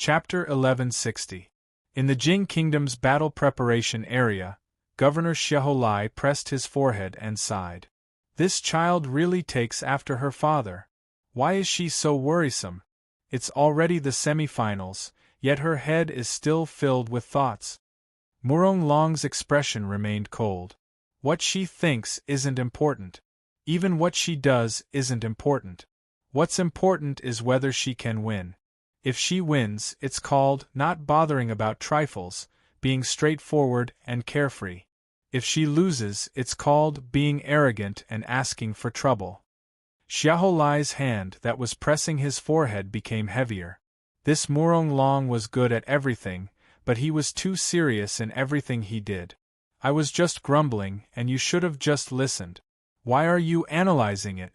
Chapter 1160. In the Jing Kingdom's battle preparation area, Governor Xiaolai pressed his forehead and sighed. This child really takes after her father. Why is she so worrisome? It's already the semi-finals, yet her head is still filled with thoughts. Murong Long's expression remained cold. What she thinks isn't important. Even what she does isn't important. What's important is whether she can win. If she wins, it's called not bothering about trifles, being straightforward and carefree. If she loses, it's called being arrogant and asking for trouble. Xiaolai's hand that was pressing his forehead became heavier. This Murong Long was good at everything, but he was too serious in everything he did. I was just grumbling, and you should have just listened. Why are you analyzing it?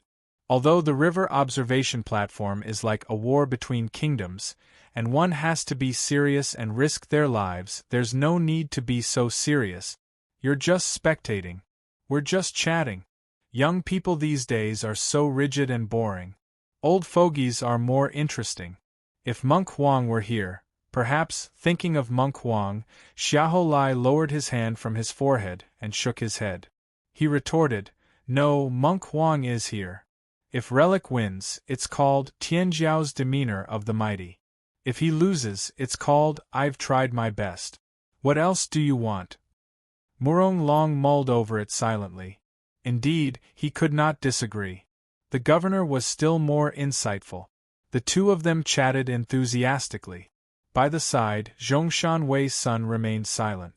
Although the river observation platform is like a war between kingdoms, and one has to be serious and risk their lives, there's no need to be so serious. You're just spectating. We're just chatting. Young people these days are so rigid and boring. Old fogies are more interesting. If Monk Huang were here, perhaps, thinking of Monk Huang, Xiaolai lowered his hand from his forehead and shook his head. He retorted, "No, Monk Huang is here. If Relic wins, it's called Tianjiao's demeanor of the mighty. If he loses, it's called I've tried my best. What else do you want?" Murong Long mulled over it silently. Indeed, he could not disagree. The governor was still more insightful. The two of them chatted enthusiastically. By the side, Zhongshan Wei's son remained silent.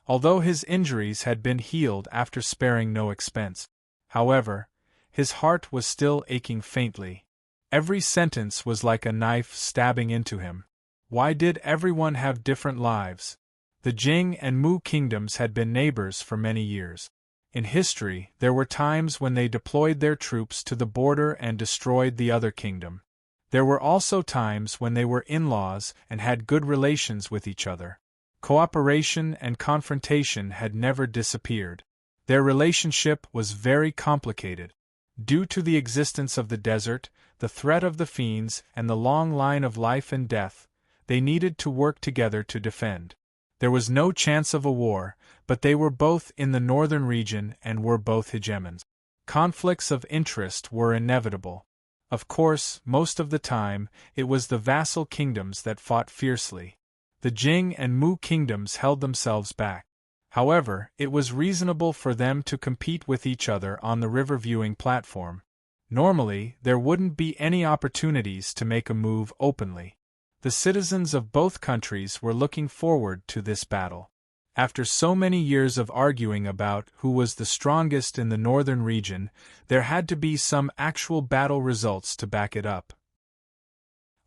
Although his injuries had been healed after sparing no expense. However, his heart was still aching faintly. Every sentence was like a knife stabbing into him. Why did everyone have different lives? The Jing and Mu kingdoms had been neighbors for many years. In history, there were times when they deployed their troops to the border and destroyed the other kingdom. There were also times when they were in-laws and had good relations with each other. Cooperation and confrontation had never disappeared. Their relationship was very complicated. Due to the existence of the desert, the threat of the fiends, and the long line of life and death, they needed to work together to defend. There was no chance of a war, but they were both in the northern region and were both hegemons. Conflicts of interest were inevitable. Of course, most of the time, it was the vassal kingdoms that fought fiercely. The Jing and Mu kingdoms held themselves back. However, it was reasonable for them to compete with each other on the river viewing platform. Normally, there wouldn't be any opportunities to make a move openly. The citizens of both countries were looking forward to this battle. After so many years of arguing about who was the strongest in the northern region, there had to be some actual battle results to back it up.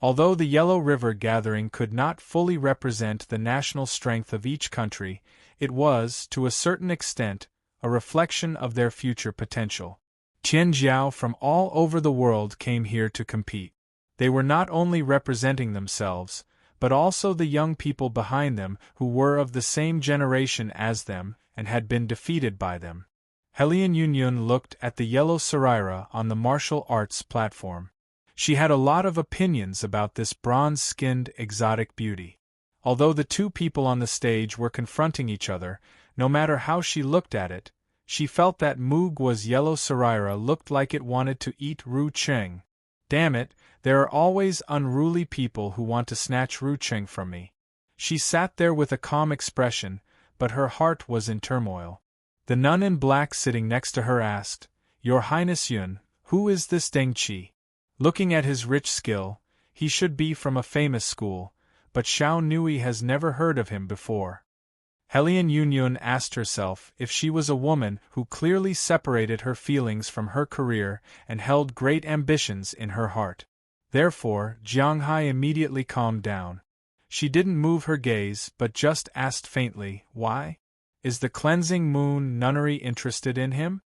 Although the Yellow River Gathering could not fully represent the national strength of each country, it was, to a certain extent, a reflection of their future potential. Tianjiao from all over the world came here to compete. They were not only representing themselves, but also the young people behind them who were of the same generation as them and had been defeated by them. Helian Yunyun looked at the yellow Saraira on the martial arts platform. She had a lot of opinions about this bronze-skinned exotic beauty. Although the two people on the stage were confronting each other, no matter how she looked at it, she felt that Mu Guo's yellow Saraira looked like it wanted to eat Ru Cheng. Damn it, there are always unruly people who want to snatch Ru Cheng from me. She sat there with a calm expression, but her heart was in turmoil. The nun in black sitting next to her asked, "Your Highness Yun, who is this Deng Qi?" Looking at his rich skill, he should be from a famous school, but Xiao Nui has never heard of him before. Helian Yunyun asked herself if she was a woman who clearly separated her feelings from her career and held great ambitions in her heart. Therefore, Jianghai immediately calmed down. She didn't move her gaze but just asked faintly, "Why? Is the cleansing moon nunnery interested in him?"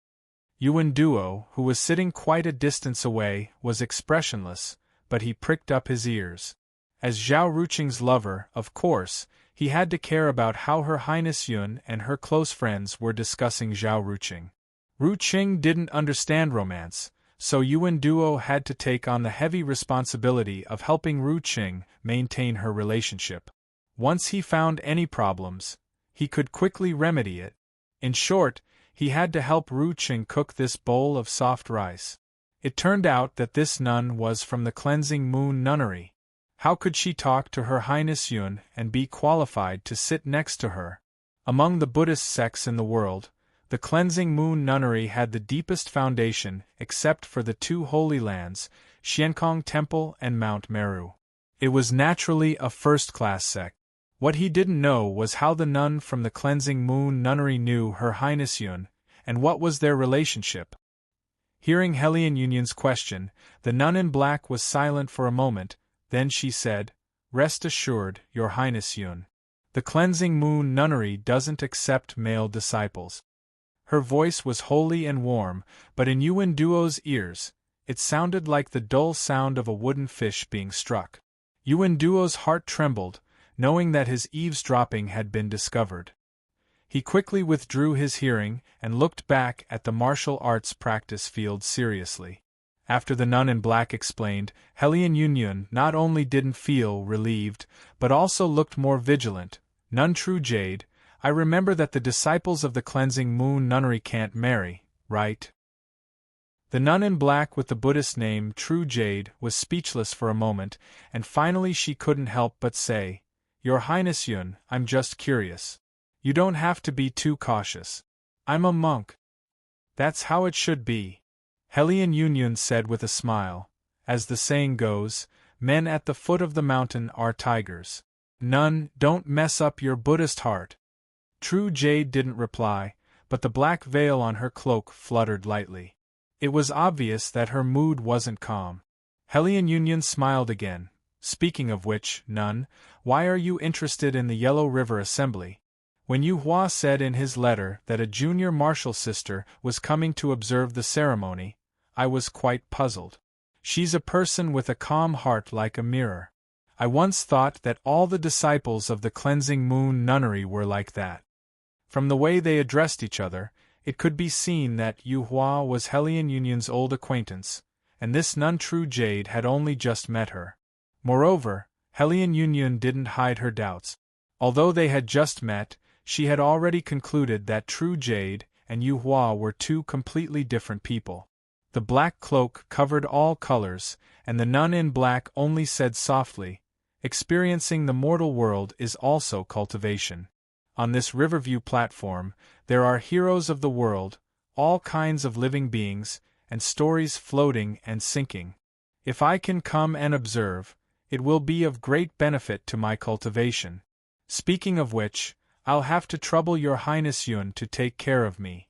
Yuan Duo, who was sitting quite a distance away, was expressionless, but he pricked up his ears. As Zhao Ruqing's lover, of course, he had to care about how Her Highness Yun and her close friends were discussing Zhao Ruqing. Ru Qing didn't understand romance, so Yuan Duo had to take on the heavy responsibility of helping Ru Qing maintain her relationship. Once he found any problems, he could quickly remedy it. In short, he had to help Ru Qing cook this bowl of soft rice. It turned out that this nun was from the Cleansing Moon Nunnery. How could she talk to Her Highness Yun and be qualified to sit next to her? Among the Buddhist sects in the world, the Cleansing Moon Nunnery had the deepest foundation except for the two holy lands, Xiankong Temple and Mount Meru. It was naturally a first-class sect. What he didn't know was how the nun from the Cleansing Moon Nunnery knew Her Highness Yun, and what was their relationship. Hearing Hellion Union's question, the nun in black was silent for a moment, then she said, "Rest assured, Your Highness Yun. The Cleansing Moon Nunnery doesn't accept male disciples." Her voice was holy and warm, but in Yuan Duo's ears, it sounded like the dull sound of a wooden fish being struck. Yuan Duo's heart trembled, knowing that his eavesdropping had been discovered. He quickly withdrew his hearing and looked back at the martial arts practice field seriously. After the nun in black explained, Hellion Union not only didn't feel relieved, but also looked more vigilant. "Nun True Jade, I remember that the disciples of the Cleansing Moon Nunnery can't marry, right?" The nun in black with the Buddhist name True Jade was speechless for a moment, and finally she couldn't help but say, "Your Highness Yun, I'm just curious. You don't have to be too cautious. I'm a monk." "That's how it should be," Hellion Union said with a smile. "As the saying goes, men at the foot of the mountain are tigers. Nun, don't mess up your Buddhist heart." True Jade didn't reply, but the black veil on her cloak fluttered lightly. It was obvious that her mood wasn't calm. Hellion Union smiled again. "Speaking of which, nun, why are you interested in the Yellow River Assembly? When Yu Hua said in his letter that a junior martial sister was coming to observe the ceremony, I was quite puzzled. She's a person with a calm heart like a mirror. I once thought that all the disciples of the Cleansing Moon Nunnery were like that." From the way they addressed each other, it could be seen that Yu Hua was Hellion Union's old acquaintance, and this nun True Jade had only just met her. Moreover, Hellion Union didn't hide her doubts. Although they had just met, she had already concluded that True Jade and Yu Hua were two completely different people. The black cloak covered all colors, and the nun in black only said softly, "Experiencing the mortal world is also cultivation. On this Riverview platform, there are heroes of the world, all kinds of living beings, and stories floating and sinking. If I can come and observe, it will be of great benefit to my cultivation. Speaking of which, I'll have to trouble Your Highness Yun to take care of me."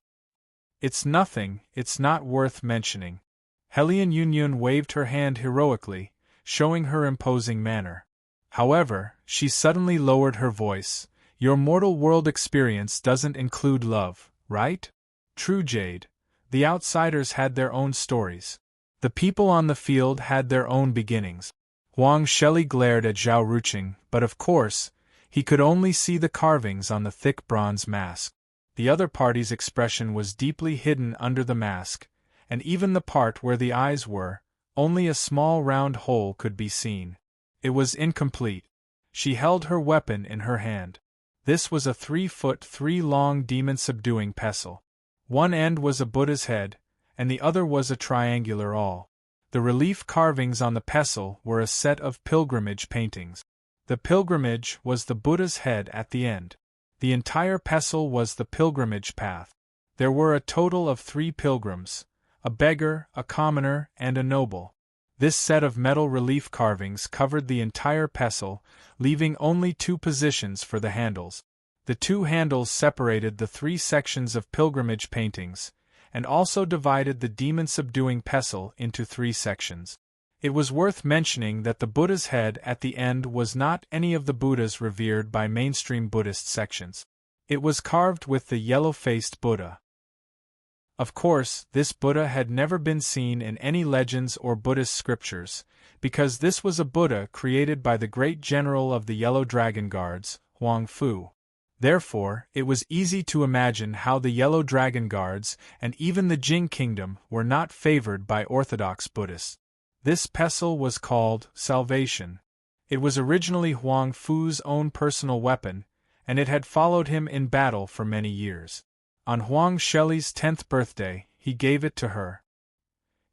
"It's nothing, it's not worth mentioning." Hellion Union waved her hand heroically, showing her imposing manner. However, she suddenly lowered her voice. "Your mortal world experience doesn't include love, right? True Jade, the outsiders had their own stories. The people on the field had their own beginnings." Huang Shelley glared at Zhao Ruqing, but of course, he could only see the carvings on the thick bronze mask. The other party's expression was deeply hidden under the mask, and even the part where the eyes were, only a small round hole could be seen. It was incomplete. She held her weapon in her hand. This was a 3-foot-3 long demon-subduing pestle. One end was a Buddha's head, and the other was a triangular awl. The relief carvings on the pestle were a set of pilgrimage paintings. The pilgrimage was the Buddha's head at the end. The entire pestle was the pilgrimage path. There were a total of 3 pilgrims, a beggar, a commoner, and a noble. This set of metal relief carvings covered the entire pestle, leaving only 2 positions for the handles. The 2 handles separated the 3 sections of pilgrimage paintings, and also divided the demon-subduing pestle into 3 sections. It was worth mentioning that the Buddha's head at the end was not any of the Buddhas revered by mainstream Buddhist sections. It was carved with the yellow-faced Buddha. Of course, this Buddha had never been seen in any legends or Buddhist scriptures, because this was a Buddha created by the great general of the Yellow Dragon Guards, Huang Fu. Therefore, it was easy to imagine how the Yellow Dragon Guards and even the Jing Kingdom were not favored by orthodox Buddhists. This pestle was called salvation. It was originally Huang Fu's own personal weapon, and it had followed him in battle for many years. On Huang Shelley's 10th birthday, he gave it to her.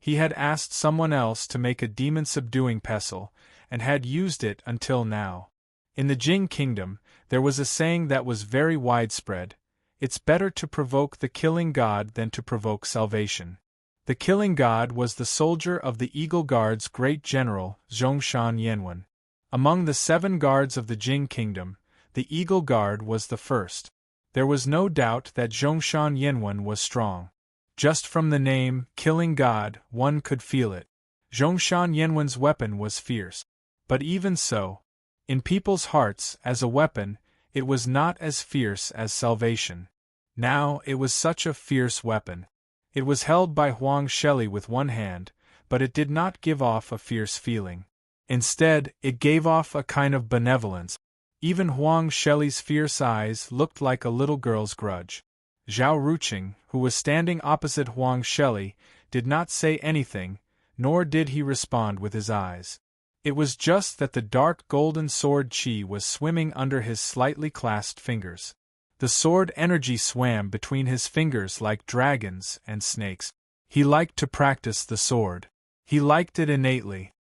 He had asked someone else to make a demon-subduing pestle, and had used it until now. In the Jing Kingdom, there was a saying that was very widespread: it's better to provoke the killing god than to provoke salvation. The killing god was the soldier of the Eagle Guard's great general, Zhongshan Yanwen. Among the 7 guards of the Jing Kingdom, the Eagle Guard was the first. There was no doubt that Zhongshan Yanwen was strong. Just from the name, Killing God, one could feel it. Zhongshan Yanwen's weapon was fierce. But even so, in people's hearts, as a weapon, it was not as fierce as salvation. Now it was such a fierce weapon. It was held by Huang Shelley with one hand, but it did not give off a fierce feeling. Instead, it gave off a kind of benevolence. Even Huang Shelley's fierce eyes looked like a little girl's grudge. Zhao Ruqing, who was standing opposite Huang Shelley, did not say anything, nor did he respond with his eyes. It was just that the dark golden sword qi was swimming under his slightly clasped fingers. The sword energy swam between his fingers like dragons and snakes. He liked to practice the sword. He liked it innately.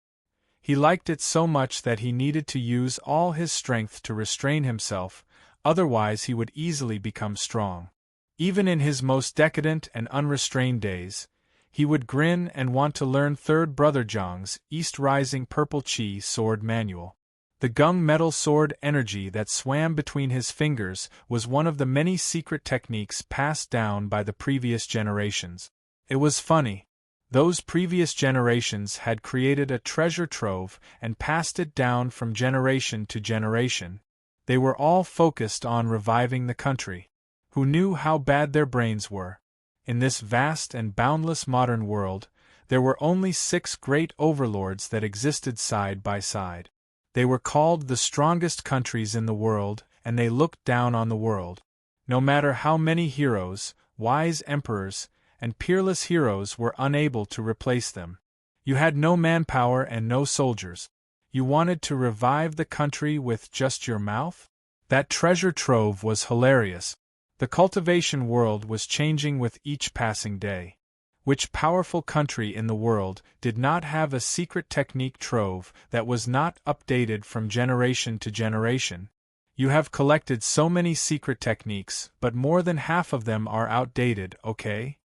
He liked it so much that he needed to use all his strength to restrain himself, otherwise he would easily become strong. Even in his most decadent and unrestrained days, he would grin and want to learn Third Brother Zhang's East-Rising Purple Qi sword manual. The gung metal sword energy that swam between his fingers was one of the many secret techniques passed down by the previous generations. It was funny. Those previous generations had created a treasure trove and passed it down from generation to generation. They were all focused on reviving the country. Who knew how bad their brains were? In this vast and boundless modern world, there were only 6 great overlords that existed side by side. They were called the strongest countries in the world, and they looked down on the world. No matter how many heroes, wise emperors, and peerless heroes were unable to replace them. You had no manpower and no soldiers. You wanted to revive the country with just your mouth? That treasure trove was hilarious. The cultivation world was changing with each passing day. Which powerful country in the world did not have a secret technique trove that was not updated from generation to generation? You have collected so many secret techniques, but more than half of them are outdated, okay?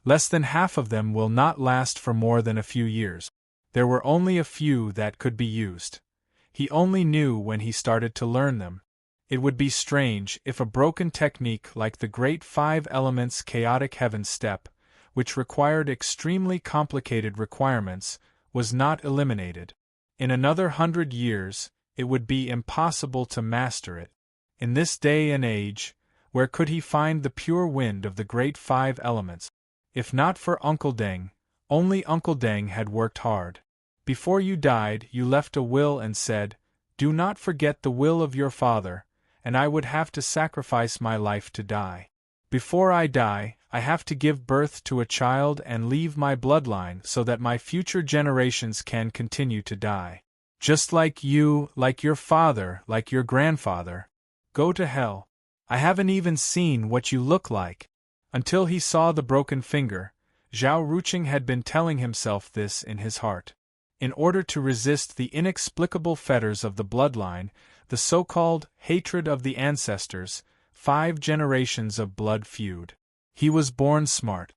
Less than half of them will not last for more than a few years. There were only a few that could be used. He only knew when he started to learn them. It would be strange if a broken technique like the Great 5 Elements Chaotic Heaven Step, which required extremely complicated requirements, was not eliminated. In another 100 years, it would be impossible to master it. In this day and age, where could he find the pure wind of the Great 5 Elements? If not for Uncle Deng, only Uncle Deng had worked hard. Before you died, you left a will and said, "Do not forget the will of your father," and I would have to sacrifice my life to die. Before I die, I have to give birth to a child and leave my bloodline so that my future generations can continue to die. Just like you, like your father, like your grandfather. Go to hell. I haven't even seen what you look like. Until he saw the broken finger, Zhao Ruqing had been telling himself this in his heart. In order to resist the inexplicable fetters of the bloodline, the so-called hatred of the ancestors, 5 generations of blood feud. He was born smart.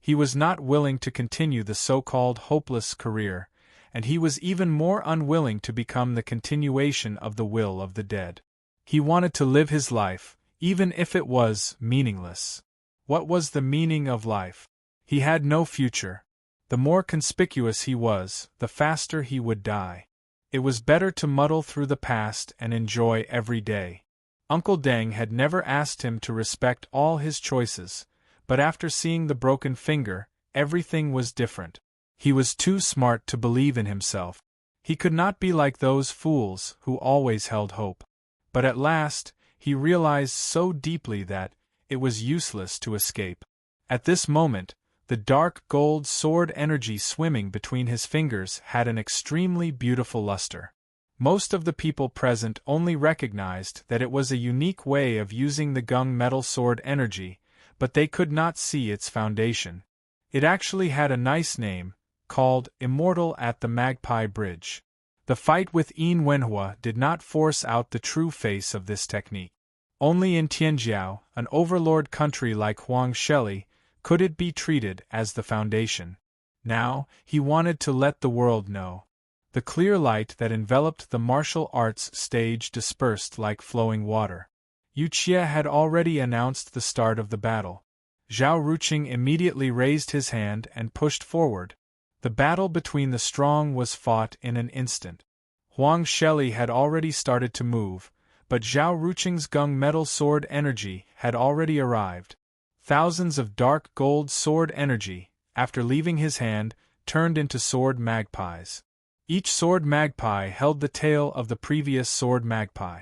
He was not willing to continue the so-called hopeless career, and he was even more unwilling to become the continuation of the will of the dead. He wanted to live his life, even if it was meaningless. What was the meaning of life? He had no future. The more conspicuous he was, the faster he would die. It was better to muddle through the past and enjoy every day. Uncle Deng had never asked him to respect all his choices, but after seeing the broken finger, everything was different. He was too smart to believe in himself. He could not be like those fools who always held hope. But at last, he realized so deeply that it was useless to escape. At this moment, the dark gold sword energy swimming between his fingers had an extremely beautiful luster. Most of the people present only recognized that it was a unique way of using the gung metal sword energy, but they could not see its foundation. It actually had a nice name, called Immortal at the Magpie Bridge. The fight with Yin Wenhua did not force out the true face of this technique. Only in Tianjiao, an overlord country like Huang Sheli, could it be treated as the foundation. Now, he wanted to let the world know. The clear light that enveloped the martial arts stage dispersed like flowing water. Yu Qie had already announced the start of the battle. Zhao Ruqing immediately raised his hand and pushed forward. The battle between the strong was fought in an instant. Huang Sheli had already started to move, but Zhao Ruqing's gung metal sword energy had already arrived. Thousands of dark gold sword energy, after leaving his hand, turned into sword magpies. Each sword magpie held the tail of the previous sword magpie.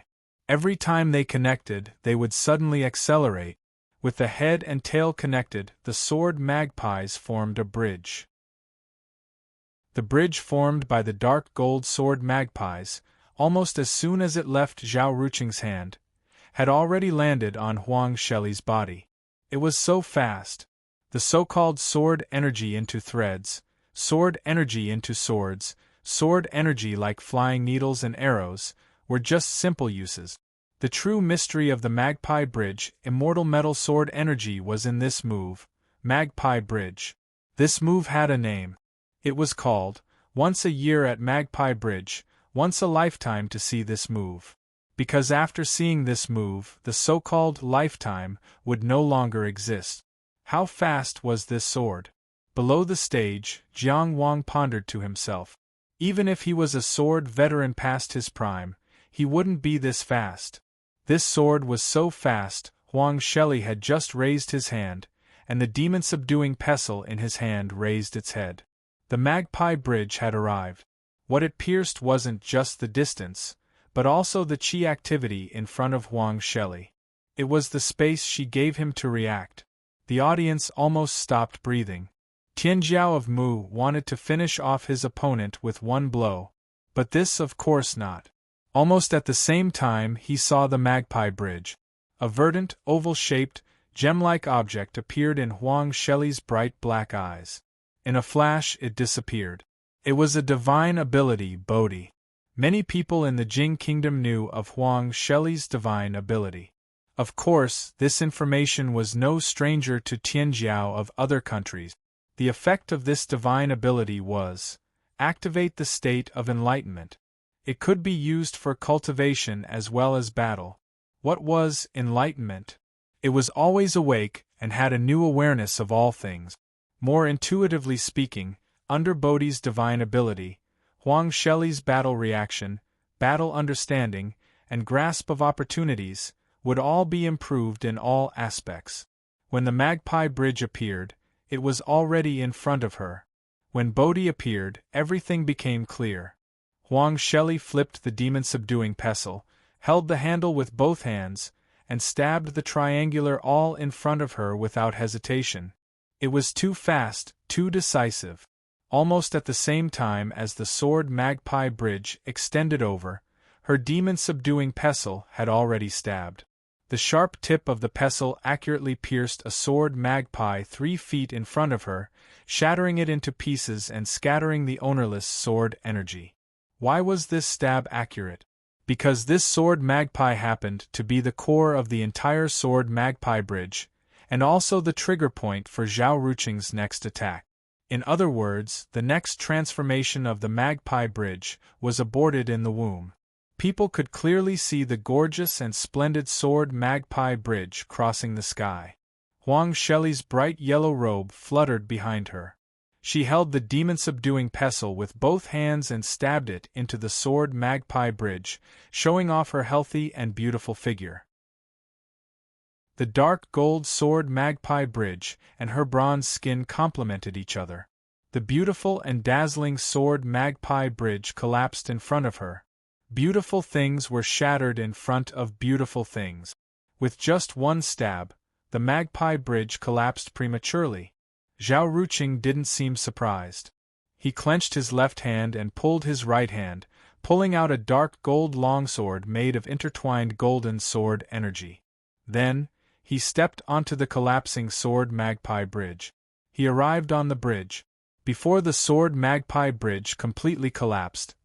Every time they connected, they would suddenly accelerate. With the head and tail connected, the sword magpies formed a bridge. The bridge formed by the dark gold sword magpies, almost as soon as it left Zhao Ruqing's hand, had already landed on Huang Sheli's body. It was so fast. The so-called sword energy into threads, sword energy into swords, sword energy like flying needles and arrows, were just simple uses. The true mystery of the Magpie Bridge, immortal metal sword energy, was in this move, Magpie Bridge. This move had a name. It was called, Once a Year at Magpie Bridge, Once a Lifetime to see this move. Because after seeing this move, the so-called lifetime would no longer exist. How fast was this sword? Below the stage, Jiang Wang pondered to himself. Even if he was a sword veteran past his prime, he wouldn't be this fast. This sword was so fast, Huang Sheli had just raised his hand, and the demon-subduing pestle in his hand raised its head. The Magpie Bridge had arrived. What it pierced wasn't just the distance, but also the qi activity in front of Huang Sheli. It was the space she gave him to react. The audience almost stopped breathing. Tianjiao of Mu wanted to finish off his opponent with one blow, but this of course not. Almost at the same time he saw the Magpie Bridge. A verdant, oval-shaped, gem-like object appeared in Huang Sheli's bright black eyes. In a flash it disappeared. It was a divine ability, Bodhi. Many people in the Jing Kingdom knew of Huang Sheli's divine ability. Of course, this information was no stranger to Tianjiao of other countries. The effect of this divine ability was activate the state of enlightenment. It could be used for cultivation as well as battle. What was enlightenment? It was always awake and had a new awareness of all things. More intuitively speaking, under Bodhi's divine ability, Huang Sheli's battle reaction, battle understanding, and grasp of opportunities would all be improved in all aspects. When the Magpie Bridge appeared, it was already in front of her. When Bodhi appeared, everything became clear. Huang Sheli flipped the demon-subduing pestle, held the handle with both hands, and stabbed the triangular all in front of her without hesitation. It was too fast, too decisive. Almost at the same time as the sword Magpie Bridge extended over, her demon-subduing pestle had already stabbed. The sharp tip of the pestle accurately pierced a sword magpie 3 feet in front of her, shattering it into pieces and scattering the ownerless sword energy. Why was this stab accurate? Because this sword magpie happened to be the core of the entire sword Magpie Bridge, and also the trigger point for Zhao Ruqing's next attack. In other words, the next transformation of the Magpie Bridge was aborted in the womb. People could clearly see the gorgeous and splendid sword Magpie Bridge crossing the sky. Huang Sheli's bright yellow robe fluttered behind her. She held the demon-subduing pestle with both hands and stabbed it into the sword Magpie Bridge, showing off her healthy and beautiful figure. The dark gold sword Magpie Bridge and her bronze skin complemented each other. The beautiful and dazzling sword Magpie Bridge collapsed in front of her. Beautiful things were shattered in front of beautiful things. With just one stab, the magpie bridge collapsed prematurely. Zhao Ruqing didn't seem surprised. He clenched his left hand and pulled his right hand, pulling out a dark gold longsword made of intertwined golden sword energy. Then, he stepped onto the collapsing sword magpie bridge. He arrived on the bridge. Before the sword magpie bridge completely collapsed,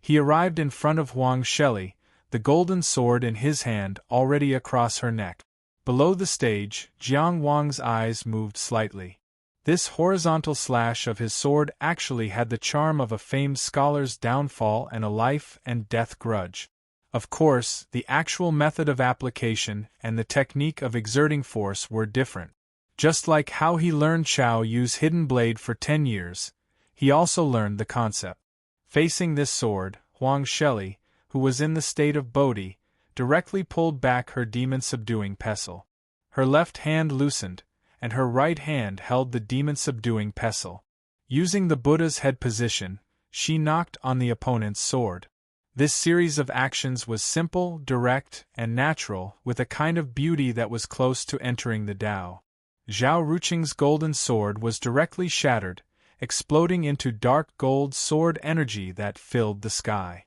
he arrived in front of Huang Sheli, the golden sword in his hand already across her neck. Below the stage, Jiang Wang's eyes moved slightly. This horizontal slash of his sword actually had the charm of a famed scholar's downfall and a life and death grudge. Of course, the actual method of application and the technique of exerting force were different. Just like how he learned Chao Yu's hidden blade for 10 years, he also learned the concept. Facing this sword, Huang Sheli, who was in the state of Bodhi, directly pulled back her demon-subduing pestle. Her left hand loosened, and her right hand held the demon-subduing pestle. Using the Buddha's head position, she knocked on the opponent's sword. This series of actions was simple, direct, and natural, with a kind of beauty that was close to entering the Tao. Zhao Ruqing's golden sword was directly shattered, exploding into dark gold sword energy that filled the sky.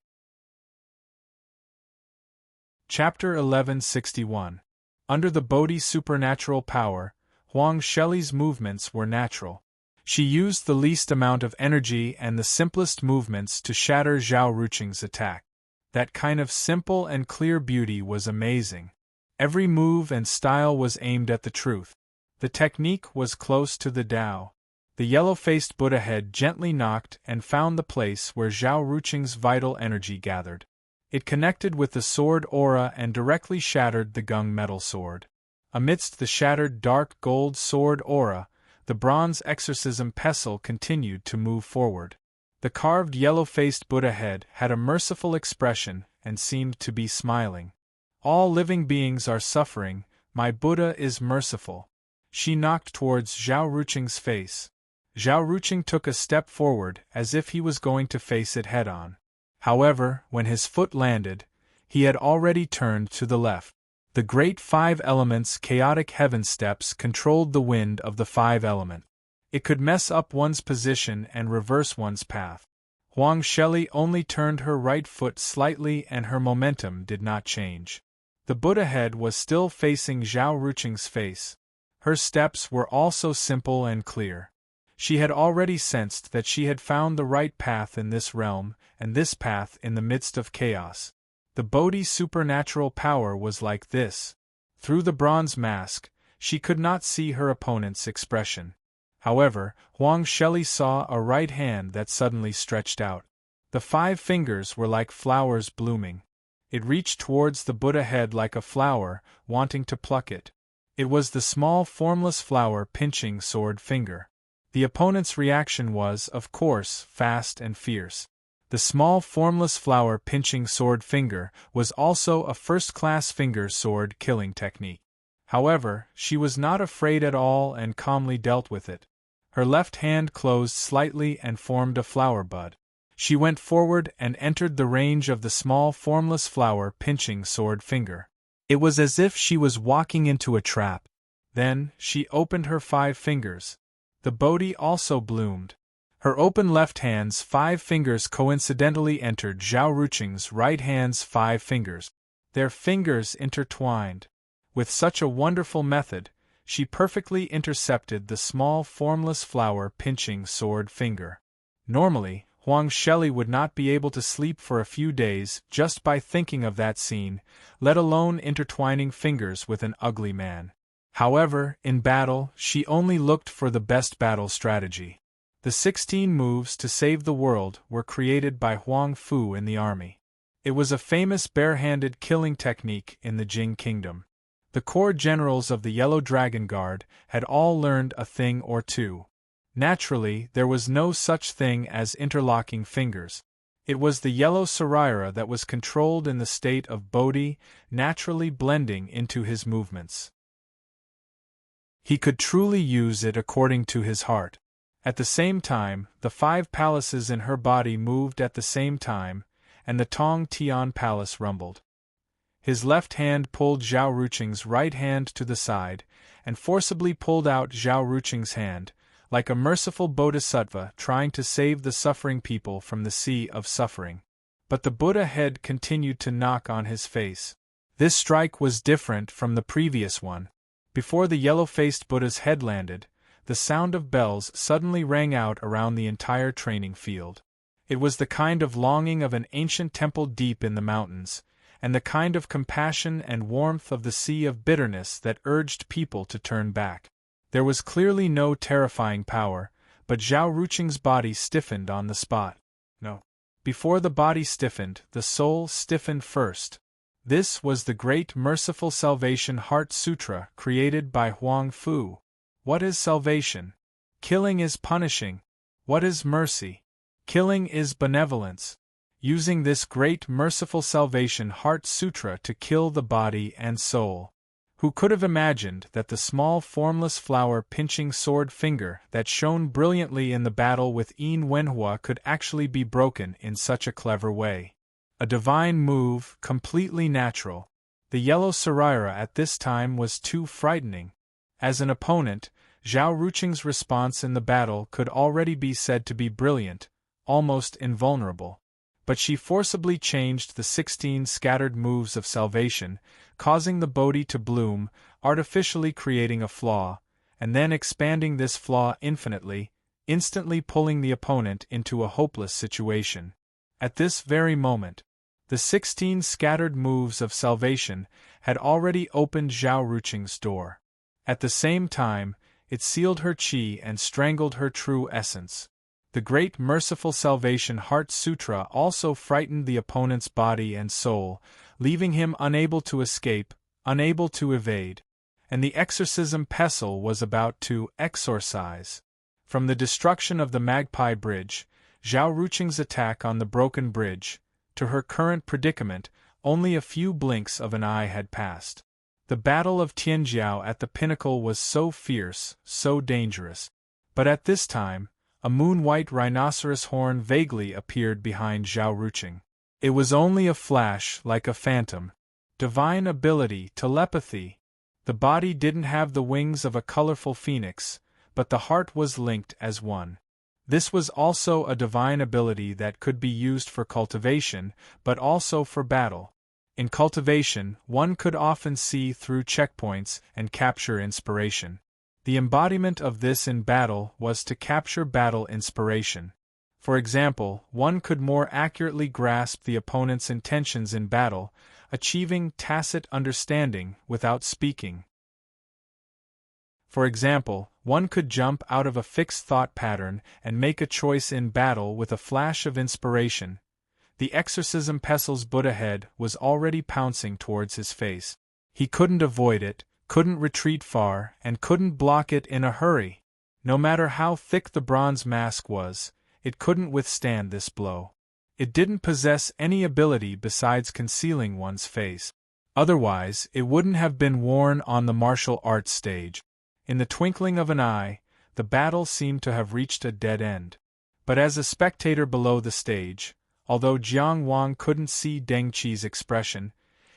Chapter 1161. Under the Bodhi's supernatural power, Huang Sheli's movements were natural. She used the least amount of energy and the simplest movements to shatter Zhao Ruqing's attack. That kind of simple and clear beauty was amazing. Every move and style was aimed at the truth. The technique was close to the Tao. The yellow-faced Buddha head gently knocked and found the place where Zhao Ruqing's vital energy gathered. It connected with the sword aura and directly shattered the gung metal sword. Amidst the shattered dark gold sword aura, the bronze exorcism pestle continued to move forward. The carved yellow-faced Buddha head had a merciful expression and seemed to be smiling. All living beings are suffering, my Buddha is merciful. She knocked towards Zhao Ruqing's face. Zhao Ruqing took a step forward as if he was going to face it head-on. However, when his foot landed, he had already turned to the left. The great five elements chaotic heaven steps controlled the wind of the five element. It could mess up one's position and reverse one's path. Huang Sheli only turned her right foot slightly and her momentum did not change. The Buddha head was still facing Zhao Ruqing's face. Her steps were also simple and clear. She had already sensed that she had found the right path in this realm, and this path in the midst of chaos. The Bodhi's supernatural power was like this. Through the bronze mask, she could not see her opponent's expression. However, Huang Sheli saw a right hand that suddenly stretched out. The 5 fingers were like flowers blooming. It reached towards the Buddha head like a flower, wanting to pluck it. It was the small formless flower pinching sword finger. The opponent's reaction was, of course, fast and fierce. The small formless flower pinching sword finger was also a first-class finger sword killing technique. However, she was not afraid at all and calmly dealt with it. Her left hand closed slightly and formed a flower bud. She went forward and entered the range of the small formless flower pinching sword finger. It was as if she was walking into a trap. Then, she opened her 5 fingers. The Bodhi also bloomed. Her open left hand's 5 fingers coincidentally entered Zhao Ruqing's right hand's 5 fingers. Their fingers intertwined. With such a wonderful method, she perfectly intercepted the small formless flower pinching sword finger. Normally, Huang Sheli would not be able to sleep for a few days just by thinking of that scene, let alone intertwining fingers with an ugly man. However, in battle, she only looked for the best battle strategy. The 16 moves to save the world were created by Huang Fu in the army. It was a famous bare-handed killing technique in the Jing Kingdom. The corps generals of the Yellow Dragon Guard had all learned a thing or two. Naturally, there was no such thing as interlocking fingers. It was the yellow Saraira that was controlled in the state of Bodhi, naturally blending into his movements. He could truly use it according to his heart. At the same time, the 5 palaces in her body moved at the same time, and the Tong Tian Palace rumbled. His left hand pulled Zhao Ruqing's right hand to the side, and forcibly pulled out Zhao Ruqing's hand, like a merciful bodhisattva trying to save the suffering people from the sea of suffering. But the Buddha head continued to knock on his face. This strike was different from the previous one. Before the yellow-faced Buddha's head landed, the sound of bells suddenly rang out around the entire training field. It was the kind of longing of an ancient temple deep in the mountains, and the kind of compassion and warmth of the sea of bitterness that urged people to turn back. There was clearly no terrifying power, but Zhao Ruqing's body stiffened on the spot. No. Before the body stiffened, the soul stiffened first. This was the Great Merciful Salvation Heart Sutra created by Huang Fu. What is salvation? Killing is punishing. What is mercy? Killing is benevolence. Using this Great Merciful Salvation Heart Sutra to kill the body and soul. Who could have imagined that the small formless flower-pinching sword finger that shone brilliantly in the battle with Yin Wenhua could actually be broken in such a clever way? A divine move, completely natural. The yellow Saraira at this time was too frightening. As an opponent, Zhao Ruqing's response in the battle could already be said to be brilliant, almost invulnerable. But she forcibly changed the 16 scattered moves of salvation, causing the Bodhi to bloom, artificially creating a flaw, and then expanding this flaw infinitely, instantly pulling the opponent into a hopeless situation. At this very moment, the 16 scattered moves of salvation had already opened Zhao Ruqing's door. At the same time, it sealed her qi and strangled her true essence. The Great Merciful Salvation Heart Sutra also frightened the opponent's body and soul, leaving him unable to escape, unable to evade. And the exorcism pestle was about to exorcise. From the destruction of the Magpie Bridge, Zhao Ruqing's attack on the broken bridge, to her current predicament, only a few blinks of an eye had passed. The battle of Tianjiao at the pinnacle was so fierce, so dangerous. But at this time, a moon-white rhinoceros horn vaguely appeared behind Zhao Ruqing. It was only a flash, like a phantom. Divine ability, telepathy. The body didn't have the wings of a colorful phoenix, but the heart was linked as one. This was also a divine ability that could be used for cultivation, but also for battle. In cultivation, one could often see through checkpoints and capture inspiration. The embodiment of this in battle was to capture battle inspiration. For example, one could more accurately grasp the opponent's intentions in battle, achieving tacit understanding without speaking. For example, one could jump out of a fixed thought pattern and make a choice in battle with a flash of inspiration. The exorcism pestle's Buddha head was already pouncing towards his face. He couldn't avoid it, couldn't retreat far, and couldn't block it in a hurry. No matter how thick the bronze mask was, it couldn't withstand this blow. It didn't possess any ability besides concealing one's face. Otherwise, it wouldn't have been worn on the martial arts stage. In the twinkling of an eye, the battle seemed to have reached a dead end. But as a spectator below the stage, although Jiang Wang couldn't see Deng Qi's expression,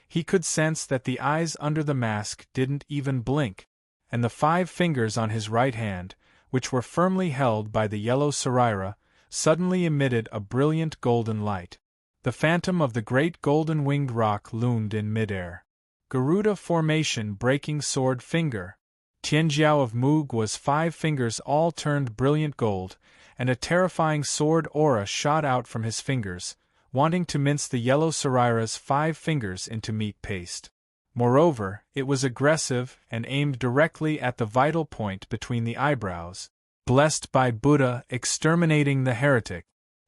he could sense that the eyes under the mask didn't even blink, and the 5 fingers on his right hand, which were firmly held by the yellow Saraira, suddenly emitted a brilliant golden light. The phantom of the great golden-winged rock loomed in midair. Garuda formation breaking sword finger. Tianjiao of Moog was 5 fingers all turned brilliant gold, and a terrifying sword aura shot out from his fingers, wanting to mince the yellow Saraira's 5 fingers into meat paste. Moreover, it was aggressive and aimed directly at the vital point between the eyebrows, blessed by Buddha exterminating the heretic,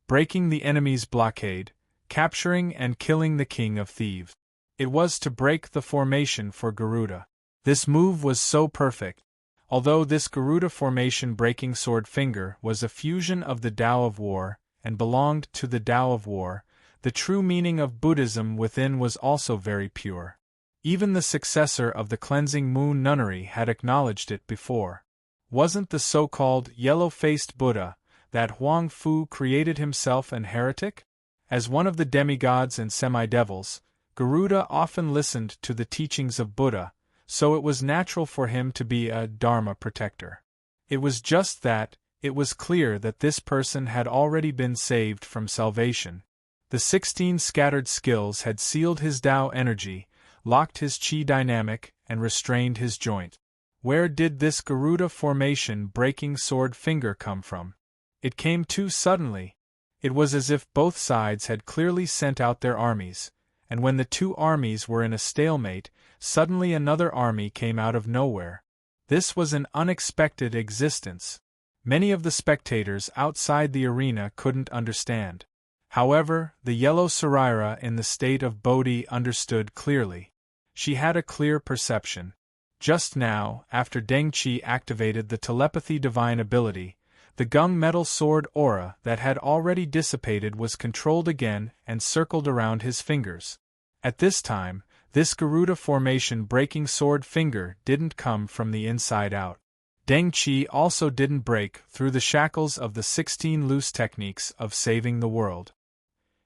breaking the enemy's blockade, capturing and killing the king of thieves. It was to break the formation for Garuda. This move was so perfect. Although this Garuda formation breaking sword finger was a fusion of the Tao of War and belonged to the Tao of War, the true meaning of Buddhism within was also very pure. Even the successor of the cleansing moon nunnery had acknowledged it before. Wasn't the so-called yellow-faced Buddha, that Huang Fu created himself an heretic? As one of the demigods and semi-devils, Garuda often listened to the teachings of Buddha, so it was natural for him to be a Dharma protector. It was just that, it was clear that this person had already been saved from salvation. The 16 scattered skills had sealed his Tao energy, locked his Qi dynamic, and restrained his joint. Where did this Garuda formation breaking sword finger come from? It came too suddenly. It was as if both sides had clearly sent out their armies, and when the two armies were in a stalemate, suddenly another army came out of nowhere. This was an unexpected existence. Many of the spectators outside the arena couldn't understand. However, the yellow Saraira in the state of Bodhi understood clearly. She had a clear perception. Just now, after Deng Qi activated the telepathy divine ability, the gunmetal sword aura that had already dissipated was controlled again and circled around his fingers. At this time, this Garuda formation breaking sword finger didn't come from the inside out. Deng Qi also didn't break through the shackles of the 16 loose techniques of saving the world.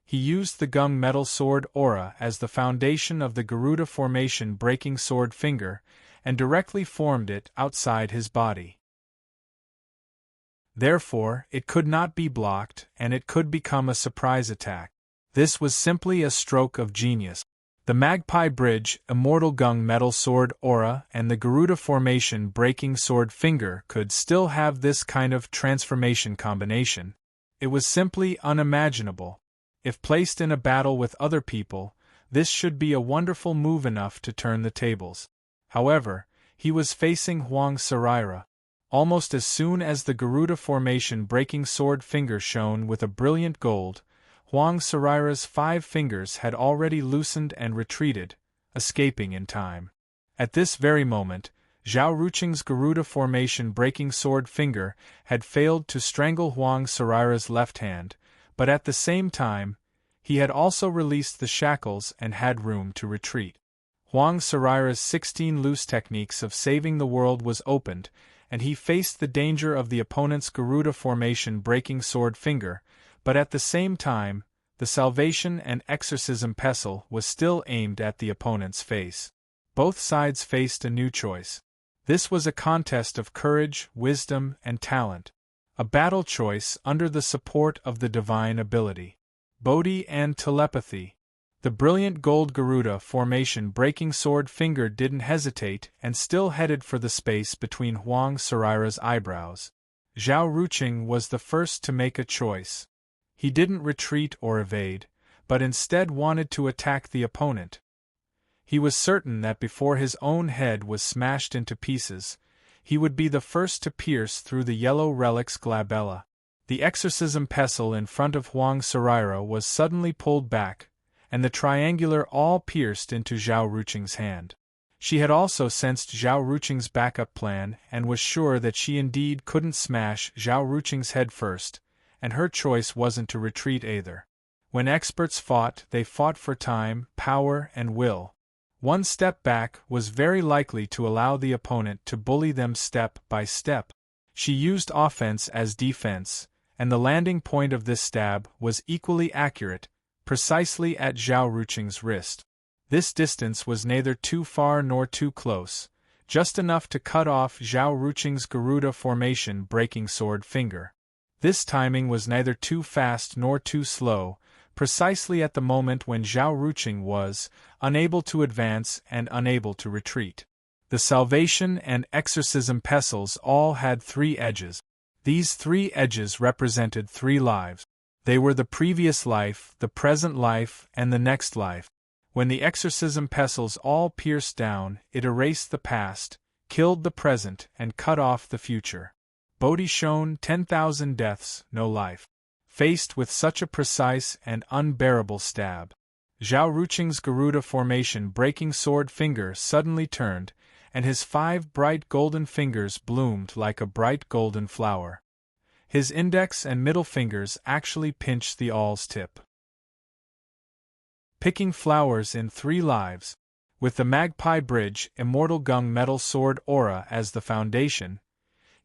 He used the gunmetal sword aura as the foundation of the Garuda formation breaking sword finger, and directly formed it outside his body. Therefore, it could not be blocked, and it could become a surprise attack. This was simply a stroke of genius. The Magpie Bridge, Immortal Gunmetal Sword Aura, and the Garuda Formation Breaking Sword Finger could still have this kind of transformation combination. It was simply unimaginable. If placed in a battle with other people, this should be a wonderful move enough to turn the tables. However, he was facing Huang Saraira. Almost as soon as the Garuda Formation Breaking Sword Finger shone with a brilliant gold, Huang Saraira's 5 fingers had already loosened and retreated, escaping in time. At this very moment, Zhao Ruqing's Garuda Formation Breaking Sword Finger had failed to strangle Huang Saraira's left hand, but at the same time, he had also released the shackles and had room to retreat. Huang Saraira's 16 loose techniques of saving the world was opened, and he faced the danger of the opponent's Garuda Formation Breaking Sword Finger, but at the same time, the Salvation and Exorcism Pestle was still aimed at the opponent's face. Both sides faced a new choice. This was a contest of courage, wisdom, and talent. A battle choice under the support of the divine ability. Bodhi and telepathy. The brilliant gold Garuda Formation Breaking Sword Finger didn't hesitate and still headed for the space between Huang Saraira's eyebrows. Zhao Ruqing was the first to make a choice. He didn't retreat or evade, but instead wanted to attack the opponent. He was certain that before his own head was smashed into pieces, he would be the first to pierce through the yellow relic's glabella. The exorcism pestle in front of Huang Saraira was suddenly pulled back, and the triangular all pierced into Zhao Ruqing's hand. She had also sensed Zhao Ruqing's backup plan and was sure that she indeed couldn't smash Zhao Ruqing's head first, and her choice wasn't to retreat either. When experts fought, they fought for time, power, and will. One step back was very likely to allow the opponent to bully them step by step. She used offense as defense, and the landing point of this stab was equally accurate, precisely at Zhao Ruqing's wrist. This distance was neither too far nor too close, just enough to cut off Zhao Ruqing's Garuda Formation Breaking Sword Finger. This timing was neither too fast nor too slow, precisely at the moment when Zhao Ruqing was unable to advance and unable to retreat. The Salvation and Exorcism Pestles all had 3 edges. These 3 edges represented 3 lives. They were the previous life, the present life, and the next life. When the exorcism pestles all pierced down, it erased the past, killed the present, and cut off the future. Bodhi shone 10,000 deaths, no life. Faced with such a precise and unbearable stab, Zhao Ruqing's Garuda Formation Breaking Sword Finger suddenly turned, and his 5 bright golden fingers bloomed like a bright golden flower. His index and middle fingers actually pinched the aul's tip. Picking flowers in 3 lives. With the Magpie Bridge Immortal Gunmetal Sword Aura as the foundation,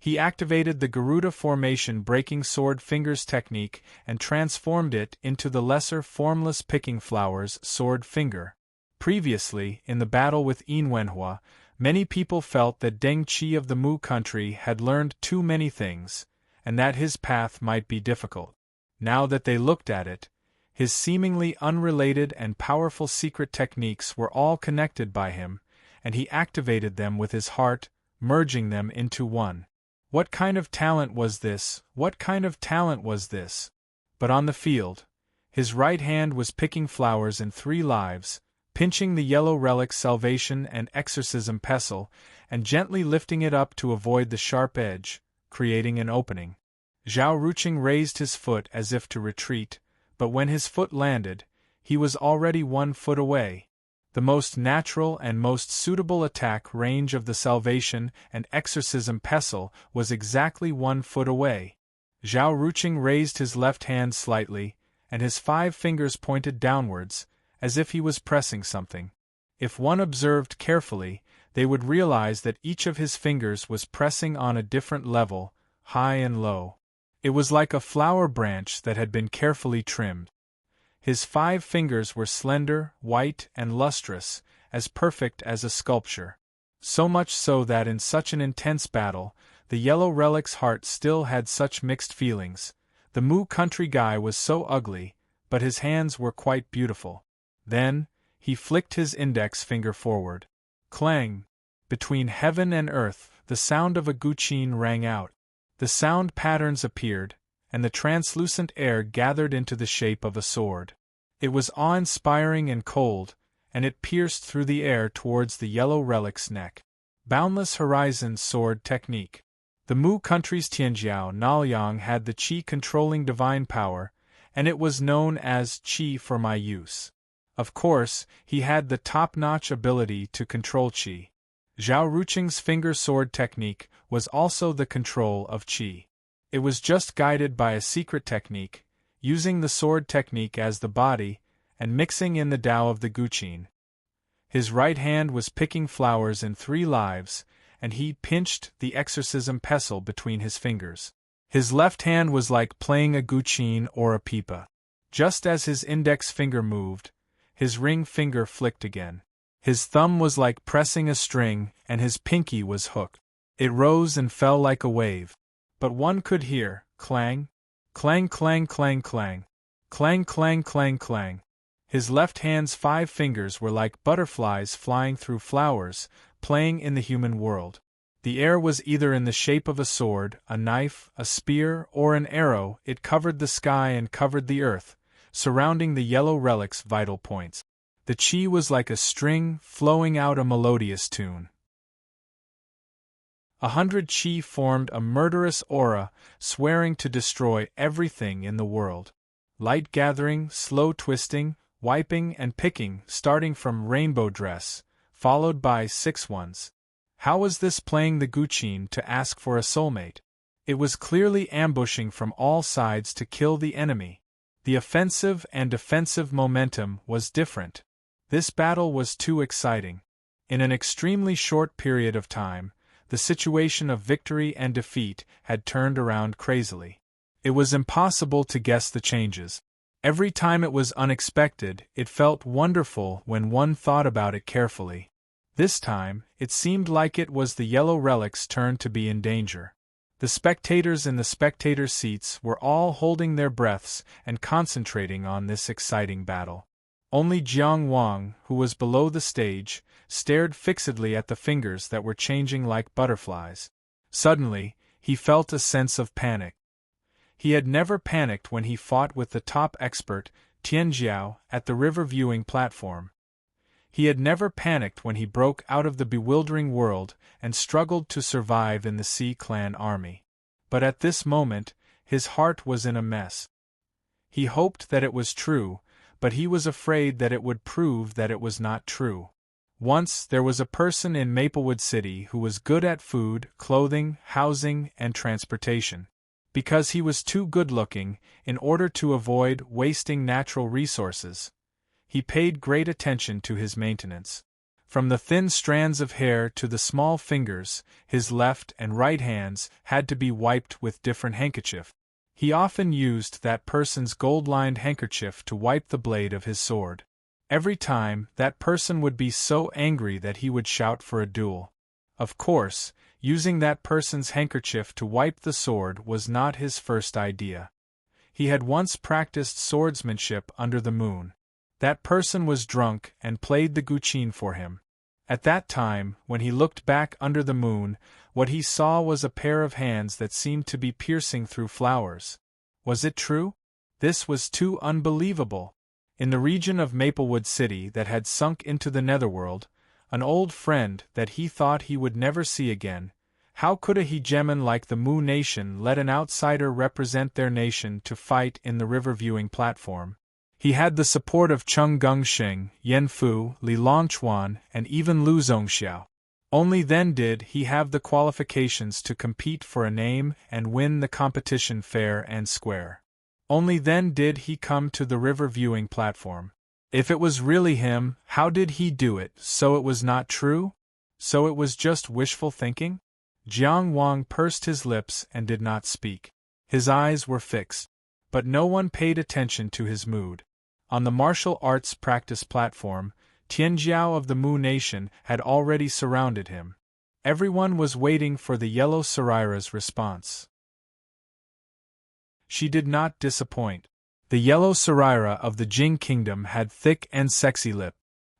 He activated the Garuda formation breaking sword fingers technique and transformed it into the lesser formless picking flowers sword finger. Previously, in the battle with Enwenhua, many people felt that Deng Qi of the Mu country had learned too many things, and that his path might be difficult. Now that they looked at it, his seemingly unrelated and powerful secret techniques were all connected by him, and he activated them with his heart, merging them into one. What kind of talent was this? What kind of talent was this? But on the field, his right hand was picking flowers in 3 lives, pinching the yellow relic salvation and exorcism pestle, and gently lifting it up to avoid the sharp edge, creating an opening. Zhao Ruqing raised his foot as if to retreat, but when his foot landed, he was already 1 foot away. The most natural and most suitable attack range of the salvation and exorcism pestle was exactly 1 foot away. Zhao Ruqing raised his left hand slightly, and his 5 fingers pointed downwards, as if he was pressing something. If one observed carefully, they would realize that each of his fingers was pressing on a different level, high and low. It was like a flower branch that had been carefully trimmed. His 5 fingers were slender, white, and lustrous, as perfect as a sculpture. So much so that in such an intense battle, the yellow relic's heart still had such mixed feelings. The Mu country guy was so ugly, but his hands were quite beautiful. Then, he flicked his index finger forward. Clang! Between heaven and earth, the sound of a guqin rang out. The sound patterns appeared, and the translucent air gathered into the shape of a sword. It was awe-inspiring and cold, and it pierced through the air towards the yellow relic's neck. Boundless Horizon Sword Technique. The Mu country's Tianjiao Naoyang had the qi controlling divine power, and it was known as qi for my use. Of course, he had the top-notch ability to control qi. Zhao Ruqing's finger sword technique was also the control of qi. It was just guided by a secret technique, using the sword technique as the body, and mixing in the Tao of the guqin. His right hand was picking flowers in 3 lives, and he pinched the exorcism pestle between his fingers. His left hand was like playing a guqin or a pipa. Just as his index finger moved, his ring finger flicked again. His thumb was like pressing a string, and his pinky was hooked. It rose and fell like a wave. But one could hear, clang, clang clang clang clang, clang clang clang clang. His left hand's 5 fingers were like butterflies flying through flowers, playing in the human world. The air was either in the shape of a sword, a knife, a spear, or an arrow. It covered the sky and covered the earth, surrounding the yellow relic's vital points. The qi was like a string, flowing out a melodious tune. 100 qi formed a murderous aura, swearing to destroy everything in the world. Light gathering, slow twisting, wiping and picking, starting from rainbow dress, followed by 6 ones. How was this playing the guqin to ask for a soulmate? It was clearly ambushing from all sides to kill the enemy. The offensive and defensive momentum was different. This battle was too exciting. In an extremely short period of time, the situation of victory and defeat had turned around crazily. It was impossible to guess the changes. Every time it was unexpected, it felt wonderful when one thought about it carefully. This time, it seemed like it was the yellow relic's turn to be in danger. The spectators in the spectator seats were all holding their breaths and concentrating on this exciting battle. Only Jiang Wang, who was below the stage, stared fixedly at the fingers that were changing like butterflies. Suddenly, he felt a sense of panic. He had never panicked when he fought with the top expert, Tianjiao, at the river viewing platform. He had never panicked when he broke out of the bewildering world and struggled to survive in the Sea Clan army. But at this moment, his heart was in a mess. He hoped that it was true, but he was afraid that it would prove that it was not true. Once there was a person in Maplewood City who was good at food, clothing, housing, and transportation. Because he was too good-looking, in order to avoid wasting natural resources, he paid great attention to his maintenance. From the thin strands of hair to the small fingers, his left and right hands had to be wiped with different handkerchief. He often used that person's gold-lined handkerchief to wipe the blade of his sword. Every time, that person would be so angry that he would shout for a duel. Of course, using that person's handkerchief to wipe the sword was not his first idea. He had once practiced swordsmanship under the moon. That person was drunk and played the guqin for him. At that time, when he looked back under the moon, what he saw was a pair of hands that seemed to be piercing through flowers. Was it true? This was too unbelievable. In the region of Maplewood City that had sunk into the netherworld, an old friend that he thought he would never see again, how could a hegemon like the Mu Nation let an outsider represent their nation to fight in the river viewing platform? He had the support of Chung Gungsheng, Yen Fu, Li Longchuan, and even Lu Zongxiao. Only then did he have the qualifications to compete for a name and win the competition fair and square. Only then did he come to the river viewing platform. If it was really him, how did he do it? So it was not true? So it was just wishful thinking? Jiang Wang pursed his lips and did not speak. His eyes were fixed. But no one paid attention to his mood. On the martial arts practice platform, Tianjiao of the Mu Nation had already surrounded him. Everyone was waiting for the yellow Sarira's response. She did not disappoint. The yellow Sarira of the Jing Kingdom had thick and sexy lip.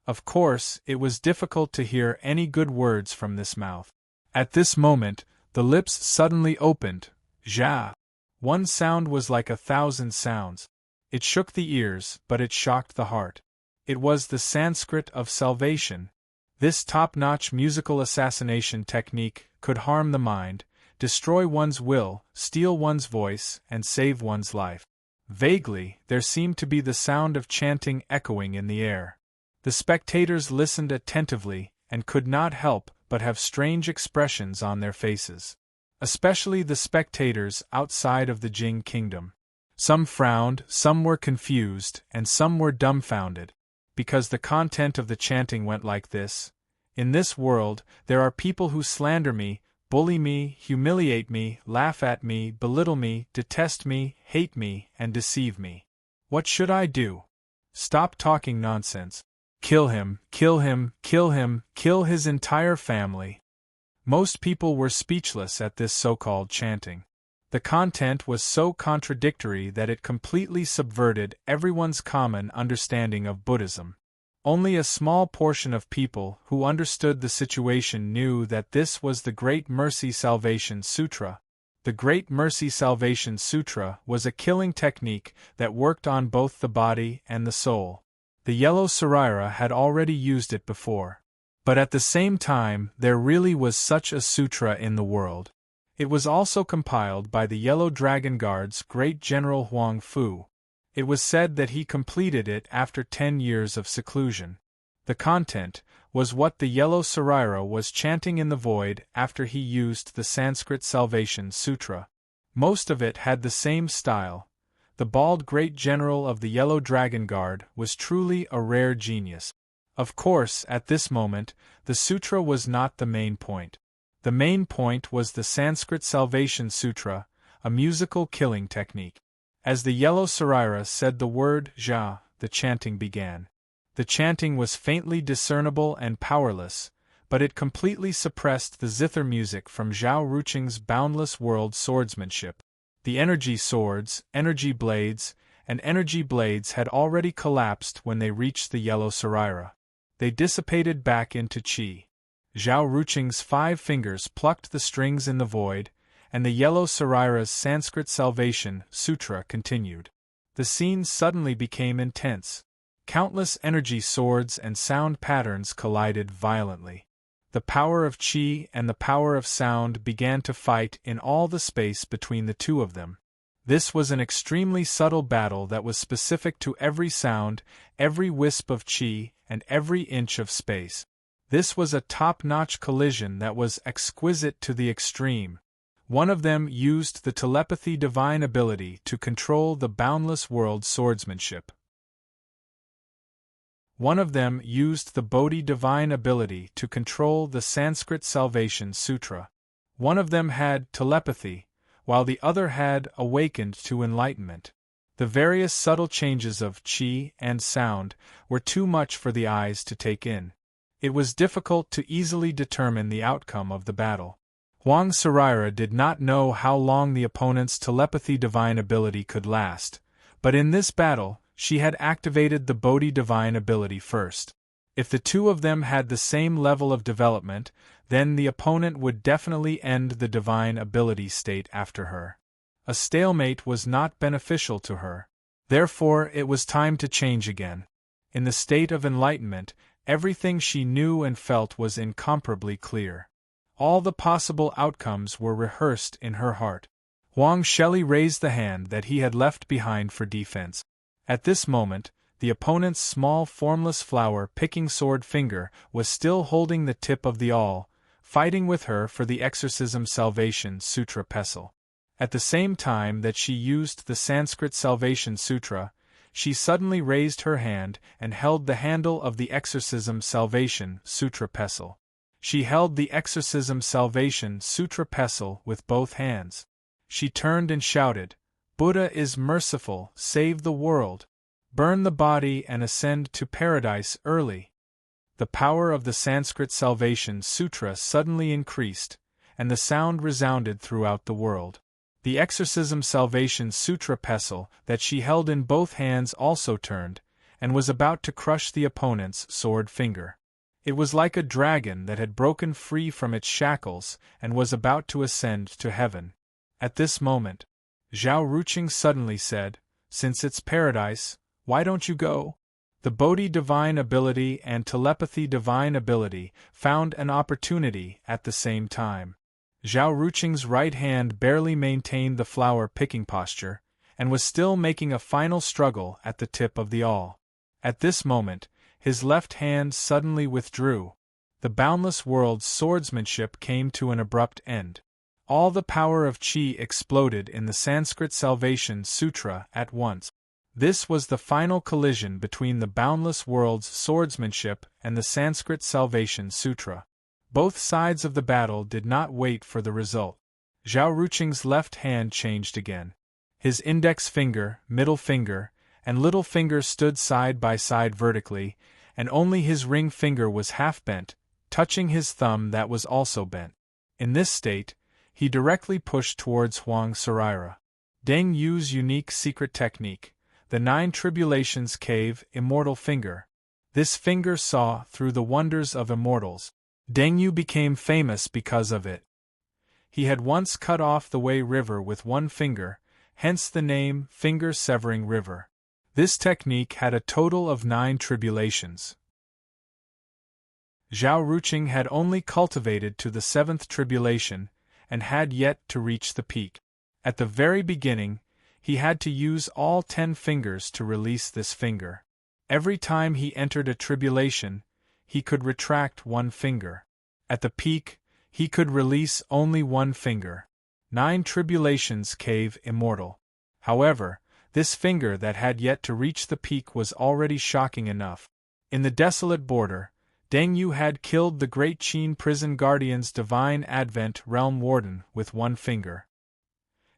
Of course, it was difficult to hear any good words from this mouth. At this moment, the lips suddenly opened. Zha! One sound was like 1,000 sounds. It shook the ears, but it shocked the heart. It was the Sanskrit of salvation. This top-notch musical assassination technique could harm the mind, destroy one's will, steal one's voice, and save one's life. Vaguely, there seemed to be the sound of chanting echoing in the air. The spectators listened attentively, and could not help but have strange expressions on their faces. Especially the spectators outside of the Jing Kingdom. Some frowned, some were confused, and some were dumbfounded. Because the content of the chanting went like this: "In this world, there are people who slander me, bully me, humiliate me, laugh at me, belittle me, detest me, hate me, and deceive me. What should I do? Stop talking nonsense. Kill him, kill him, kill him, kill his entire family." Most people were speechless at this so-called chanting. The content was so contradictory that it completely subverted everyone's common understanding of Buddhism. Only a small portion of people who understood the situation knew that this was the Great Mercy Salvation Sutra. The Great Mercy Salvation Sutra was a killing technique that worked on both the body and the soul. The yellow Sarira had already used it before. But at the same time, there really was such a sutra in the world. It was also compiled by the Yellow Dragon Guard's great General Huang Fu. It was said that he completed it after 10 years of seclusion. The content was what the yellow Sarira was chanting in the void after he used the Sanskrit Salvation Sutra. Most of it had the same style. The bald great general of the Yellow Dragon Guard was truly a rare genius. Of course, at this moment, the sutra was not the main point. The main point was the Sanskrit Salvation Sutra, a musical killing technique. As the yellow Sarira said the word Zha, the chanting began. The chanting was faintly discernible and powerless, but it completely suppressed the zither music from Zhao Ruqing's boundless world swordsmanship. The energy swords, energy blades, and energy blades had already collapsed when they reached the yellow Sarira. They dissipated back into qi. Zhao Ruqing's 5 fingers plucked the strings in the void, and the yellow Sarira's Sanskrit Salvation Sutra continued. The scene suddenly became intense. Countless energy swords and sound patterns collided violently. The power of qi and the power of sound began to fight in all the space between the two of them. This was an extremely subtle battle that was specific to every sound, every wisp of qi, and every inch of space. This was a top-notch collision that was exquisite to the extreme. One of them used the telepathy divine ability to control the boundless world swordsmanship. One of them used the Bodhi divine ability to control the Sanskrit Salvation Sutra. One of them had telepathy, while the other had awakened to enlightenment. The various subtle changes of qi and sound were too much for the eyes to take in. It was difficult to easily determine the outcome of the battle. Huang Sarira did not know how long the opponent's telepathy divine ability could last, but in this battle, she had activated the Bodhi divine ability first. If the two of them had the same level of development, then the opponent would definitely end the divine ability state after her. A stalemate was not beneficial to her. Therefore, it was time to change again. In the state of enlightenment, everything she knew and felt was incomparably clear. All the possible outcomes were rehearsed in her heart. Huang Shelley raised the hand that he had left behind for defense. At this moment, the opponent's small formless flower-picking sword finger was still holding the tip of the awl, fighting with her for the Exorcism Salvation Sutra pestle. At the same time that she used the Sanskrit Salvation Sutra, she suddenly raised her hand and held the handle of the Exorcism Salvation Sutra pestle. She held the Exorcism Salvation Sutra pestle with both hands. She turned and shouted, "Buddha is merciful, save the world. Burn the body and ascend to paradise early." The power of the Sanskrit Salvation Sutra suddenly increased, and the sound resounded throughout the world. The Exorcism Salvation Sutra pestle that she held in both hands also turned, and was about to crush the opponent's sword finger. It was like a dragon that had broken free from its shackles and was about to ascend to heaven. At this moment, Zhao Ruqing suddenly said, "Since it's paradise, why don't you go?" The Bodhi divine ability and telepathy divine ability found an opportunity at the same time. Zhao Ruqing's right hand barely maintained the flower-picking posture, and was still making a final struggle at the tip of the awl. At this moment, his left hand suddenly withdrew. The boundless world's swordsmanship came to an abrupt end. All the power of qi exploded in the Sanskrit Salvation Sutra at once. This was the final collision between the boundless world's swordsmanship and the Sanskrit Salvation Sutra. Both sides of the battle did not wait for the result. Zhao Ruqing's left hand changed again. His index finger, middle finger, and little finger stood side by side vertically, and only his ring finger was half bent, touching his thumb that was also bent. In this state, he directly pushed towards Huang Sarira. Deng Yu's unique secret technique, the Nine Tribulations Cave Immortal Finger. This finger saw through the wonders of immortals. Deng Yu became famous because of it. He had once cut off the Wei River with one finger, hence the name Finger-Severing River. This technique had a total of 9 tribulations. Zhao Ruqing had only cultivated to the 7th tribulation, and had yet to reach the peak. At the very beginning, he had to use all 10 fingers to release this finger. Every time he entered a tribulation, he could retract one finger. At the peak, he could release only one finger. 9 tribulations cave immortal. However, this finger that had yet to reach the peak was already shocking enough. In the desolate border, Deng Yu had killed the Great Qin Prison Guardian's Divine Advent Realm Warden with one finger.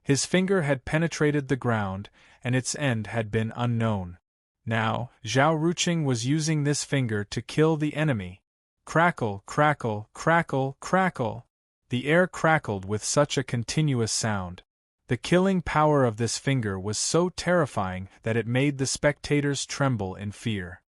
His finger had penetrated the ground, and its end had been unknown. Now, Zhao Ruqing was using this finger to kill the enemy. Crackle, crackle, crackle, crackle. The air crackled with such a continuous sound. The killing power of this finger was so terrifying that it made the spectators tremble in fear.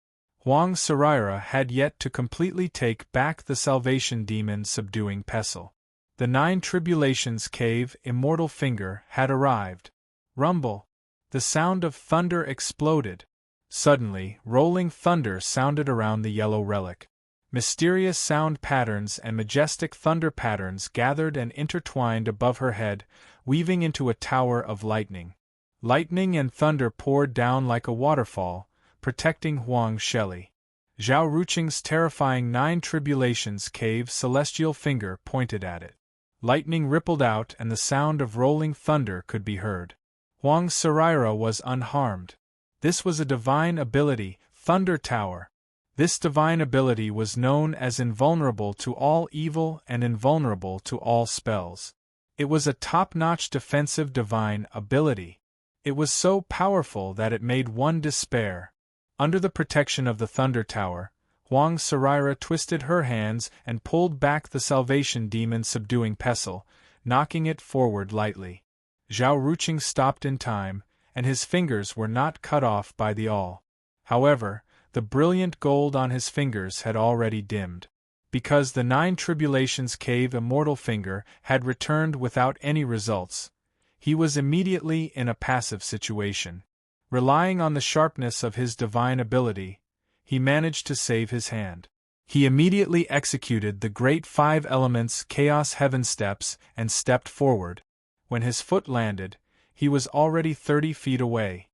Huang Sarira had yet to completely take back the Salvation Demon's subduing pestle. The 9 tribulations cave immortal finger had arrived. Rumble! The sound of thunder exploded. Suddenly, rolling thunder sounded around the yellow relic. Mysterious sound patterns and majestic thunder patterns gathered and intertwined above her head, weaving into a tower of lightning. Lightning and thunder poured down like a waterfall, protecting Huang Shelley. Zhao Ruqing's terrifying 9 tribulations cave celestial finger pointed at it. Lightning rippled out and the sound of rolling thunder could be heard. Huang Sarira was unharmed. This was a divine ability, Thunder Tower. This divine ability was known as invulnerable to all evil and invulnerable to all spells. It was a top-notch defensive divine ability. It was so powerful that it made one despair. Under the protection of the Thunder Tower, Huang Sarira twisted her hands and pulled back the Salvation Demon subduing pestle, knocking it forward lightly. Zhao Ruqing stopped in time, and his fingers were not cut off by the awl. However, the brilliant gold on his fingers had already dimmed. Because the 9 Tribulations Cave Immortal Finger had returned without any results, he was immediately in a passive situation. Relying on the sharpness of his divine ability, he managed to save his hand. He immediately executed the great 5 elements Chaos Heaven steps and stepped forward. When his foot landed, he was already 30 feet away.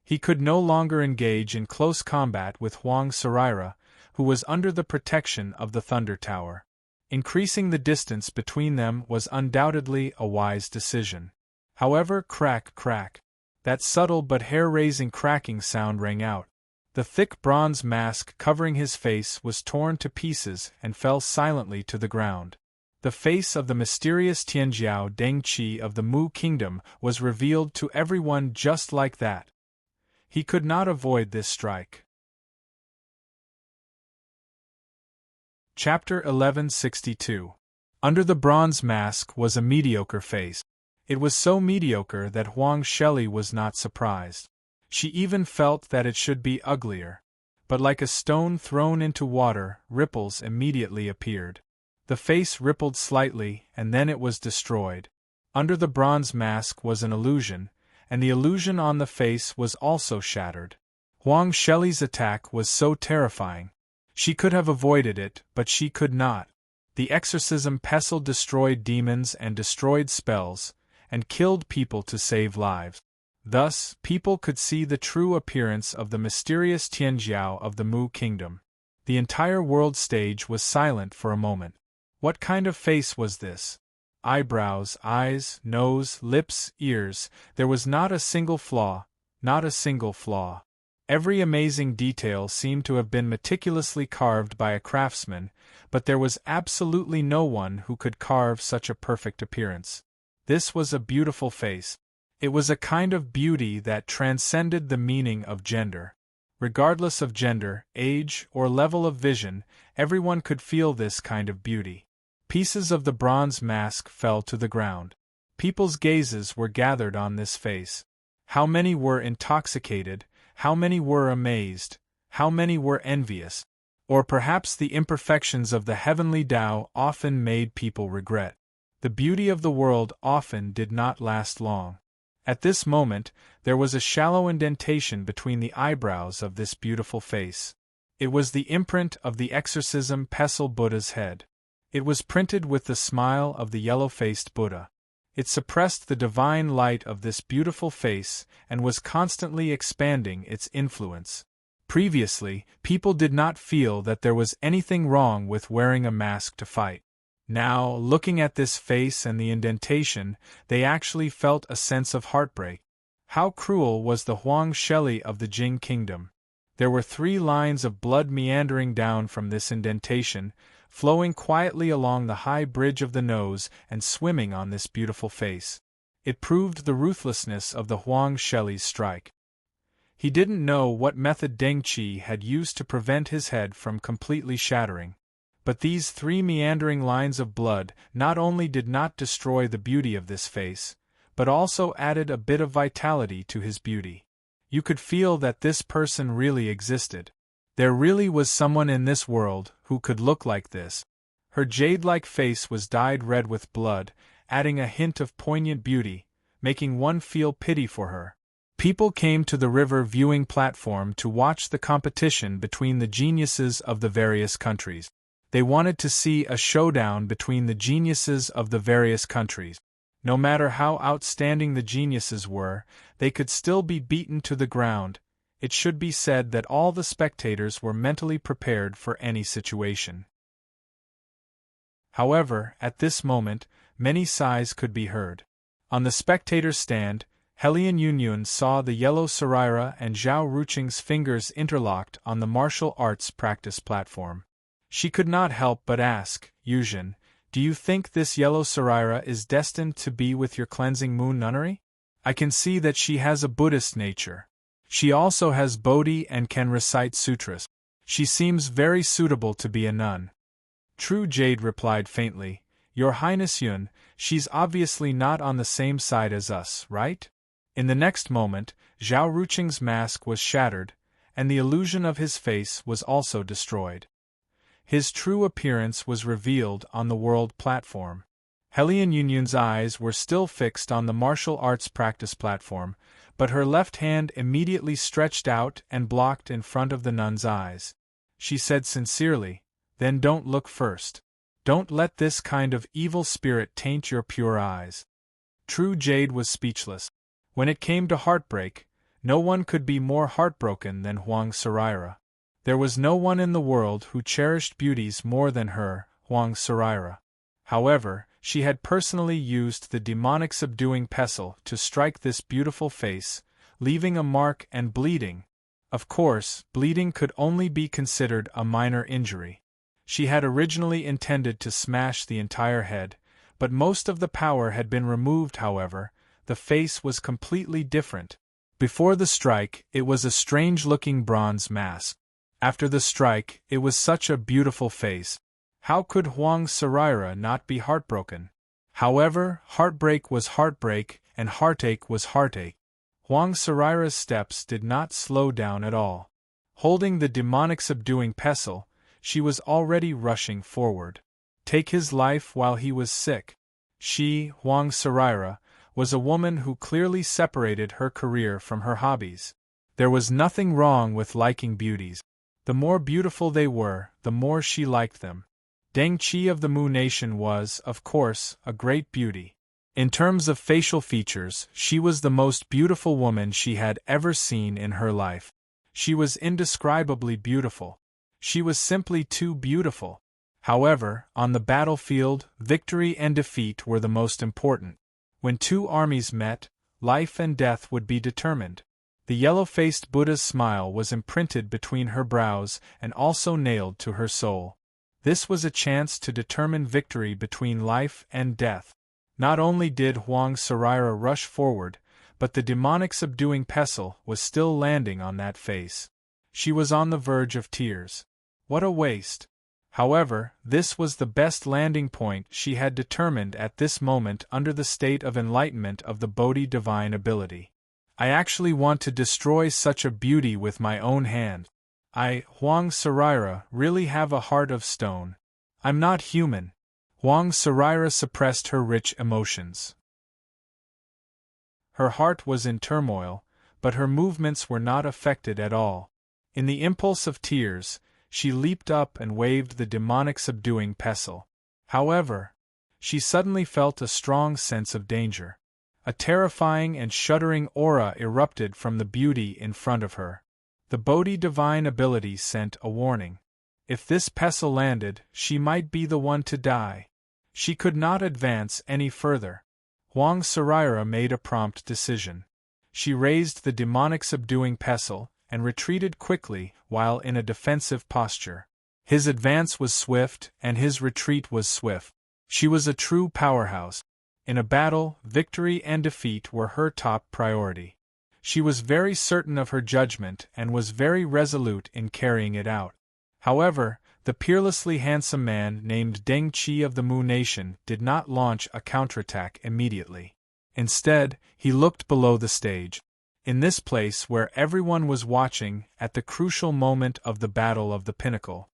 He could no longer engage in close combat with Huang Sarira, who was under the protection of the Thunder Tower. Increasing the distance between them was undoubtedly a wise decision. However, crack, crack. That subtle but hair-raising cracking sound rang out. The thick bronze mask covering his face was torn to pieces and fell silently to the ground. The face of the mysterious Tianjiao Dengqi of the Mu Kingdom was revealed to everyone just like that. He could not avoid this strike. Chapter 1162. Under the bronze mask was a mediocre face. It was so mediocre that Huang Sheli was not surprised. She even felt that it should be uglier. But like a stone thrown into water, ripples immediately appeared. The face rippled slightly, and then it was destroyed. Under the bronze mask was an illusion, and the illusion on the face was also shattered. Huang Sheli's attack was so terrifying. She could have avoided it, but she could not. The exorcism pestle destroyed demons and destroyed spells, and killed people to save lives. Thus, people could see the true appearance of the mysterious Tianjiao of the Mu Kingdom. The entire world stage was silent for a moment. What kind of face was this? Eyebrows, eyes, nose, lips, ears, there was not a single flaw, not a single flaw. Every amazing detail seemed to have been meticulously carved by a craftsman, but there was absolutely no one who could carve such a perfect appearance. This was a beautiful face. It was a kind of beauty that transcended the meaning of gender. Regardless of gender, age, or level of vision, everyone could feel this kind of beauty. Pieces of the bronze mask fell to the ground. People's gazes were gathered on this face. How many were intoxicated, how many were amazed, how many were envious? Or perhaps the imperfections of the heavenly Tao often made people regret. The beauty of the world often did not last long. At this moment, there was a shallow indentation between the eyebrows of this beautiful face. It was the imprint of the exorcism pestle Buddha's head. It was printed with the smile of the yellow-faced Buddha. It suppressed the divine light of this beautiful face and was constantly expanding its influence. Previously, people did not feel that there was anything wrong with wearing a mask to fight. Now, looking at this face and the indentation, they actually felt a sense of heartbreak. How cruel was the Huang Sheli of the Jing Kingdom! There were 3 lines of blood meandering down from this indentation, flowing quietly along the high bridge of the nose and swimming on this beautiful face. It proved the ruthlessness of the Huang Sheli's strike. He didn't know what method Deng Qi had used to prevent his head from completely shattering. But these 3 meandering lines of blood not only did not destroy the beauty of this face, but also added a bit of vitality to his beauty. You could feel that this person really existed. There really was someone in this world who could look like this. Her jade-like face was dyed red with blood, adding a hint of poignant beauty, making one feel pity for her. People came to the river viewing platform to watch the competition between the geniuses of the various countries. They wanted to see a showdown between the geniuses of the various countries. No matter how outstanding the geniuses were, they could still be beaten to the ground. It should be said that all the spectators were mentally prepared for any situation. However, at this moment, many sighs could be heard. On the spectator stand, Helian Yunyun saw the yellow Saraira and Zhao Ruqing's fingers interlocked on the martial arts practice platform. She could not help but ask, Yuzhen, do you think this yellow Saraira is destined to be with your cleansing moon nunnery? I can see that she has a Buddhist nature. She also has Bodhi and can recite sutras. She seems very suitable to be a nun. True, Jade replied faintly. Your Highness Yun, she's obviously not on the same side as us, right? In the next moment, Zhao Ruqing's mask was shattered, and the illusion of his face was also destroyed. His true appearance was revealed on the world platform. Helian Yunyun's eyes were still fixed on the martial arts practice platform, but her left hand immediately stretched out and blocked in front of the nun's eyes. She said sincerely, then don't look first. Don't let this kind of evil spirit taint your pure eyes. True, Jade was speechless. When it came to heartbreak, no one could be more heartbroken than Huang Saraira. There was no one in the world who cherished beauties more than her, Huang Saraira. However, she had personally used the demonic subduing pestle to strike this beautiful face, leaving a mark and bleeding. Of course, bleeding could only be considered a minor injury. She had originally intended to smash the entire head, but most of the power had been removed. However, the face was completely different. Before the strike, it was a strange-looking bronze mask. After the strike, it was such a beautiful face. How could Huang Saraira not be heartbroken? However, heartbreak was heartbreak, and heartache was heartache. Huang Saraira's steps did not slow down at all. Holding the demonic subduing pestle, she was already rushing forward. Take his life while he was sick. She, Huang Saraira, was a woman who clearly separated her career from her hobbies. There was nothing wrong with liking beauties. The more beautiful they were, the more she liked them. Deng Qi of the Mu Nation was, of course, a great beauty. In terms of facial features, she was the most beautiful woman she had ever seen in her life. She was indescribably beautiful. She was simply too beautiful. However, on the battlefield, victory and defeat were the most important. When two armies met, life and death would be determined. The yellow-faced Buddha's smile was imprinted between her brows and also nailed to her soul. This was a chance to determine victory between life and death. Not only did Huang Saraira rush forward, but the demonic subduing pestle was still landing on that face. She was on the verge of tears. What a waste! However, this was the best landing point she had determined at this moment under the state of enlightenment of the Bodhi divine ability. I actually want to destroy such a beauty with my own hand. I, Huang Saraira, really have a heart of stone. I'm not human. Huang Saraira suppressed her rich emotions. Her heart was in turmoil, but her movements were not affected at all. In the impulse of tears, she leaped up and waved the demonic subduing pestle. However, she suddenly felt a strong sense of danger. A terrifying and shuddering aura erupted from the beauty in front of her. The Bodhi divine ability sent a warning. If this pestle landed, she might be the one to die. She could not advance any further. Huang Saraira made a prompt decision. She raised the demonic subduing pestle and retreated quickly while in a defensive posture. His advance was swift and his retreat was swift. She was a true powerhouse. In a battle, victory and defeat were her top priority. She was very certain of her judgment and was very resolute in carrying it out. However, the peerlessly handsome man named Deng Qi of the Mu Nation did not launch a counterattack immediately. Instead, he looked below the stage. In this place where everyone was watching at the crucial moment of the Battle of the Pinnacle,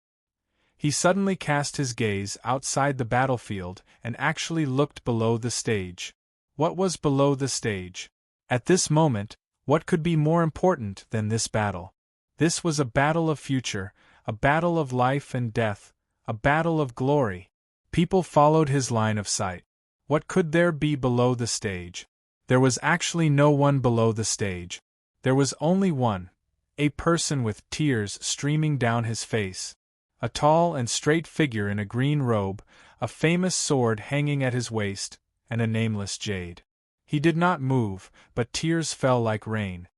he suddenly cast his gaze outside the battlefield and actually looked below the stage. What was below the stage? At this moment, what could be more important than this battle? This was a battle of future, a battle of life and death, a battle of glory. People followed his line of sight. What could there be below the stage? There was actually no one below the stage. There was only one, a person with tears streaming down his face. A tall and straight figure in a green robe, a famous sword hanging at his waist, and a nameless jade. He did not move, but tears fell like rain.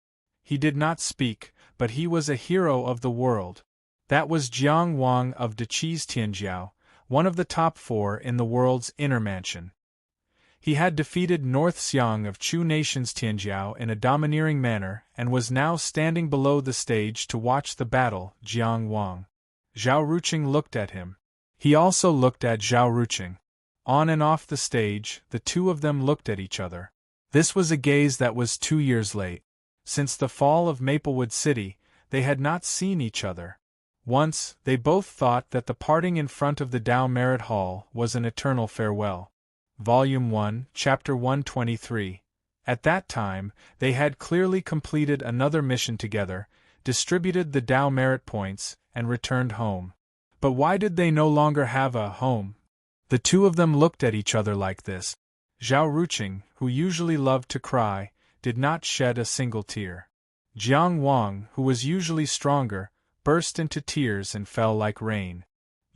He did not speak, but he was a hero of the world. That was Jiang Wang of Deqi's Tianjiao, one of the top 4 in the world's inner mansion. He had defeated North Xiang of Chu Nation's Tianjiao in a domineering manner and was now standing below the stage to watch the battle. Jiang Wang. Zhao Ruqing looked at him. He also looked at Zhao Ruqing. On and off the stage, the two of them looked at each other. This was a gaze that was 2 years late. Since the fall of Maplewood City, they had not seen each other. Once, they both thought that the parting in front of the Dao Merit Hall was an eternal farewell. Volume 1, Chapter 123. At that time, they had clearly completed another mission together, distributed the Dao Merit points, and returned home. But why did they no longer have a home? The two of them looked at each other like this. Zhao Ruqing, who usually loved to cry, did not shed a single tear. Jiang Wang, who was usually stronger, burst into tears and fell like rain.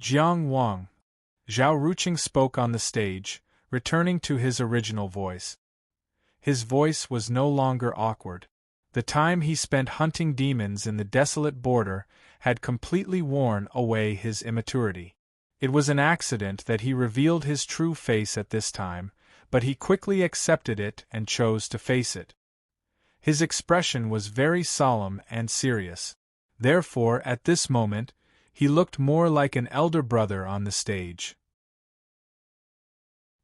Jiang Wang. Zhao Ruqing spoke on the stage, returning to his original voice. His voice was no longer awkward. The time he spent hunting demons in the desolate border had completely worn away his immaturity. It was an accident that he revealed his true face at this time, but he quickly accepted it and chose to face it. His expression was very solemn and serious. Therefore, at this moment, he looked more like an elder brother on the stage.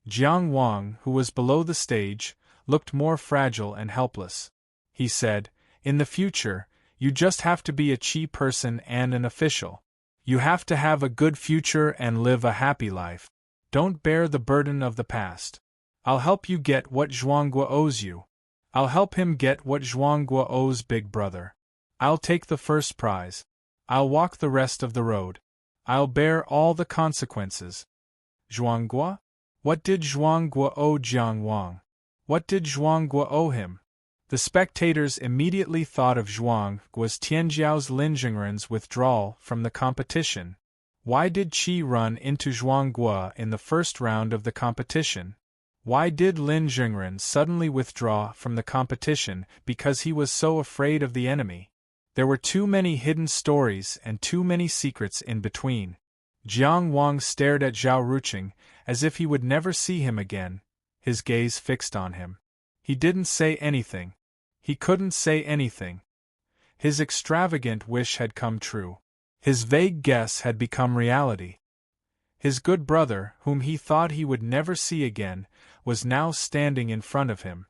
Jiang Wang, who was below the stage, looked more fragile and helpless. He said, "In the future, you just have to be a Qi person and an official. You have to have a good future and live a happy life. Don't bear the burden of the past. I'll help you get what Zhuangguo owes you. I'll help him get what Zhuangguo owes Big Brother. I'll take the first prize. I'll walk the rest of the road. I'll bear all the consequences." Zhuangguo? What did Zhuangguo owe Jiang Wang? What did Zhuangguo owe him? The spectators immediately thought of Zhuangguo's Tianjiao's Lin Jingren's withdrawal from the competition. Why did Qi run into Zhuangguo in the first round of the competition? Why did Lin Jingren suddenly withdraw from the competition? Because he was so afraid of the enemy. There were too many hidden stories and too many secrets in between. Jiang Wang stared at Zhao Ruqing, as if he would never see him again, his gaze fixed on him. He didn't say anything. He couldn't say anything. His extravagant wish had come true. His vague guess had become reality. His good brother, whom he thought he would never see again, was now standing in front of him.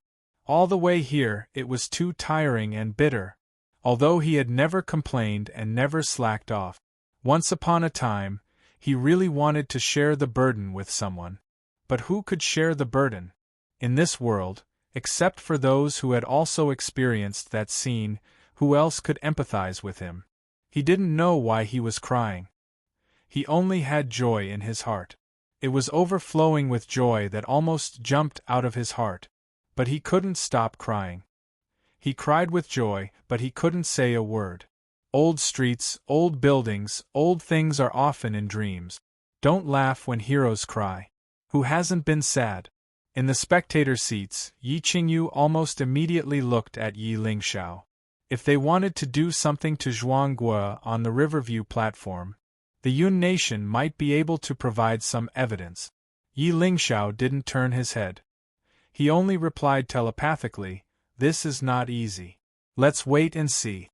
All the way here, it was too tiring and bitter. Although he had never complained and never slacked off. Once upon a time, he really wanted to share the burden with someone. But who could share the burden? In this world, except for those who had also experienced that scene, who else could empathize with him? He didn't know why he was crying. He only had joy in his heart. It was overflowing with joy that almost jumped out of his heart. But he couldn't stop crying. He cried with joy, but he couldn't say a word. Old streets, old buildings, old things are often in dreams. Don't laugh when heroes cry. Who hasn't been sad? In the spectator seats, Yi Qingyu almost immediately looked at Yi Lingxiao. If they wanted to do something to Zhuangguo on the Riverview platform, the Yun nation might be able to provide some evidence. Yi Lingxiao didn't turn his head. He only replied telepathically, "This is not easy. Let's wait and see."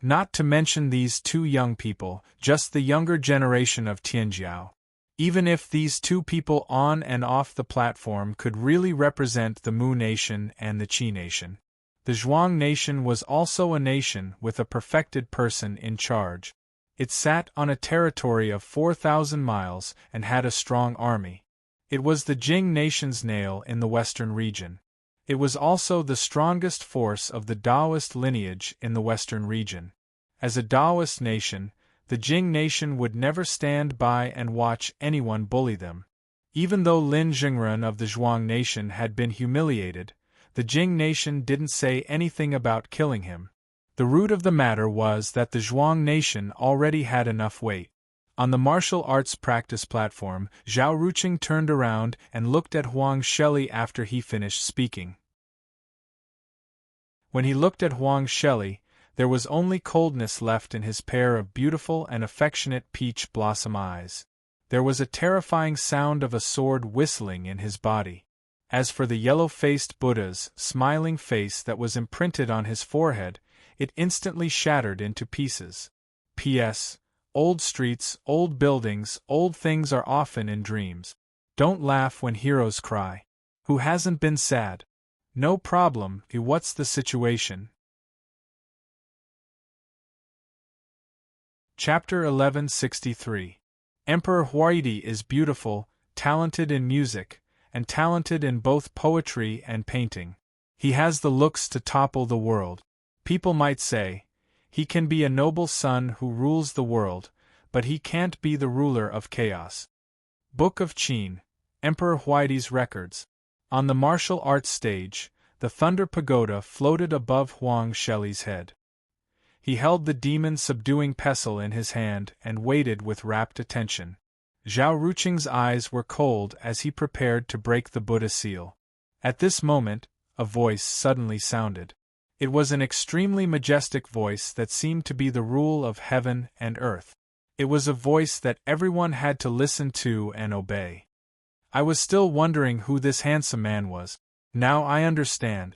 Not to mention these two young people, just the younger generation of Tianjiao. Even if these two people on and off the platform could really represent the Mu nation and the Qi nation. The Zhuang nation was also a nation with a perfected person in charge. It sat on a territory of 4,000 miles and had a strong army. It was the Jing nation's nail in the western region. It was also the strongest force of the Daoist lineage in the western region. As a Daoist nation, the Jing nation would never stand by and watch anyone bully them. Even though Lin Jingren of the Zhuang nation had been humiliated, the Jing nation didn't say anything about killing him. The root of the matter was that the Zhuang nation already had enough weight. On the martial arts practice platform, Zhao Ruqing turned around and looked at Huang Sheli after he finished speaking. When he looked at Huang Sheli, there was only coldness left in his pair of beautiful and affectionate peach blossom eyes. There was a terrifying sound of a sword whistling in his body. As for the yellow-faced Buddha's smiling face that was imprinted on his forehead, it instantly shattered into pieces. P.S. Old streets, old buildings, old things are often in dreams. Don't laugh when heroes cry. Who hasn't been sad? No problem, what's the situation? Chapter 1163. Emperor Huaidi is beautiful, talented in music, and talented in both poetry and painting. He has the looks to topple the world. People might say, he can be a noble son who rules the world, but he can't be the ruler of chaos. Book of Qin, Emperor Huaidi's Records. On the martial arts stage, the Thunder Pagoda floated above Huang Sheli's head. He held the demon-subduing pestle in his hand and waited with rapt attention. Zhao Ruqing's eyes were cold as he prepared to break the Buddha seal. At this moment, a voice suddenly sounded. It was an extremely majestic voice that seemed to be the rule of heaven and earth. It was a voice that everyone had to listen to and obey. I was still wondering who this handsome man was. Now I understand.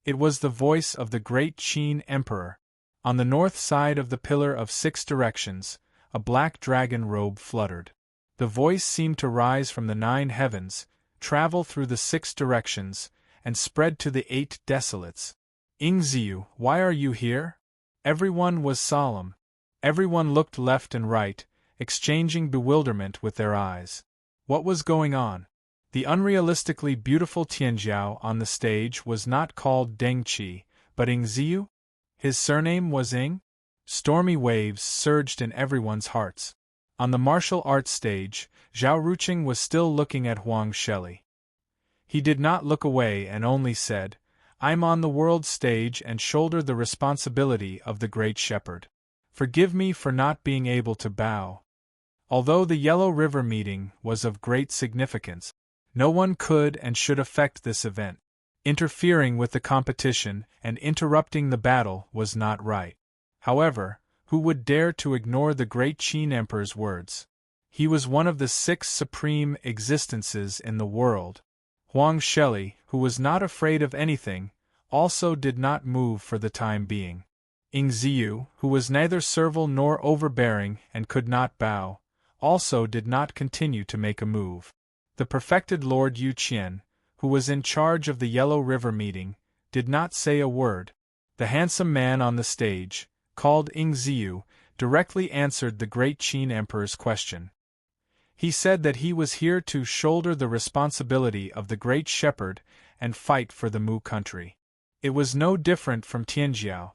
It was the voice of the great Qin Emperor. On the north side of the Pillar of Six Directions, a black dragon robe fluttered. The voice seemed to rise from the 9 heavens, travel through the 6 directions, and spread to the 8 desolates. Ingziu, why are you here? Everyone was solemn. Everyone looked left and right, exchanging bewilderment with their eyes. What was going on? The unrealistically beautiful Tianjiao on the stage was not called Deng Qi, but Ingziu? His surname was Ing? Stormy waves surged in everyone's hearts. On the martial arts stage, Zhao Ruqing was still looking at Huang Sheli. He did not look away and only said, I'm on the world stage and shoulder the responsibility of the great shepherd. Forgive me for not being able to bow. Although the Yellow River meeting was of great significance, no one could and should affect this event. Interfering with the competition and interrupting the battle was not right. However, who would dare to ignore the great Qin Emperor's words? He was one of the 6 supreme existences in the world. Huang Sheli, who was not afraid of anything, also did not move for the time being. Ingziu, who was neither servile nor overbearing and could not bow, also did not continue to make a move. The perfected Lord Yu Qian, who was in charge of the Yellow River meeting, did not say a word. The handsome man on the stage, called Ingziu, directly answered the great Qin Emperor's question. He said that he was here to shoulder the responsibility of the great shepherd and fight for the Mu country. It was no different from Tianjiao.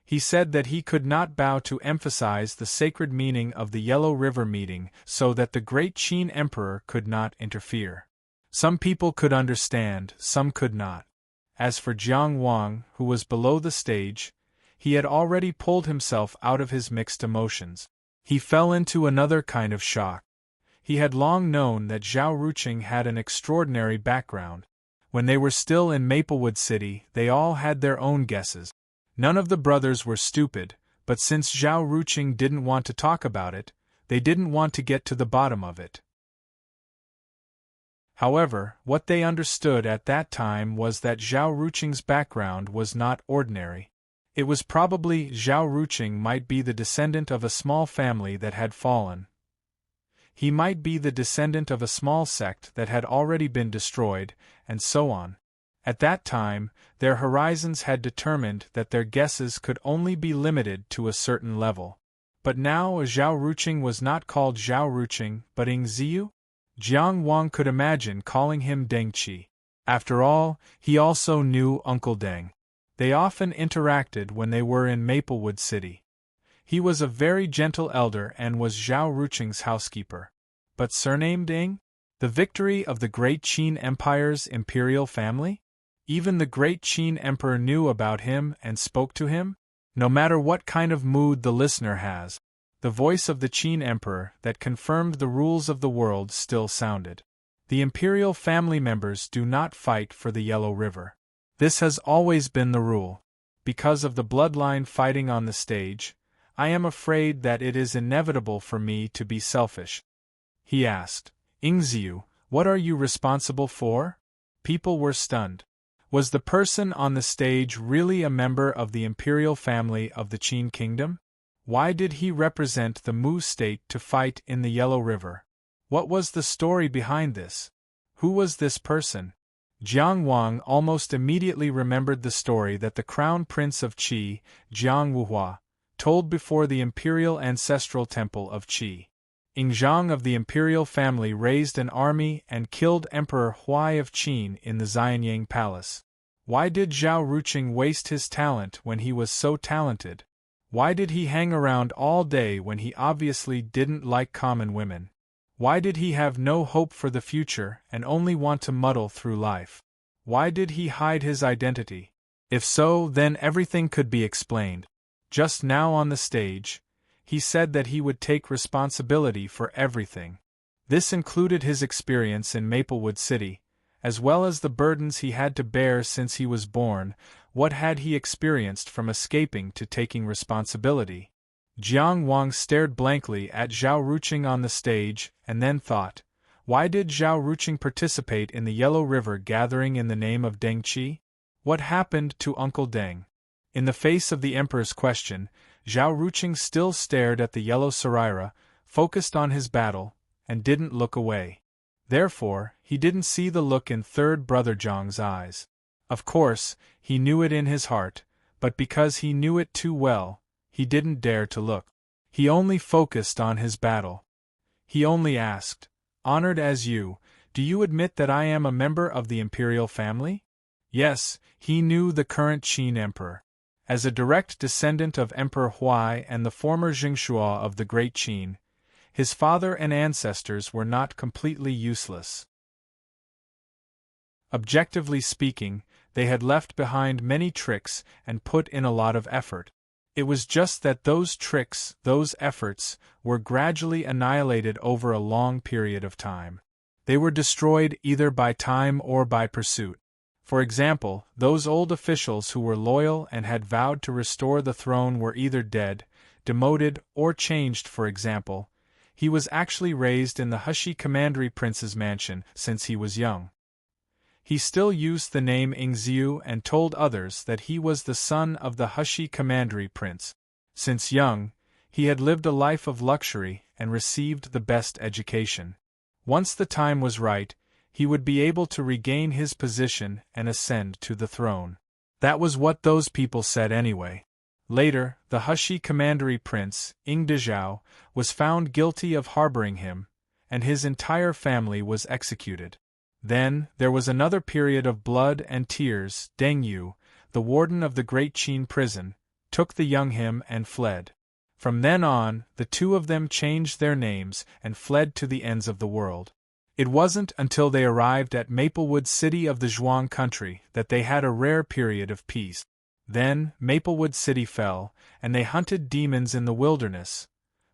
He said that he could not bow to emphasize the sacred meaning of the Yellow River meeting so that the great Qin Emperor could not interfere. Some people could understand, some could not. As for Jiang Wang, who was below the stage, he had already pulled himself out of his mixed emotions. He fell into another kind of shock. He had long known that Zhao Ruqing had an extraordinary background. When they were still in Maplewood City, they all had their own guesses. None of the brothers were stupid, but since Zhao Ruqing didn't want to talk about it, they didn't want to get to the bottom of it. However, what they understood at that time was that Zhao Ruqing's background was not ordinary. It was probably Zhao Ruqing might be the descendant of a small family that had fallen. He might be the descendant of a small sect that had already been destroyed, and so on. At that time, their horizons had determined that their guesses could only be limited to a certain level. But now Zhao Ruqing was not called Zhao Ruqing, but Ingziu? Jiang Wang could imagine calling him Deng Qi. After all, he also knew Uncle Deng. They often interacted when they were in Maplewood City. He was a very gentle elder and was Zhao Ruqing's housekeeper. But surnamed Ing? The victory of the great Qin Empire's imperial family? Even the great Qin Emperor knew about him and spoke to him? No matter what kind of mood the listener has, the voice of the Qin Emperor that confirmed the rules of the world still sounded. The imperial family members do not fight for the Yellow River. This has always been the rule. Because of the bloodline fighting on the stage, I am afraid that it is inevitable for me to be selfish. He asked, Ingziu, what are you responsible for? People were stunned. Was the person on the stage really a member of the imperial family of the Qin kingdom? Why did he represent the Mu state to fight in the Yellow River? What was the story behind this? Who was this person? Jiang Wang almost immediately remembered the story that the crown prince of Qi, Jiang Wuhua, told before the imperial ancestral temple of Qi. Yingzhang of the imperial family raised an army and killed Emperor Huai of Qin in the Xianyang Palace. Why did Zhao Ruqing waste his talent when he was so talented? Why did he hang around all day when he obviously didn't like common women? Why did he have no hope for the future and only want to muddle through life? Why did he hide his identity? If so, then everything could be explained. Just now on the stage, he said that he would take responsibility for everything. This included his experience in Maplewood City, as well as the burdens he had to bear since he was born. What had he experienced from escaping to taking responsibility? Jiang Wang stared blankly at Zhao Ruqing on the stage and then thought, why did Zhao Ruqing participate in the Yellow River gathering in the name of Deng Qi? What happened to Uncle Deng? In the face of the emperor's question, Zhao Ruqing still stared at the yellow saraira, focused on his battle, and didn't look away. Therefore, he didn't see the look in third brother Zhang's eyes. Of course, he knew it in his heart, but because he knew it too well, he didn't dare to look. He only focused on his battle. He only asked, Honored as you, do you admit that I am a member of the imperial family? Yes, he knew the current Qin emperor. As a direct descendant of Emperor Huai and the former Jingxuo of the Great Qin, his father and ancestors were not completely useless. Objectively speaking, they had left behind many tricks and put in a lot of effort. It was just that those tricks, those efforts, were gradually annihilated over a long period of time. They were destroyed either by time or by pursuit. For example, those old officials who were loyal and had vowed to restore the throne were either dead, demoted, or changed. For example, he was actually raised in the Hushi Commandery Prince's mansion since he was young. He still used the name Ingziu and told others that he was the son of the Hushi Commandery Prince. Since young, he had lived a life of luxury and received the best education. Once the time was right, he would be able to regain his position and ascend to the throne. That was what those people said anyway. Later, the Hushi Commandery Prince, Ing Dezhao, was found guilty of harboring him, and his entire family was executed. Then, there was another period of blood and tears. Deng Yu, the warden of the Great Qin prison, took the young him and fled. From then on, the two of them changed their names and fled to the ends of the world. It wasn't until they arrived at Maplewood City of the Zhuang country that they had a rare period of peace. Then, Maplewood City fell, and they hunted demons in the wilderness.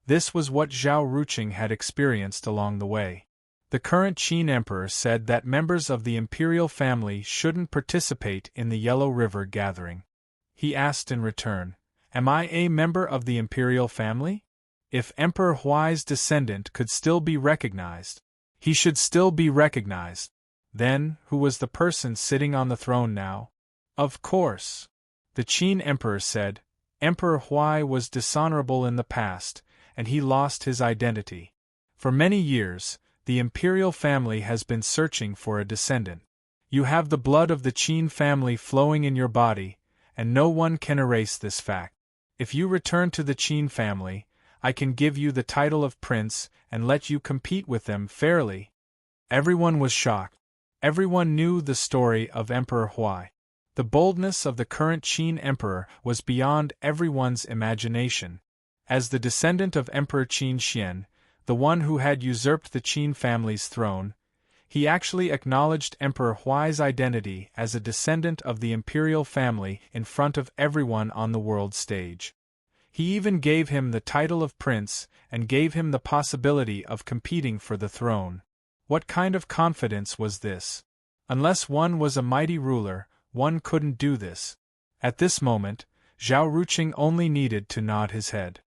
This was what Zhao Ruqing had experienced along the way. The current Qin emperor said that members of the imperial family shouldn't participate in the Yellow River gathering. He asked in return, Am I a member of the imperial family? If Emperor Huai's descendant could still be recognized, he should still be recognized. Then, who was the person sitting on the throne now? Of course. The Qin emperor said, Emperor Huai was dishonorable in the past, and he lost his identity. For many years, the imperial family has been searching for a descendant. You have the blood of the Qin family flowing in your body, and no one can erase this fact. If you return to the Qin family, I can give you the title of prince and let you compete with them fairly. Everyone was shocked. Everyone knew the story of Emperor Huai. The boldness of the current Qin emperor was beyond everyone's imagination. As the descendant of Emperor Qin Xian, the one who had usurped the Qin family's throne, he actually acknowledged Emperor Huai's identity as a descendant of the imperial family in front of everyone on the world stage. He even gave him the title of prince and gave him the possibility of competing for the throne. What kind of confidence was this? Unless one was a mighty ruler, one couldn't do this. At this moment, Zhao Ruqing only needed to nod his head.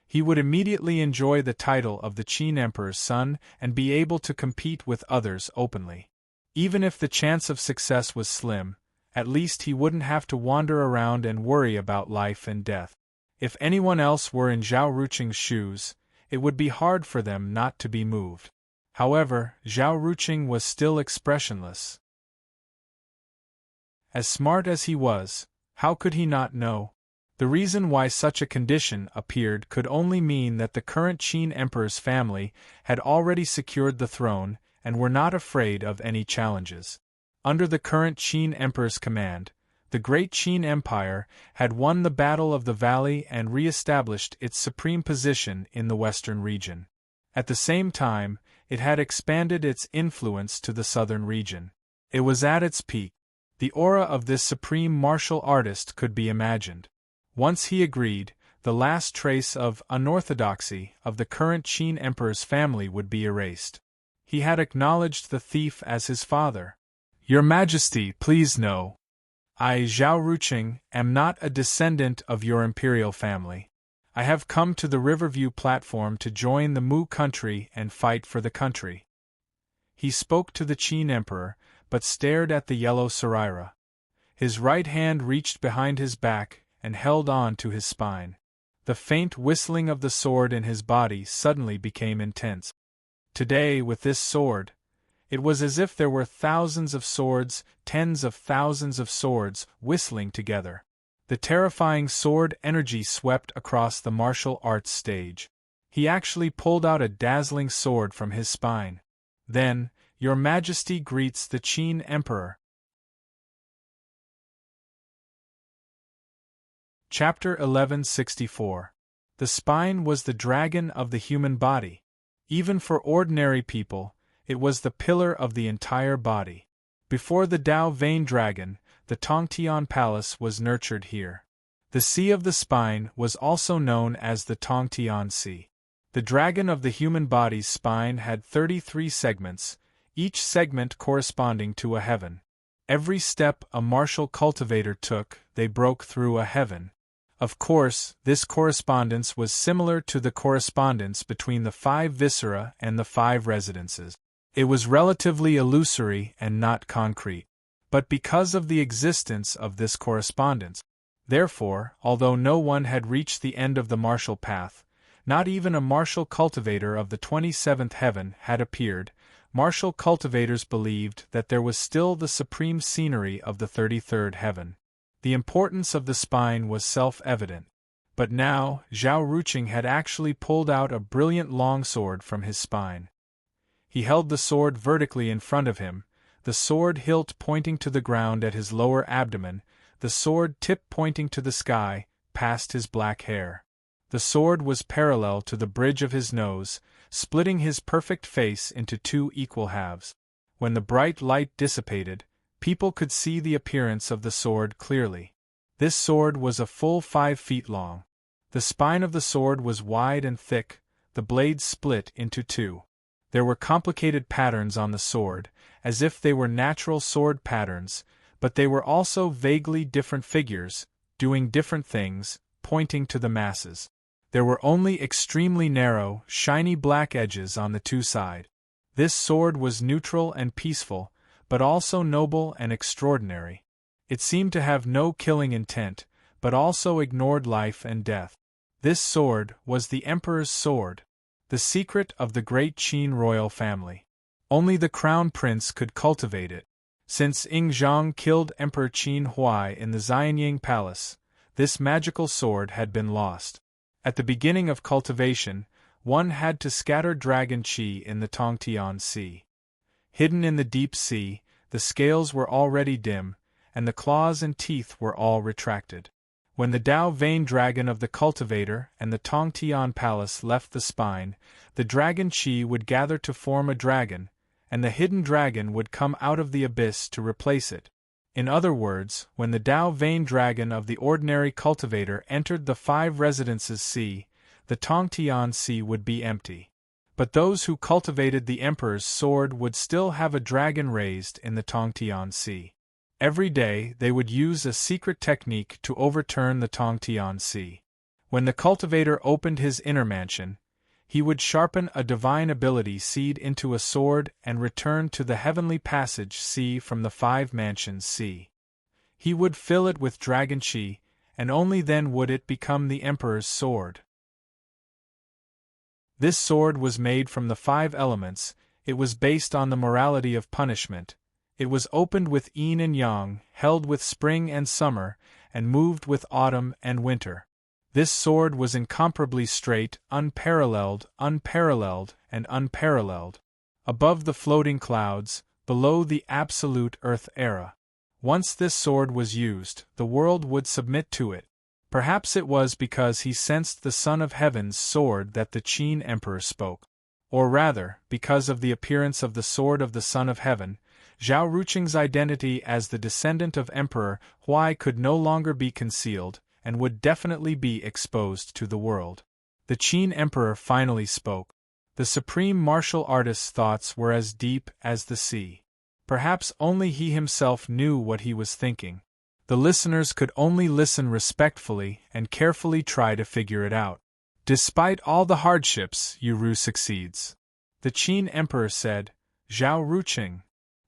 He would immediately enjoy the title of the Qin Emperor's son and be able to compete with others openly. Even if the chance of success was slim, at least he wouldn't have to wander around and worry about life and death. If anyone else were in Zhao Ruqing's shoes, it would be hard for them not to be moved. However, Zhao Ruqing was still expressionless. As smart as he was, how could he not know? The reason why such a condition appeared could only mean that the current Qin Emperor's family had already secured the throne and were not afraid of any challenges. Under the current Qin Emperor's command, the great Qin Empire had won the Battle of the Valley and re-established its supreme position in the western region. At the same time, it had expanded its influence to the southern region. It was at its peak. The aura of this supreme martial artist could be imagined. Once he agreed, the last trace of unorthodoxy of the current Qin Emperor's family would be erased. He had acknowledged the thief as his father. "Your Majesty, please know. I, Zhao Ruqing, am not a descendant of your imperial family. I have come to the Riverview platform to join the Mu country and fight for the country." He spoke to the Qin Emperor, but stared at the yellow saraira. His right hand reached behind his back and held on to his spine. The faint whistling of the sword in his body suddenly became intense. Today, with this sword, it was as if there were thousands of swords, tens of thousands of swords, whistling together. The terrifying sword energy swept across the martial arts stage. He actually pulled out a dazzling sword from his spine. Then, "Your Majesty greets the Qin Emperor." Chapter 1164. The spine was the dragon of the human body. Even for ordinary people, it was the pillar of the entire body. Before the Dao Vein Dragon, the Tongtian Palace was nurtured here. The Sea of the Spine was also known as the Tongtian Sea. The dragon of the human body's spine had 33 segments, each segment corresponding to a heaven. Every step a martial cultivator took, they broke through a heaven. Of course, this correspondence was similar to the correspondence between the 5 viscera and the 5 residences. It was relatively illusory and not concrete. But because of the existence of this correspondence, therefore, although no one had reached the end of the martial path, not even a martial cultivator of the 27th heaven had appeared, martial cultivators believed that there was still the supreme scenery of the 33rd heaven. The importance of the spine was self-evident. But now, Zhao Ruqing had actually pulled out a brilliant longsword from his spine. He held the sword vertically in front of him, the sword hilt pointing to the ground at his lower abdomen, the sword tip pointing to the sky, past his black hair. The sword was parallel to the bridge of his nose, splitting his perfect face into 2 equal halves. When the bright light dissipated, people could see the appearance of the sword clearly. This sword was a full 5 feet long. The spine of the sword was wide and thick, the blade split into 2. There were complicated patterns on the sword, as if they were natural sword patterns, but they were also vaguely different figures, doing different things, pointing to the masses. There were only extremely narrow, shiny black edges on the 2 sides. This sword was neutral and peaceful, but also noble and extraordinary. It seemed to have no killing intent, but also ignored life and death. This sword was the Emperor's sword, the secret of the great Qin royal family. Only the crown prince could cultivate it. Since Ing Zhang killed Emperor Qin Huai in the Xianying Palace, this magical sword had been lost. At the beginning of cultivation, one had to scatter dragon qi in the Tongtian Sea. Hidden in the deep sea, the scales were already dim, and the claws and teeth were all retracted. When the Dao Vein Dragon of the cultivator and the Tongtian Palace left the spine, the dragon qi would gather to form a dragon, and the hidden dragon would come out of the abyss to replace it. In other words, when the Dao Vein Dragon of the ordinary cultivator entered the 5 residences sea, the Tongtian Sea would be empty. But those who cultivated the Emperor's sword would still have a dragon raised in the Tongtian Sea. Every day they would use a secret technique to overturn the Tongtian Sea. When the cultivator opened his inner mansion, he would sharpen a divine ability seed into a sword and return to the heavenly passage sea from the 5 mansions sea. He would fill it with dragon chi, and only then would it become the Emperor's sword. This sword was made from the 5 elements, it was based on the morality of punishment, it was opened with yin and yang, held with spring and summer, and moved with autumn and winter. This sword was incomparably straight, unparalleled, and unparalleled. Above the floating clouds, below the absolute earth era. Once this sword was used, the world would submit to it. Perhaps it was because he sensed the Son of Heaven's sword that the Qin Emperor spoke. Or rather, because of the appearance of the sword of the Son of Heaven, Zhao Ruqing's identity as the descendant of Emperor Huai could no longer be concealed, and would definitely be exposed to the world. The Qin Emperor finally spoke. The supreme martial artist's thoughts were as deep as the sea. Perhaps only he himself knew what he was thinking. The listeners could only listen respectfully and carefully try to figure it out. Despite all the hardships, Yu succeeds. The Qin Emperor said, Zhao Ruqing.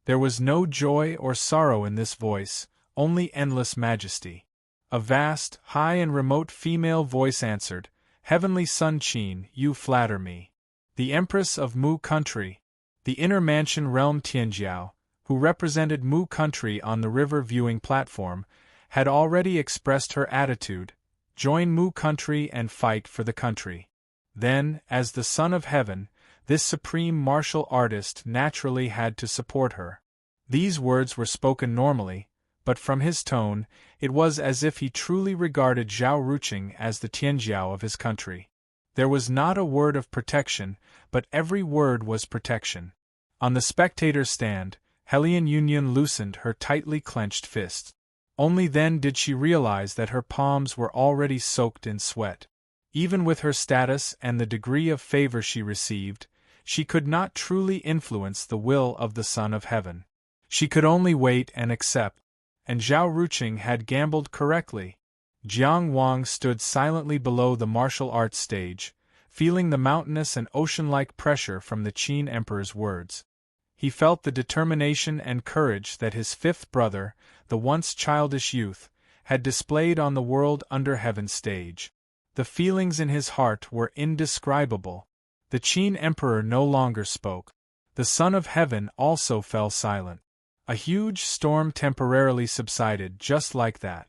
There was no joy or sorrow in this voice, only endless majesty. A vast, high and remote female voice answered, Heavenly Sun Qin, you flatter me. The Empress of Mu Country, the inner mansion realm Tianjiao, who represented Mu Country on the river viewing platform, had already expressed her attitude, join Mu Country and fight for the country. Then, as the Son of Heaven, this supreme martial artist naturally had to support her. These words were spoken normally, but from his tone, it was as if he truly regarded Zhao Ruqing as the Tianjiao of his country. There was not a word of protection, but every word was protection. On the spectator's stand, Helian Union loosened her tightly clenched fists. Only then did she realize that her palms were already soaked in sweat. Even with her status and the degree of favor she received, she could not truly influence the will of the Son of Heaven. She could only wait and accept. And Zhao Ruqing had gambled correctly. Jiang Wang stood silently below the martial arts stage, feeling the mountainous and ocean-like pressure from the Qin Emperor's words. He felt the determination and courage that his 5th brother, the once childish youth, had displayed on the world under heaven's stage. The feelings in his heart were indescribable. The Qin Emperor no longer spoke. The Son of Heaven also fell silent. A huge storm temporarily subsided just like that.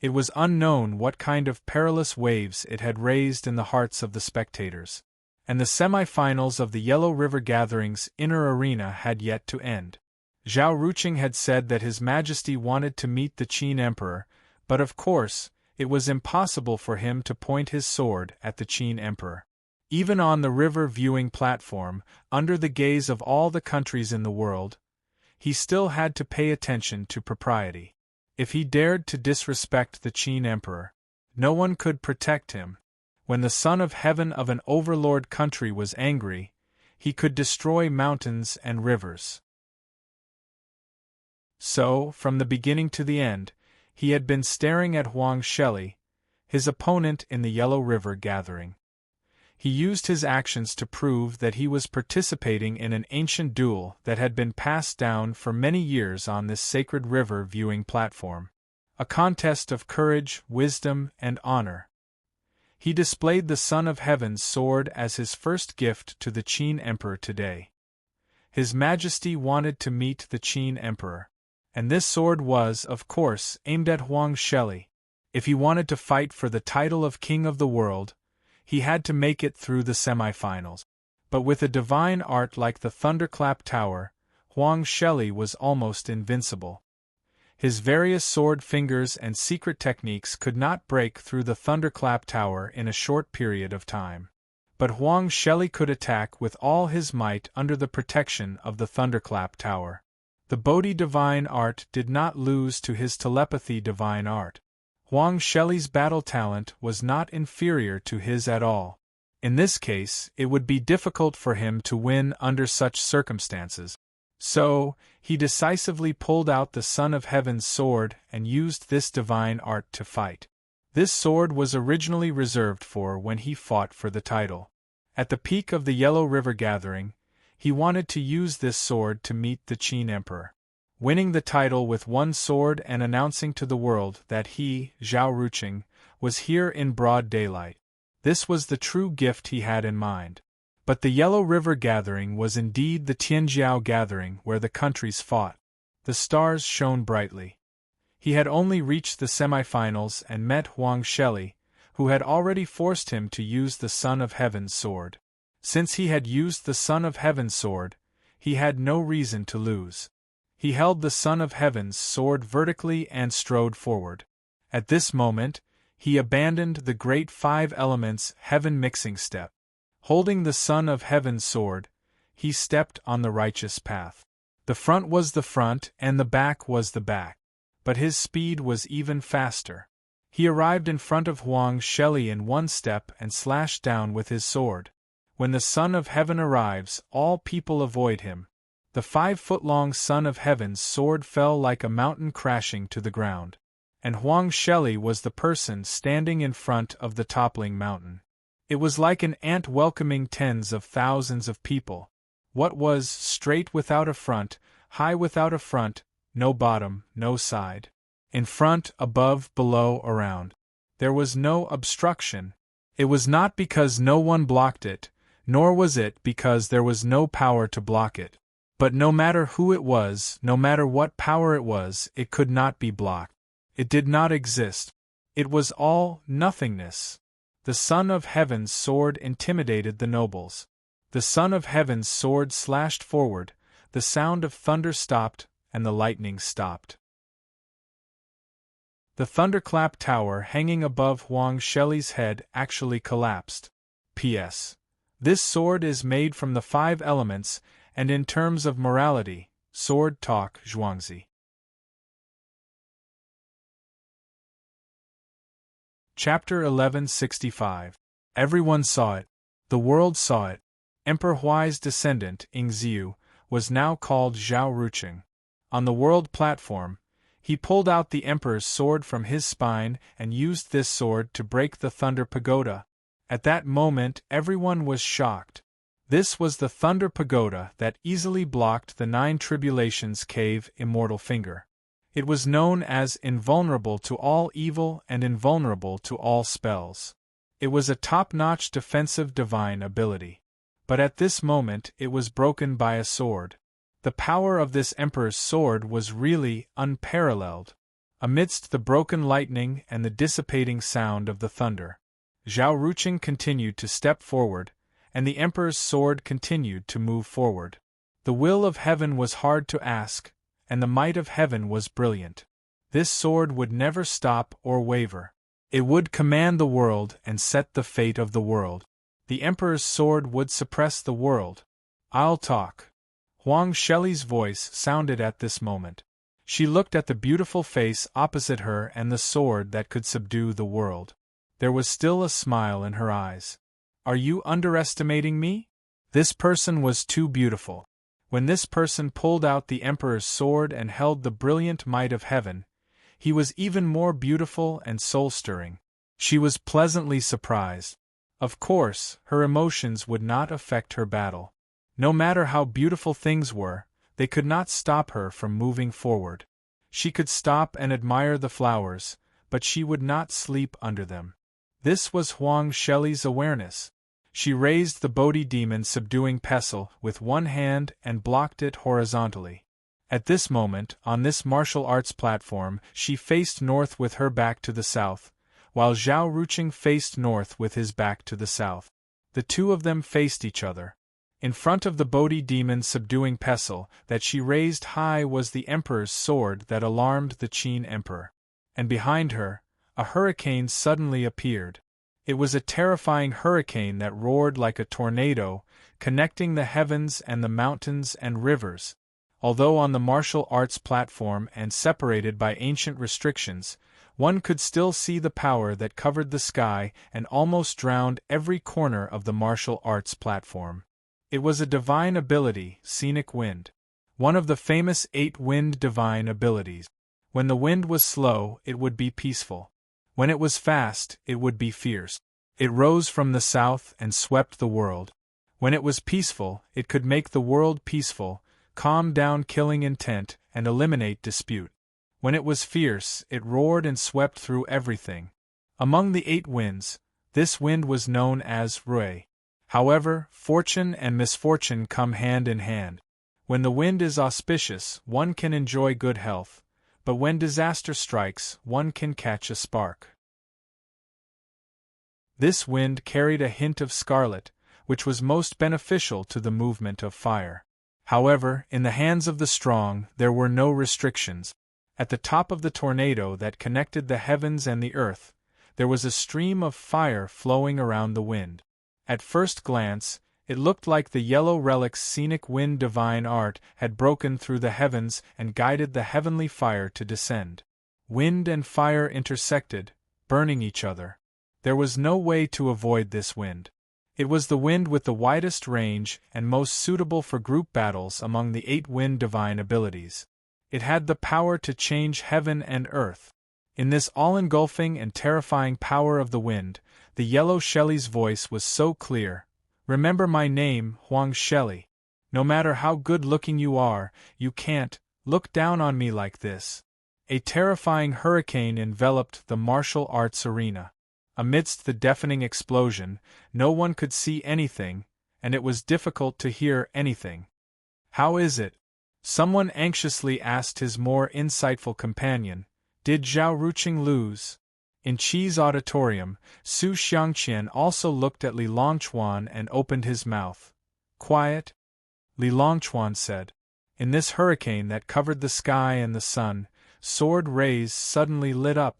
It was unknown what kind of perilous waves it had raised in the hearts of the spectators. And the semi-finals of the Yellow River Gathering's inner arena had yet to end. Zhao Ruqing had said that His Majesty wanted to meet the Qin Emperor, but of course, it was impossible for him to point his sword at the Qin Emperor. Even on the river viewing platform, under the gaze of all the countries in the world, he still had to pay attention to propriety. If he dared to disrespect the Qin Emperor, no one could protect him. When the Son of Heaven of an overlord country was angry, he could destroy mountains and rivers. So, from the beginning to the end, he had been staring at Huang Sheli, his opponent in the Yellow River Gathering. He used his actions to prove that he was participating in an ancient duel that had been passed down for many years on this sacred river viewing platform. A contest of courage, wisdom, and honor. He displayed the Son of Heaven's sword as his first gift to the Qin Emperor today. His Majesty wanted to meet the Qin Emperor. And this sword was, of course, aimed at Huang Sheli. If he wanted to fight for the title of King of the World, he had to make it through the semifinals. But with a divine art like the Thunderclap Tower, Huang Sheli was almost invincible. His various sword fingers and secret techniques could not break through the Thunderclap Tower in a short period of time. But Huang Sheli could attack with all his might under the protection of the Thunderclap Tower. The Bodhi divine art did not lose to his telepathy divine art. Huang Sheli's battle talent was not inferior to his at all. In this case, it would be difficult for him to win under such circumstances. So, he decisively pulled out the Son of Heaven's sword and used this divine art to fight. This sword was originally reserved for when he fought for the title. At the peak of the Yellow River Gathering, he wanted to use this sword to meet the Qin Emperor. Winning the title with one sword and announcing to the world that he, Zhao Ruqing, was here in broad daylight. This was the true gift he had in mind. But the Yellow River Gathering was indeed the Tianjiao Gathering where the countries fought. The stars shone brightly. He had only reached the semifinals and met Huang Sheli, who had already forced him to use the Son of Heaven's sword. Since he had used the Son of Heaven's sword, he had no reason to lose. He held the Son of Heaven's sword vertically and strode forward. At this moment, he abandoned the great five elements heaven mixing step. Holding the Son of Heaven's sword, he stepped on the righteous path. The front was the front and the back was the back. But his speed was even faster. He arrived in front of Huang Sheli in one step and slashed down with his sword. When the Son of Heaven arrives, all people avoid him. The 5-foot-long Son of Heaven's sword fell like a mountain crashing to the ground. And Huang Sheli was the person standing in front of the toppling mountain. It was like an ant welcoming tens of thousands of people. What was straight without a front, high without a front, no bottom, no side. In front, above, below, around. There was no obstruction. It was not because no one blocked it, nor was it because there was no power to block it. But no matter who it was, no matter what power it was, it could not be blocked. It did not exist. It was all nothingness. The Son of Heaven's sword intimidated the nobles. The Son of Heaven's sword slashed forward, the sound of thunder stopped, and the lightning stopped. The thunderclap tower hanging above Huang Sheli's head actually collapsed. P.S. This sword is made from the 5 elements, and in terms of morality, sword talk Zhuangzi. Chapter 1165. Everyone saw it. The world saw it. Emperor Huai's descendant, Yingxiu, was now called Zhao Ruqing. On the world platform, he pulled out the emperor's sword from his spine and used this sword to break the Thunder Pagoda. At that moment everyone was shocked. This was the Thunder Pagoda that easily blocked the 9 Tribulations Cave Immortal Finger. It was known as invulnerable to all evil and invulnerable to all spells. It was a top-notch defensive divine ability. But at this moment it was broken by a sword. The power of this emperor's sword was really unparalleled. Amidst the broken lightning and the dissipating sound of the thunder, Zhao Ruqing continued to step forward, and the emperor's sword continued to move forward. The will of heaven was hard to ask, and the might of heaven was brilliant. This sword would never stop or waver. It would command the world and set the fate of the world. The emperor's sword would suppress the world. I'll talk. Huang Sheli's voice sounded at this moment. She looked at the beautiful face opposite her and the sword that could subdue the world. There was still a smile in her eyes. Are you underestimating me? This person was too beautiful. When this person pulled out the emperor's sword and held the brilliant might of heaven, he was even more beautiful and soul-stirring. She was pleasantly surprised. Of course, her emotions would not affect her battle. No matter how beautiful things were, they could not stop her from moving forward. She could stop and admire the flowers, but she would not sleep under them. This was Huang Sheli's awareness. She raised the Bodhi demon subduing pestle with one hand and blocked it horizontally. At this moment, on this martial arts platform, she faced north with her back to the south, while Zhao Ruqing faced north with his back to the south. The two of them faced each other. In front of the Bodhi demon subduing pestle that she raised high was the emperor's sword that alarmed the Qin emperor. And behind her, a hurricane suddenly appeared. It was a terrifying hurricane that roared like a tornado, connecting the heavens and the mountains and rivers. Although on the martial arts platform and separated by ancient restrictions, one could still see the power that covered the sky and almost drowned every corner of the martial arts platform. It was a divine ability, scenic wind. one of the famous 8 wind divine abilities. When the wind was slow, it would be peaceful. When it was fast, it would be fierce. It rose from the south and swept the world. When it was peaceful, it could make the world peaceful, calm down killing intent, and eliminate dispute. When it was fierce, it roared and swept through everything. Among the 8 winds, this wind was known as Rui. However, fortune and misfortune come hand in hand. When the wind is auspicious, one can enjoy good health, but when disaster strikes, one can catch a spark. This wind carried a hint of scarlet, which was most beneficial to the movement of fire. However, in the hands of the strong, there were no restrictions. At the top of the tornado that connected the heavens and the earth, there was a stream of fire flowing around the wind. At first glance, it looked like the yellow relic's scenic wind divine art had broken through the heavens and guided the heavenly fire to descend. Wind and fire intersected, burning each other. There was no way to avoid this wind. It was the wind with the widest range and most suitable for group battles among the 8 wind divine abilities. It had the power to change heaven and earth. In this all-engulfing and terrifying power of the wind, the yellow Shelley's voice was so clear. Remember my name, Huang Shelley. No matter how good-looking you are, you can't look down on me like this. A terrifying hurricane enveloped the martial arts arena. Amidst the deafening explosion, no one could see anything, and it was difficult to hear anything. How is it? Someone anxiously asked his more insightful companion. Did Zhao Ruqing lose? In Qi's auditorium, Su Xiangqian also looked at Li Longchuan and opened his mouth. Quiet? Li Longchuan said. In this hurricane that covered the sky and the sun, sword rays suddenly lit up.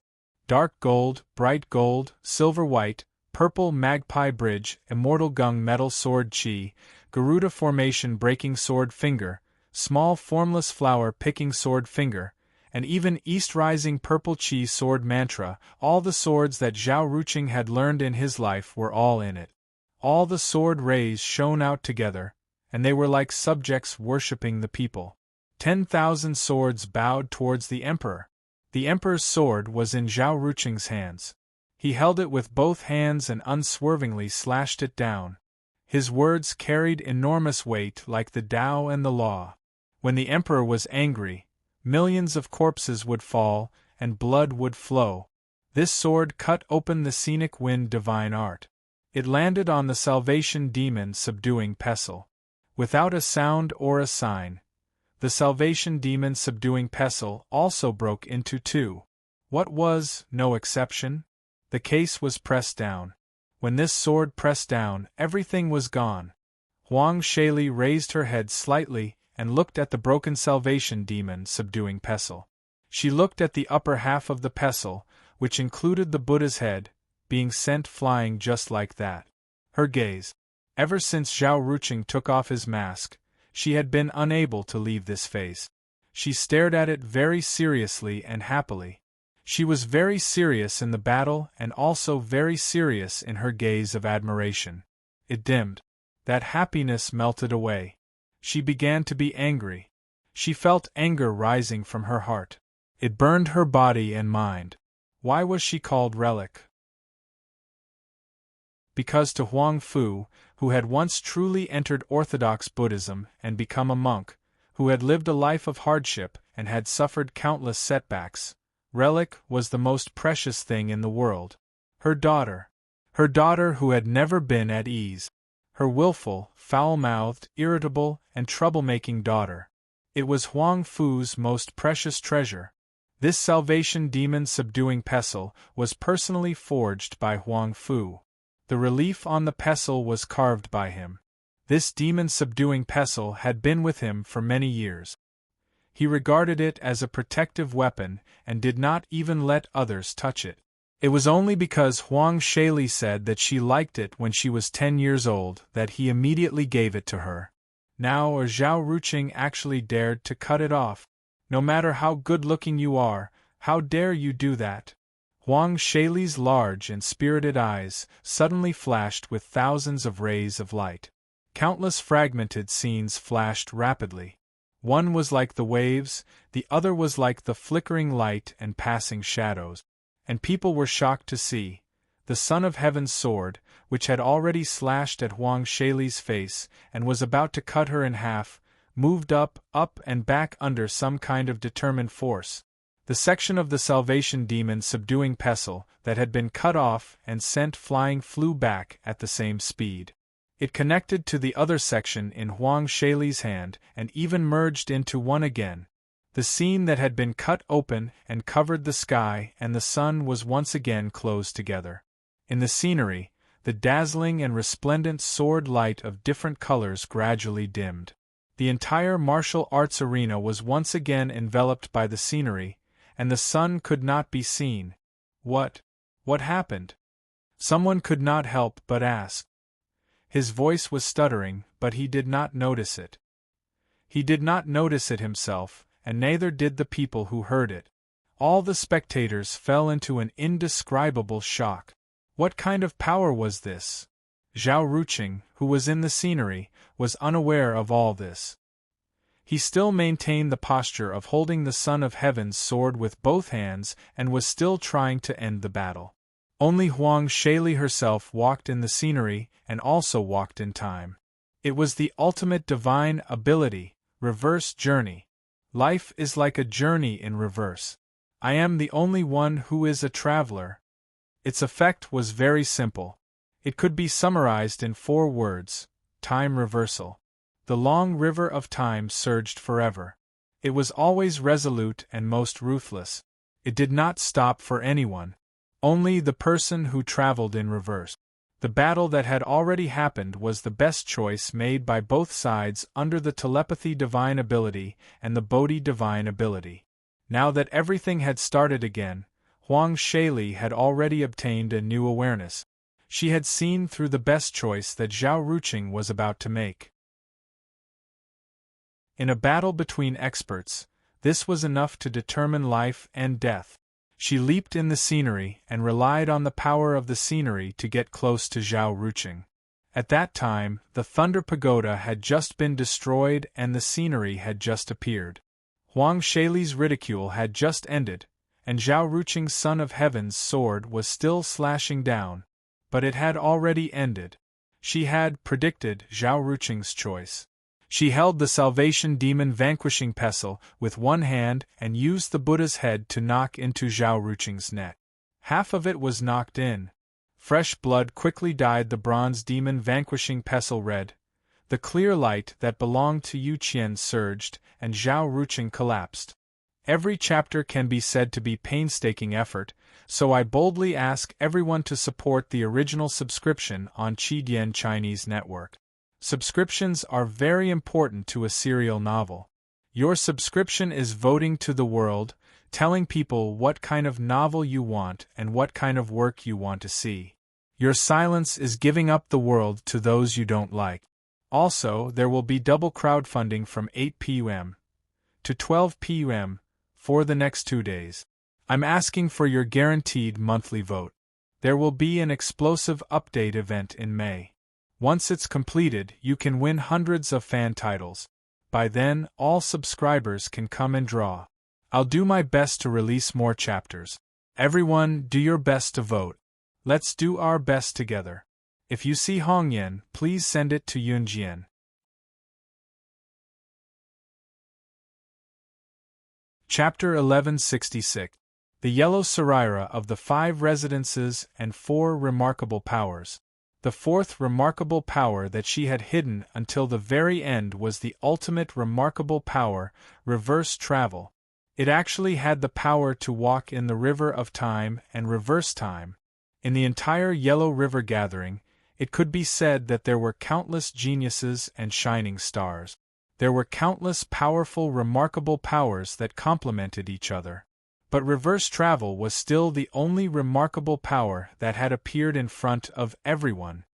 Dark gold, bright gold, silver white, purple magpie bridge, immortal gung metal sword Qi, Garuda formation breaking sword finger, small formless flower picking sword finger, and even East Rising Purple Qi sword mantra, all the swords that Zhao Ruqing had learned in his life were all in it. All the sword rays shone out together, and they were like subjects worshipping the people. 10,000 swords bowed towards the emperor. The emperor's sword was in Zhao Ruqing's hands. He held it with both hands and unswervingly slashed it down. His words carried enormous weight like the Tao and the law. When the emperor was angry, millions of corpses would fall, and blood would flow. This sword cut open the scenic wind divine art. It landed on the salvation demon subduing pestle. Without a sound or a sign, the salvation demon subduing pestle also broke into 2. What was no exception? The case was pressed down. When this sword pressed down, everything was gone. Huang Sheli raised her head slightly and looked at the broken salvation demon subduing pestle. She looked at the upper half of the pestle, which included the Buddha's head, being sent flying just like that. Her gaze. Ever since Zhao Ruqing took off his mask, she had been unable to leave this face. She stared at it very seriously and happily. She was very serious in the battle and also very serious in her gaze of admiration. It dimmed. That happiness melted away. She began to be angry. She felt anger rising from her heart. It burned her body and mind. Why was she called Relic? Because to Huang Fu, who had once truly entered Orthodox Buddhism and become a monk, who had lived a life of hardship and had suffered countless setbacks, Relic was the most precious thing in the world. Her daughter who had never been at ease. Her willful, foul-mouthed, irritable, and troublemaking daughter. It was Huang Fu's most precious treasure. This salvation demon subduing pestle was personally forged by Huang Fu. The relief on the pestle was carved by him. This demon subduing pestle had been with him for many years. He regarded it as a protective weapon and did not even let others touch it. It was only because Huang Sheli said that she liked it when she was 10 years old that he immediately gave it to her. Now Zhao Ruqing actually dared to cut it off. No matter how good-looking you are, how dare you do that? Huang Sheli's large and spirited eyes suddenly flashed with thousands of rays of light. Countless fragmented scenes flashed rapidly. One was like the waves, the other was like the flickering light and passing shadows. And people were shocked to see the Son of Heaven's sword, which had already slashed at Huang Shaili's face and was about to cut her in half, moved up, and back under some kind of determined force. The section of the Salvation Demon subduing pestle that had been cut off and sent flying flew back at the same speed. It connected to the other section in Huang Shaili's hand and even merged into one again. The scene that had been cut open and covered the sky and the sun was once again closed together. In the scenery, the dazzling and resplendent sword light of different colors gradually dimmed. The entire martial arts arena was once again enveloped by the scenery, and the sun could not be seen. What happened? Someone could not help but ask. His voice was stuttering, but he did not notice it. He did not notice it himself, and neither did the people who heard it. All the spectators fell into an indescribable shock. What kind of power was this? Zhao Ruqing, who was in the scenery, was unaware of all this. He still maintained the posture of holding the Son of Heaven's sword with both hands and was still trying to end the battle. Only Huang Shaili herself walked in the scenery and also walked in time. It was the ultimate divine ability, reverse journey. Life is like a journey in reverse. I am the only one who is a traveler. Its effect was very simple. It could be summarized in 4 words: time reversal. The long river of time surged forever. It was always resolute and most ruthless. It did not stop for anyone. Only the person who traveled in reverse. The battle that had already happened was the best choice made by both sides under the telepathy divine ability and the Bodhi divine ability. Now that everything had started again, Huang Shaili had already obtained a new awareness. She had seen through the best choice that Zhao Ruqing was about to make. In a battle between experts, this was enough to determine life and death. She leaped in the scenery and relied on the power of the scenery to get close to Zhao Ruqing. At that time, the Thunder Pagoda had just been destroyed and the scenery had just appeared. Huang Shaili's ridicule had just ended, and Zhao Ruqing's Son of Heaven's sword was still slashing down, but it had already ended. She had predicted Zhao Ruqing's choice. She held the Salvation Demon vanquishing pestle with one hand and used the Buddha's head to knock into Zhao Ruqing's neck. Half of it was knocked in. Fresh blood quickly dyed the bronze demon vanquishing pestle red. The clear light that belonged to Yu Qian surged, and Zhao Ruqing collapsed. Every chapter can be said to be painstaking effort, so I boldly ask everyone to support the original subscription on Qidian Chinese Network. Subscriptions are very important to a serial novel. Your subscription is voting to the world, telling people what kind of novel you want and what kind of work you want to see. Your silence is giving up the world to those you don't like. Also, there will be double crowdfunding from 8 p.m. to 12 p.m. for the next 2 days. I'm asking for your guaranteed monthly vote. There will be an explosive update event in May. Once it's completed, you can win hundreds of fan titles. By then, all subscribers can come and draw. I'll do my best to release more chapters. Everyone, do your best to vote. Let's do our best together. If you see Hongyan, please send it to Yunjian. Chapter 1166. The Yellow Saraira of the 5 Residences and 4 Remarkable Powers. The 4th remarkable power that she had hidden until the very end was the ultimate remarkable power, reverse travel. It actually had the power to walk in the river of time and reverse time. In the entire Yellow River gathering, it could be said that there were countless geniuses and shining stars. There were countless powerful remarkable powers that complemented each other. But reverse travel was still the only remarkable power that had appeared in front of everyone.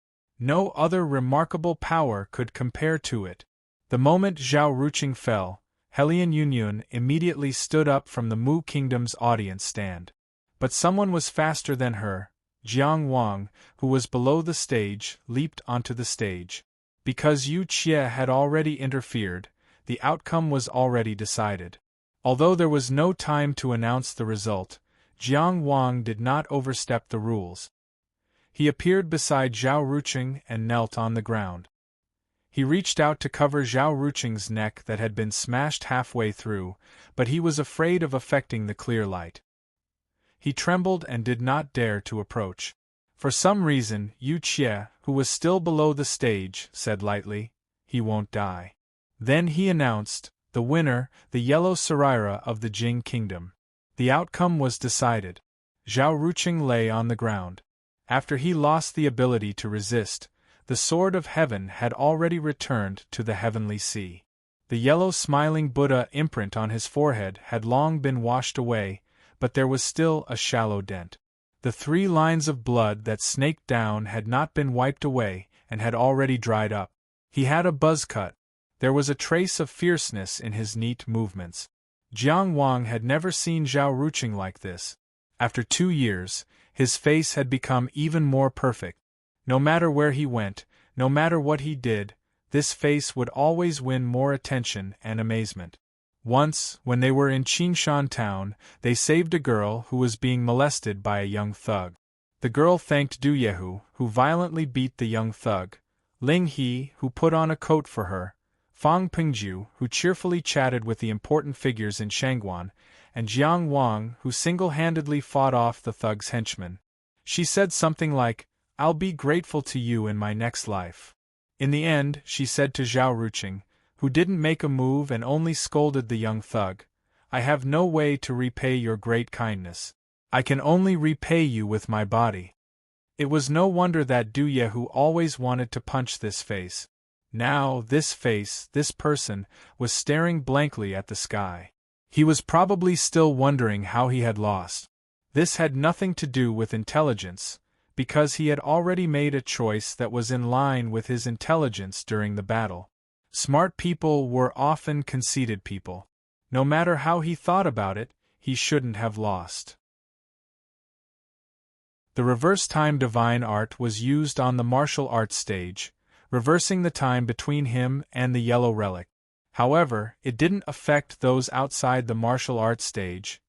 No other remarkable power could compare to it. The moment Zhao Ruqing fell, Helian Yunyun immediately stood up from the Mu Kingdom's audience stand. But someone was faster than her. Jiang Wang, who was below the stage, leaped onto the stage. Because Yu Qie had already interfered, The outcome was already decided. Although there was no time to announce the result, Jiang Wang did not overstep the rules. He appeared beside Zhao Ruqing and knelt on the ground. He reached out to cover Zhao Ruqing's neck that had been smashed halfway through, but he was afraid of affecting the clear light. He trembled and did not dare to approach. For some reason, Yu Qie, who was still below the stage, said lightly, "He won't die." Then he announced, the winner, the yellow Saraira of the Jing Kingdom. The outcome was decided. Zhao Ruqing lay on the ground. After he lost the ability to resist, the Sword of Heaven had already returned to the heavenly sea. The yellow smiling Buddha imprint on his forehead had long been washed away, but there was still a shallow dent. The 3 lines of blood that snaked down had not been wiped away and had already dried up. He had a buzz cut. There was a trace of fierceness in his neat movements. Jiang Wang had never seen Zhao Ruqing like this. After 2 years, his face had become even more perfect. No matter where he went, no matter what he did, this face would always win more attention and amazement. Once, when they were in Qingshan town, they saved a girl who was being molested by a young thug. The girl thanked Du Yehu, who violently beat the young thug, Ling He, who put on a coat for her, Fang Pingju, who cheerfully chatted with the important figures in Shangguan, and Jiang Wang, who single-handedly fought off the thug's henchmen. She said something like, "I'll be grateful to you in my next life." In the end, she said to Zhao Ruqing, who didn't make a move and only scolded the young thug, "I have no way to repay your great kindness. I can only repay you with my body." It was no wonder that Du Yehu always wanted to punch this face. Now, this face, this person, was staring blankly at the sky. He was probably still wondering how he had lost. This had nothing to do with intelligence, because he had already made a choice that was in line with his intelligence during the battle. Smart people were often conceited people. No matter how he thought about it, he shouldn't have lost. The reverse time divine art was used on the martial arts stage, reversing the time between him and the yellow relic. However, it didn't affect those outside the martial arts stage,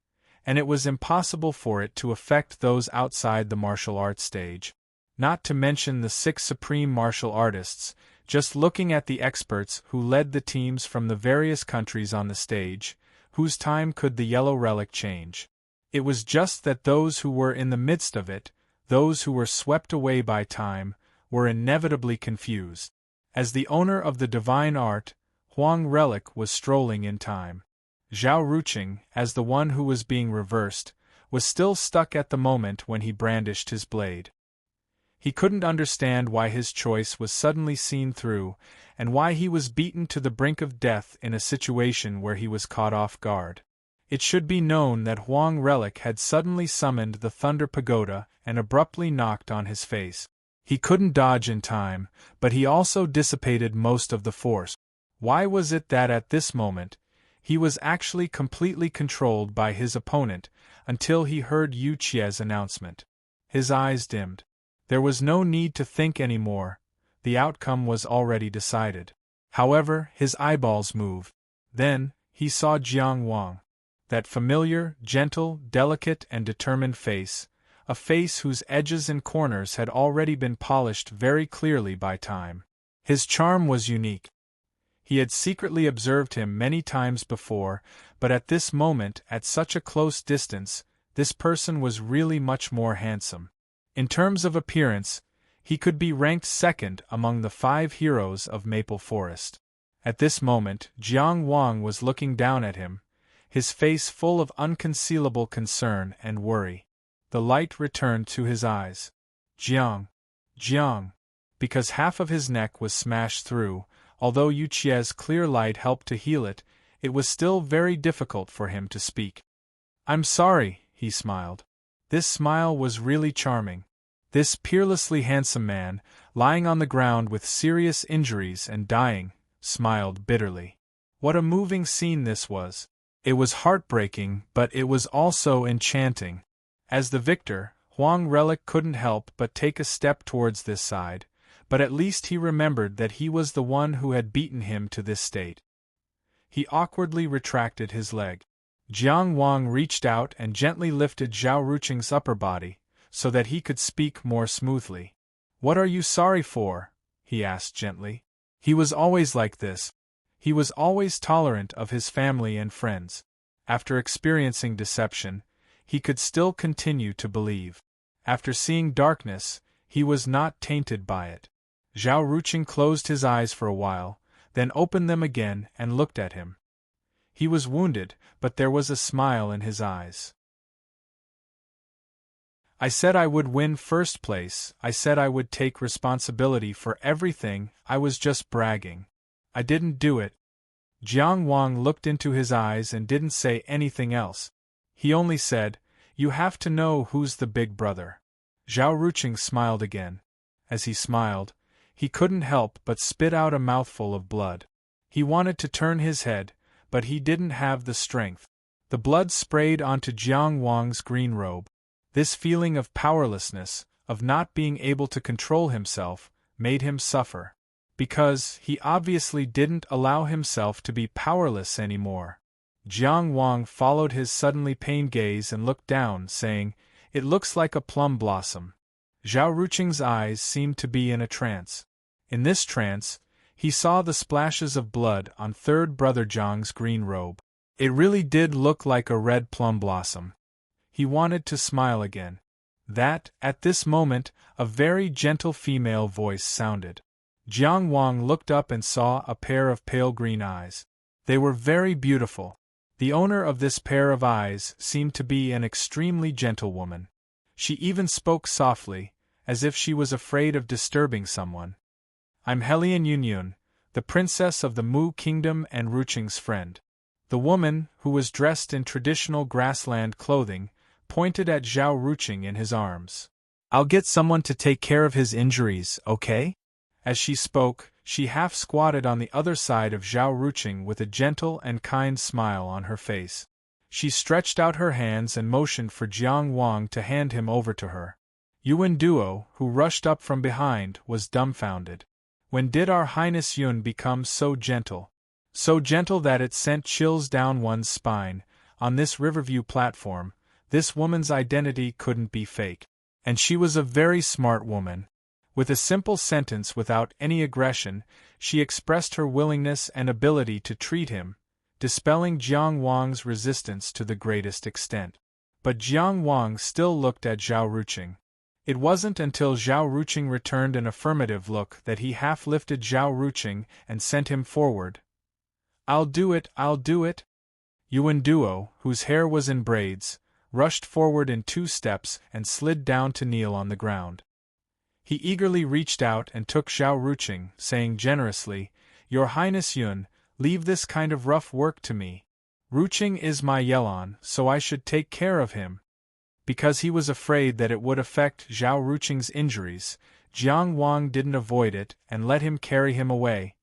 and it was impossible for it to affect those outside the martial arts stage. Not to mention the 6 supreme martial artists. Just looking at the experts who led the teams from the various countries on the stage, whose time could the yellow relic change? It was just that those who were in the midst of it, those who were swept away by time, were inevitably confused. As the owner of the divine art, Huang Relic was strolling in time. Zhao Ruqing, as the one who was being reversed, was still stuck at the moment when he brandished his blade. He couldn't understand why his choice was suddenly seen through, and why he was beaten to the brink of death in a situation where he was caught off guard. It should be known that Huang Relic had suddenly summoned the Thunder Pagoda and abruptly knocked on his face. He couldn't dodge in time, but he also dissipated most of the force. Why was it that at this moment, he was actually completely controlled by his opponent until he heard Yu Qie's announcement? His eyes dimmed. There was no need to think anymore, the outcome was already decided. However, his eyeballs moved. Then, he saw Jiang Wang. That familiar, gentle, delicate and determined face, a face whose edges and corners had already been polished very clearly by time. His charm was unique. He had secretly observed him many times before, but at this moment, at such a close distance, this person was really much more handsome. In terms of appearance, he could be ranked second among the 5 heroes of Maple Forest. At this moment, Jiang Wang was looking down at him, his face full of unconcealable concern and worry. The light returned to his eyes. Jiang. Because half of his neck was smashed through, although Yu Qie's clear light helped to heal it, it was still very difficult for him to speak. "I'm sorry," he smiled. This smile was really charming. This peerlessly handsome man, lying on the ground with serious injuries and dying, smiled bitterly. What a moving scene this was. It was heartbreaking, but it was also enchanting. As the victor, Huang Relic couldn't help but take a step towards this side, but at least he remembered that he was the one who had beaten him to this state. He awkwardly retracted his leg. Jiang Wang reached out and gently lifted Zhao Ruqing's upper body, so that he could speak more smoothly. "What are you sorry for?" he asked gently. He was always like this. He was always tolerant of his family and friends. After experiencing deception, he could still continue to believe. After seeing darkness, he was not tainted by it. Zhao Ruqing closed his eyes for a while, then opened them again and looked at him. He was wounded, but there was a smile in his eyes. "I said I would win first place, I said I would take responsibility for everything, I was just bragging. I didn't do it." Jiang Wang looked into his eyes and didn't say anything else. He only said, "You have to know who's the big brother." Zhao Ruqing smiled again. As he smiled, he couldn't help but spit out a mouthful of blood. He wanted to turn his head, but he didn't have the strength. The blood sprayed onto Jiang Wang's green robe. This feeling of powerlessness, of not being able to control himself, made him suffer. Because he obviously didn't allow himself to be powerless anymore. Jiang Wang followed his suddenly pained gaze and looked down, saying, "It looks like a plum blossom." Zhao Ruqing's eyes seemed to be in a trance. In this trance, he saw the splashes of blood on third brother Jiang's green robe. It really did look like a red plum blossom. He wanted to smile again. At this moment, a very gentle female voice sounded. Jiang Wang looked up and saw a pair of pale green eyes. They were very beautiful. The owner of this pair of eyes seemed to be an extremely gentle woman. She even spoke softly, as if she was afraid of disturbing someone. "I'm Helian Yunyun, the princess of the Mu Kingdom and Ruqing's friend." The woman, who was dressed in traditional grassland clothing, pointed at Zhao Ruqing in his arms. "I'll get someone to take care of his injuries, okay?" As she spoke, she half squatted on the other side of Zhao Ruqing with a gentle and kind smile on her face. She stretched out her hands and motioned for Jiang Wang to hand him over to her. Yuan Duo, who rushed up from behind, was dumbfounded. When did our Highness Yun become so gentle? So gentle that it sent chills down one's spine. On this Riverview platform, this woman's identity couldn't be fake. And she was a very smart woman. With a simple sentence without any aggression, she expressed her willingness and ability to treat him, dispelling Jiang Wang's resistance to the greatest extent. But Jiang Wang still looked at Zhao Ruqing. It wasn't until Zhao Ruqing returned an affirmative look that he half lifted Zhao Ruqing and sent him forward. I'll do it." Yuan Duo, whose hair was in braids, rushed forward in 2 steps and slid down to kneel on the ground. He eagerly reached out and took Zhao Ruqing, saying generously, "Your Highness Yun, leave this kind of rough work to me. Ruqing is my Yelan, so I should take care of him." Because he was afraid that it would affect Zhao Ruqing's injuries, Jiang Wang didn't avoid it and let him carry him away.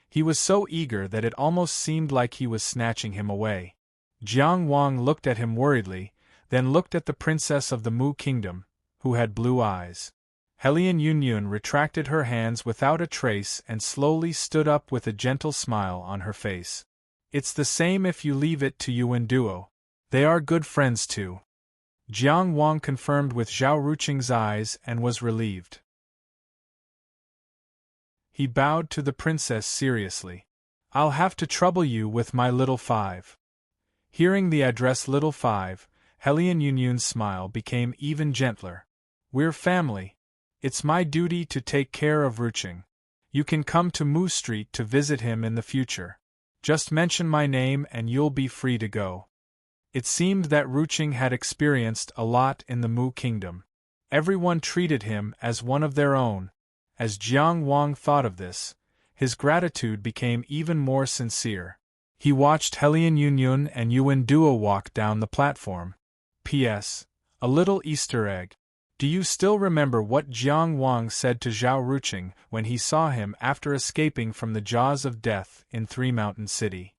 He was so eager that it almost seemed like he was snatching him away. Jiang Wang looked at him worriedly, then looked at the princess of the Mu Kingdom, who had blue eyes. Helian Yunyun retracted her hands without a trace and slowly stood up with a gentle smile on her face. "It's the same if you leave it to Yuan Duo. They are good friends too." Jiang Wang confirmed with Zhao Ruqing's eyes and was relieved. He bowed to the princess seriously. "I'll have to trouble you with my little 5. Hearing the address Little 5, Helian Yunyun's smile became even gentler. "We're family. It's my duty to take care of Ruqing. You can come to Mu Street to visit him in the future. Just mention my name and you'll be free to go." It seemed that Ruqing had experienced a lot in the Mu Kingdom. Everyone treated him as one of their own. As Jiang Wang thought of this, his gratitude became even more sincere. He watched Helian Yunyun and Yuan Duo walk down the platform. P.S. A little Easter egg. Do you still remember what Jiang Wang said to Zhao Ruqing when he saw him after escaping from the jaws of death in Three Mountain City?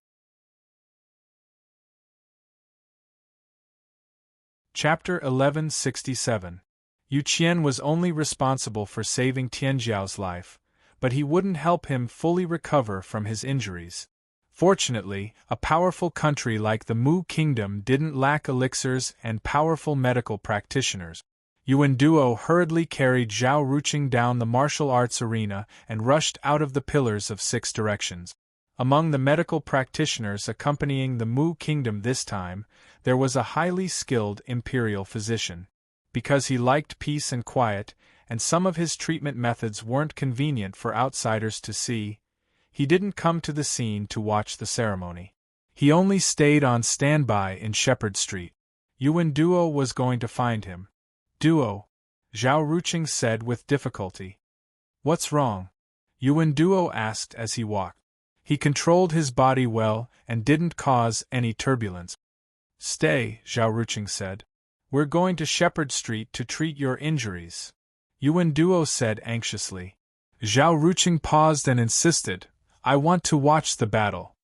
Chapter 1167. Yu Qian was only responsible for saving Tianjiao's life, but he wouldn't help him fully recover from his injuries. Fortunately, a powerful country like the Mu Kingdom didn't lack elixirs and powerful medical practitioners. Yuan Duo hurriedly carried Zhao Ruqing down the martial arts arena and rushed out of the Pillars of Six Directions. Among the medical practitioners accompanying the Mu Kingdom this time, there was a highly skilled imperial physician. Because he liked peace and quiet, and some of his treatment methods weren't convenient for outsiders to see, he didn't come to the scene to watch the ceremony. He only stayed on standby in Shepherd Street. Yuan Duo was going to find him. Duo, Zhao Ruqing said with difficulty. What's wrong? Yuan Duo asked as he walked. He controlled his body well and didn't cause any turbulence. Stay, Zhao Ruqing said. We're going to Shepherd Street to treat your injuries. Yuan Duo said anxiously. Zhao Ruqing paused and insisted, I want to watch the battle.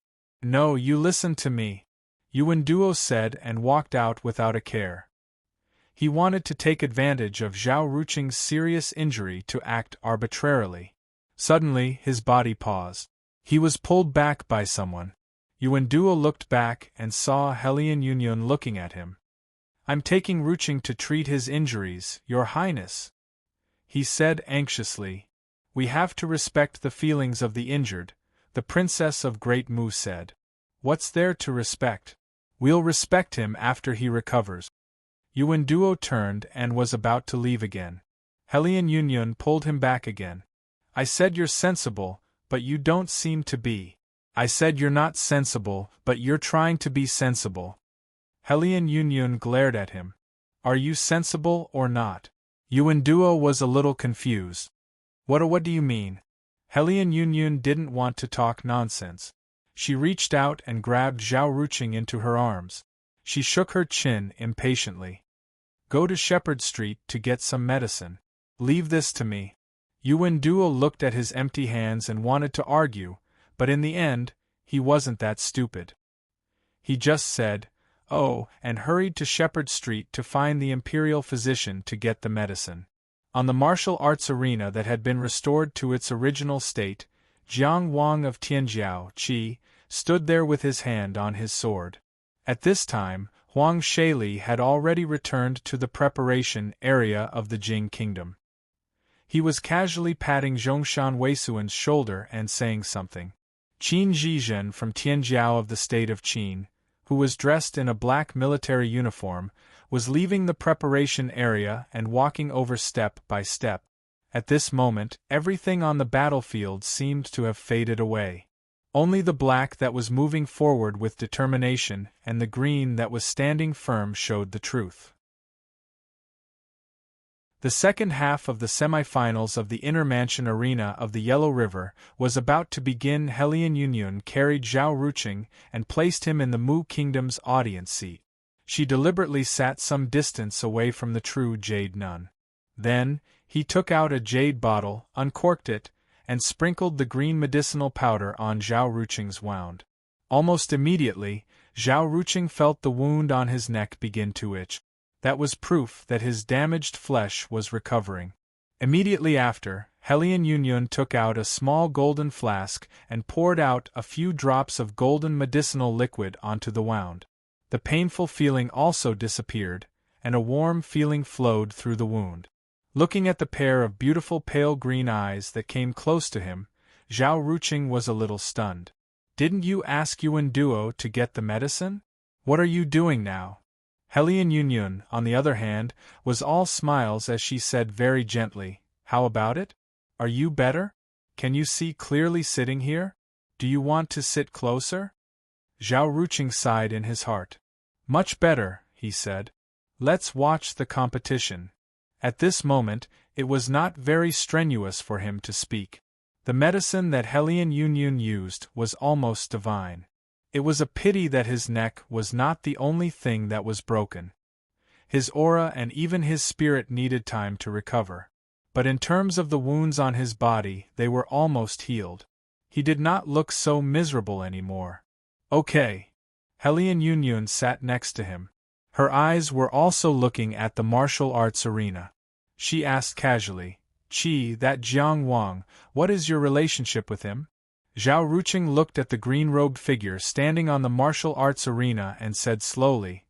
No, you listen to me, Yuan Duo said and walked out without a care. He wanted to take advantage of Zhao Ruqing's serious injury to act arbitrarily. Suddenly, his body paused. He was pulled back by someone. Yuan Duo looked back and saw Helian Yunyun looking at him. I'm taking Ruqing to treat his injuries, Your Highness, he said anxiously. We have to respect the feelings of the injured, the Princess of Great Mu said. What's there to respect? We'll respect him after he recovers. Yuan Duo turned and was about to leave again. Helian Yunyun pulled him back again. I said you're sensible, but you don't seem to be. I said you're not sensible, but you're trying to be sensible. Helian Yunyun glared at him. Are you sensible or not? Yuan Duo was a little confused. What do you mean? Helian Yunyun didn't want to talk nonsense. She reached out and grabbed Zhao Ruqing into her arms. She shook her chin impatiently. Go to Shepherd Street to get some medicine. Leave this to me. Yuan Duo looked at his empty hands and wanted to argue, but in the end, he wasn't that stupid. He just said, oh, and hurried to Shepherd Street to find the imperial physician to get the medicine. On the martial arts arena that had been restored to its original state, Jiang Wang of Tianjiao Qi stood there with his hand on his sword. At this time, Huang Shaili had already returned to the preparation area of the Jing Kingdom. He was casually patting Zhongshan Weisuan's shoulder and saying something. Qin Zhizhen from Tianjiao of the state of Qin, who was dressed in a black military uniform, was leaving the preparation area and walking over step by step. At this moment, everything on the battlefield seemed to have faded away. Only the black that was moving forward with determination and the green that was standing firm showed the truth. The second half of the semifinals of the Inner Mansion Arena of the Yellow River was about to begin. Helian Yunyun carried Zhao Ruqing and placed him in the Mu Kingdom's audience seat. She deliberately sat some distance away from the true Jade Nun. Then, he took out a jade bottle, uncorked it, and sprinkled the green medicinal powder on Zhao Ruqing's wound. Almost immediately, Zhao Ruqing felt the wound on his neck begin to itch. That was proof that his damaged flesh was recovering. Immediately after, Helian Yunyun took out a small golden flask and poured out a few drops of golden medicinal liquid onto the wound. The painful feeling also disappeared, and a warm feeling flowed through the wound. Looking at the pair of beautiful pale green eyes that came close to him, Zhao Ruqing was a little stunned. Didn't you ask Yuan Duo to get the medicine? What are you doing now? Helian Yunyun, on the other hand, was all smiles as she said very gently, How about it? Are you better? Can you see clearly sitting here? Do you want to sit closer? Zhao Ruqing sighed in his heart. Much better, he said. Let's watch the competition. At this moment, it was not very strenuous for him to speak. The medicine that Helian Yunyun used was almost divine. It was a pity that his neck was not the only thing that was broken. His aura and even his spirit needed time to recover. But in terms of the wounds on his body, they were almost healed. He did not look so miserable anymore. Okay. Helian Yunyun sat next to him. Her eyes were also looking at the martial arts arena. She asked casually, Qi, that Jiang Wang, what is your relationship with him? Zhao Ruqing looked at the green-robed figure standing on the martial arts arena and said slowly,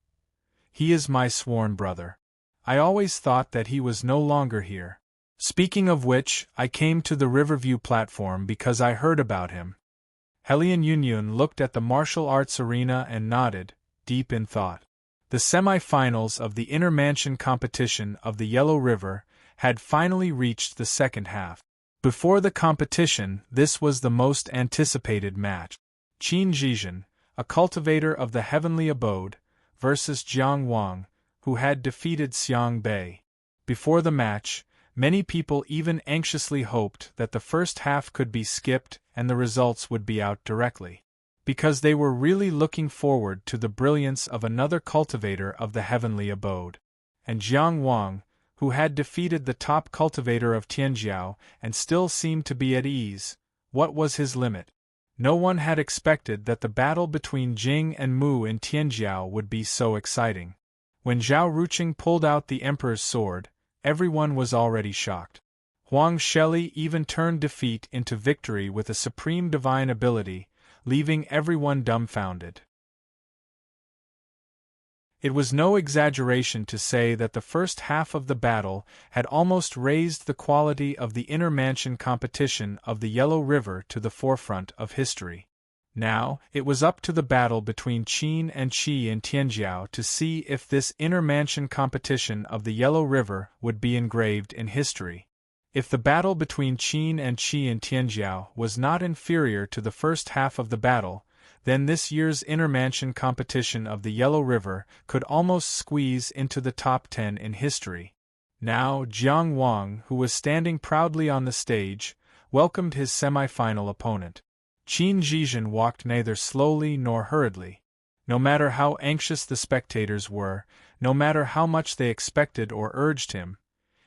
"He is my sworn brother. I always thought that he was no longer here. Speaking of which, I came to the Riverview platform because I heard about him." Helian Yunyun looked at the martial arts arena and nodded, deep in thought. The semi-finals of the Inner Mansion competition of the Yellow River had finally reached the second half. Before the competition, this was the most anticipated match. Qin Zhizhen, a cultivator of the Heavenly Abode, versus Jiang Wang, who had defeated Xiang Bei. Before the match, many people even anxiously hoped that the first half could be skipped and the results would be out directly, because they were really looking forward to the brilliance of another cultivator of the Heavenly Abode. And Jiang Wang, who had defeated the top cultivator of Tianjiao and still seemed to be at ease, what was his limit? No one had expected that the battle between Jing and Mu in Tianjiao would be so exciting. When Zhao Ruqing pulled out the Emperor's sword, everyone was already shocked. Huang Sheli even turned defeat into victory with a supreme divine ability, leaving everyone dumbfounded. It was no exaggeration to say that the first half of the battle had almost raised the quality of the Inner Mansion competition of the Yellow River to the forefront of history. Now, it was up to the battle between Qin and Qi in Tianjiao to see if this Inner Mansion competition of the Yellow River would be engraved in history. If the battle between Qin and Qi in Tianjiao was not inferior to the first half of the battle, then this year's Inner Mansion competition of the Yellow River could almost squeeze into the top 10 in history. Now, Jiang Wang, who was standing proudly on the stage, welcomed his semi-final opponent. Qin Zhizhen walked neither slowly nor hurriedly. No matter how anxious the spectators were, no matter how much they expected or urged him,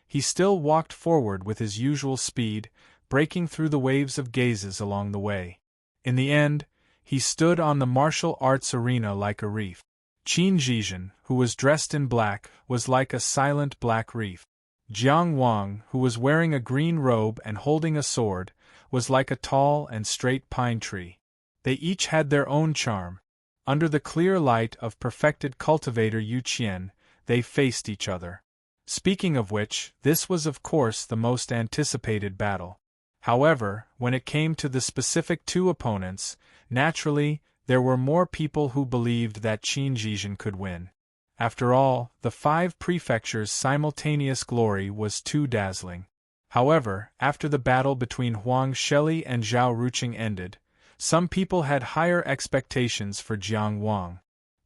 he still walked forward with his usual speed, breaking through the waves of gazes along the way. In the end, he stood on the martial arts arena like a reef. Qin Zhizhen, who was dressed in black, was like a silent black reef. Jiang Wang, who was wearing a green robe and holding a sword, was like a tall and straight pine tree. They each had their own charm. Under the clear light of perfected cultivator Yu Qian, they faced each other. Speaking of which, this was of course the most anticipated battle. However, when it came to the specific two opponents, naturally, there were more people who believed that Qin Zhizhen could win. After all, the 5 prefectures' simultaneous glory was too dazzling. However, after the battle between Huang Sheli and Zhao Ruqing ended, some people had higher expectations for Jiang Wang.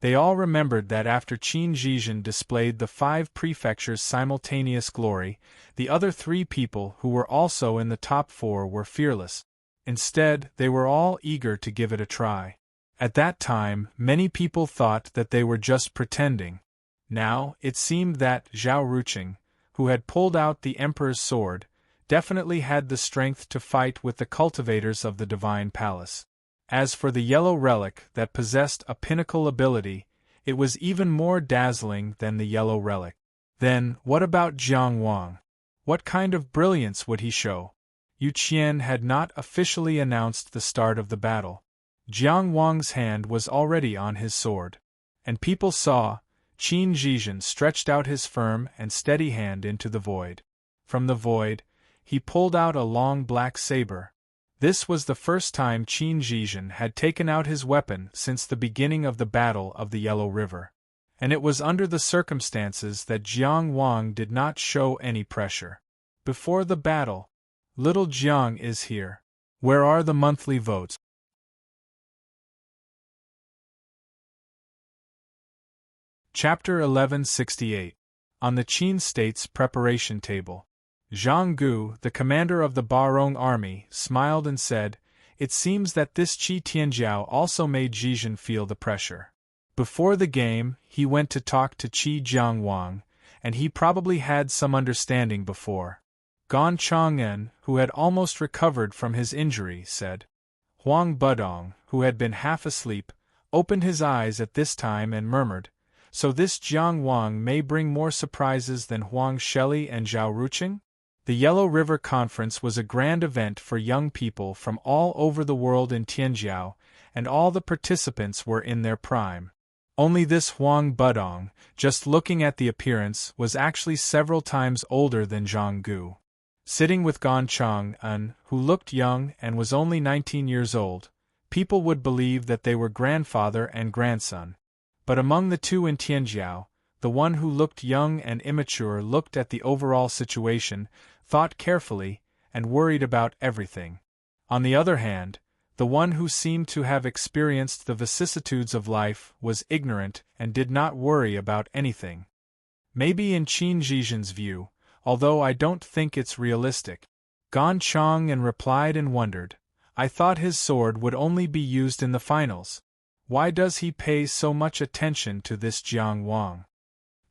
They all remembered that after Qin Zhizhen displayed the 5 prefectures' simultaneous glory, the other 3 people who were also in the top 4 were fearless. Instead, they were all eager to give it a try. At that time, many people thought that they were just pretending. Now, it seemed that Zhao Ruqing, who had pulled out the Emperor's sword, definitely had the strength to fight with the cultivators of the Divine Palace. As for the yellow relic that possessed a pinnacle ability, it was even more dazzling than the yellow relic. Then, what about Jiang Wang? What kind of brilliance would he show? Yu Qian had not officially announced the start of the battle. Jiang Wang's hand was already on his sword. And people saw, Qin Zhizhen stretched out his firm and steady hand into the void. From the void, he pulled out a long black saber. This was the first time Qin Zhizhen had taken out his weapon since the beginning of the Battle of the Yellow River. And it was under the circumstances that Jiang Wang did not show any pressure. Before the battle, little Jiang is here. Where are the monthly votes? Chapter 1168. On the Qin State's preparation table. Zhang Gu, the commander of the Barong army, smiled and said, "It seems that this Qi Tianjiao also made Zhizhen feel the pressure. Before the game, he went to talk to Qi Jiang Wang, and he probably had some understanding before." Gan Chang'en, who had almost recovered from his injury, said. Huang Budong, who had been half asleep, opened his eyes at this time and murmured, "So this Jiang Wang may bring more surprises than Huang Sheli and Zhao Ruqing?" The Yellow River Conference was a grand event for young people from all over the world in Tianjiao, and all the participants were in their prime. Only this Huang Budong, just looking at the appearance, was actually several times older than Zhang Gu. Sitting with Gan Chang-un, who looked young and was only 19 years old, people would believe that they were grandfather and grandson. But among the two in Tianjiao, the one who looked young and immature looked at the overall situation, thought carefully, and worried about everything. On the other hand, the one who seemed to have experienced the vicissitudes of life was ignorant and did not worry about anything. Maybe in Qin Zhizhen's view, although I don't think it's realistic. Gan Chang-un replied and wondered, I thought his sword would only be used in the finals. Why does he pay so much attention to this Jiang Wang?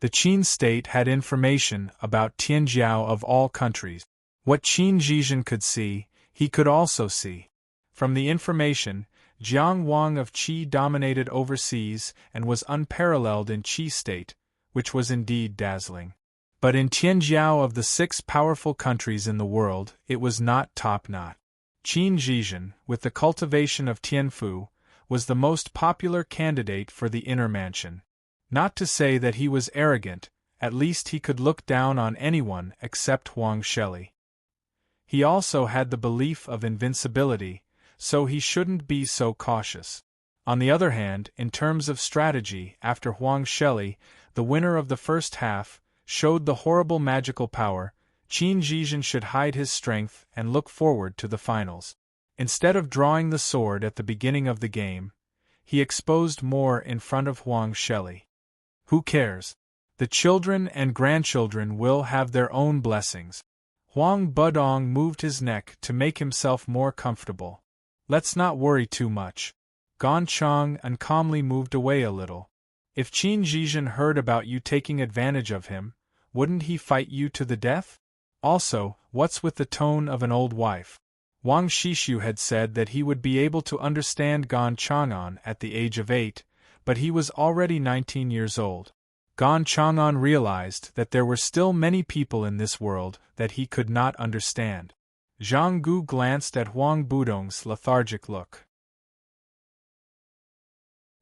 The Qin state had information about Tianjiao of all countries. What Qin Zhizhen could see, he could also see. From the information, Jiang Wang of Qi dominated overseas and was unparalleled in Qi state, which was indeed dazzling. But in Tianjiao of the 6 powerful countries in the world, it was not top-notch. Qin Zhizhen, with the cultivation of Tianfu, was the most popular candidate for the inner mansion. Not to say that he was arrogant, at least he could look down on anyone except Huang Sheli. He also had the belief of invincibility, so he shouldn't be so cautious. On the other hand, in terms of strategy, after Huang Sheli, the winner of the first half, showed the horrible magical power, Qin Zhizhen should hide his strength and look forward to the finals. Instead of drawing the sword at the beginning of the game, he exposed more in front of Huang Sheli. Who cares? The children and grandchildren will have their own blessings. Huang Budong moved his neck to make himself more comfortable. Let's not worry too much. Gan Chang-un calmly moved away a little. If Qin Zhizhen heard about you taking advantage of him, wouldn't he fight you to the death? Also, what's with the tone of an old wife? Wang Shishu had said that he would be able to understand Gan Chang'an at the age of 8, but he was already 19 years old. Gan Chang'an realized that there were still many people in this world that he could not understand. Zhang Gu glanced at Huang Budong's lethargic look.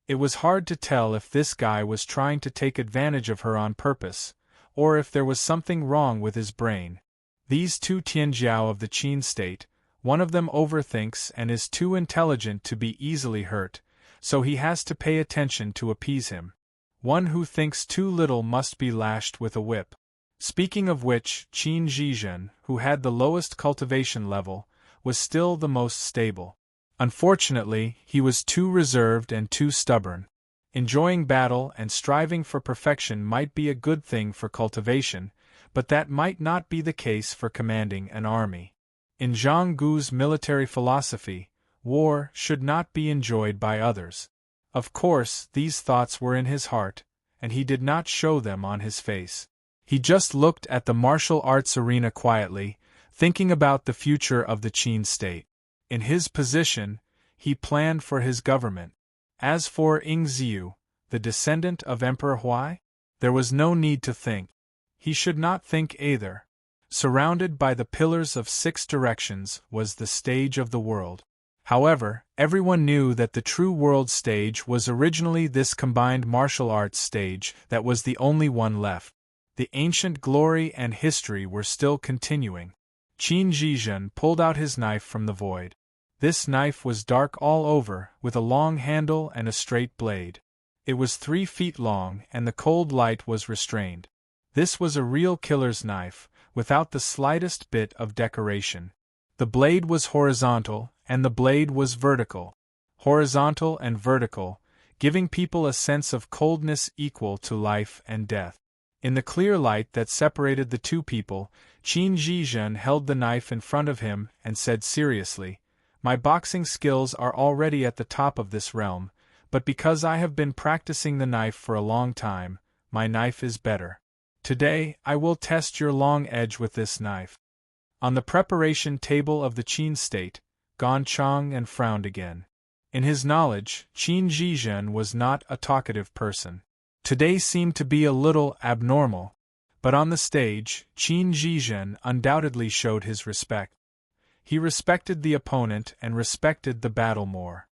It was hard to tell if this guy was trying to take advantage of her on purpose, or if there was something wrong with his brain. These two Tianjiao of the Qin state, one of them overthinks and is too intelligent to be easily hurt, so he has to pay attention to appease him. One who thinks too little must be lashed with a whip. Speaking of which, Qin Zhizhen, who had the lowest cultivation level, was still the most stable. Unfortunately, he was too reserved and too stubborn. Enjoying battle and striving for perfection might be a good thing for cultivation, but that might not be the case for commanding an army. In Zhang Gu's military philosophy, war should not be enjoyed by others. Of course, these thoughts were in his heart, and he did not show them on his face. He just looked at the martial arts arena quietly, thinking about the future of the Qin state. In his position, he planned for his government. As for Ing Ziu, the descendant of Emperor Huai, there was no need to think. He should not think either. Surrounded by the pillars of 6 directions was the stage of the world. However, everyone knew that the true world stage was originally this combined martial arts stage that was the only one left. The ancient glory and history were still continuing. Qin Zhizhen pulled out his knife from the void. This knife was dark all over, with a long handle and a straight blade. It was 3 feet long and the cold light was restrained. This was a real killer's knife, without the slightest bit of decoration. The blade was horizontal, and the blade was vertical. Horizontal and vertical, giving people a sense of coldness equal to life and death. In the clear light that separated the two people, Qin Zhizhen held the knife in front of him and said seriously, "My boxing skills are already at the top of this realm, but because I have been practicing the knife for a long time, my knife is better. Today, I will test your long edge with this knife." On the preparation table of the Qin state, Gan Chang-un frowned again. In his knowledge, Qin Zhizhen was not a talkative person. Today seemed to be a little abnormal. But on the stage, Qin Zhizhen undoubtedly showed his respect. He respected the opponent and respected the battle more.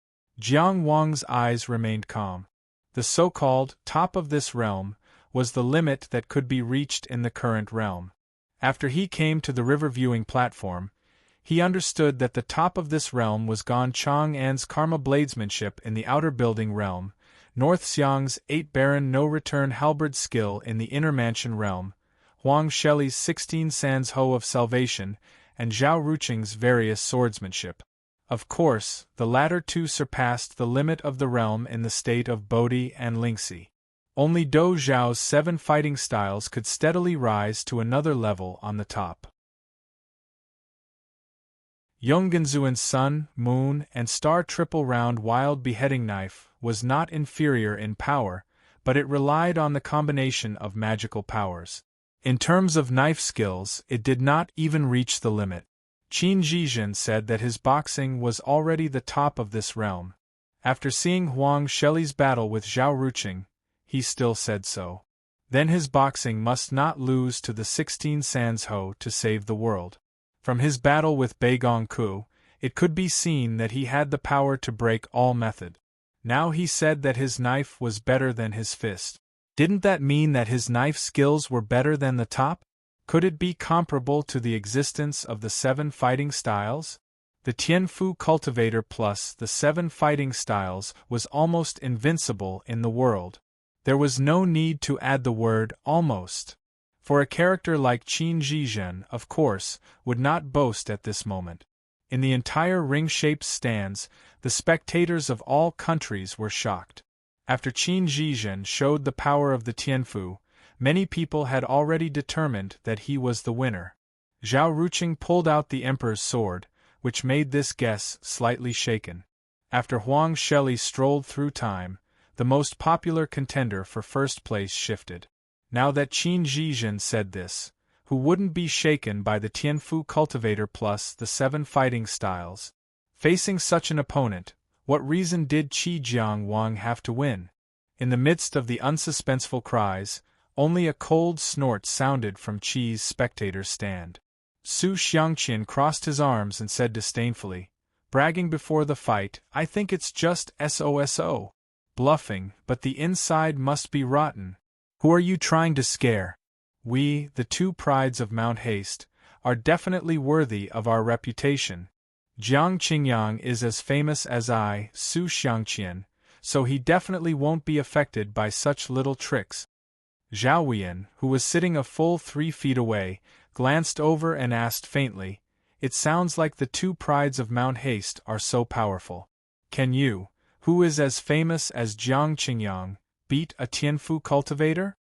Jiang Wang's eyes remained calm. The so-called top of this realm was the limit that could be reached in the current realm. After he came to the river viewing platform, he understood that the top of this realm was Gan Chang'an's Karma bladesmanship in the outer building realm, North Xiang's 8 Baron no-return halberd skill in the inner mansion realm, Huang Sheli's 16 Sands Ho of salvation, and Zhao Ruqing's various swordsmanship. Of course, the latter two surpassed the limit of the realm in the state of Bodhi and Lingxi. Only Do Zhao's 7 fighting styles could steadily rise to another level on the top. Yonggenzuan's sun, moon, and star triple-round wild beheading knife was not inferior in power, but it relied on the combination of magical powers. In terms of knife skills, it did not even reach the limit. Qin Zhizhen said that his boxing was already the top of this realm. After seeing Huang Sheli's battle with Zhao Ruqing, he still said so. Then his boxing must not lose to the 16 Sands Ho to save the world. From his battle with Bai Gongku, it could be seen that he had the power to break all method. Now he said that his knife was better than his fist. Didn't that mean that his knife skills were better than the top? Could it be comparable to the existence of the 7 fighting styles? The Tianfu cultivator plus the 7 fighting styles was almost invincible in the world. There was no need to add the word almost. For a character like Qin Zhizhen, of course, would not boast at this moment. In the entire ring-shaped stands, the spectators of all countries were shocked. After Qin Zhizhen showed the power of the Tianfu, many people had already determined that he was the winner. Zhao Ruqing pulled out the Emperor's sword, which made this guess slightly shaken. After Huang Sheli strolled through time, the most popular contender for first place shifted. Now that Qin Zhizhen said this, who wouldn't be shaken by the Tianfu cultivator plus the 7 fighting styles? Facing such an opponent, what reason did Jiang Wang have to win? In the midst of the unsuspenseful cries, only a cold snort sounded from Qi's spectator stand. Su Xiangqian crossed his arms and said disdainfully, bragging before the fight, "I think it's just SOSO. Bluffing, but the inside must be rotten. Who are you trying to scare? We, the 2 prides of Mount Haste, are definitely worthy of our reputation. Jiang Qingyang is as famous as I, Su Xiangqian, so he definitely won't be affected by such little tricks." Zhao Weiyan, who was sitting a full 3 feet away, glanced over and asked faintly, "It sounds like the 2 prides of Mount Haste are so powerful. Can you, who is as famous as Jiang Qingyang, beat a Tianfu cultivator?"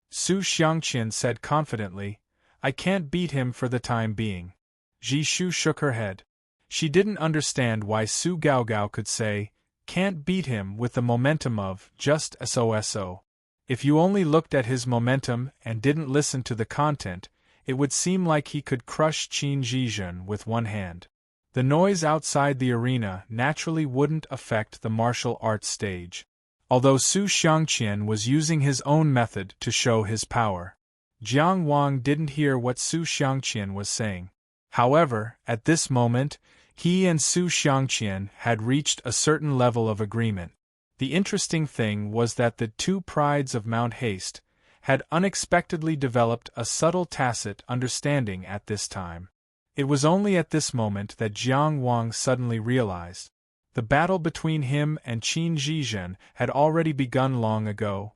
Su Xiangqian said confidently, "I can't beat him for the time being." Ji Shu shook her head. She didn't understand why Su Gaogao could say, "can't beat him" with the momentum of just SOSO. If you only looked at his momentum and didn't listen to the content, it would seem like he could crush Qin Zhizhen with one hand. The noise outside the arena naturally wouldn't affect the martial arts stage. Although Su Xiangqian was using his own method to show his power, Jiang Wang didn't hear what Su Xiangqian was saying. However, at this moment, he and Su Xiangqian had reached a certain level of agreement. The interesting thing was that the 2 prides of Mount Haste had unexpectedly developed a subtle tacit understanding at this time. It was only at this moment that Jiang Wang suddenly realized. The battle between him and Qin Zhizhen had already begun long ago.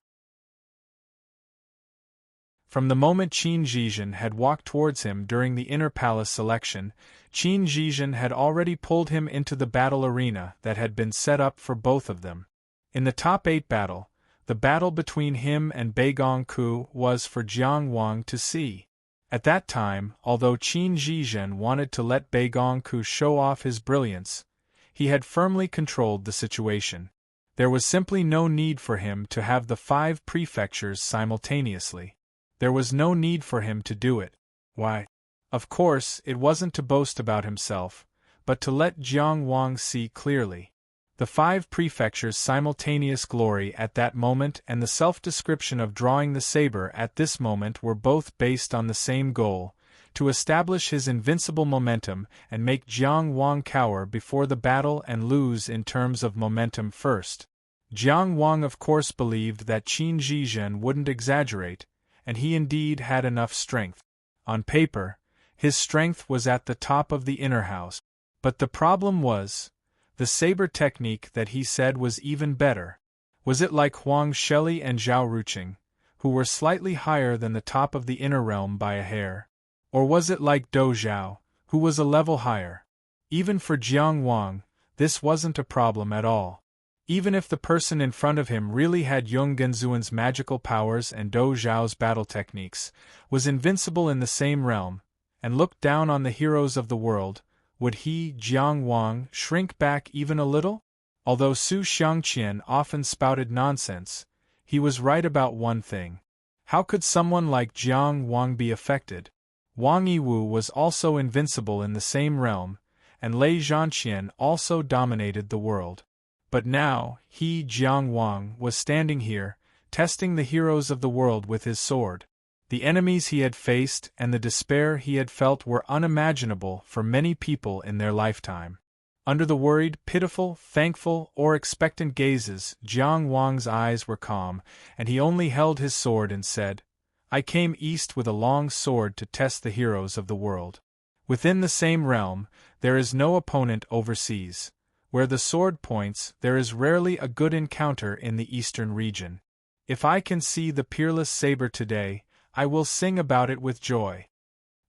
From the moment Qin Zhizhen had walked towards him during the inner palace selection, Qin Zhizhen had already pulled him into the battle arena that had been set up for both of them. In the top 8 battle, the battle between him and Bai Gongku was for Jiang Wang to see. At that time, although Qin Zhizhen wanted to let Bai Gongku show off his brilliance, he had firmly controlled the situation. There was simply no need for him to have the 5 prefectures simultaneously. There was no need for him to do it. Why? Of course, it wasn't to boast about himself, but to let Jiang Wang see clearly. The 5 prefectures' simultaneous glory at that moment and the self-description of drawing the saber at this moment were both based on the same goal, to establish his invincible momentum and make Jiang Wang cower before the battle and lose in terms of momentum first. Jiang Wang of course believed that Qin Zhizhen wouldn't exaggerate, and he indeed had enough strength. On paper, his strength was at the top of the inner house. But the problem was the saber technique that he said was even better. Was it like Huang Sheli and Zhao Ruqing, who were slightly higher than the top of the inner realm by a hair? Or was it like Dou Zhao, who was a level higher? Even for Jiang Wang, this wasn't a problem at all. Even if the person in front of him really had Yung Genzuan's magical powers and Dou Zhao's battle techniques, was invincible in the same realm, and looked down on the heroes of the world, would he, Jiang Wang, shrink back even a little? Although Su Xiangqian often spouted nonsense, he was right about one thing. How could someone like Jiang Wang be affected? Wang Yiwu was also invincible in the same realm, and Lei Zhanqian also dominated the world. But now, he, Jiang Wang, was standing here, testing the heroes of the world with his sword. The enemies he had faced and the despair he had felt were unimaginable for many people in their lifetime. Under the worried, pitiful, thankful, or expectant gazes, Jiang Wang's eyes were calm, and he only held his sword and said, "I came east with a long sword to test the heroes of the world. Within the same realm, there is no opponent overseas. Where the sword points, there is rarely a good encounter in the eastern region. If I can see the peerless saber today, I will sing about it with joy."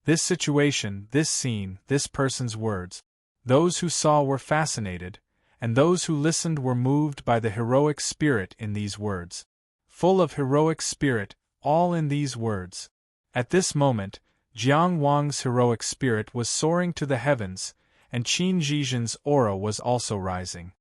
This situation, this scene, this person's words. Those who saw were fascinated, and those who listened were moved by the heroic spirit in these words. Full of heroic spirit, all in these words. At this moment, Jiang Wang's heroic spirit was soaring to the heavens, and Qin Zhizhen's aura was also rising.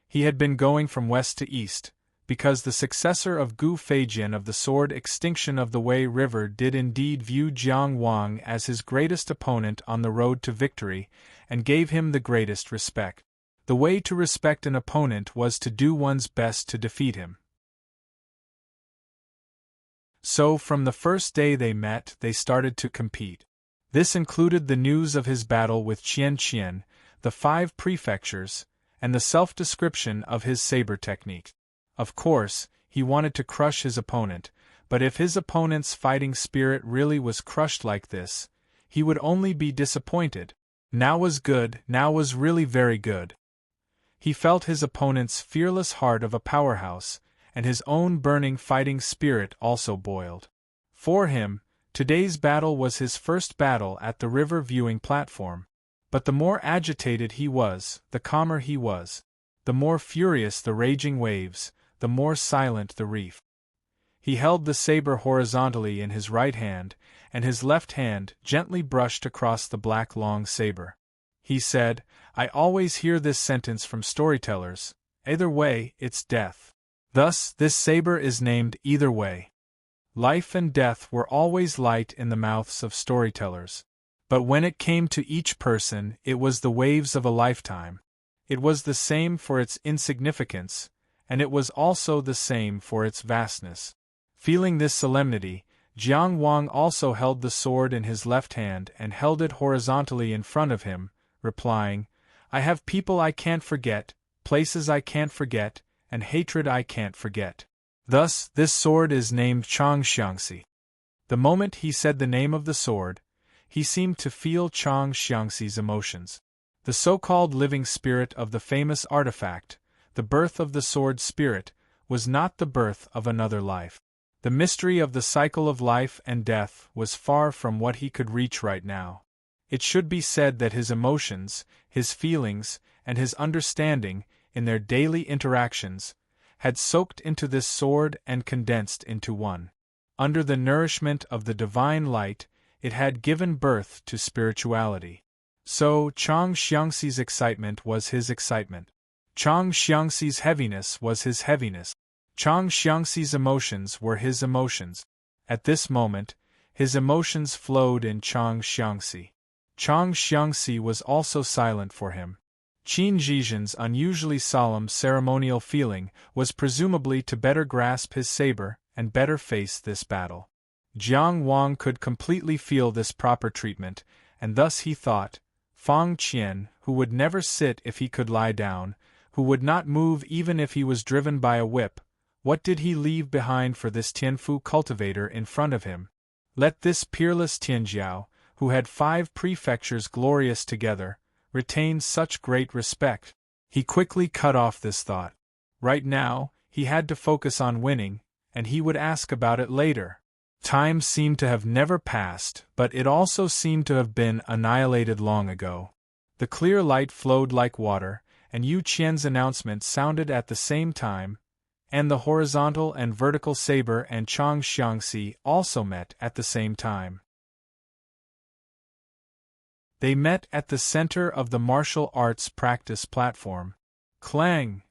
He had been going from west to east, because the successor of Gu Feijian of the Sword Extinction of the Wei River did indeed view Jiang Wang as his greatest opponent on the road to victory, and gave him the greatest respect. The way to respect an opponent was to do one's best to defeat him. So from the first day they met, they started to compete. This included the news of his battle with Qian Qian, the 5 prefectures, and the self-description of his saber technique. Of course, he wanted to crush his opponent, but if his opponent's fighting spirit really was crushed like this, he would only be disappointed. Now was good, now was really very good. He felt his opponent's fearless heart of a powerhouse, and his own burning fighting spirit also boiled. For him, today's battle was his first battle at the river viewing platform. But the more agitated he was, the calmer he was. The more furious the raging waves, the more silent the reef. He held the saber horizontally in his right hand, and his left hand gently brushed across the black long saber. He said, "I always hear this sentence from storytellers, either way, it's death. Thus, this saber is named Either Way." Life and death were always light in the mouths of storytellers. But when it came to each person, it was the waves of a lifetime. It was the same for its insignificance, and it was also the same for its vastness. Feeling this solemnity, Jiang Wang also held the sword in his left hand and held it horizontally in front of him, replying, "I have people I can't forget, places I can't forget, and hatred I can't forget. Thus, this sword is named Chang Xiangxi." The moment he said the name of the sword, he seemed to feel Chang Xiangxi's emotions. The so-called living spirit of the famous artifact, the birth of the sword spirit, was not the birth of another life. The mystery of the cycle of life and death was far from what he could reach right now. It should be said that his emotions, his feelings, and his understanding, in their daily interactions, had soaked into this sword and condensed into one. Under the nourishment of the divine light, it had given birth to spirituality. So, Chang Xiangxi's excitement was his excitement. Chang Xiangxi's heaviness was his heaviness. Chang Xiangxi's emotions were his emotions. At this moment, his emotions flowed in Chang Xiangxi. Chang Xiangxi was also silent for him. Qin Zhizhen's unusually solemn ceremonial feeling was presumably to better grasp his saber and better face this battle. Jiang Wang could completely feel this proper treatment, and thus he thought, Fang Qian, who would never sit if he could lie down, who would not move even if he was driven by a whip, what did he leave behind for this Tianfu cultivator in front of him? Let this peerless Tianjiao, who had 5 prefectures glorious together, retain such great respect. He quickly cut off this thought. Right now, he had to focus on winning, and he would ask about it later. Time seemed to have never passed, but it also seemed to have been annihilated long ago. The clear light flowed like water, and Yu Qian's announcement sounded at the same time, and the horizontal and vertical saber and Chang Xiangxi also met at the same time. They met at the center of the martial arts practice platform. Clang!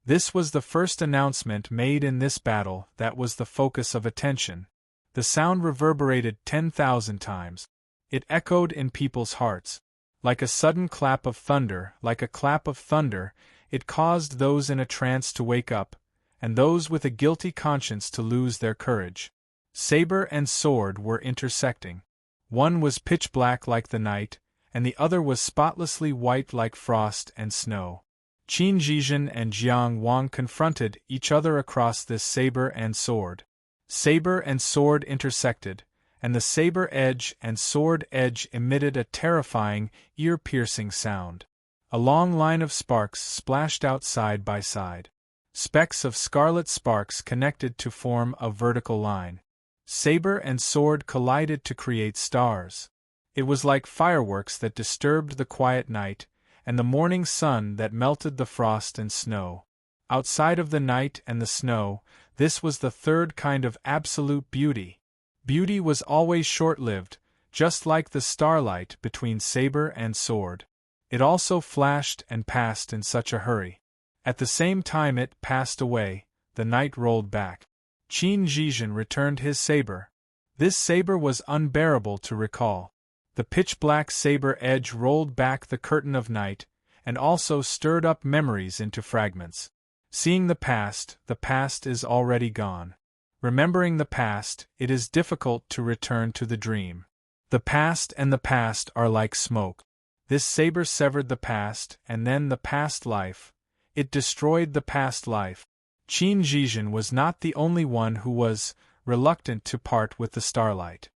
This was the first announcement made in this battle that was the focus of attention. The sound reverberated 10,000 times. It echoed in people's hearts. Like a sudden clap of thunder, it caused those in a trance to wake up, and those with a guilty conscience to lose their courage. Saber and sword were intersecting. One was pitch black like the night, and the other was spotlessly white like frost and snow. Qin Zhizhen and Jiang Wang confronted each other across this saber and sword. Saber and sword intersected, and the saber edge and sword edge emitted a terrifying, ear-piercing sound. A long line of sparks splashed out side by side. Specks of scarlet sparks connected to form a vertical line. Saber and sword collided to create stars. It was like fireworks that disturbed the quiet night, and the morning sun that melted the frost and snow. Outside of the night and the snow, this was the third kind of absolute beauty. Beauty was always short-lived, just like the starlight between saber and sword. It also flashed and passed in such a hurry. At the same time it passed away, the night rolled back. Qin Zhizhen returned his saber. This saber was unbearable to recall. The pitch-black saber edge rolled back the curtain of night, and also stirred up memories into fragments. Seeing the past is already gone. Remembering the past, it is difficult to return to the dream. The past and the past are like smoke. This saber severed the past, and then the past life. It destroyed the past life. Qin Zhizhen was not the only one who was reluctant to part with the starlight.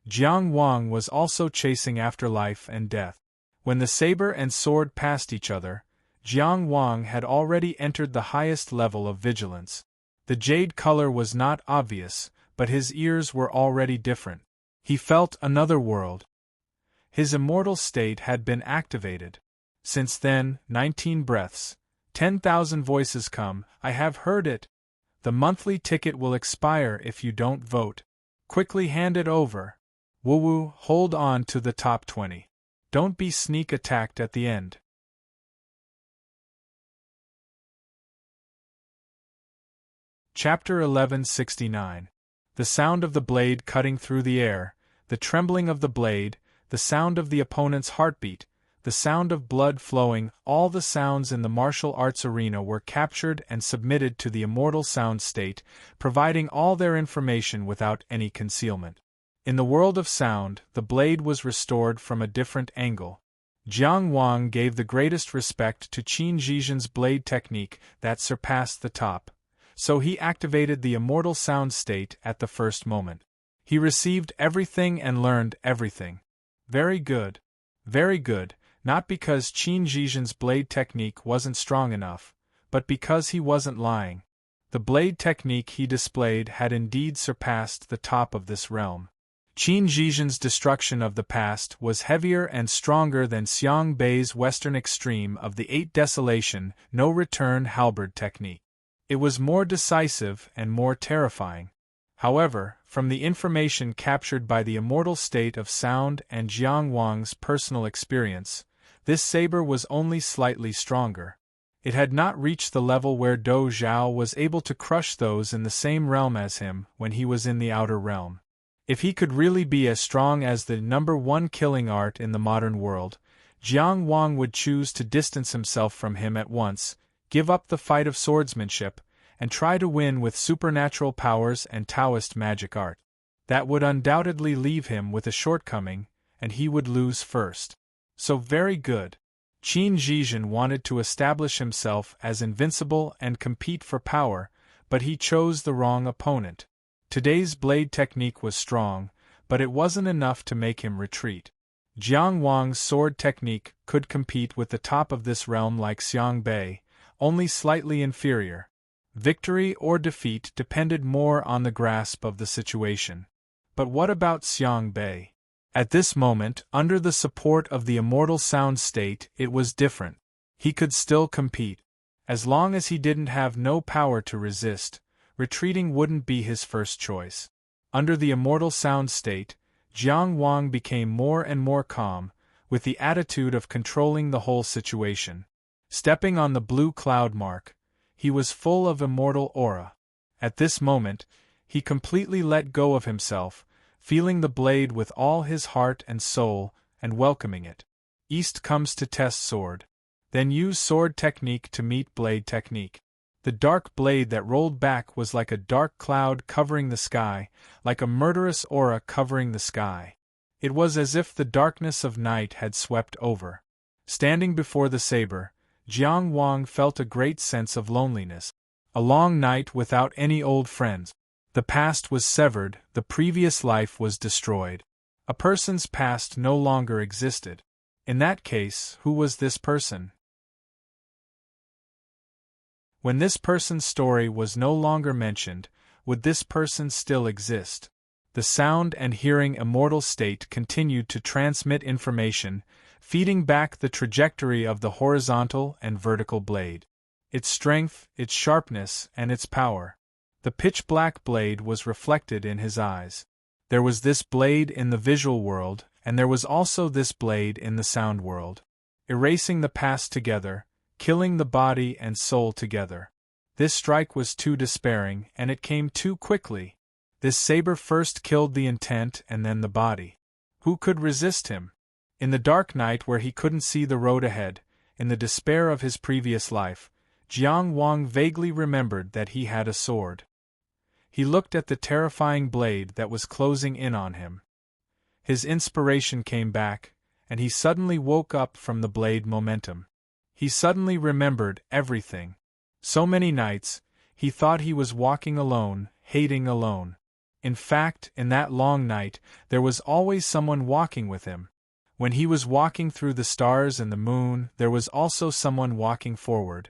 Jiang Wang was also chasing after life and death. When the saber and sword passed each other, Jiang Wang had already entered the highest level of vigilance. The jade color was not obvious, but his ears were already different. He felt another world. His immortal state had been activated. Since then, 19 breaths, 10,000 voices come, I have heard it. The monthly ticket will expire if you don't vote. Quickly hand it over. Woo-woo, hold on to the top 20. Don't be sneak attacked at the end. Chapter 1169. The sound of the blade cutting through the air, the trembling of the blade, the sound of the opponent's heartbeat, the sound of blood flowing, all the sounds in the martial arts arena were captured and submitted to the immortal sound state, providing all their information without any concealment. In the world of sound, the blade was restored from a different angle. Jiang Wang gave the greatest respect to Qin Zhizhen's blade technique that surpassed the top, so he activated the immortal sound state at the first moment. He received everything and learned everything. Very good. Very good, not because Qin Zhizhen's blade technique wasn't strong enough, but because he wasn't lying. The blade technique he displayed had indeed surpassed the top of this realm. Qin Zhizhen's destruction of the past was heavier and stronger than Xiang Bei's western extreme of the 8 desolation, no return halberd technique. It was more decisive and more terrifying. However, from the information captured by the immortal state of sound and Jiang Wang's personal experience, this saber was only slightly stronger. It had not reached the level where Dou Zhao was able to crush those in the same realm as him when he was in the outer realm. If he could really be as strong as the #1 killing art in the modern world, Jiang Wang would choose to distance himself from him at once, give up the fight of swordsmanship, and try to win with supernatural powers and Taoist magic art. That would undoubtedly leave him with a shortcoming, and he would lose first. So very good. Qin Zhizhen wanted to establish himself as invincible and compete for power, but he chose the wrong opponent. Today's blade technique was strong, but it wasn't enough to make him retreat. Jiang Wang's sword technique could compete with the top of this realm like Xiang Bei, only slightly inferior. Victory or defeat depended more on the grasp of the situation. But what about Xiang Bei? At this moment, under the support of the immortal sound state, it was different. He could still compete. As long as he didn't have no power to resist, retreating wouldn't be his first choice. Under the immortal sound state, Jiang Wang became more and more calm, with the attitude of controlling the whole situation. Stepping on the blue cloud mark, he was full of immortal aura. At this moment, he completely let go of himself, feeling the blade with all his heart and soul, and welcoming it. East comes to test sword. Then use sword technique to meet blade technique. The dark blade that rolled back was like a dark cloud covering the sky, like a murderous aura covering the sky. It was as if the darkness of night had swept over. Standing before the saber, Jiang Wang felt a great sense of loneliness. A long night without any old friends. The past was severed, the previous life was destroyed. A person's past no longer existed. In that case, who was this person? When this person's story was no longer mentioned, would this person still exist? The sound and hearing immortal state continued to transmit information, feeding back the trajectory of the horizontal and vertical blade. Its strength, its sharpness, and its power. The pitch-black blade was reflected in his eyes. There was this blade in the visual world, and there was also this blade in the sound world. Erasing the past together, killing the body and soul together. This strike was too despairing, and it came too quickly. This saber first killed the intent and then the body. Who could resist him? In the dark night where he couldn't see the road ahead, in the despair of his previous life, Jiang Wang vaguely remembered that he had a sword. He looked at the terrifying blade that was closing in on him. His inspiration came back, and he suddenly woke up from the blade momentum. He suddenly remembered everything. So many nights, he thought he was walking alone, hating alone. In fact, in that long night, there was always someone walking with him. When he was walking through the stars and the moon, there was also someone walking forward.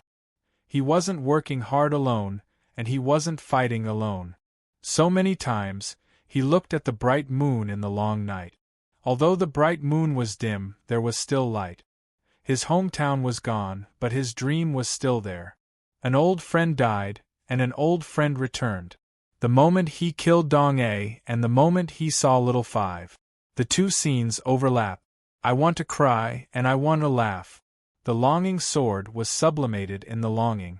He wasn't working hard alone, and he wasn't fighting alone. So many times, he looked at the bright moon in the long night. Although the bright moon was dim, there was still light. His hometown was gone, but his dream was still there. An old friend died, and an old friend returned. The moment he killed Dong A and the moment he saw Little Five. The two scenes overlap. I want to cry and I want to laugh. The longing sword was sublimated in the longing.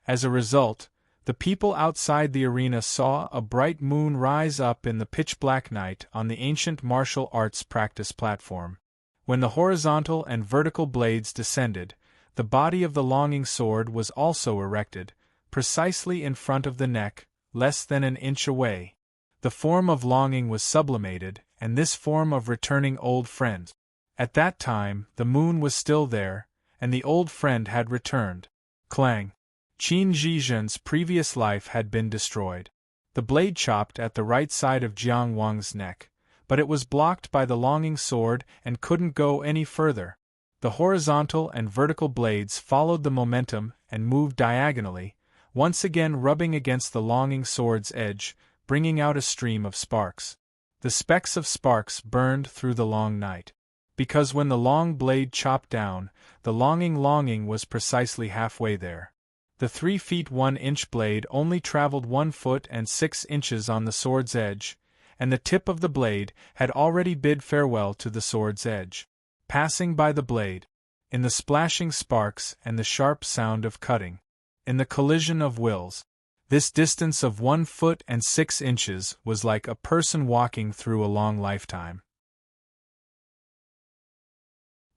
As a result, the people outside the arena saw a bright moon rise up in the pitch-black night on the ancient martial arts practice platform. When the horizontal and vertical blades descended, the body of the longing sword was also erected, precisely in front of the neck, less than an inch away. The form of longing was sublimated, and this form of returning old friends. At that time, the moon was still there, and the old friend had returned. Clang! Qin Zhizhen's previous life had been destroyed. The blade chopped at the right side of Jiang Wang's neck, but it was blocked by the longing sword and couldn't go any further. The horizontal and vertical blades followed the momentum and moved diagonally, once again rubbing against the longing sword's edge, bringing out a stream of sparks. The specks of sparks burned through the long night. Because when the long blade chopped down, the longing was precisely halfway there. The 3 feet 1 inch blade only traveled 1 foot and 6 inches on the sword's edge, and the tip of the blade had already bid farewell to the sword's edge. Passing by the blade, in the splashing sparks and the sharp sound of cutting, in the collision of wills, this distance of 1 foot and 6 inches was like a person walking through a long lifetime.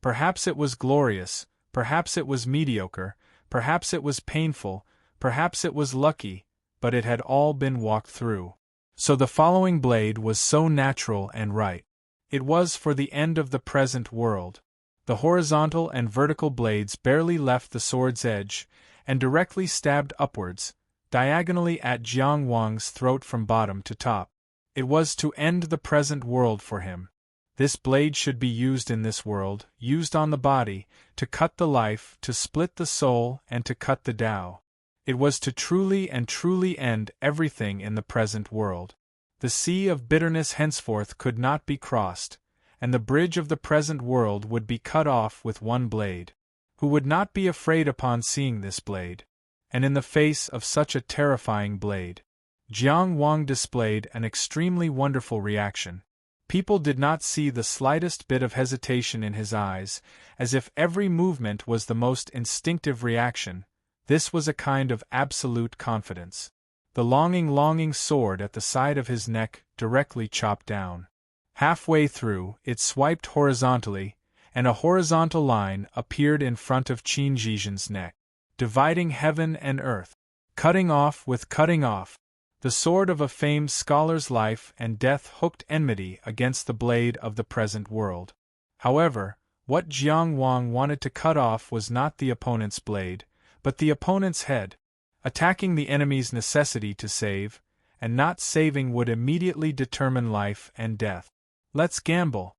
Perhaps it was glorious, perhaps it was mediocre, perhaps it was painful, perhaps it was lucky, but it had all been walked through. So the following blade was so natural and right. It was for the end of the present world. The horizontal and vertical blades barely left the sword's edge, and directly stabbed upwards, diagonally at Jiang Wang's throat from bottom to top. It was to end the present world for him. This blade should be used in this world, used on the body, to cut the life, to split the soul, and to cut the Tao. It was to truly and truly end everything in the present world. The sea of bitterness henceforth could not be crossed, and the bridge of the present world would be cut off with one blade. Who would not be afraid upon seeing this blade? And in the face of such a terrifying blade, Jiang Wang displayed an extremely wonderful reaction. People did not see the slightest bit of hesitation in his eyes, as if every movement was the most instinctive reaction. This was a kind of absolute confidence. The longing sword at the side of his neck directly chopped down. Halfway through, it swiped horizontally, and a horizontal line appeared in front of Qin Zhizhen's neck, dividing heaven and earth, cutting off with cutting off. The sword of a famed scholar's life and death hooked enmity against the blade of the present world. However, what Jiang Wang wanted to cut off was not the opponent's blade, but the opponent's head. Attacking the enemy's necessity to save, and not saving would immediately determine life and death. Let's gamble.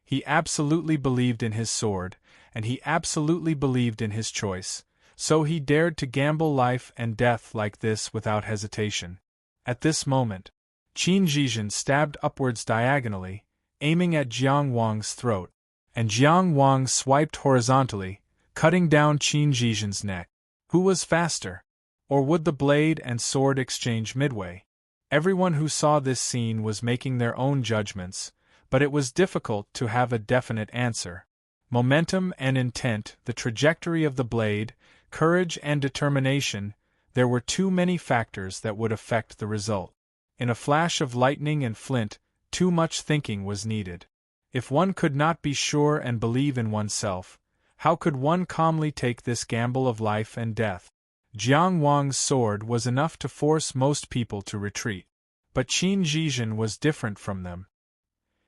He absolutely believed in his sword, and he absolutely believed in his choice, so he dared to gamble life and death like this without hesitation. At this moment, Qin Zhizhen stabbed upwards diagonally, aiming at Jiang Wang's throat, and Jiang Wang swiped horizontally, cutting down Qin Zhizhen's neck. Who was faster? Or would the blade and sword exchange midway? Everyone who saw this scene was making their own judgments, but it was difficult to have a definite answer. Momentum and intent, the trajectory of the blade, courage and determination, there were too many factors that would affect the result. In a flash of lightning and flint, too much thinking was needed. If one could not be sure and believe in oneself, how could one calmly take this gamble of life and death? Jiang Wang's sword was enough to force most people to retreat. But Qin Zhizhen was different from them.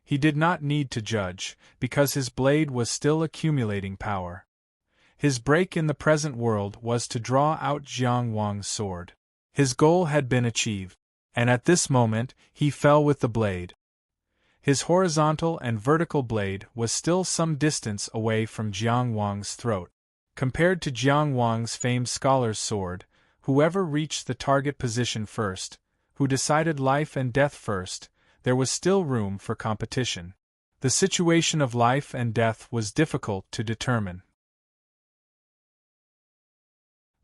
He did not need to judge, because his blade was still accumulating power. His break in the present world was to draw out Jiang Wang's sword. His goal had been achieved, and at this moment he fell with the blade. His horizontal and vertical blade was still some distance away from Jiang Wang's throat. Compared to Jiang Wang's famed scholar's sword, whoever reached the target position first, who decided life and death first, there was still room for competition. The situation of life and death was difficult to determine.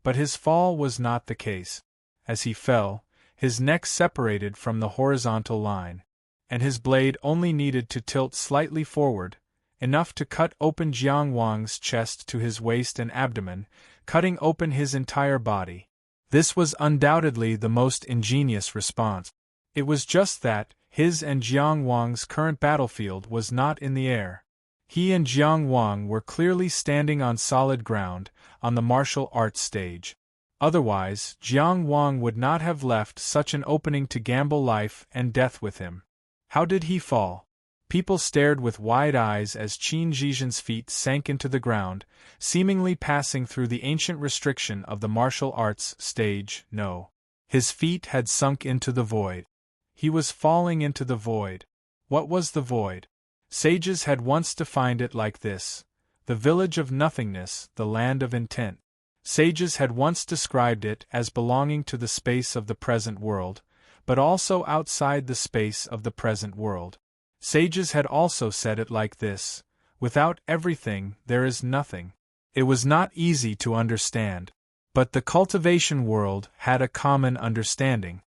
But his fall was not the case. As he fell, his neck separated from the horizontal line, and his blade only needed to tilt slightly forward, enough to cut open Jiang Wang's chest to his waist and abdomen, cutting open his entire body. This was undoubtedly the most ingenious response. It was just that, his and Jiang Wang's current battlefield was not in the air. He and Jiang Wang were clearly standing on solid ground, on the martial arts stage. Otherwise, Jiang Wang would not have left such an opening to gamble life and death with him. How did he fall? People stared with wide eyes as Qin Zhizhen's feet sank into the ground, seemingly passing through the ancient restriction of the martial arts stage. No. His feet had sunk into the void. He was falling into the void. What was the void? Sages had once defined it like this: the village of nothingness, the land of intent. Sages had once described it as belonging to the space of the present world, but also outside the space of the present world. Sages had also said it like this: without everything there is nothing. It was not easy to understand. But the cultivation world had a common understanding.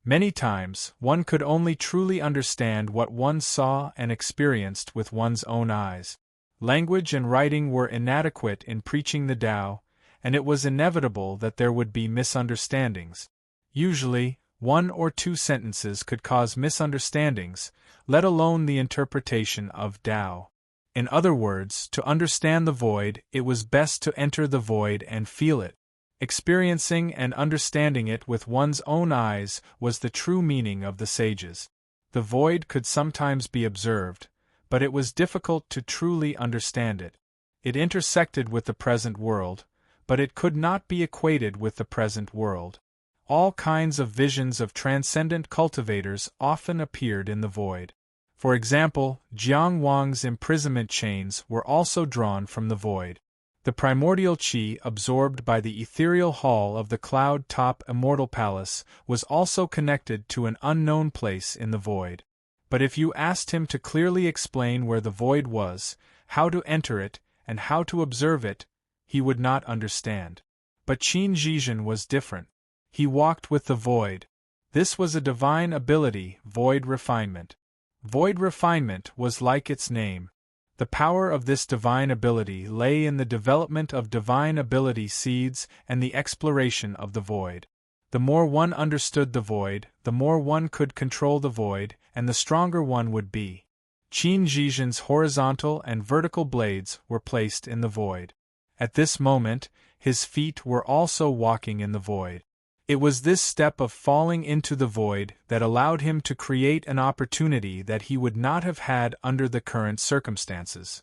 Many times, one could only truly understand what one saw and experienced with one's own eyes. Language and writing were inadequate in preaching the Tao, and it was inevitable that there would be misunderstandings. Usually, 1 or 2 sentences could cause misunderstandings, let alone the interpretation of Tao. In other words, to understand the void, it was best to enter the void and feel it. Experiencing and understanding it with one's own eyes was the true meaning of the sages. The void could sometimes be observed, but it was difficult to truly understand it. It intersected with the present world, but it could not be equated with the present world. All kinds of visions of transcendent cultivators often appeared in the void. For example, Jiang Wang's imprisonment chains were also drawn from the void. The primordial qi absorbed by the ethereal hall of the cloud-top immortal palace was also connected to an unknown place in the void. But if you asked him to clearly explain where the void was, how to enter it, and how to observe it, he would not understand. But Qin Zhizhen was different. He walked with the void. This was a divine ability, void refinement. Void refinement was like its name. The power of this divine ability lay in the development of divine ability seeds and the exploration of the void. The more one understood the void, the more one could control the void, and the stronger one would be. Qin Zhizhen's horizontal and vertical blades were placed in the void. At this moment, his feet were also walking in the void. It was this step of falling into the void that allowed him to create an opportunity that he would not have had under the current circumstances.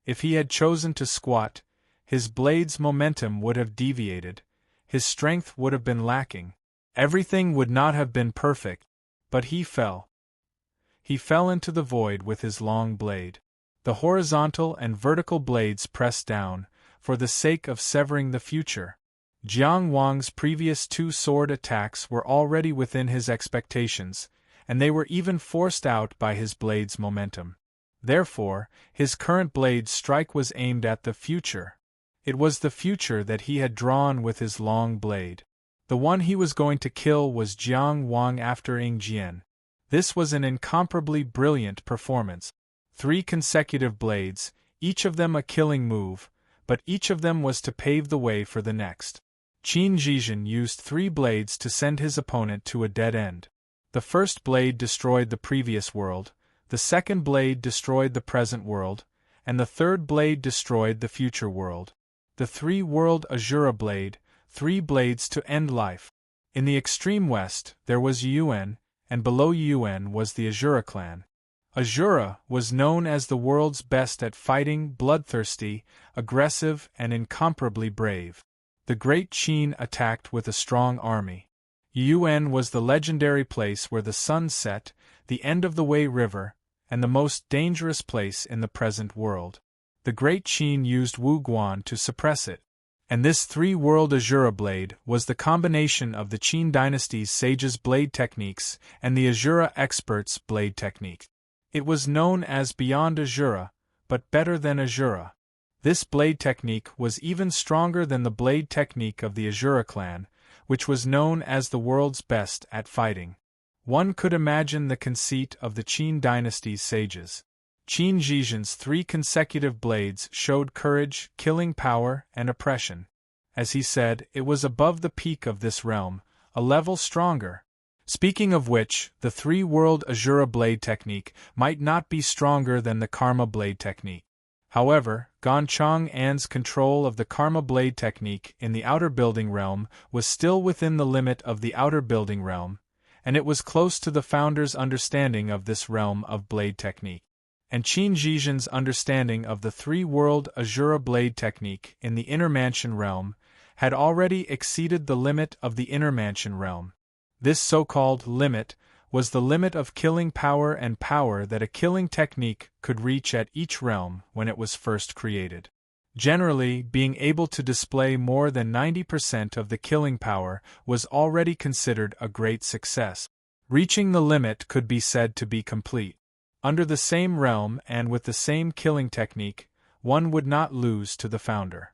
If he had chosen to squat, his blade's momentum would have deviated, his strength would have been lacking, everything would not have been perfect, but he fell. He fell into the void with his long blade. The horizontal and vertical blades pressed down, for the sake of severing the future. Jiang Wang's previous two sword attacks were already within his expectations, and they were even forced out by his blade's momentum. Therefore, his current blade's strike was aimed at the future. It was the future that he had drawn with his long blade. The one he was going to kill was Jiang Wang after Ying Jian. This was an incomparably brilliant performance. 3 consecutive blades, each of them a killing move, but each of them was to pave the way for the next. Qin Zhizhen used 3 blades to send his opponent to a dead end. The first blade destroyed the previous world, the second blade destroyed the present world, and the third blade destroyed the future world. The 3-world Azura blade, 3 blades to end life. In the extreme west, there was Yuan, and below Yuan was the Azura clan. Azura was known as the world's best at fighting, bloodthirsty, aggressive, and incomparably brave. The great Qin attacked with a strong army. Yuan was the legendary place where the sun set, the end of the Wei River, and the most dangerous place in the present world. The great Qin used Wu Guan to suppress it. And this 3-world Azura blade was the combination of the Qin dynasty's sages' blade techniques and the Azura experts' blade technique. It was known as Beyond Azura, but better than Azura. This blade technique was even stronger than the blade technique of the Azura clan, which was known as the world's best at fighting. One could imagine the conceit of the Qin dynasty's sages. Qin Zhizhen's 3 consecutive blades showed courage, killing power, and oppression. As he said, it was above the peak of this realm, a level stronger. Speaking of which, the 3-world Azura blade technique might not be stronger than the Karma blade technique. However, Ganchong An's control of the Karma blade technique in the outer building realm was still within the limit of the outer building realm, and it was close to the founder's understanding of this realm of blade technique. And Qin Zhizhen's understanding of the 3-world Azura blade technique in the inner mansion realm had already exceeded the limit of the inner mansion realm. This so-called limit was the limit of killing power and power that a killing technique could reach at each realm when it was first created. Generally, being able to display more than 90% of the killing power was already considered a great success. Reaching the limit could be said to be complete. Under the same realm and with the same killing technique, one would not lose to the founder.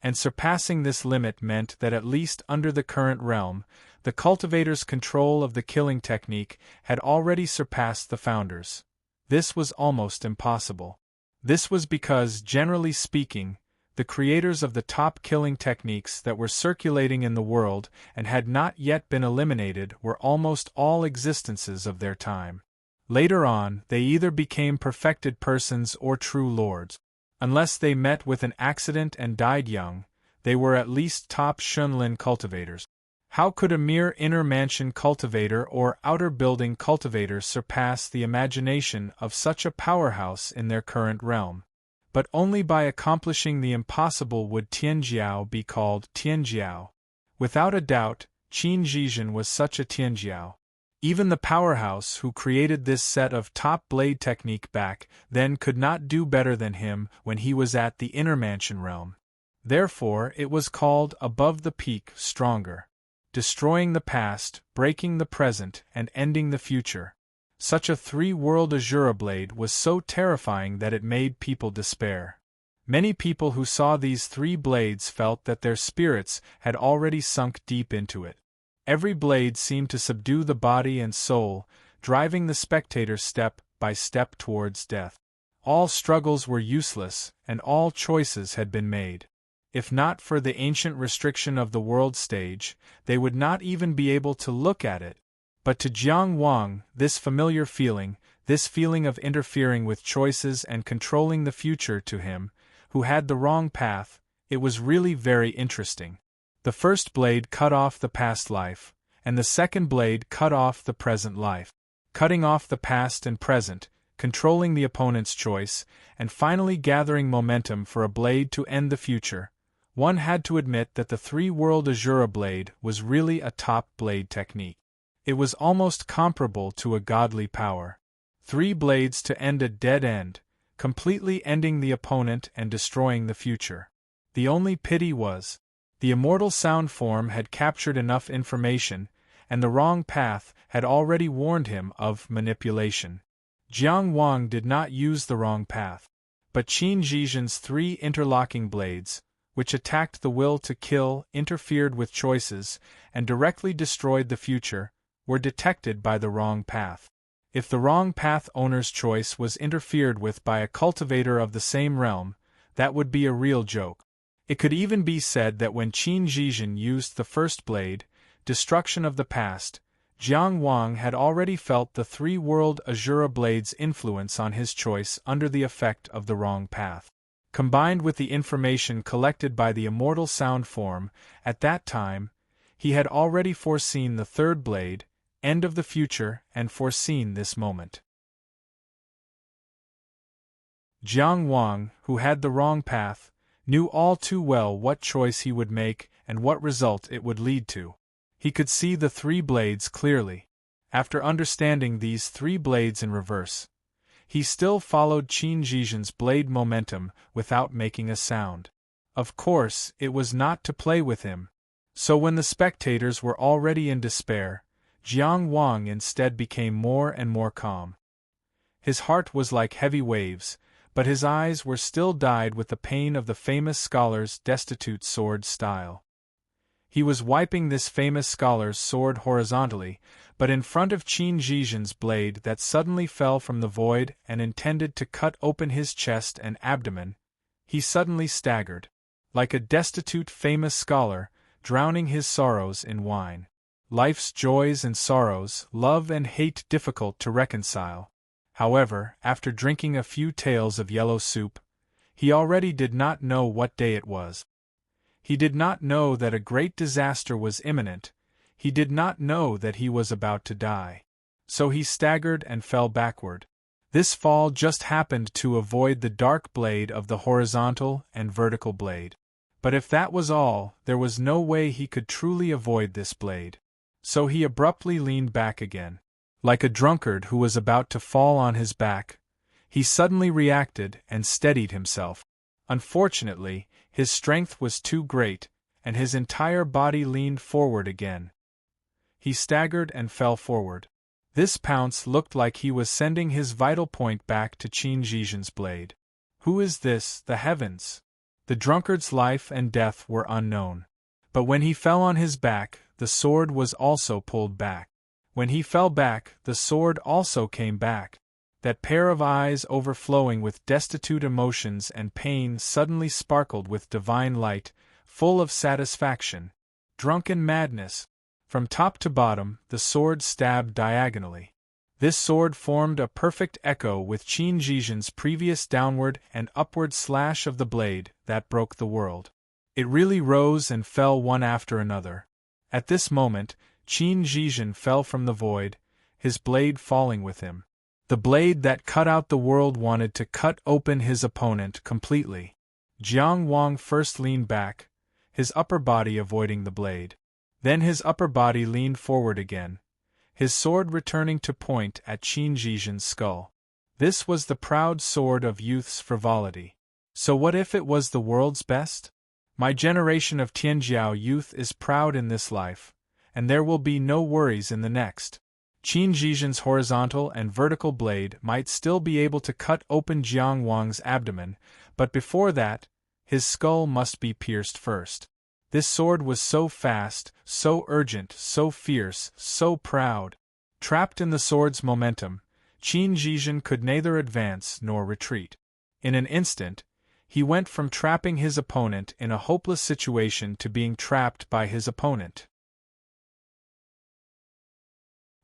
And surpassing this limit meant that at least under the current realm, the cultivator's control of the killing technique had already surpassed the founder's. This was almost impossible. This was because, generally speaking, the creators of the top killing techniques that were circulating in the world and had not yet been eliminated were almost all existences of their time. Later on, they either became perfected persons or true lords. Unless they met with an accident and died young, they were at least top Shunlin cultivators. How could a mere inner mansion cultivator or outer building cultivator surpass the imagination of such a powerhouse in their current realm? But only by accomplishing the impossible would Tianjiao be called Tianjiao. Without a doubt, Qin Zhizhen was such a Tianjiao. Even the powerhouse who created this set of top blade technique back then could not do better than him when he was at the inner mansion realm. Therefore, it was called above the peak stronger. Destroying the past, breaking the present, and ending the future. Such a three-world Azura blade was so terrifying that it made people despair. Many people who saw these three blades felt that their spirits had already sunk deep into it. Every blade seemed to subdue the body and soul, driving the spectator step by step towards death. All struggles were useless, and all choices had been made. If not for the ancient restriction of the world stage, they would not even be able to look at it. But to Jiang Wang, this familiar feeling, this feeling of interfering with choices and controlling the future to him, who had the wrong path, it was really very interesting. The first blade cut off the past life, and the second blade cut off the present life. Cutting off the past and present, controlling the opponent's choice, and finally gathering momentum for a blade to end the future. One had to admit that the three-world Azura blade was really a top blade technique. It was almost comparable to a godly power. 3 blades to end a dead end, completely ending the opponent and destroying the future. The only pity was, the immortal sound form had captured enough information, and the wrong path had already warned him of manipulation. Jiang Wang did not use the wrong path. But Qin Zhizhen's 3 interlocking blades, which attacked the will to kill, interfered with choices, and directly destroyed the future, were detected by the wrong path. If the wrong path owner's choice was interfered with by a cultivator of the same realm, that would be a real joke. It could even be said that when Qin Zhizhen used the first blade, Destruction of the Past, Jiang Wang had already felt the 3-world Azura blade's influence on his choice under the effect of the wrong path. Combined with the information collected by the immortal sound form, at that time, he had already foreseen the third blade, end of the future, and foreseen this moment. Jiang Wang, who had the wrong path, knew all too well what choice he would make and what result it would lead to. He could see the 3 blades clearly. After understanding these 3 blades in reverse, he still followed Qin Zhizhen's blade momentum without making a sound. Of course, it was not to play with him. So when the spectators were already in despair, Jiang Wang instead became more and more calm. His heart was like heavy waves, but his eyes were still dyed with the pain of the famous scholar's destitute sword style. He was wiping this famous scholar's sword horizontally, but in front of Qin Zhizhen's blade that suddenly fell from the void and intended to cut open his chest and abdomen, he suddenly staggered, like a destitute famous scholar, drowning his sorrows in wine. Life's joys and sorrows, love and hate difficult to reconcile. However, after drinking a few taels of yellow soup, he already did not know what day it was. He did not know that a great disaster was imminent. He did not know that he was about to die. So he staggered and fell backward. This fall just happened to avoid the dark blade of the horizontal and vertical blade. But if that was all, there was no way he could truly avoid this blade. So he abruptly leaned back again. Like a drunkard who was about to fall on his back, he suddenly reacted and steadied himself. Unfortunately, his strength was too great, and his entire body leaned forward again. He staggered and fell forward. This pounce looked like he was sending his vital point back to Qin Zhizhen's blade. Who is this, the heavens? The drunkard's life and death were unknown. But when he fell on his back, the sword was also pulled back. When he fell back, the sword also came back. That pair of eyes overflowing with destitute emotions and pain suddenly sparkled with divine light, full of satisfaction. Drunken madness. From top to bottom, the sword stabbed diagonally. This sword formed a perfect echo with Qin Zhizhen's previous downward and upward slash of the blade that broke the world. It really rose and fell one after another. At this moment, Qin Zhizhen fell from the void, his blade falling with him. The blade that cut out the world wanted to cut open his opponent completely. Jiang Wang first leaned back, his upper body avoiding the blade. Then his upper body leaned forward again, his sword returning to point at Qin Zhizhen's skull. This was the proud sword of youth's frivolity. So what if it was the world's best? My generation of Tianjiao youth is proud in this life, and there will be no worries in the next. Qin Zhizhen's horizontal and vertical blade might still be able to cut open Jiang Wang's abdomen, but before that, his skull must be pierced first. This sword was so fast, so urgent, so fierce, so proud. Trapped in the sword's momentum, Qin Zhizhen could neither advance nor retreat. In an instant, he went from trapping his opponent in a hopeless situation to being trapped by his opponent.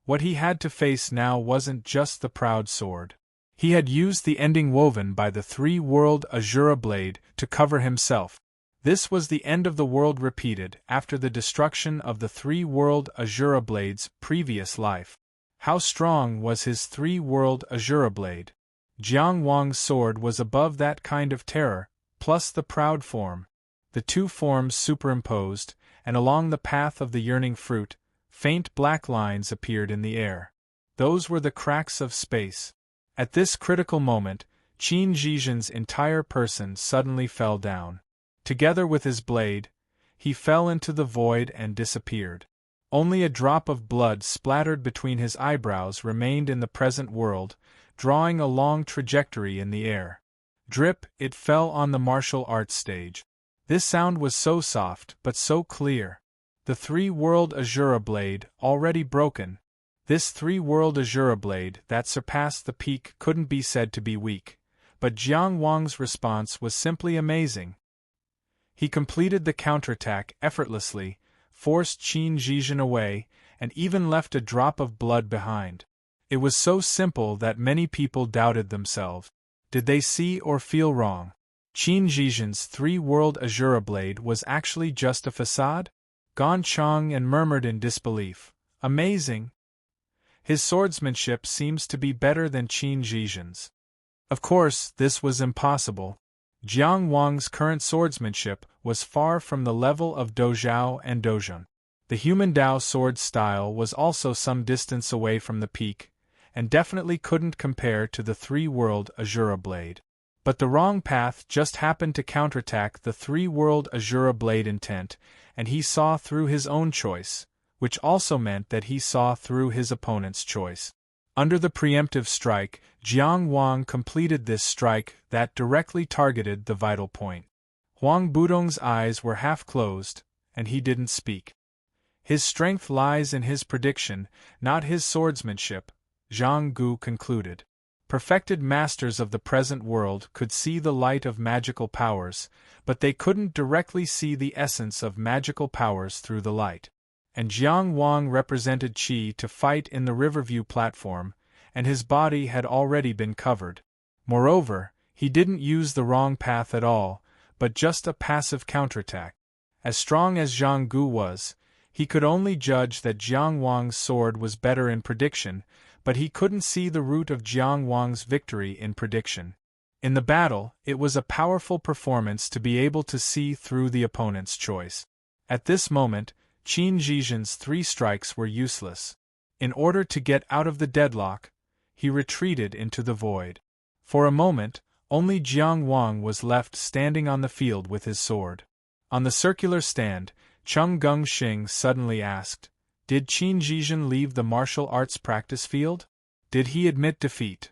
What he had to face now wasn't just the proud sword. He had used the ending woven by the three-world Azura blade to cover himself. This was the end of the world repeated after the destruction of the three-world Azura blade's previous life. How strong was his three-world Azura blade? Jiang Wang's sword was above that kind of terror, plus the proud form. The two forms superimposed, and along the path of the yearning fruit, faint black lines appeared in the air. Those were the cracks of space. At this critical moment, Qin Zhizhen's entire person suddenly fell down. Together with his blade, he fell into the void and disappeared. Only a drop of blood splattered between his eyebrows remained in the present world, drawing a long trajectory in the air. Drip, it fell on the martial arts stage. This sound was so soft but so clear. The three-world Azura blade, already broken. This three-world Azura blade that surpassed the peak couldn't be said to be weak, but Jiang Wang's response was simply amazing. He completed the counterattack effortlessly, forced Qin Zhizhen away, and even left a drop of blood behind. It was so simple that many people doubted themselves. Did they see or feel wrong? Qin Zhizhen's three-world Azura blade was actually just a facade? Gan Chong and murmured in disbelief. Amazing! His swordsmanship seems to be better than Qin Zhizhen's. Of course, this was impossible. Jiang Wang's current swordsmanship was far from the level of Dozhao and Dozhun. The human Dao sword style was also some distance away from the peak, and definitely couldn't compare to the three-world Azura blade. But the wrong path just happened to counterattack the three-world Azura blade intent, and he saw through his own choice, which also meant that he saw through his opponent's choice. Under the preemptive strike, Jiang Wang completed this strike that directly targeted the vital point. Huang Budong's eyes were half closed, and he didn't speak. His strength lies in his prediction, not his swordsmanship, Zhang Gu concluded. Perfected masters of the present world could see the light of magical powers, but they couldn't directly see the essence of magical powers through the light. And Jiang Wang represented Qi to fight in the Riverview platform, and his body had already been covered. Moreover, he didn't use the wrong path at all, but just a passive counterattack. As strong as Zhang Gu was, he could only judge that Jiang Wang's sword was better in prediction, but he couldn't see the root of Jiang Wang's victory in prediction. In the battle, it was a powerful performance to be able to see through the opponent's choice. At this moment, Qin Zhizhen's three strikes were useless. In order to get out of the deadlock, he retreated into the void. For a moment, only Jiang Wang was left standing on the field with his sword. On the circular stand, Chung Gongxing suddenly asked, "Did Qin Zhizhen leave the martial arts practice field? Did he admit defeat?"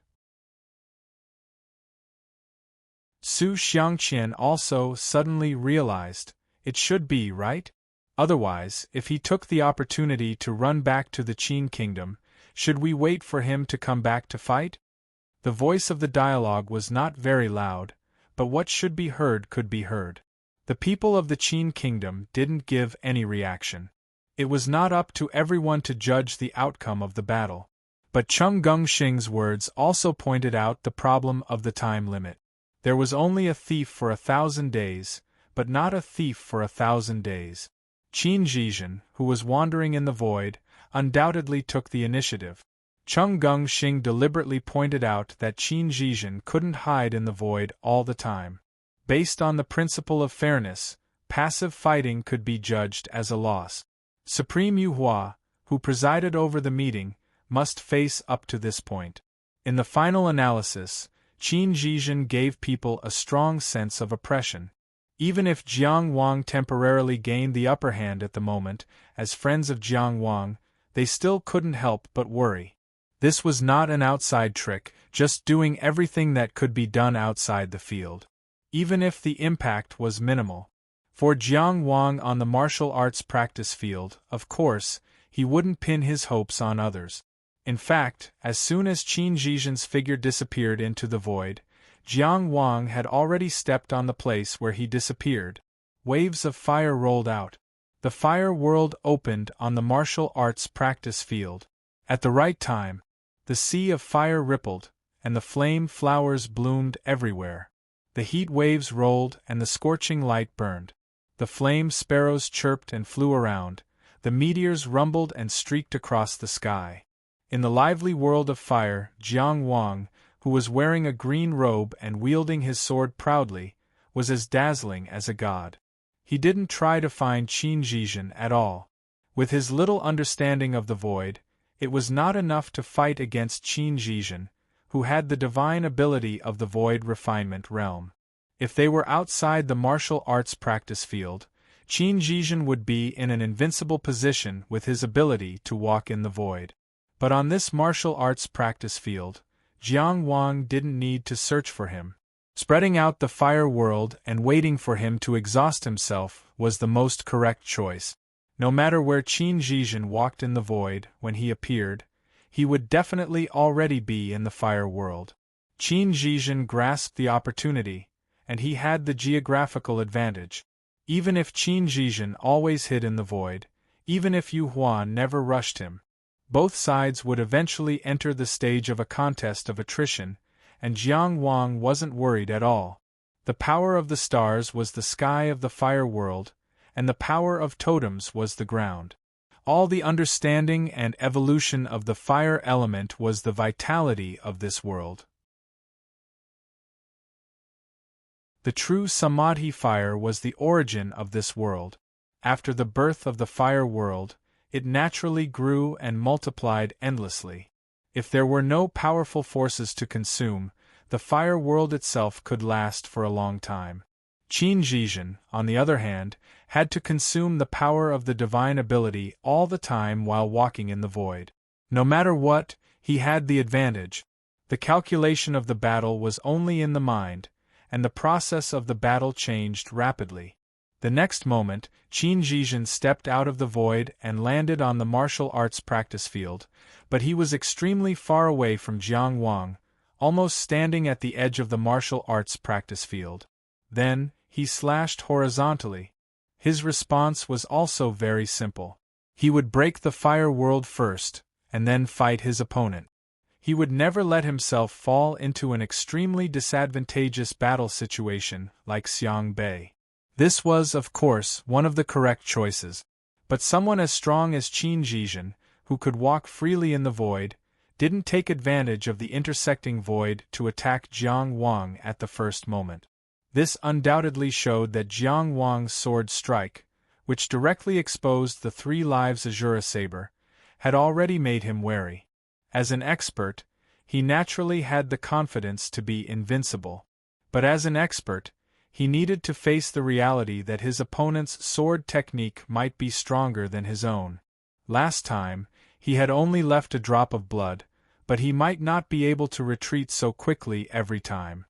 Su Xiangqian also suddenly realized, it should be, right? Otherwise, if he took the opportunity to run back to the Qin kingdom, should we wait for him to come back to fight? The voice of the dialogue was not very loud, but what should be heard could be heard. The people of the Qin kingdom didn't give any reaction. It was not up to everyone to judge the outcome of the battle. But Cheng Gongxing's words also pointed out the problem of the time limit. There was only a thief for 1,000 days, but not a thief for 1,000 days. Qin Zhizhen, who was wandering in the void, undoubtedly took the initiative. Cheng Gongxing deliberately pointed out that Qin Zhizhen couldn't hide in the void all the time. Based on the principle of fairness, passive fighting could be judged as a loss. Supreme Yu Hua, who presided over the meeting, must face up to this point. In the final analysis, Qin Zhizhen gave people a strong sense of oppression. Even if Jiang Wang temporarily gained the upper hand at the moment, as friends of Jiang Wang, they still couldn't help but worry. This was not an outside trick, just doing everything that could be done outside the field. Even if the impact was minimal. For Jiang Wang on the martial arts practice field, of course, he wouldn't pin his hopes on others. In fact, as soon as Qin Zhizhen's figure disappeared into the void, Jiang Wang had already stepped on the place where he disappeared. Waves of fire rolled out. The fire world opened on the martial arts practice field. At the right time, the sea of fire rippled, and the flame flowers bloomed everywhere. The heat waves rolled and the scorching light burned. The flame sparrows chirped and flew around. The meteors rumbled and streaked across the sky. In the lively world of fire, Jiang Wang, who was wearing a green robe and wielding his sword proudly, was as dazzling as a god. He didn't try to find Qin Zhizhen at all. With his little understanding of the void, it was not enough to fight against Qin Zhizhen, who had the divine ability of the void refinement realm. If they were outside the martial arts practice field, Qin Zhizhen would be in an invincible position with his ability to walk in the void. But on this martial arts practice field, Jiang Wang didn't need to search for him. Spreading out the fire world and waiting for him to exhaust himself was the most correct choice. No matter where Qin Zhizhen walked in the void when he appeared, he would definitely already be in the fire world. Qin Zhizhen grasped the opportunity, and he had the geographical advantage. Even if Qin Zhizhen always hid in the void, even if Yu Hua never rushed him, both sides would eventually enter the stage of a contest of attrition, and Jiang Wang wasn't worried at all. The power of the stars was the sky of the fire world, and the power of totems was the ground. All the understanding and evolution of the fire element was the vitality of this world. The true Samadhi fire was the origin of this world. After the birth of the fire world, it naturally grew and multiplied endlessly. If there were no powerful forces to consume, the fire world itself could last for a long time. Qin Zhizhen, on the other hand, had to consume the power of the divine ability all the time while walking in the void. No matter what, he had the advantage. The calculation of the battle was only in the mind, and the process of the battle changed rapidly. The next moment, Qin Zhizhen stepped out of the void and landed on the martial arts practice field, but he was extremely far away from Jiang Wang, almost standing at the edge of the martial arts practice field. Then, he slashed horizontally. His response was also very simple. He would break the fire world first, and then fight his opponent. He would never let himself fall into an extremely disadvantageous battle situation like Xiang Bei. This was, of course, one of the correct choices. But someone as strong as Qin Zhizhen, who could walk freely in the void, didn't take advantage of the intersecting void to attack Jiang Wang at the first moment. This undoubtedly showed that Jiang Wang's sword strike, which directly exposed the 3 lives Azura saber, had already made him wary. As an expert, he naturally had the confidence to be invincible. But as an expert, he needed to face the reality that his opponent's sword technique might be stronger than his own. Last time, he had only left a drop of blood, but he might not be able to retreat so quickly every time.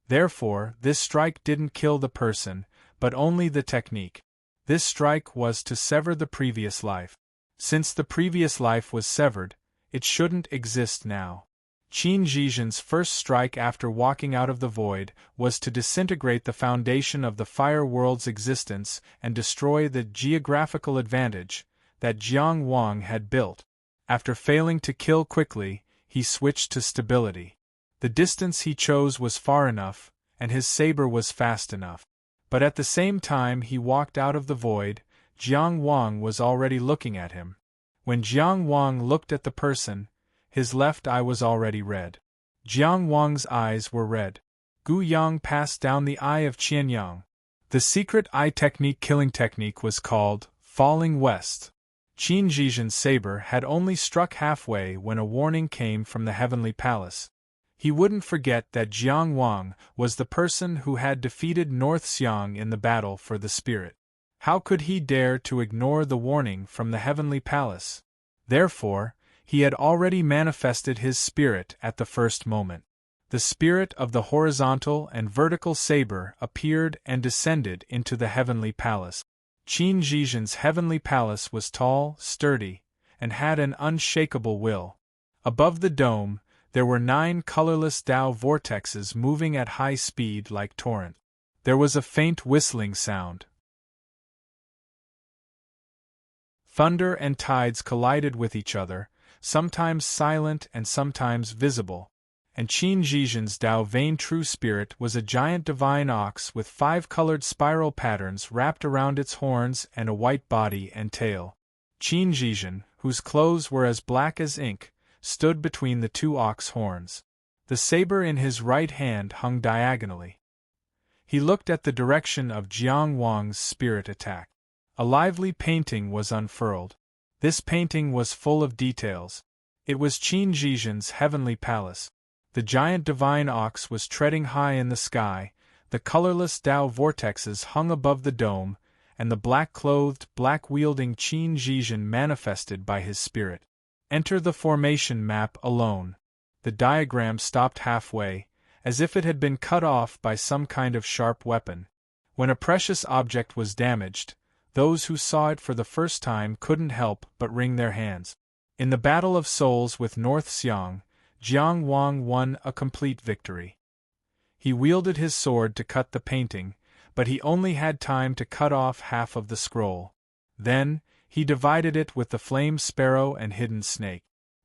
Therefore, this strike didn't kill the person, but only the technique. This strike was to sever the previous life. Since the previous life was severed, it shouldn't exist now. Qin Zhizhen's first strike after walking out of the void was to disintegrate the foundation of the fire world's existence and destroy the geographical advantage that Jiang Wang had built. After failing to kill quickly, he switched to stability. The distance he chose was far enough, and his saber was fast enough. But at the same time he walked out of the void, Jiang Wang was already looking at him. When Jiang Wang looked at the person, his left eye was already red. Jiang Wang's eyes were red. Gu Yang passed down the eye of Qian Yang. The secret eye killing technique was called Falling West. Qin Zhizhen's saber had only struck halfway when a warning came from the Heavenly Palace. He wouldn't forget that Jiang Wang was the person who had defeated North Xiang in the battle for the spirit. How could he dare to ignore the warning from the Heavenly Palace? Therefore, he had already manifested his spirit at the first moment. The spirit of the horizontal and vertical saber appeared and descended into the Heavenly Palace. Qin Zhizhen's Heavenly Palace was tall, sturdy, and had an unshakable will. Above the dome, there were 9 colorless Tao vortexes moving at high speed like torrents. There was a faint whistling sound. Thunder and tides collided with each other, sometimes silent and sometimes visible, and Qin Zhizhen's Tao Vein True Spirit was a giant divine ox with 5 colored spiral patterns wrapped around its horns and a white body and tail. Qin Zhizhen, whose clothes were as black as ink, stood between the 2 ox horns. The saber in his right hand hung diagonally. He looked at the direction of Jiang Wang's spirit attack. A lively painting was unfurled. This painting was full of details. It was Qin Zhizhen's Heavenly Palace. The giant divine ox was treading high in the sky, the colorless Tao vortexes hung above the dome, and the black-clothed, black-wielding Qin Zhizhen manifested by his spirit. Enter the formation map alone. The diagram stopped halfway, as if it had been cut off by some kind of sharp weapon. When a precious object was damaged, those who saw it for the first time couldn't help but wring their hands. In the Battle of Souls with North Xiang, Jiang Wang won a complete victory. He wielded his sword to cut the painting, but he only had time to cut off half of the scroll. Then, he divided it with the flame sparrow and hidden snake.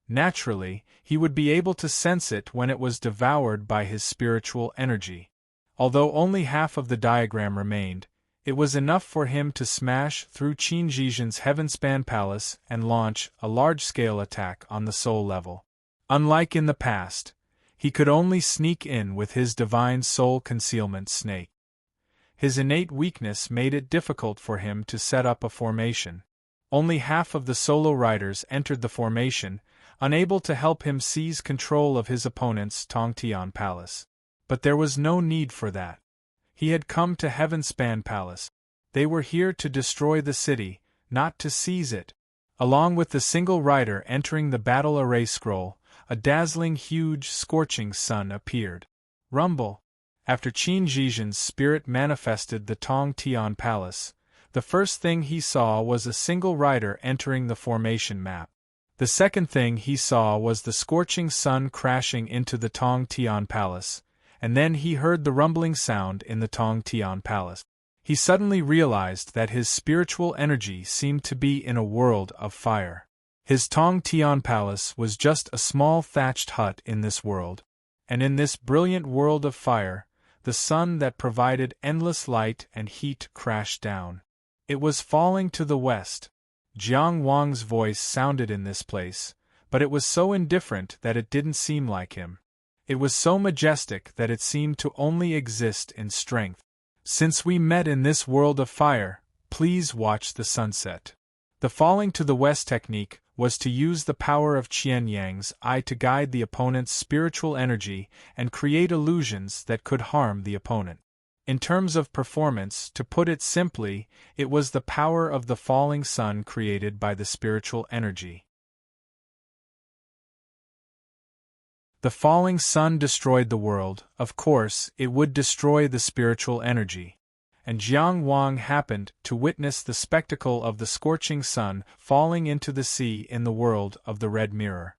Naturally, he would be able to sense it when it was devoured by his spiritual energy. Although only half of the diagram remained, it was enough for him to smash through Qin Zhizhen's Heavenspan Palace and launch a large-scale attack on the soul level. Unlike in the past, he could only sneak in with his divine soul concealment snake. His innate weakness made it difficult for him to set up a formation. Only half of the solo riders entered the formation, unable to help him seize control of his opponent's Tongtian Palace. But there was no need for that. He had come to Heavenspan Palace. They were here to destroy the city, not to seize it. Along with the single rider entering the battle array scroll, a dazzling, huge, scorching sun appeared. Rumble. After Qin Zhizhen's spirit manifested the Tongtian Palace, the first thing he saw was a single rider entering the formation map. The second thing he saw was the scorching sun crashing into the Tongtian Palace, and then he heard the rumbling sound in the Tongtian Palace. He suddenly realized that his spiritual energy seemed to be in a world of fire. His Tongtian Palace was just a small thatched hut in this world, and in this brilliant world of fire, the sun that provided endless light and heat crashed down. It was falling to the west. Jiang Wang's voice sounded in this place, but it was so indifferent that it didn't seem like him. It was so majestic that it seemed to only exist in strength. Since we met in this world of fire, please watch the sunset. The falling to the west technique was to use the power of Qian Yang's eye to guide the opponent's spiritual energy and create illusions that could harm the opponent. In terms of performance, to put it simply, it was the power of the falling sun created by the spiritual energy. The falling sun destroyed the world. Of course, it would destroy the spiritual energy. And Jiang Wang happened to witness the spectacle of the scorching sun falling into the sea in the world of the Red Mirror.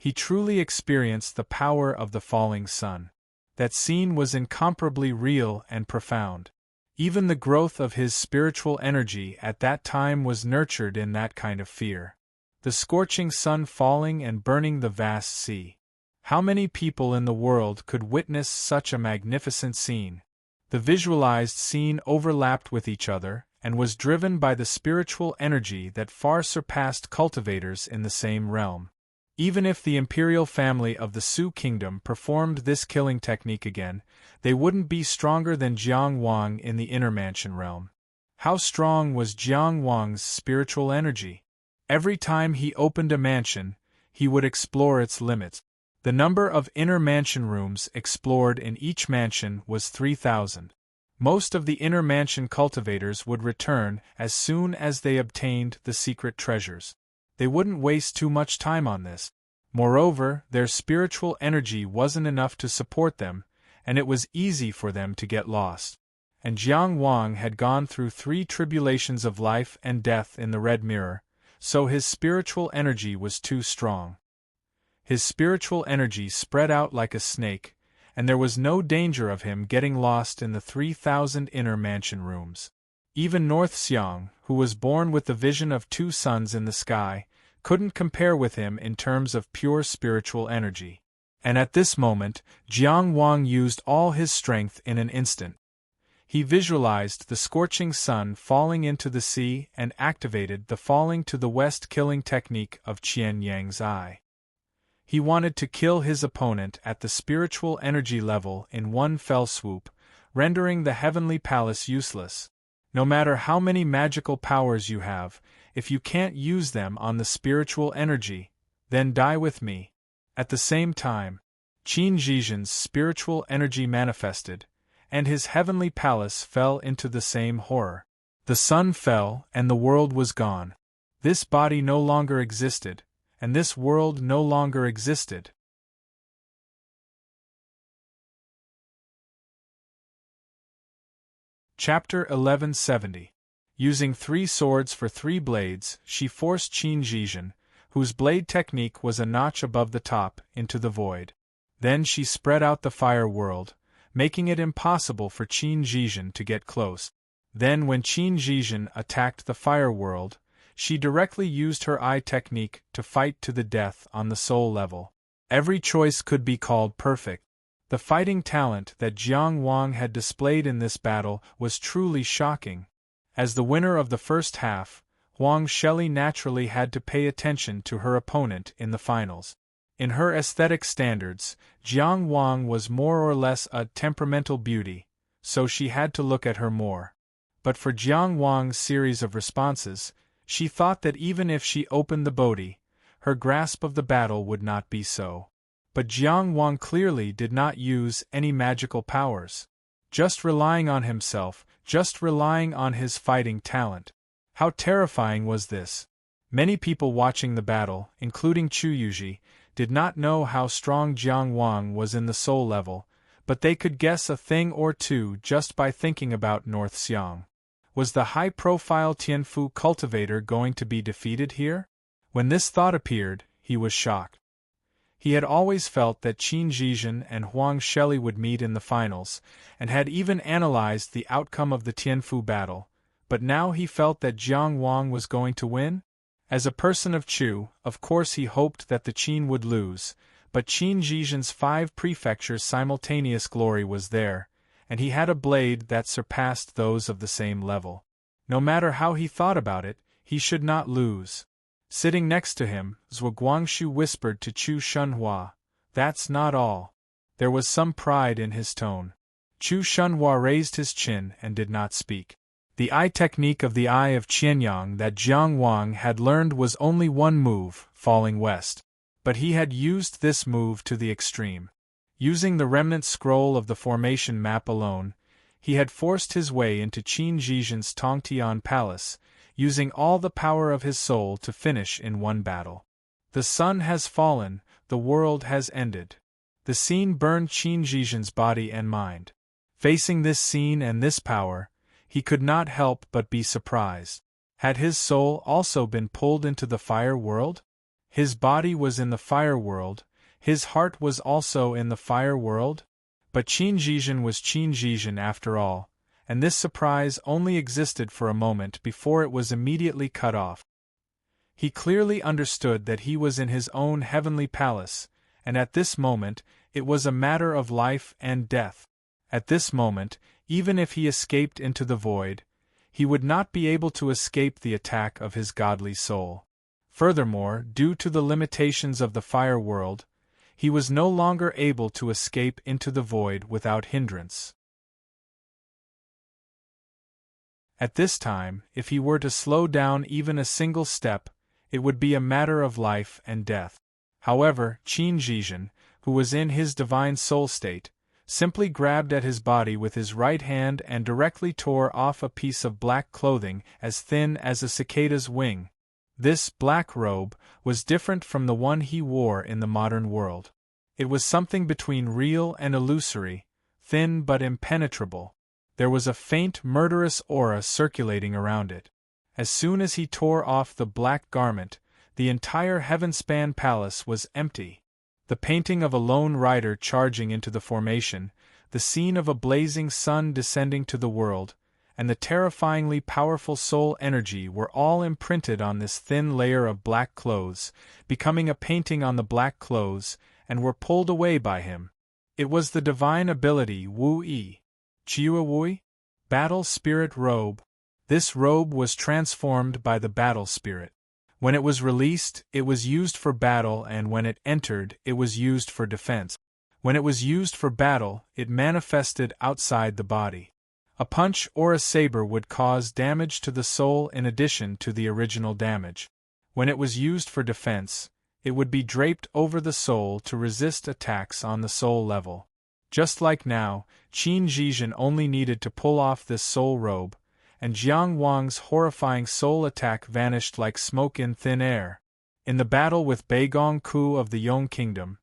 he truly experienced the power of the falling sun. That scene was incomparably real and profound. Even the growth of his spiritual energy at that time was nurtured in that kind of fear. The scorching sun falling and burning the vast sea. How many people in the world could witness such a magnificent scene? The visualized scene overlapped with each other and was driven by the spiritual energy that far surpassed cultivators in the same realm. Even if the imperial family of the Su kingdom performed this killing technique again, they wouldn't be stronger than Jiang Wang in the inner mansion realm. How strong was Jiang Wang's spiritual energy? Every time he opened a mansion, he would explore its limits. The number of inner mansion rooms explored in each mansion was 3,000. Most of the inner mansion cultivators would return as soon as they obtained the secret treasures. They wouldn't waste too much time on this. Moreover, their spiritual energy wasn't enough to support them, and it was easy for them to get lost. And Jiang Wang had gone through 3 tribulations of life and death in the Red Mirror, so his spiritual energy was too strong. His spiritual energy spread out like a snake, and there was no danger of him getting lost in the 3,000 inner mansion rooms. Even North Xiang, who was born with the vision of 2 suns in the sky, couldn't compare with him in terms of pure spiritual energy. And at this moment, Jiang Wang used all his strength in an instant. He visualized the scorching sun falling into the sea and activated the falling to the west killing technique of Qian Yang's eye. He wanted to kill his opponent at the spiritual energy level in one fell swoop, rendering the heavenly palace useless. No matter how many magical powers you have, if you can't use them on the spiritual energy, then die with me. At the same time, Qin Zhizhen's spiritual energy manifested, and his heavenly palace fell into the same horror. The sun fell, and the world was gone. This body no longer existed, and this world no longer existed. Chapter 1170. Using 3 swords for 3 blades, she forced Qin Zhizhen, whose blade technique was a notch above the top, into the void. Then she spread out the fire world, making it impossible for Qin Zhizhen to get close. Then when Qin Zhizhen attacked the fire world, she directly used her eye technique to fight to the death on the soul level. Every choice could be called perfect. The fighting talent that Jiang Wang had displayed in this battle was truly shocking. As the winner of the first half, Huang Sheli naturally had to pay attention to her opponent in the finals. In her aesthetic standards, Jiang Wang was more or less a temperamental beauty, so she had to look at her more. But for Jiang Wang's series of responses, she thought that even if she opened the Bodhi, her grasp of the battle would not be so. But Jiang Wang clearly did not use any magical powers. Just relying on himself, just relying on his fighting talent. How terrifying was this? Many people watching the battle, including Chu Yuji, did not know how strong Jiang Wang was in the soul level, but they could guess a thing or two just by thinking about North Xiang. Was the high-profile Tianfu cultivator going to be defeated here? When this thought appeared, he was shocked. He had always felt that Qin Zhizhen and Huang Sheli would meet in the finals, and had even analyzed the outcome of the Tianfu battle, but now he felt that Jiang Wang was going to win? As a person of Chu, of course he hoped that the Qin would lose, but Qin Zhizhen's 5 prefectures' simultaneous glory was there, and he had a blade that surpassed those of the same level. No matter how he thought about it, he should not lose. Sitting next to him, Zhuo Guangxu whispered to Chu Shunhua, "That's not all." There was some pride in his tone. Chu Shunhua raised his chin and did not speak. The eye technique of the eye of Qianyang that Jiang Wang had learned was only one move, falling west. But he had used this move to the extreme. Using the remnant scroll of the formation map alone, he had forced his way into Qin Zhizhen's Tongtian Palace, using all the power of his soul to finish in one battle. The sun has fallen, the world has ended. The scene burned Qin Zhizhen's body and mind. Facing this scene and this power, he could not help but be surprised. Had his soul also been pulled into the fire world? His body was in the fire world, his heart was also in the fire world? But Qin Zhizhen was Qin Zhizhen after all, and this surprise only existed for a moment before it was immediately cut off. He clearly understood that he was in his own heavenly palace, and at this moment, it was a matter of life and death. At this moment, even if he escaped into the void, he would not be able to escape the attack of his godly soul. Furthermore, due to the limitations of the fire world, he was no longer able to escape into the void without hindrance. At this time, if he were to slow down even a single step, it would be a matter of life and death. However, Qin Zhizhen, who was in his divine soul state, simply grabbed at his body with his right hand and directly tore off a piece of black clothing as thin as a cicada's wing. This black robe was different from the one he wore in the modern world. It was something between real and illusory, thin but impenetrable. There was a faint murderous aura circulating around it. As soon as he tore off the black garment, the entire heaven-span palace was empty. The painting of a lone rider charging into the formation, the scene of a blazing sun descending to the world, and the terrifyingly powerful soul energy were all imprinted on this thin layer of black clothes, becoming a painting on the black clothes, and were pulled away by him. It was the divine ability Wu-Yi, Chiu-Wui, Battle Spirit Robe. This robe was transformed by the battle spirit. When it was released, it was used for battle, and when it entered, it was used for defense. When it was used for battle, it manifested outside the body. A punch or a saber would cause damage to the soul in addition to the original damage. When it was used for defense, it would be draped over the soul to resist attacks on the soul level. Just like now, Qin Zhizhen only needed to pull off this soul robe, and Jiang Wang's horrifying soul attack vanished like smoke in thin air. In the battle with Beigong Ku of the Yong Kingdom,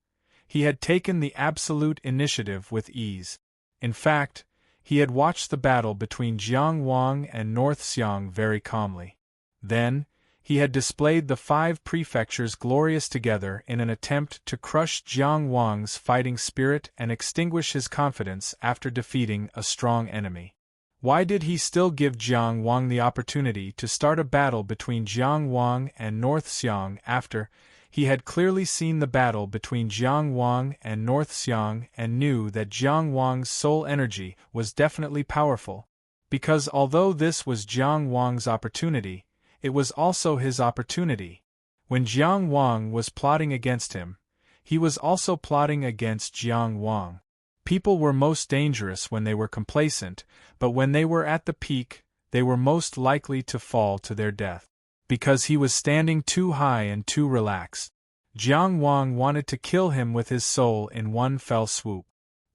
he had taken the absolute initiative with ease. In fact, he had watched the battle between Jiang Wang and North Xiang very calmly. Then, he had displayed the 5 prefectures glorious together in an attempt to crush Jiang Wang's fighting spirit and extinguish his confidence after defeating a strong enemy. Why did he still give Jiang Wang the opportunity to start a battle between Jiang Wang and North Xiang after he had clearly seen the battle between Jiang Wang and North Xiang and knew that Jiang Wang's soul energy was definitely powerful? Because although this was Jiang Wang's opportunity, it was also his opportunity. When Jiang Wang was plotting against him, he was also plotting against Jiang Wang. People were most dangerous when they were complacent, but when they were at the peak, they were most likely to fall to their death. Because he was standing too high and too relaxed. Jiang Wang wanted to kill him with his soul in one fell swoop.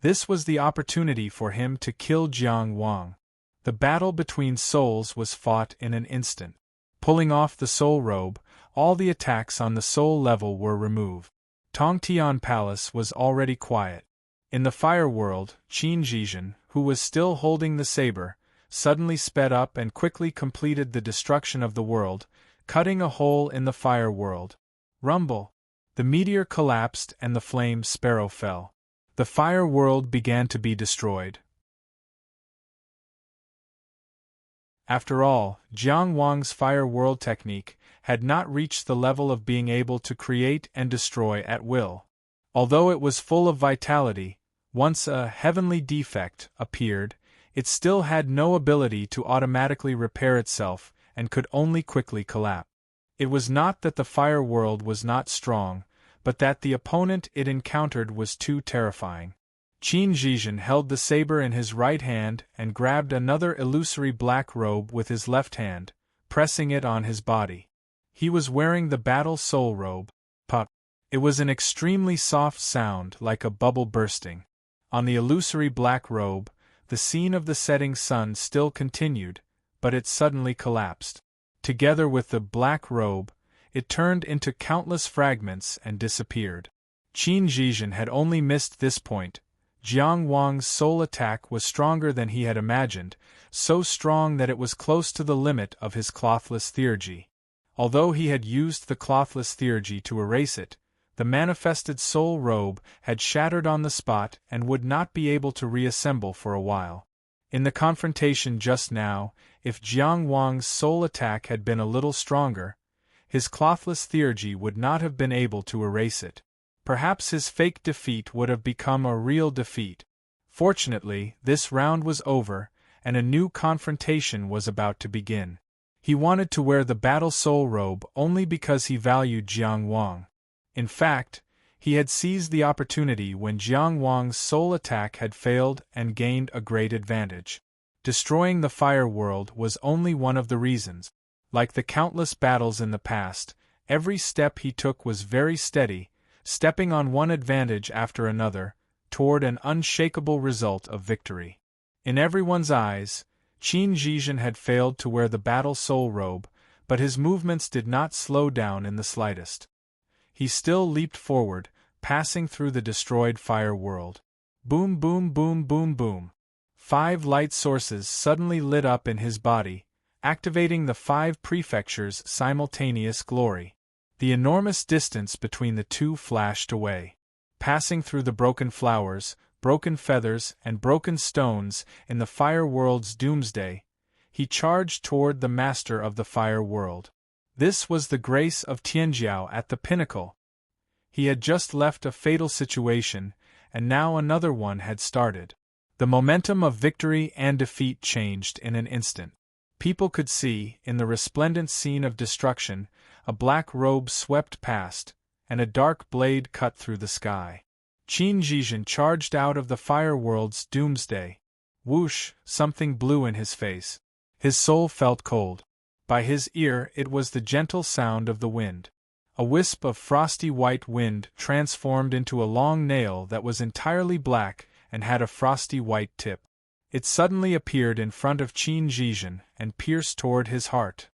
This was the opportunity for him to kill Jiang Wang. The battle between souls was fought in an instant. Pulling off the soul robe, all the attacks on the soul level were removed. Tongtian Palace was already quiet. In the fire world, Qin Zhizhen, who was still holding the saber, suddenly sped up and quickly completed the destruction of the world, cutting a hole in the fire world. Rumble! The meteor collapsed and the flame sparrow fell. The fire world began to be destroyed. After all, Jiang Wang's fire world technique had not reached the level of being able to create and destroy at will. Although it was full of vitality, once a heavenly defect appeared, it still had no ability to automatically repair itself and could only quickly collapse. It was not that the fire world was not strong, but that the opponent it encountered was too terrifying. Qin Zhizhen held the saber in his right hand and grabbed another illusory black robe with his left hand, pressing it on his body. He was wearing the battle soul robe. Pop! It was an extremely soft sound like a bubble bursting. On the illusory black robe, the scene of the setting sun still continued, but it suddenly collapsed. Together with the black robe, it turned into countless fragments and disappeared. Qin Zhizhen had only missed this point. Jiang Wang's soul attack was stronger than he had imagined, so strong that it was close to the limit of his clothless theurgy. Although he had used the clothless theurgy to erase it, the manifested soul robe had shattered on the spot and would not be able to reassemble for a while. In the confrontation just now, if Jiang Wang's soul attack had been a little stronger, his clothless theurgy would not have been able to erase it. Perhaps his fake defeat would have become a real defeat. Fortunately, this round was over, and a new confrontation was about to begin. He wanted to wear the battle soul robe only because he valued Jiang Wang. In fact, he had seized the opportunity when Jiang Wang's soul attack had failed and gained a great advantage. Destroying the fire world was only one of the reasons. Like the countless battles in the past, every step he took was very steady, stepping on one advantage after another, toward an unshakable result of victory. In everyone's eyes, Qin Zhizhen had failed to wear the battle soul robe, but his movements did not slow down in the slightest. He still leaped forward, passing through the destroyed fire world. Boom, boom, boom, boom, boom. 5 light sources suddenly lit up in his body, activating the 5 prefectures' simultaneous glory. The enormous distance between the two flashed away. Passing through the broken flowers, broken feathers, and broken stones in the fire world's doomsday, he charged toward the master of the fire world. This was the grace of Tianjiao at the pinnacle. He had just left a fatal situation, and now another one had started. The momentum of victory and defeat changed in an instant. People could see, in the resplendent scene of destruction, a black robe swept past, and a dark blade cut through the sky. Qin Zhizhen charged out of the fire world's doomsday. Whoosh, something blew in his face. His soul felt cold. By his ear it was the gentle sound of the wind. A wisp of frosty white wind transformed into a long nail that was entirely black and had a frosty white tip. It suddenly appeared in front of Qin Zhizhen and pierced toward his heart.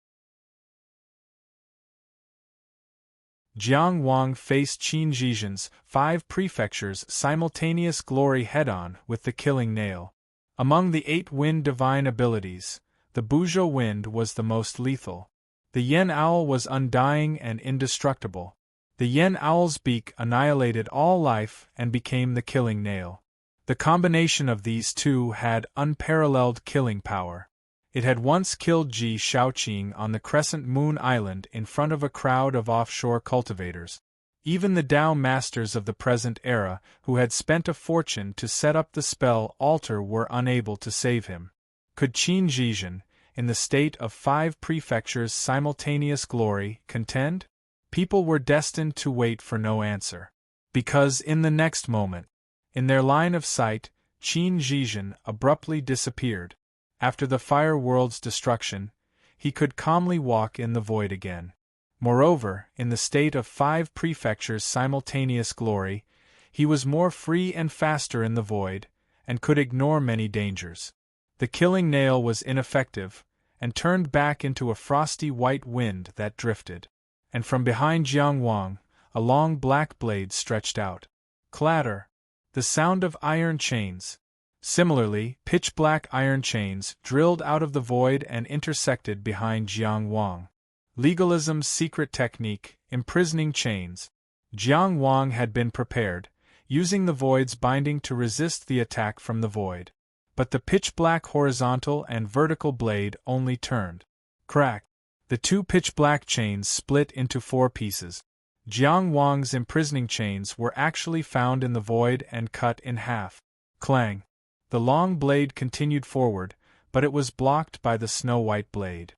Jiang Wang faced Qin Zhizhen's 5 prefectures' simultaneous glory head-on with the killing nail. Among the 8 wind divine abilities, the Buzhou wind was the most lethal. The Yen Owl was undying and indestructible. The Yen Owl's beak annihilated all life and became the killing nail. The combination of these two had unparalleled killing power. It had once killed Ji Shaoqing on the Crescent Moon Island in front of a crowd of offshore cultivators. Even the Dao masters of the present era, who had spent a fortune to set up the spell altar, were unable to save him. Could Qin Zhizhen, in the state of 5 prefectures' simultaneous glory, contend? People were destined to wait for no answer. Because in the next moment, in their line of sight, Qin Zhizhen abruptly disappeared. After the fire world's destruction, he could calmly walk in the void again. Moreover, in the state of 5 prefectures' simultaneous glory, he was more free and faster in the void, and could ignore many dangers. The killing nail was ineffective, and turned back into a frosty white wind that drifted. And from behind Jiang Wang, a long black blade stretched out. Clatter! The sound of iron chains. Similarly, pitch-black iron chains drilled out of the void and intersected behind Jiang Wang. Legalism's secret technique, imprisoning chains. Jiang Wang had been prepared, using the void's binding to resist the attack from the void. But the pitch-black horizontal and vertical blade only turned. Crack! The 2 pitch-black chains split into 4 pieces. Jiang Wang's imprisoning chains were actually found in the void and cut in half. Clang! The long blade continued forward, but it was blocked by the snow-white blade.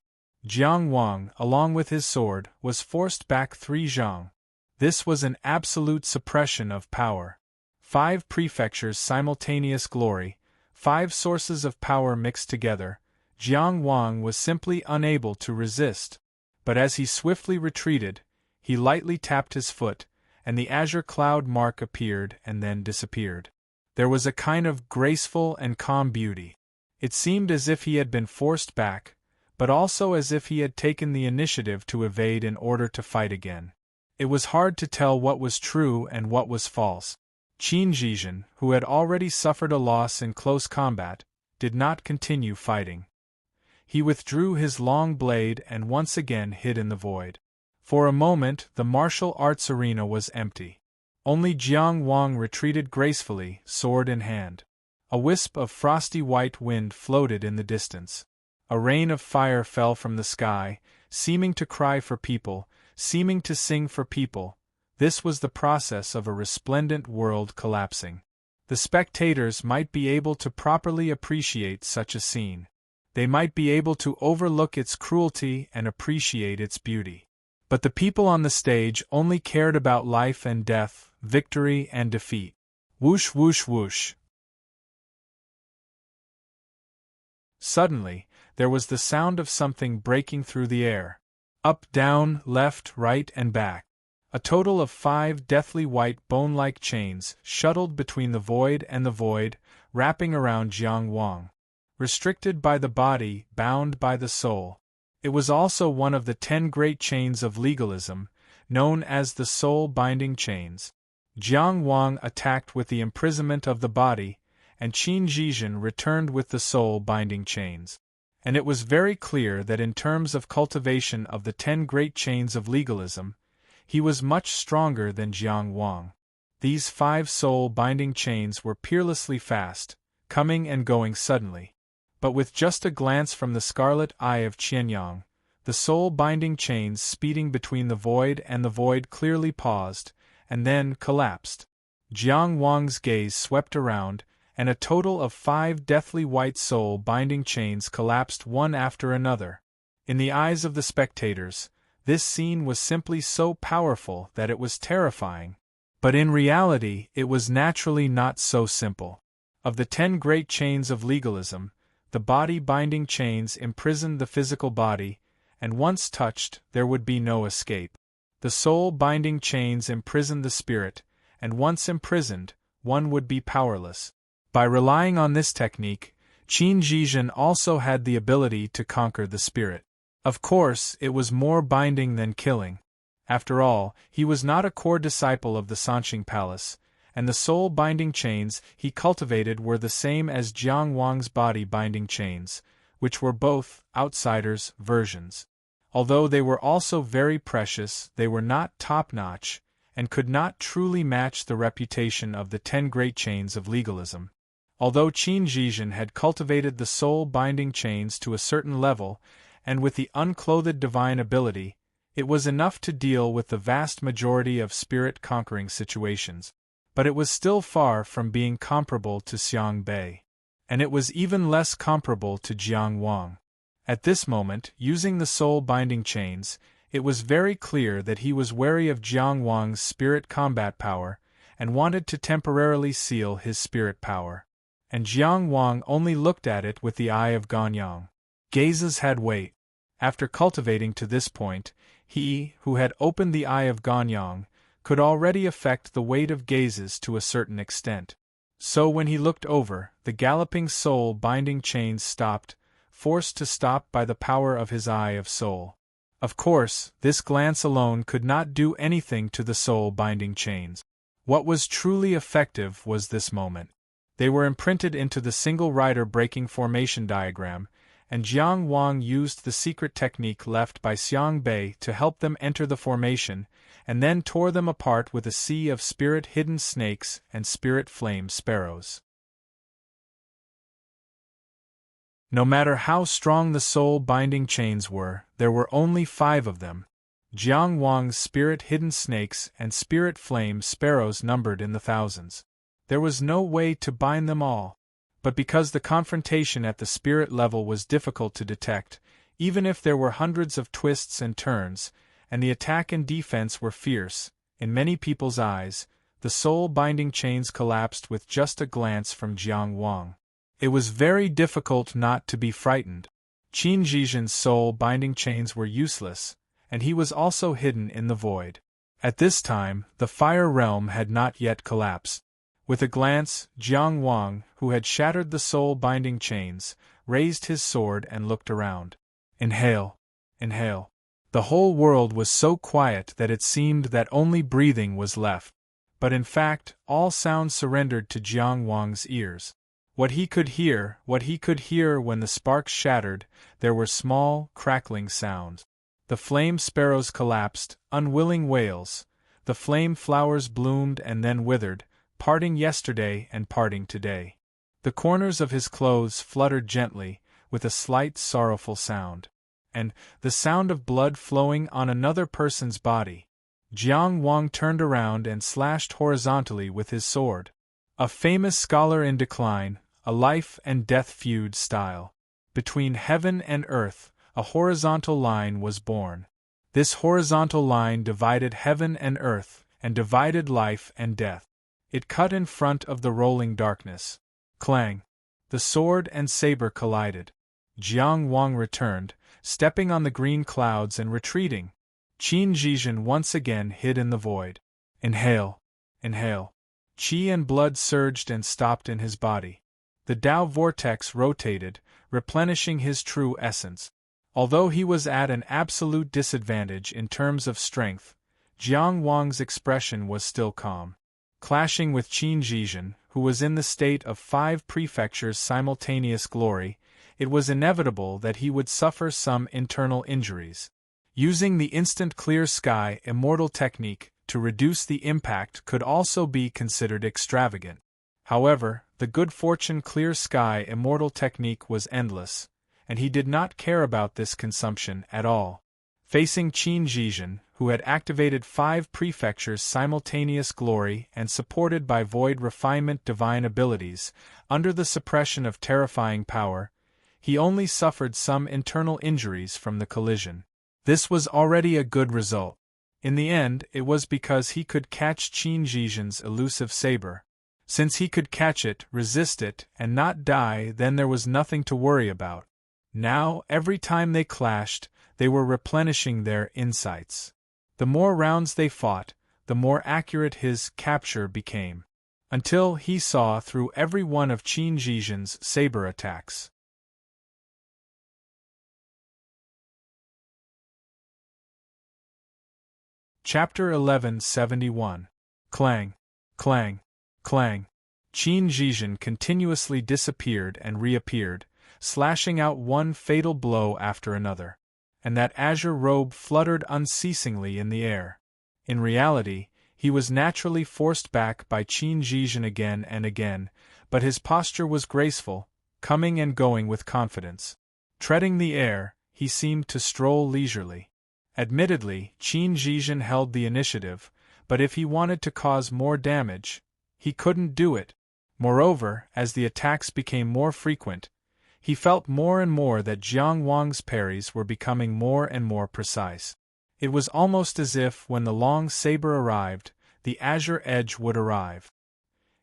Jiang Wang, along with his sword, was forced back 3 zhang. This was an absolute suppression of power. 5 prefectures' simultaneous glory, 5 sources of power mixed together. Jiang Wang was simply unable to resist. But as he swiftly retreated, he lightly tapped his foot, and the azure cloud mark appeared and then disappeared. There was a kind of graceful and calm beauty. It seemed as if he had been forced back, but also as if he had taken the initiative to evade in order to fight again. It was hard to tell what was true and what was false. Qin Zhizhen, who had already suffered a loss in close combat, did not continue fighting. He withdrew his long blade and once again hid in the void. For a moment the martial arts arena was empty. Only Jiang Wang retreated gracefully, sword in hand. A wisp of frosty white wind floated in the distance. A rain of fire fell from the sky, seeming to cry for people, seeming to sing for people. This was the process of a resplendent world collapsing. The spectators might be able to properly appreciate such a scene. They might be able to overlook its cruelty and appreciate its beauty. But the people on the stage only cared about life and death, victory and defeat. Whoosh whoosh whoosh. Suddenly, there was the sound of something breaking through the air. Up, down, left, right, and back. A total of 5 deathly white bone-like chains shuttled between the void and the void, wrapping around Jiang Wang. Restricted by the body, bound by the soul. It was also one of the 10 great chains of legalism, known as the soul-binding chains. Jiang Wang attacked with the imprisonment of the body, and Qin Zhizhen returned with the soul-binding chains. And it was very clear that in terms of cultivation of the 10 great chains of legalism, he was much stronger than Jiang Wang. These 5 soul-binding chains were peerlessly fast, coming and going suddenly. But with just a glance from the scarlet eye of Qianyang, the soul-binding chains speeding between the void and the void clearly paused, and then collapsed. Jiang Wang's gaze swept around, and a total of 5 deathly white soul-binding chains collapsed one after another. In the eyes of the spectators, this scene was simply so powerful that it was terrifying. But in reality, it was naturally not so simple. Of the 10 great chains of legalism, the body-binding chains imprisoned the physical body, and once touched, there would be no escape. The soul-binding chains imprisoned the spirit, and once imprisoned, one would be powerless. By relying on this technique, Qin Zhizhen also had the ability to conquer the spirit. Of course, it was more binding than killing. After all, he was not a core disciple of the Sanqing Palace, and the soul-binding chains he cultivated were the same as Jiang Wang's body-binding chains, which were both outsiders' versions. Although they were also very precious, they were not top-notch, and could not truly match the reputation of the 10 great chains of legalism. Although Qin Zhizhen had cultivated the soul-binding chains to a certain level, and with the unclothed divine ability, it was enough to deal with the vast majority of spirit-conquering situations. But it was still far from being comparable to Xiang Bei. And it was even less comparable to Jiang Wang. At this moment, using the soul-binding chains, it was very clear that he was wary of Jiang Wang's spirit combat power, and wanted to temporarily seal his spirit power. And Jiang Wang only looked at it with the eye of Ganyang. Gazes had weight. After cultivating to this point, he, who had opened the eye of Ganyang, could already affect the weight of gazes to a certain extent. So when he looked over, the galloping soul-binding chains stopped, forced to stop by the power of his eye of soul. Of course, this glance alone could not do anything to the soul-binding chains. What was truly effective was this moment. They were imprinted into the single rider breaking formation diagram, and Jiang Wang used the secret technique left by Xiang Bei to help them enter the formation, and then tore them apart with a sea of spirit-hidden snakes and spirit-flame sparrows. No matter how strong the soul-binding chains were, there were only 5 of them. Jiang Wang's spirit-hidden snakes and spirit-flame sparrows numbered in the thousands. There was no way to bind them all. But because the confrontation at the spirit level was difficult to detect, even if there were hundreds of twists and turns, and the attack and defense were fierce, in many people's eyes, the soul-binding chains collapsed with just a glance from Jiang Wang. It was very difficult not to be frightened. Qin Zhizhen's soul-binding chains were useless, and he was also hidden in the void. At this time, the fire realm had not yet collapsed. With a glance, Jiang Wang, who had shattered the soul-binding chains, raised his sword and looked around. Inhale. Inhale. The whole world was so quiet that it seemed that only breathing was left. But in fact, all sound surrendered to Jiang Wang's ears. What he could hear when the sparks shattered, there were small, crackling sounds. The flame sparrows collapsed, unwilling wails. The flame flowers bloomed and then withered, parting yesterday and parting today. The corners of his clothes fluttered gently, with a slight sorrowful sound. And the sound of blood flowing on another person's body. Jiang Wang turned around and slashed horizontally with his sword. A famous scholar in decline, a life and death feud style. Between heaven and earth, a horizontal line was born. This horizontal line divided heaven and earth, and divided life and death. It cut in front of the rolling darkness. Clang! The sword and saber collided. Jiang Wang returned, stepping on the green clouds and retreating. Qin Zhizhen once again hid in the void. Inhale! Inhale! Qi and blood surged and stopped in his body. The Tao vortex rotated, replenishing his true essence. Although he was at an absolute disadvantage in terms of strength, Jiang Wang's expression was still calm. Clashing with Qin Zhizhen, who was in the state of 5 prefectures' simultaneous glory, it was inevitable that he would suffer some internal injuries. Using the instant clear sky immortal technique to reduce the impact could also be considered extravagant. However, the good fortune clear sky immortal technique was endless, and he did not care about this consumption at all. Facing Qin Zhizhen, who had activated 5 prefectures' simultaneous glory and supported by void refinement divine abilities, under the suppression of terrifying power, he only suffered some internal injuries from the collision. This was already a good result. In the end, it was because he could catch Qin Zhizhen's elusive saber. Since he could catch it, resist it, and not die, then there was nothing to worry about. Now, every time they clashed, they were replenishing their insights. The more rounds they fought, the more accurate his capture became. Until he saw through every one of Qin Zhizhen's saber attacks. Chapter 1171. Clang, clang, clang. Qin Zhizhen continuously disappeared and reappeared, slashing out one fatal blow after another. And that azure robe fluttered unceasingly in the air. In reality, he was naturally forced back by Qin Zhizhen again and again, but his posture was graceful, coming and going with confidence. Treading the air, he seemed to stroll leisurely. Admittedly, Qin Zhizhen held the initiative, but if he wanted to cause more damage, he couldn't do it. Moreover, as the attacks became more frequent, he felt more and more that Jiang Wang's parries were becoming more and more precise. It was almost as if when the long saber arrived, the azure edge would arrive.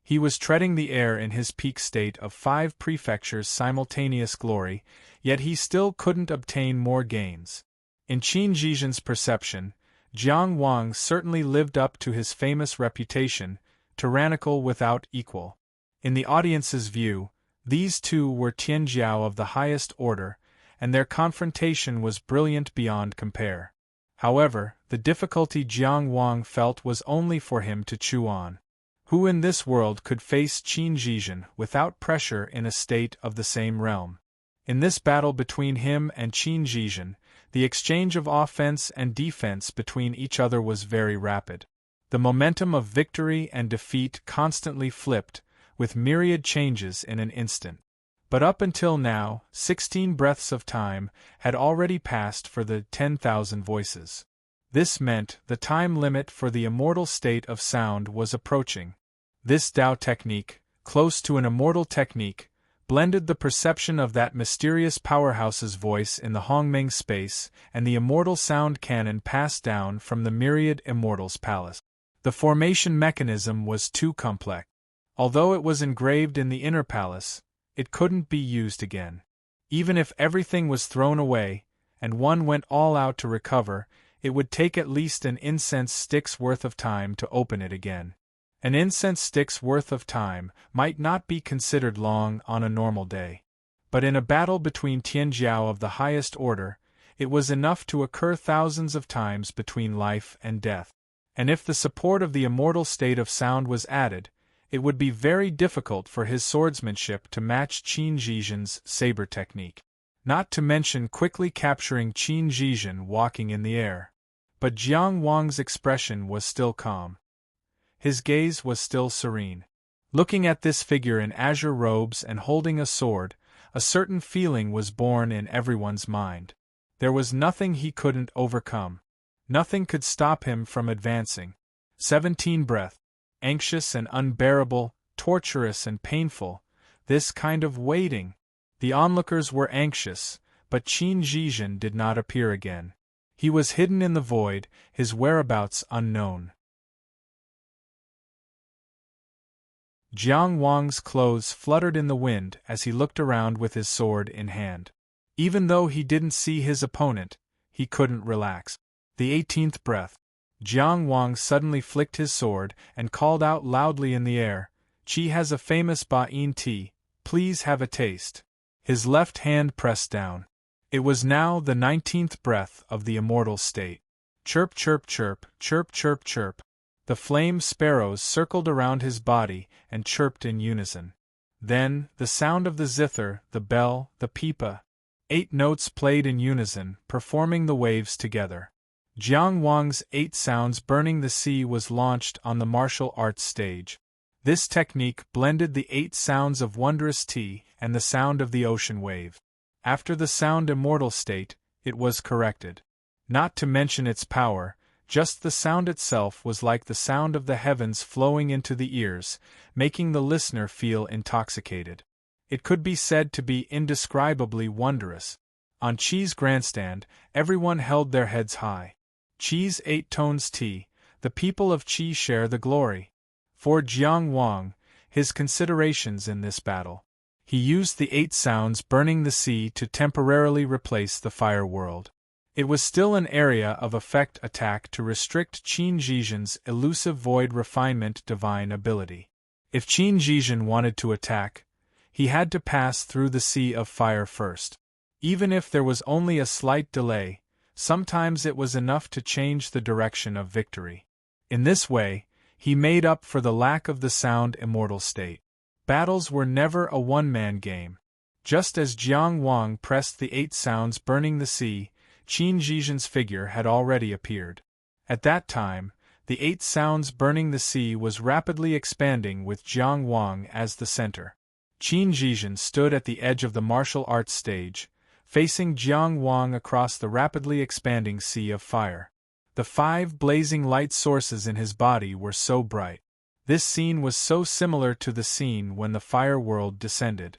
He was treading the air in his peak state of 5 prefectures' simultaneous glory, yet he still couldn't obtain more gains. In Qin Zhizhen's perception, Jiang Wang certainly lived up to his famous reputation, tyrannical without equal. In the audience's view, these two were Tianjiao of the highest order, and their confrontation was brilliant beyond compare. However, the difficulty Jiang Wang felt was only for him to chew on. Who in this world could face Qin Zhizhen without pressure in a state of the same realm? In this battle between him and Qin Zhizhen, the exchange of offense and defense between each other was very rapid. The momentum of victory and defeat constantly flipped, with myriad changes in an instant. But up until now, 16 breaths of time had already passed for the 10,000 voices. This meant the time limit for the immortal state of sound was approaching. This Tao technique, close to an immortal technique, blended the perception of that mysterious powerhouse's voice in the Hongmeng space and the immortal sound canon passed down from the myriad immortals' palace. The formation mechanism was too complex. Although it was engraved in the inner palace, it couldn't be used again. Even if everything was thrown away, and one went all out to recover, it would take at least an incense stick's worth of time to open it again. An incense stick's worth of time might not be considered long on a normal day. But in a battle between Tianjiao of the highest order, it was enough to occur thousands of times between life and death. And if the support of the immortal state of sound was added, it would be very difficult for his swordsmanship to match Qin Zhizhen's saber technique. Not to mention quickly capturing Qin Zhizhen walking in the air. But Jiang Wang's expression was still calm. His gaze was still serene. Looking at this figure in azure robes and holding a sword, a certain feeling was born in everyone's mind. There was nothing he couldn't overcome. Nothing could stop him from advancing. 17 breath. Anxious and unbearable, torturous and painful, this kind of waiting. The onlookers were anxious, but Qin Zhizhen did not appear again. He was hidden in the void, his whereabouts unknown. Jiang Wang's clothes fluttered in the wind as he looked around with his sword in hand. Even though he didn't see his opponent, he couldn't relax. The 18th breath. Jiang Wang suddenly flicked his sword and called out loudly in the air, "Qi has a famous Ba'in tea, please have a taste." His left hand pressed down. It was now the 19th breath of the immortal state. Chirp, chirp, chirp, chirp, chirp, chirp. The flame sparrows circled around his body and chirped in unison. Then, the sound of the zither, the bell, the pipa. 8 notes played in unison, performing the waves together. Jiang Wang's 8 sounds burning the sea was launched on the martial arts stage. This technique blended the 8 sounds of wondrous tea and the sound of the ocean wave. After the sound immortal state, it was corrected. Not to mention its power, just the sound itself was like the sound of the heavens flowing into the ears, making the listener feel intoxicated. It could be said to be indescribably wondrous. On Qi's grandstand, everyone held their heads high. Qi's 8 tones tea, the people of Qi share the glory. For Jiang Wang, his considerations in this battle. He used the 8 sounds burning the sea to temporarily replace the fire world. It was still an area of effect attack to restrict Qin Zhizhen's elusive void refinement divine ability. If Qin Zhizhen wanted to attack, he had to pass through the sea of fire first. Even if there was only a slight delay, sometimes it was enough to change the direction of victory. In this way, he made up for the lack of the sound immortal state. Battles were never a one-man game. Just as Jiang Wang pressed the 8 sounds burning the sea, Qin Zhizhen's figure had already appeared. At that time, the 8 sounds burning the sea was rapidly expanding with Jiang Wang as the center. Qin Zhizhen stood at the edge of the martial arts stage, facing Jiang Wang across the rapidly expanding sea of fire. The 5 blazing light sources in his body were so bright. This scene was so similar to the scene when the fire world descended.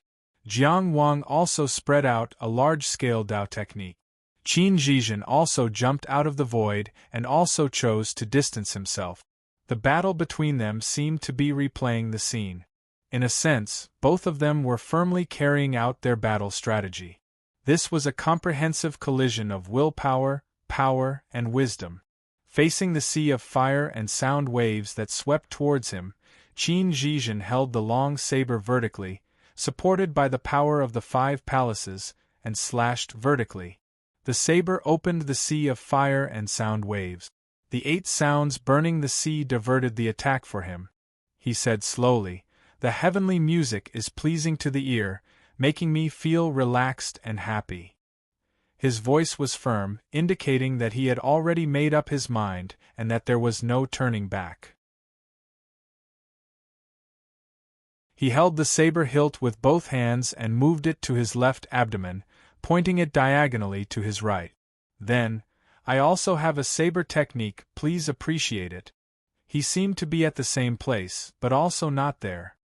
Jiang Wang also spread out a large-scale Dao technique. Qin Zhizhen also jumped out of the void and also chose to distance himself. The battle between them seemed to be replaying the scene. In a sense, both of them were firmly carrying out their battle strategy. This was a comprehensive collision of willpower, power, and wisdom. Facing the sea of fire and sound waves that swept towards him, Qin Zhizhen held the long saber vertically, supported by the power of the 5 palaces, and slashed vertically. The saber opened the sea of fire and sound waves. The 8 sounds burning the sea diverted the attack for him. He said slowly, "The heavenly music is pleasing to the ear, making me feel relaxed and happy." His voice was firm, indicating that he had already made up his mind and that there was no turning back. He held the saber hilt with both hands and moved it to his left abdomen, pointing it diagonally to his right. Then, "I also have a saber technique, please appreciate it." He seemed to be at the same place, but also not there.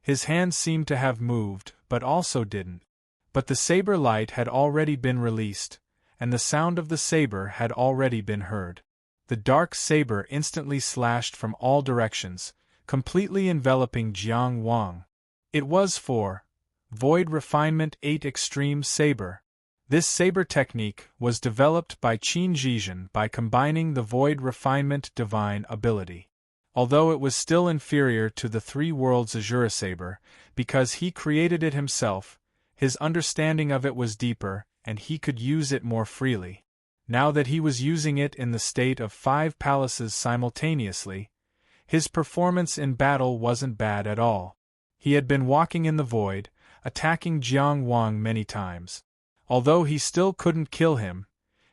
His hands seemed to have moved, but also didn't. But the saber light had already been released, and the sound of the saber had already been heard. The dark saber instantly slashed from all directions, completely enveloping Jiang Wang. It was for Void Refinement 8 Extreme Saber. This saber technique was developed by Qin Zhizhen by combining the Void Refinement divine ability. Although it was still inferior to the 3 worlds Azure saber, because he created it himself, his understanding of it was deeper, and he could use it more freely. Now that he was using it in the state of 5 palaces simultaneously, His performance in battle wasn't bad at all. He had been walking in the void, attacking Jiang Wang many times. Although he still couldn't kill him,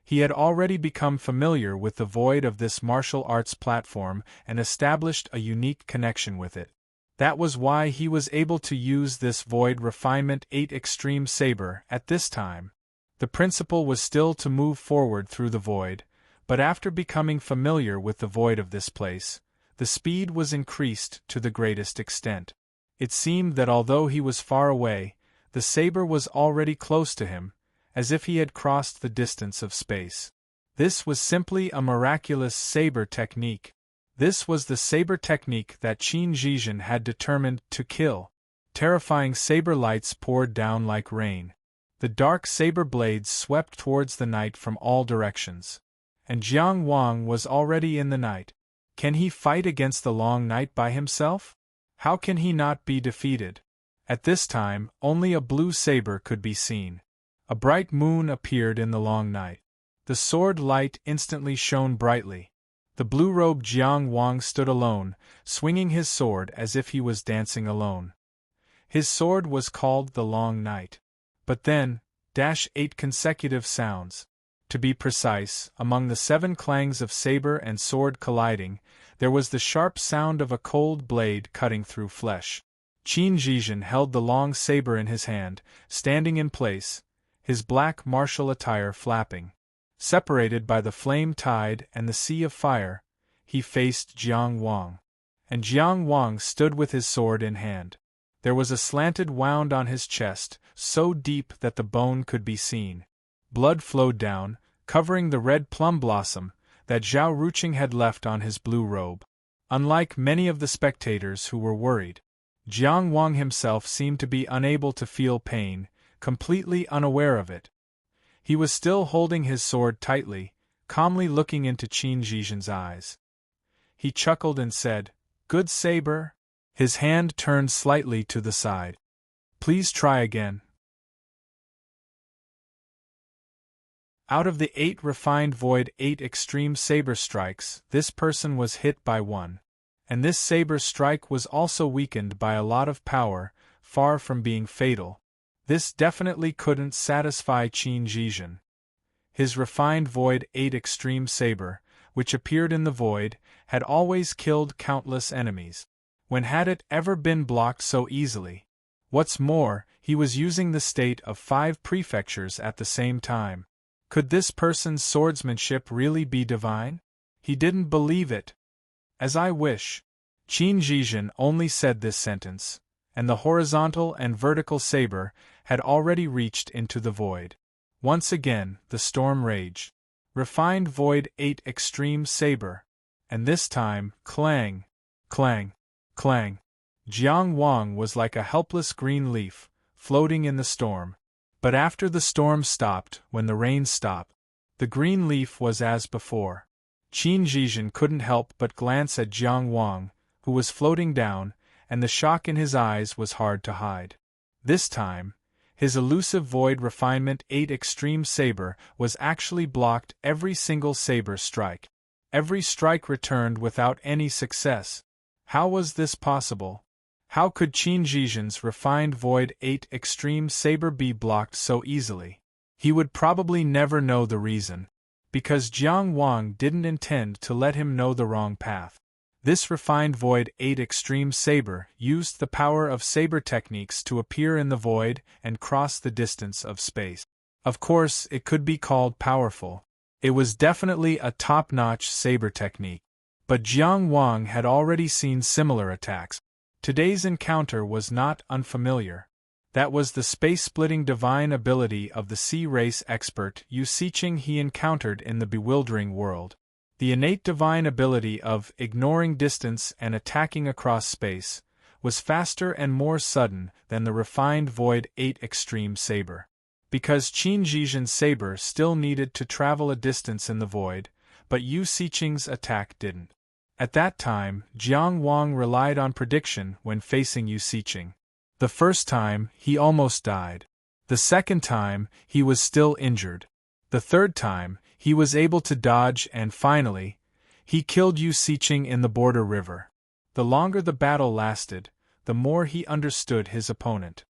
he had already become familiar with the void of this martial arts platform and established a unique connection with it. That was why he was able to use this Void Refinement 8 Extreme Saber at this time. The principle was still to move forward through the void, but after becoming familiar with the void of this place, the speed was increased to the greatest extent. It seemed that although he was far away, the saber was already close to him, as if he had crossed the distance of space. This was simply a miraculous saber technique. This was the saber technique that Qin Zhizhen had determined to kill. Terrifying saber lights poured down like rain. The dark saber blades swept towards the night from all directions. And Jiang Wang was already in the night. Can he fight against the long night by himself? How can he not be defeated? At this time, only a blue saber could be seen. A bright moon appeared in the long night. The sword light instantly shone brightly. The blue-robed Jiang Wang stood alone, swinging his sword as if he was dancing alone. His sword was called the Long Night. But then, 8 consecutive sounds. To be precise, among the 7 clangs of saber and sword colliding, there was the sharp sound of a cold blade cutting through flesh. Qin Zhizhen held the long saber in his hand, standing in place, his black martial attire flapping. Separated by the flame tide and the sea of fire, he faced Jiang Wang. And Jiang Wang stood with his sword in hand. There was a slanted wound on his chest, so deep that the bone could be seen. Blood flowed down, covering the red plum blossom that Zhao Ruqing had left on his blue robe. Unlike many of the spectators who were worried, Jiang Wang himself seemed to be unable to feel pain, completely unaware of it. He was still holding his sword tightly, calmly looking into Qin Zhizhen's eyes. He chuckled and said, "Good saber." His hand turned slightly to the side. "Please try again." Out of the 8 refined Void 8 extreme saber strikes, this person was hit by 1. And this saber strike was also weakened by a lot of power, far from being fatal. This definitely couldn't satisfy Qin Zhizhen. His refined Void 8 extreme saber, which appeared in the void, had always killed countless enemies. When had it ever been blocked so easily? What's more, he was using the state of 5 prefectures at the same time. Could this person's swordsmanship really be divine? He didn't believe it. "As I wish." Qin Zhizhen only said this sentence, and the horizontal and vertical saber had already reached into the void. Once again, the storm raged. Refined Void 8 Extreme Saber. And this time, clang, clang, clang. Jiang Wang was like a helpless green leaf, floating in the storm. But after the storm stopped, when the rain stopped, the green leaf was as before. Qin Zhizhen couldn't help but glance at Jiang Wang, who was floating down, and the shock in his eyes was hard to hide. This time, his elusive Void Refinement 8 Extreme Saber was actually blocked every single saber strike. Every strike returned without any success. How was this possible? How could Qin Zhizhen's refined Void 8 Extreme Saber be blocked so easily? He would probably never know the reason, because Jiang Wang didn't intend to let him know the wrong path. This refined Void 8 Extreme Saber used the power of saber techniques to appear in the void and cross the distance of space. Of course, it could be called powerful. It was definitely a top-notch saber technique. But Jiang Wang had already seen similar attacks. Today's encounter was not unfamiliar. That was the space-splitting divine ability of the sea race expert Yu Siqing he encountered in the bewildering world. The innate divine ability of ignoring distance and attacking across space was faster and more sudden than the refined Void 8 Extreme Saber. Because Qin Zhizhen's saber still needed to travel a distance in the void, but Yu Siqing's attack didn't. At that time, Jiang Wang relied on prediction when facing Yu Siqing. The first time, he almost died. The second time, he was still injured. The third time, he was able to dodge, and finally, he killed Yu Siqing in the border river. The longer the battle lasted, the more he understood his opponent.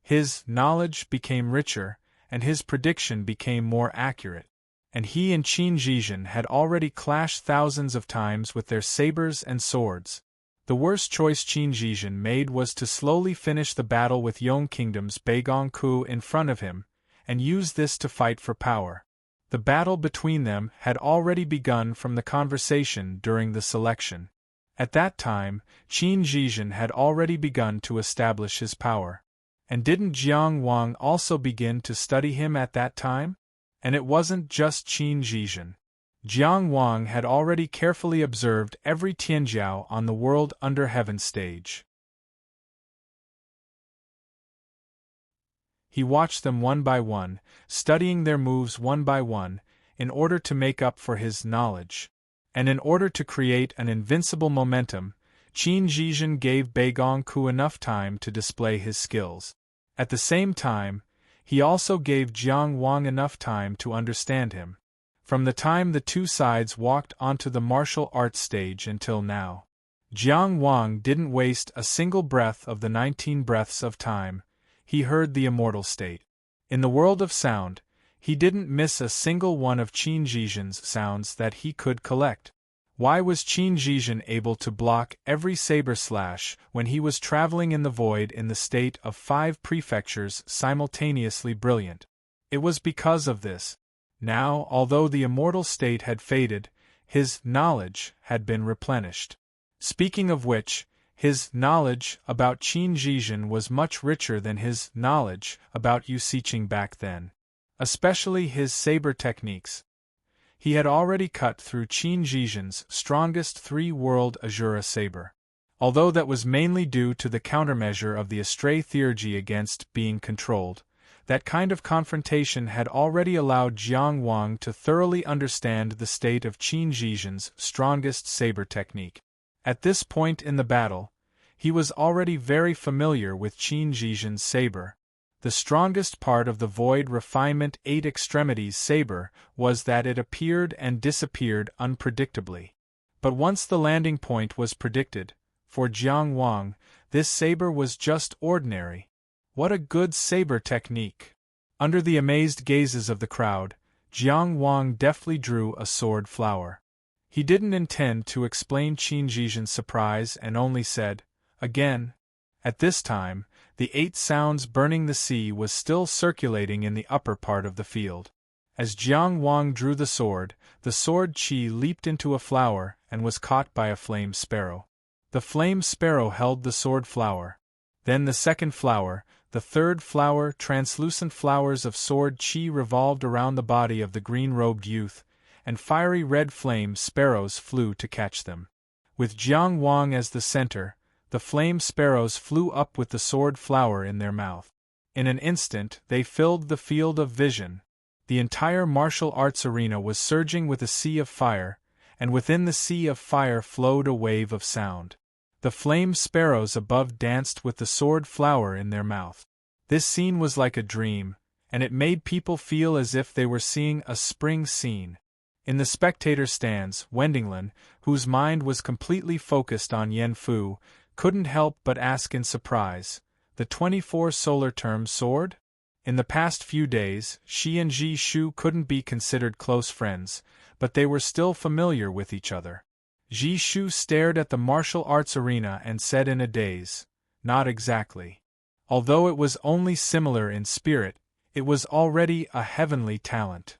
His knowledge became richer, and his prediction became more accurate. And he and Qin Zhizhen had already clashed thousands of times with their sabers and swords. The worst choice Qin Zhizhen made was to slowly finish the battle with Yong Kingdom's Beigong Ku in front of him, and use this to fight for power. The battle between them had already begun from the conversation during the selection. At that time, Qin Zhizhen had already begun to establish his power. And didn't Jiang Wang also begin to study him at that time? And it wasn't just Qin Zhizhen. Jiang Wang had already carefully observed every Tianjiao on the World Under Heaven stage. He watched them one by one, studying their moves one by one, in order to make up for his knowledge. And in order to create an invincible momentum, Qin Zhizhen gave Beigong Ku enough time to display his skills. At the same time, he also gave Jiang Wang enough time to understand him. From the time the two sides walked onto the martial arts stage until now, Jiang Wang didn't waste a single breath of the 19 breaths of time. He heard the immortal state. In the world of sound, he didn't miss a single one of Qin Zhizhen's sounds that he could collect. Why was Qin Zhizhen able to block every saber slash when he was traveling in the void in the state of 5 prefectures simultaneously brilliant? It was because of this. Now, although the immortal state had faded, his knowledge had been replenished. Speaking of which, his knowledge about Qin Zhizhen was much richer than his knowledge about Yu Siqing back then. Especially his saber techniques. He had already cut through Qin Zhizhen's strongest 3-world Azura saber. Although that was mainly due to the countermeasure of the astray theurgy against being controlled, that kind of confrontation had already allowed Jiang Wang to thoroughly understand the state of Qin Zhizhen's strongest saber technique. At this point in the battle, he was already very familiar with Qin Zhizhen's saber. The strongest part of the Void Refinement 8 Extremities saber was that it appeared and disappeared unpredictably. But once the landing point was predicted, for Jiang Wang, this saber was just ordinary. What a good saber technique! Under the amazed gazes of the crowd, Jiang Wang deftly drew a sword flower. He didn't intend to explain Qin Zhizhen's surprise and only said, "Again." At this time, the 8 sounds burning the sea was still circulating in the upper part of the field. As Jiang Wang drew the sword chi leaped into a flower and was caught by a flame sparrow. The flame sparrow held the sword flower. Then the second flower, the third flower, translucent flowers of sword chi revolved around the body of the green-robed youth, and fiery red flame sparrows flew to catch them. With Jiang Wang as the center, the flame sparrows flew up with the sword flower in their mouth. In an instant they filled the field of vision. The entire martial arts arena was surging with a sea of fire, and within the sea of fire flowed a wave of sound. The flame sparrows above danced with the sword flower in their mouth. This scene was like a dream, and it made people feel as if they were seeing a spring scene. In the spectator stands, Wendinglan, whose mind was completely focused on Yen Fu, couldn't help but ask in surprise, "The 24 solar term sword?" In the past few days, she and Ji Shu couldn't be considered close friends, but they were still familiar with each other. Ji Shu stared at the martial arts arena and said in a daze, "Not exactly." Although it was only similar in spirit, it was already a heavenly talent.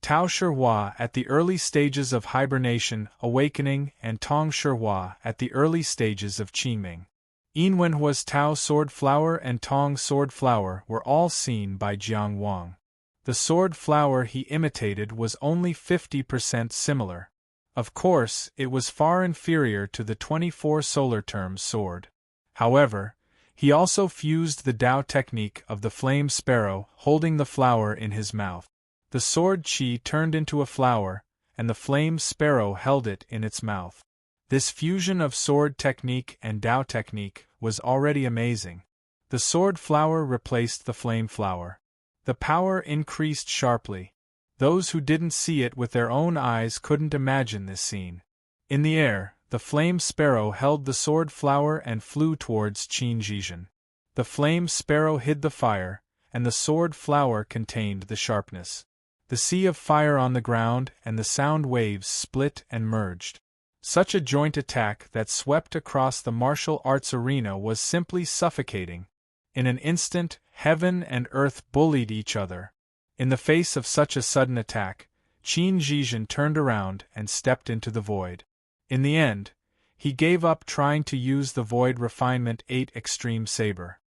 Tao Shihua at the early stages of hibernation, awakening, and Tong Shihua at the early stages of Qingming. Yinwenhua's Tao sword flower and Tong sword flower were all seen by Jiang Wang. The sword flower he imitated was only 50% similar. Of course, it was far inferior to the 24 solar term sword. However, he also fused the Dao technique of the flame sparrow holding the flower in his mouth. The sword chi turned into a flower, and the flame sparrow held it in its mouth. This fusion of sword technique and Dao technique was already amazing. The sword flower replaced the flame flower. The power increased sharply. Those who didn't see it with their own eyes couldn't imagine this scene. In the air, the flame sparrow held the sword flower and flew towards Qin Zhizhen. The flame sparrow hid the fire, and the sword flower contained the sharpness. The sea of fire on the ground and the sound waves split and merged. Such a joint attack that swept across the martial arts arena was simply suffocating. In an instant, heaven and earth bullied each other. In the face of such a sudden attack, Qin Zhizhen turned around and stepped into the void. In the end, he gave up trying to use the Void Refinement 8 Extreme Saber.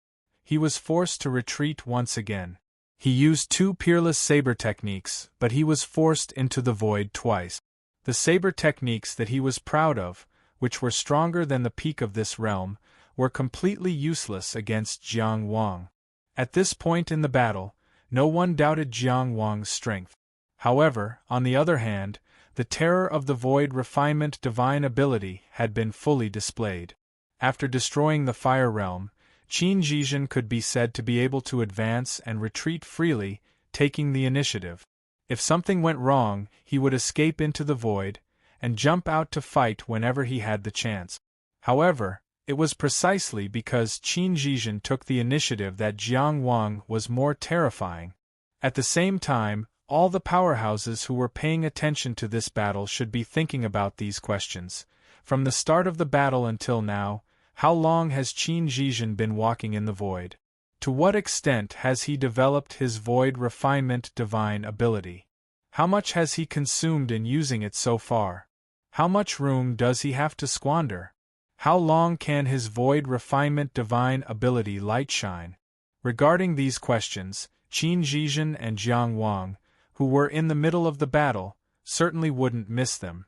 He was forced to retreat once again. He used 2 peerless saber techniques, but he was forced into the void twice. The saber techniques that he was proud of, which were stronger than the peak of this realm, were completely useless against Jiang Wang. At this point in the battle, no one doubted Jiang Wang's strength. However, on the other hand, the terror of the Void Refinement divine ability had been fully displayed. After destroying the Fire Realm, Qin Zhizhen could be said to be able to advance and retreat freely, taking the initiative. If something went wrong, he would escape into the void, and jump out to fight whenever he had the chance. However, it was precisely because Qin Zhizhen took the initiative that Jiang Wang was more terrifying. At the same time, all the powerhouses who were paying attention to this battle should be thinking about these questions. From the start of the battle until now, how long has Qin Zhizhen been walking in the void? To what extent has he developed his Void Refinement divine ability? How much has he consumed in using it so far? How much room does he have to squander? How long can his Void Refinement divine ability light shine? Regarding these questions, Qin Zhizhen and Jiang Wang, who were in the middle of the battle, certainly wouldn't miss them.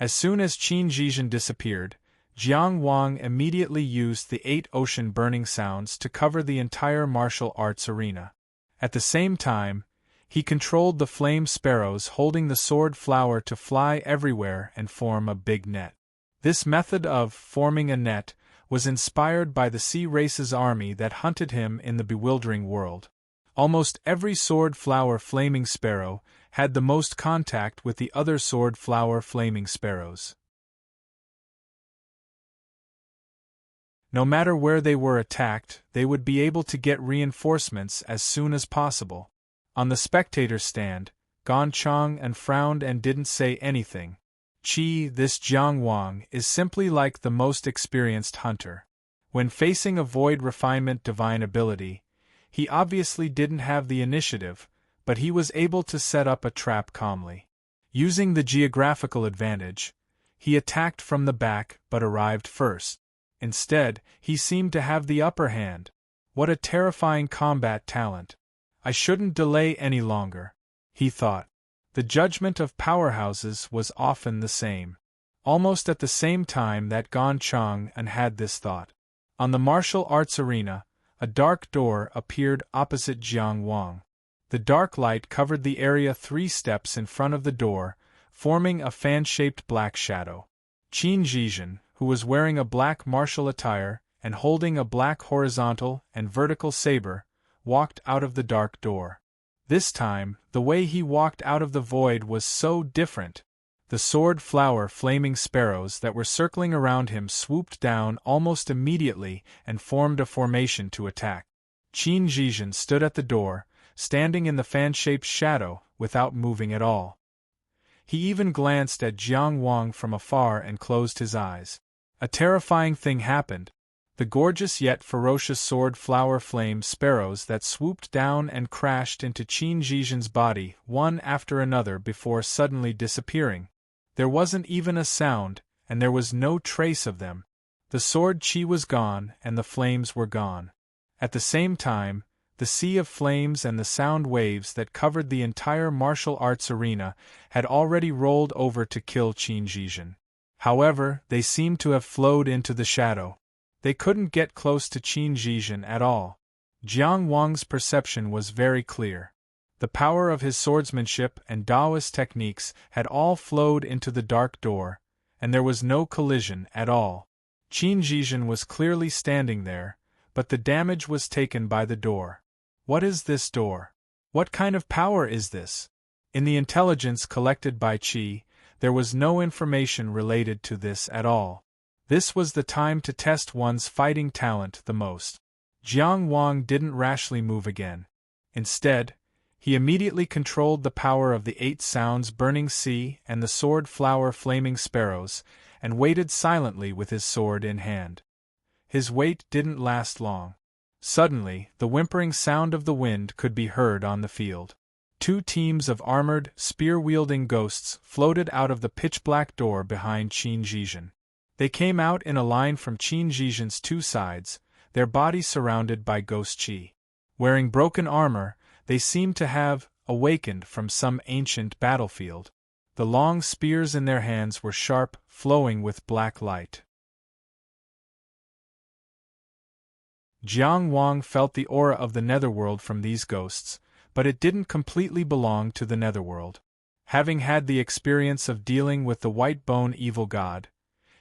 As soon as Qin Zhizhen disappeared, Jiang Wang immediately used the 8 ocean burning sounds to cover the entire martial arts arena. At the same time, he controlled the flame sparrows holding the sword flower to fly everywhere and form a big net. This method of forming a net was inspired by the sea race's army that hunted him in the bewildering world. Almost every sword flower flaming sparrow had the most contact with the other sword flower flaming sparrows. No matter where they were attacked, they would be able to get reinforcements as soon as possible. On the spectator stand, Gan Chong frowned and didn't say anything. This Jiang Wang is simply like the most experienced hunter. When facing a Void Refinement divine ability, he obviously didn't have the initiative, but he was able to set up a trap calmly. Using the geographical advantage, he attacked from the back but arrived first. Instead, he seemed to have the upper hand. What a terrifying combat talent. I shouldn't delay any longer, he thought. The judgment of powerhouses was often the same. Almost at the same time that Gan Chong had this thought. On the martial arts arena, a dark door appeared opposite Jiang Wang. The dark light covered the area 3 steps in front of the door, forming a fan-shaped black shadow. Qin Zhizhen, who was wearing a black martial attire and holding a black horizontal and vertical saber, walked out of the dark door. This time, the way he walked out of the void was so different. The sword flower flaming sparrows that were circling around him swooped down almost immediately and formed a formation to attack. Qin Zhizhen stood at the door, standing in the fan-shaped shadow, without moving at all. He even glanced at Jiang Wang from afar and closed his eyes. A terrifying thing happened. The gorgeous yet ferocious sword flower flame sparrows that swooped down and crashed into Qin Zhizhen's body one after another before suddenly disappearing. There wasn't even a sound, and there was no trace of them. The sword chi was gone and the flames were gone. At the same time, the sea of flames and the sound waves that covered the entire martial arts arena had already rolled over to kill Qin Zhizhen. However, they seemed to have flowed into the shadow. They couldn't get close to Qin Zhizhen at all. Jiang Wang's perception was very clear. The power of his swordsmanship and Taoist techniques had all flowed into the dark door, and there was no collision at all. Qin Zhizhen was clearly standing there, but the damage was taken by the door. What is this door? What kind of power is this? In the intelligence collected by Qi, there was no information related to this at all. This was the time to test one's fighting talent the most. Jiang Wang didn't rashly move again. Instead, he immediately controlled the power of the 8 sounds burning sea and the sword flower flaming sparrows, and waited silently with his sword in hand. His wait didn't last long. Suddenly, the whimpering sound of the wind could be heard on the field. 2 teams of armored, spear-wielding ghosts floated out of the pitch-black door behind Qin Zhizhen. They came out in a line from Qin Zhizhen's 2 sides, their bodies surrounded by ghost Qi. Wearing broken armor, they seemed to have awakened from some ancient battlefield. The long spears in their hands were sharp, flowing with black light. Jiang Wang felt the aura of the netherworld from these ghosts, but it didn't completely belong to the netherworld. Having had the experience of dealing with the white-bone evil god,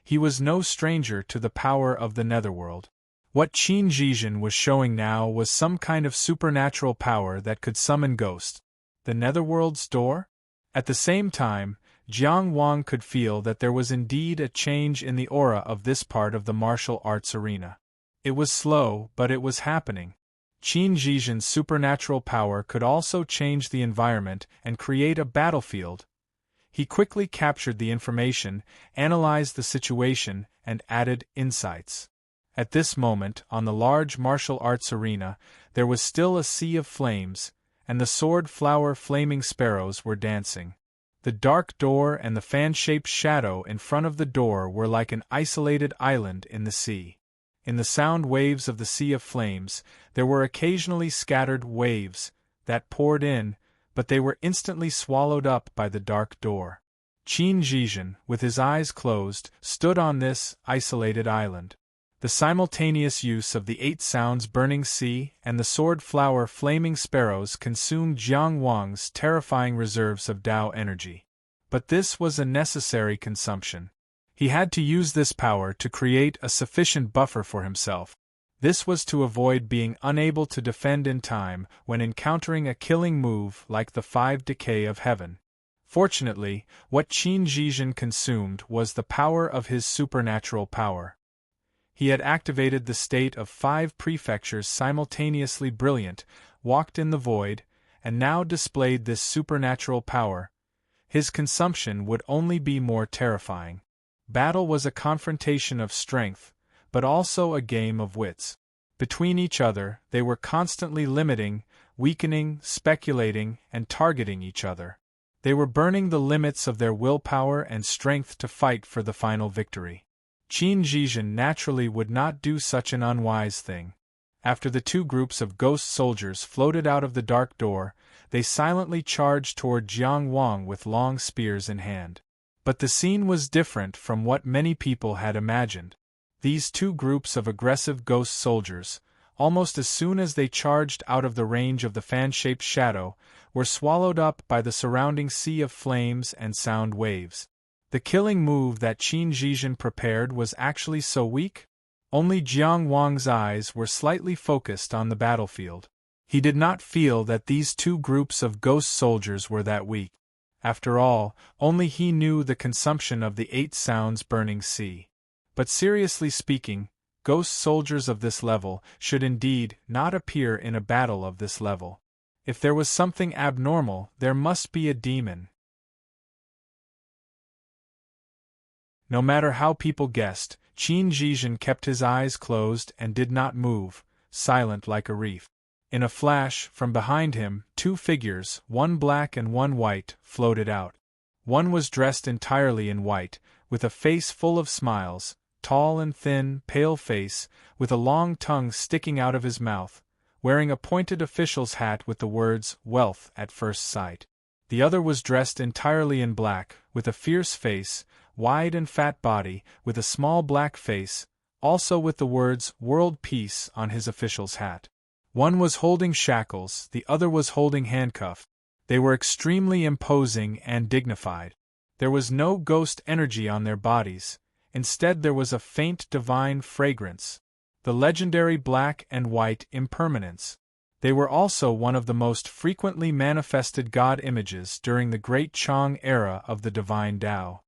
he was no stranger to the power of the netherworld. What Qin Zhizhen was showing now was some kind of supernatural power that could summon ghosts. The netherworld's door? At the same time, Jiang Wang could feel that there was indeed a change in the aura of this part of the martial arts arena. It was slow, but it was happening. Qin Zhizhen's supernatural power could also change the environment and create a battlefield. He quickly captured the information, analyzed the situation, and added insights. At this moment, on the large martial arts arena, there was still a sea of flames, and the sword flower flaming sparrows were dancing. The dark door and the fan-shaped shadow in front of the door were like an isolated island in the sea. In the sound waves of the sea of flames, there were occasionally scattered waves that poured in, but they were instantly swallowed up by the dark door. Qin Zhizhen, with his eyes closed, stood on this isolated island. The simultaneous use of the 8 sounds burning sea and the sword flower flaming sparrows consumed Jiang Wang's terrifying reserves of Tao energy. But this was a necessary consumption. He had to use this power to create a sufficient buffer for himself. This was to avoid being unable to defend in time when encountering a killing move like the 5 decay of heaven. Fortunately, what Qin Zhizhen consumed was the power of his supernatural power. He had activated the state of 5 prefectures simultaneously brilliant, walked in the void, and now displayed this supernatural power. His consumption would only be more terrifying. Battle was a confrontation of strength, but also a game of wits. Between each other, they were constantly limiting, weakening, speculating, and targeting each other. They were burning the limits of their willpower and strength to fight for the final victory. Qin Zhizhen naturally would not do such an unwise thing. After the 2 groups of ghost soldiers floated out of the dark door, they silently charged toward Jiang Wang with long spears in hand. But the scene was different from what many people had imagined. These 2 groups of aggressive ghost soldiers, almost as soon as they charged out of the range of the fan-shaped shadow, were swallowed up by the surrounding sea of flames and sound waves. The killing move that Qin Zhizhen prepared was actually so weak? Only Jiang Wang's eyes were slightly focused on the battlefield. He did not feel that these 2 groups of ghost soldiers were that weak. After all, only he knew the consumption of the 8 sounds burning sea. But seriously speaking, ghost soldiers of this level should indeed not appear in a battle of this level. If there was something abnormal, there must be a demon. No matter how people guessed, Qin Zhizhen kept his eyes closed and did not move, silent like a reef. In a flash, from behind him, 2 figures, one black and one white, floated out. One was dressed entirely in white, with a face full of smiles, tall and thin, pale face, with a long tongue sticking out of his mouth, wearing a pointed official's hat with the words, "Wealth at First Sight." The other was dressed entirely in black, with a fierce face, wide and fat body, with a small black face, also with the words, "World Peace" on his official's hat. One was holding shackles, the other was holding handcuffs. They were extremely imposing and dignified. There was no ghost energy on their bodies, instead there was a faint divine fragrance. The legendary black and white impermanence. They were also one of the most frequently manifested god images during the Great Chang era of the Divine Tao.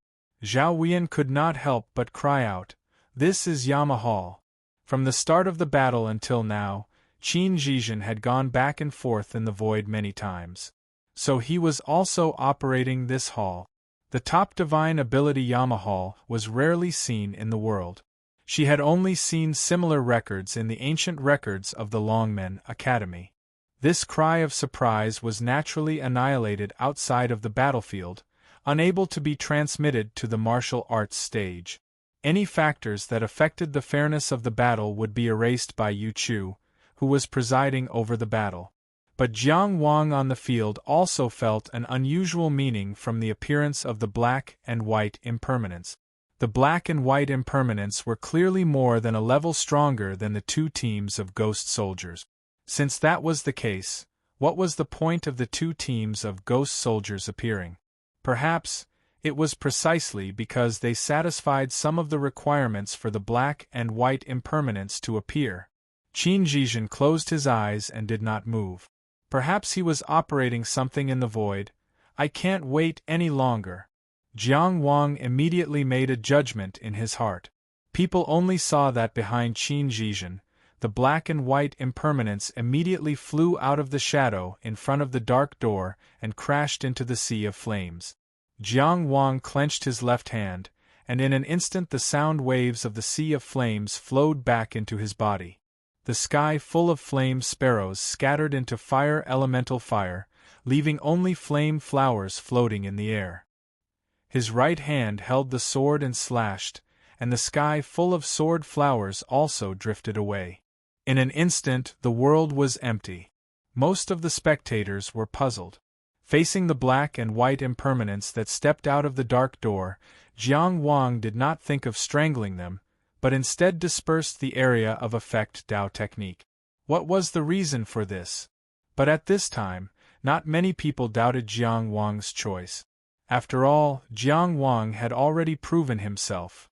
Zhao Huiyan could not help but cry out, "This is Yamahal." From the start of the battle until now, Qin Zhizhen had gone back and forth in the void many times. So he was also operating this hall. The top divine ability Yamahal was rarely seen in the world. She had only seen similar records in the ancient records of the Longmen Academy. This cry of surprise was naturally annihilated outside of the battlefield, unable to be transmitted to the martial arts stage. Any factors that affected the fairness of the battle would be erased by Yu Chu, who was presiding over the battle. But Jiang Wang on the field also felt an unusual meaning from the appearance of the black and white impermanents. The black and white impermanents were clearly more than a level stronger than the two teams of ghost soldiers. Since that was the case, what was the point of the two teams of ghost soldiers appearing? Perhaps it was precisely because they satisfied some of the requirements for the black and white impermanents to appear. Qin Zhizhen closed his eyes and did not move. Perhaps he was operating something in the void. I can't wait any longer. Jiang Wang immediately made a judgment in his heart. People only saw that behind Qin Zhizhen, the black and white impermanents immediately flew out of the shadow in front of the dark door and crashed into the sea of flames. Jiang Wang clenched his left hand, and in an instant the sound waves of the sea of flames flowed back into his body. The sky full of flame sparrows scattered into fire elemental fire, leaving only flame flowers floating in the air. His right hand held the sword and slashed, and the sky full of sword flowers also drifted away. In an instant the world was empty. Most of the spectators were puzzled. Facing the black and white impermanents that stepped out of the dark door, Jiang Wang did not think of strangling them, but instead dispersed the area of effect Dao technique. What was the reason for this? But at this time, not many people doubted Jiang Wang's choice. After all, Jiang Wang had already proven himself.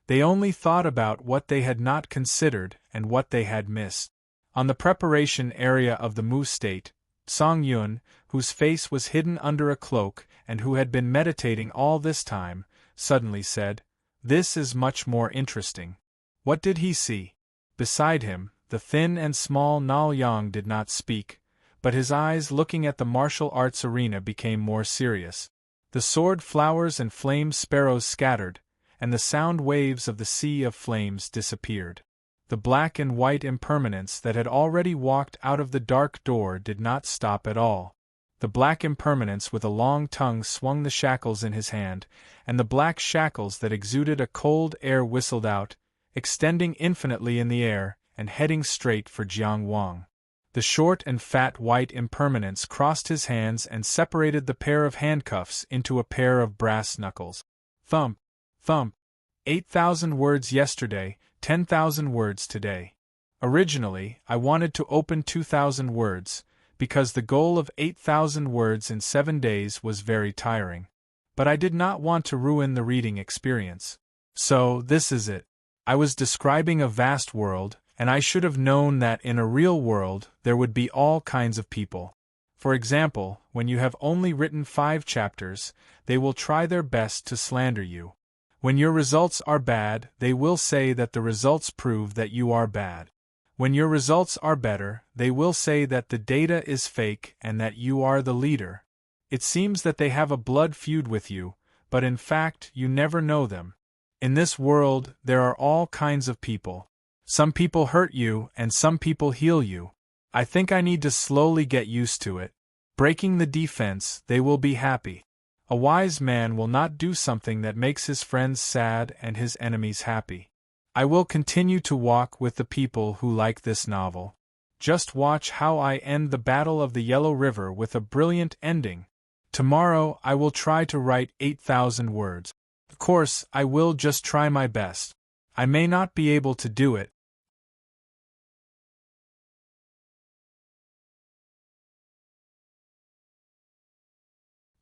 They only thought about what they had not considered and what they had missed. On the preparation area of the Mu state, Song Yun, whose face was hidden under a cloak and who had been meditating all this time, suddenly said, "This is much more interesting." What did he see? Beside him, the thin and small Nao Yang did not speak, but his eyes looking at the martial arts arena became more serious. The sword flowers and flame sparrows scattered, and the sound waves of the sea of flames disappeared. The black and white impermanents that had already walked out of the dark door did not stop at all. The black impermanence with a long tongue swung the shackles in his hand, and the black shackles that exuded a cold air whistled out, extending infinitely in the air, and heading straight for Jiang Wang. The short and fat white impermanence crossed his hands and separated the pair of handcuffs into a pair of brass knuckles. Thump, thump. 8,000 words yesterday, 10,000 words today. Originally, I wanted to open 2,000 words, because the goal of 8,000 words in 7 days was very tiring. But I did not want to ruin the reading experience. So, this is it. I was describing a vast world, and I should have known that in a real world there would be all kinds of people. For example, when you have only written 5 chapters, they will try their best to slander you. When your results are bad, they will say that the results prove that you are bad. When your results are better, they will say that the data is fake and that you are the leader. It seems that they have a blood feud with you, but in fact you never know them. In this world, there are all kinds of people. Some people hurt you and some people heal you. I think I need to slowly get used to it. Breaking the defense, they will be happy. A wise man will not do something that makes his friends sad and his enemies happy. I will continue to walk with the people who like this novel. Just watch how I end the Battle of the Yellow River with a brilliant ending. Tomorrow I will try to write 8,000 words. Of course, I will just try my best. I may not be able to do it.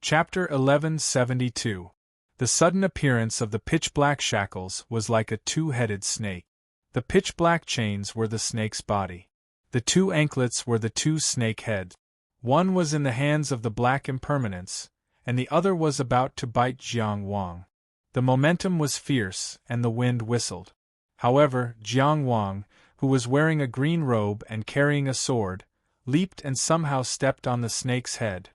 Chapter 1172. The sudden appearance of the pitch-black shackles was like a two-headed snake. The pitch-black chains were the snake's body. The two anklets were the two snake heads. One was in the hands of the black impermanence, and the other was about to bite Jiang Wang. The momentum was fierce, and the wind whistled. However, Jiang Wang, who was wearing a green robe and carrying a sword, leaped and somehow stepped on the snake's head.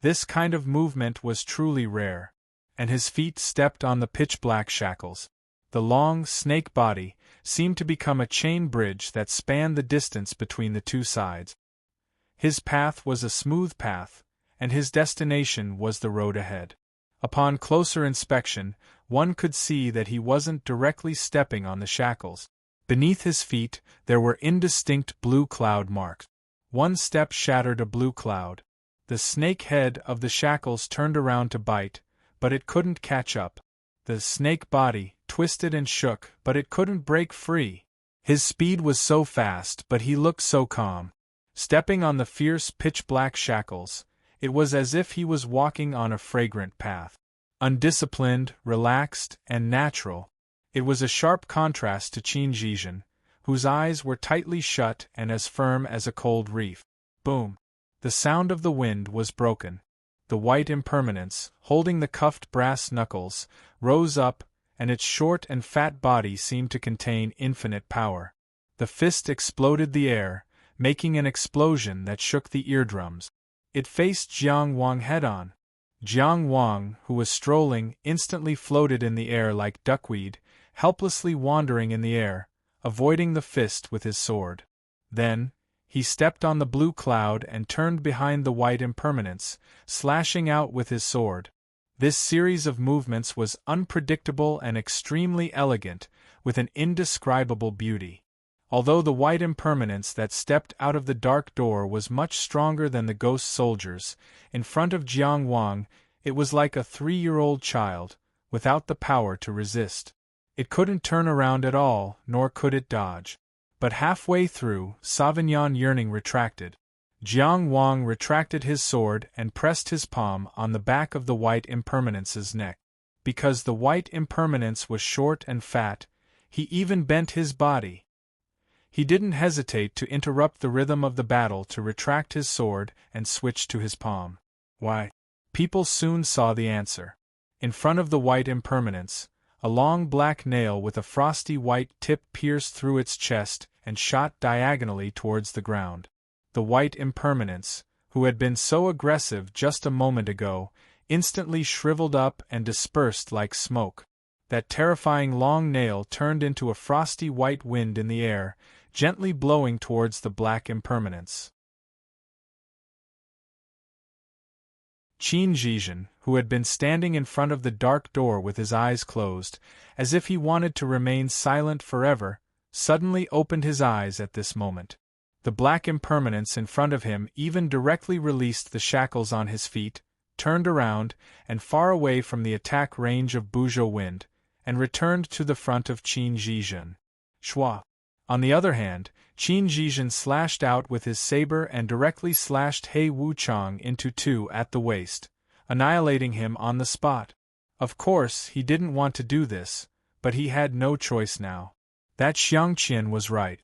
This kind of movement was truly rare. And his feet stepped on the pitch-black shackles. The long, snake body seemed to become a chain bridge that spanned the distance between the two sides. His path was a smooth path, and his destination was the road ahead. Upon closer inspection, one could see that he wasn't directly stepping on the shackles. Beneath his feet, there were indistinct blue cloud marks. One step shattered a blue cloud. The snake head of the shackles turned around to bite, but it couldn't catch up. The snake body twisted and shook, but it couldn't break free. His speed was so fast, but he looked so calm. Stepping on the fierce pitch-black shackles, it was as if he was walking on a fragrant path. Undisciplined, relaxed, and natural. It was a sharp contrast to Qin Zhizhen, whose eyes were tightly shut and as firm as a cold reef. Boom! The sound of the wind was broken. The white impermanence, holding the cuffed brass knuckles, rose up, and its short and fat body seemed to contain infinite power. The fist exploded the air, making an explosion that shook the eardrums. It faced Jiang Wang head-on. Jiang Wang, who was strolling, instantly floated in the air like duckweed, helplessly wandering in the air, avoiding the fist with his sword. Then, he stepped on the blue cloud and turned behind the white impermanence, slashing out with his sword. This series of movements was unpredictable and extremely elegant, with an indescribable beauty. Although the white impermanence that stepped out of the dark door was much stronger than the ghost soldiers, in front of Jiang Wang, it was like a 3-year-old child, without the power to resist. It couldn't turn around at all, nor could it dodge. But halfway through, Sauvignon Yearning retracted. Jiang Wang retracted his sword and pressed his palm on the back of the white impermanence's neck. Because the white impermanence was short and fat, he even bent his body. He didn't hesitate to interrupt the rhythm of the battle to retract his sword and switch to his palm. Why? People soon saw the answer. In front of the white impermanence, a long black nail with a frosty white tip pierced through its chest and shot diagonally towards the ground. The white impermanence, who had been so aggressive just a moment ago, instantly shriveled up and dispersed like smoke. That terrifying long nail turned into a frosty white wind in the air, gently blowing towards the black impermanence. Qin Zhizhen, who had been standing in front of the dark door with his eyes closed, as if he wanted to remain silent forever, suddenly opened his eyes at this moment. The black impermanence in front of him even directly released the shackles on his feet, turned around, and far away from the attack range of Buzhou wind, and returned to the front of Qin Zhizhen. Shua. On the other hand, Qin Zhizhen slashed out with his saber and directly slashed He Wuchang into two at the waist, annihilating him on the spot. Of course, he didn't want to do this, but he had no choice now. That Xiangqian was right.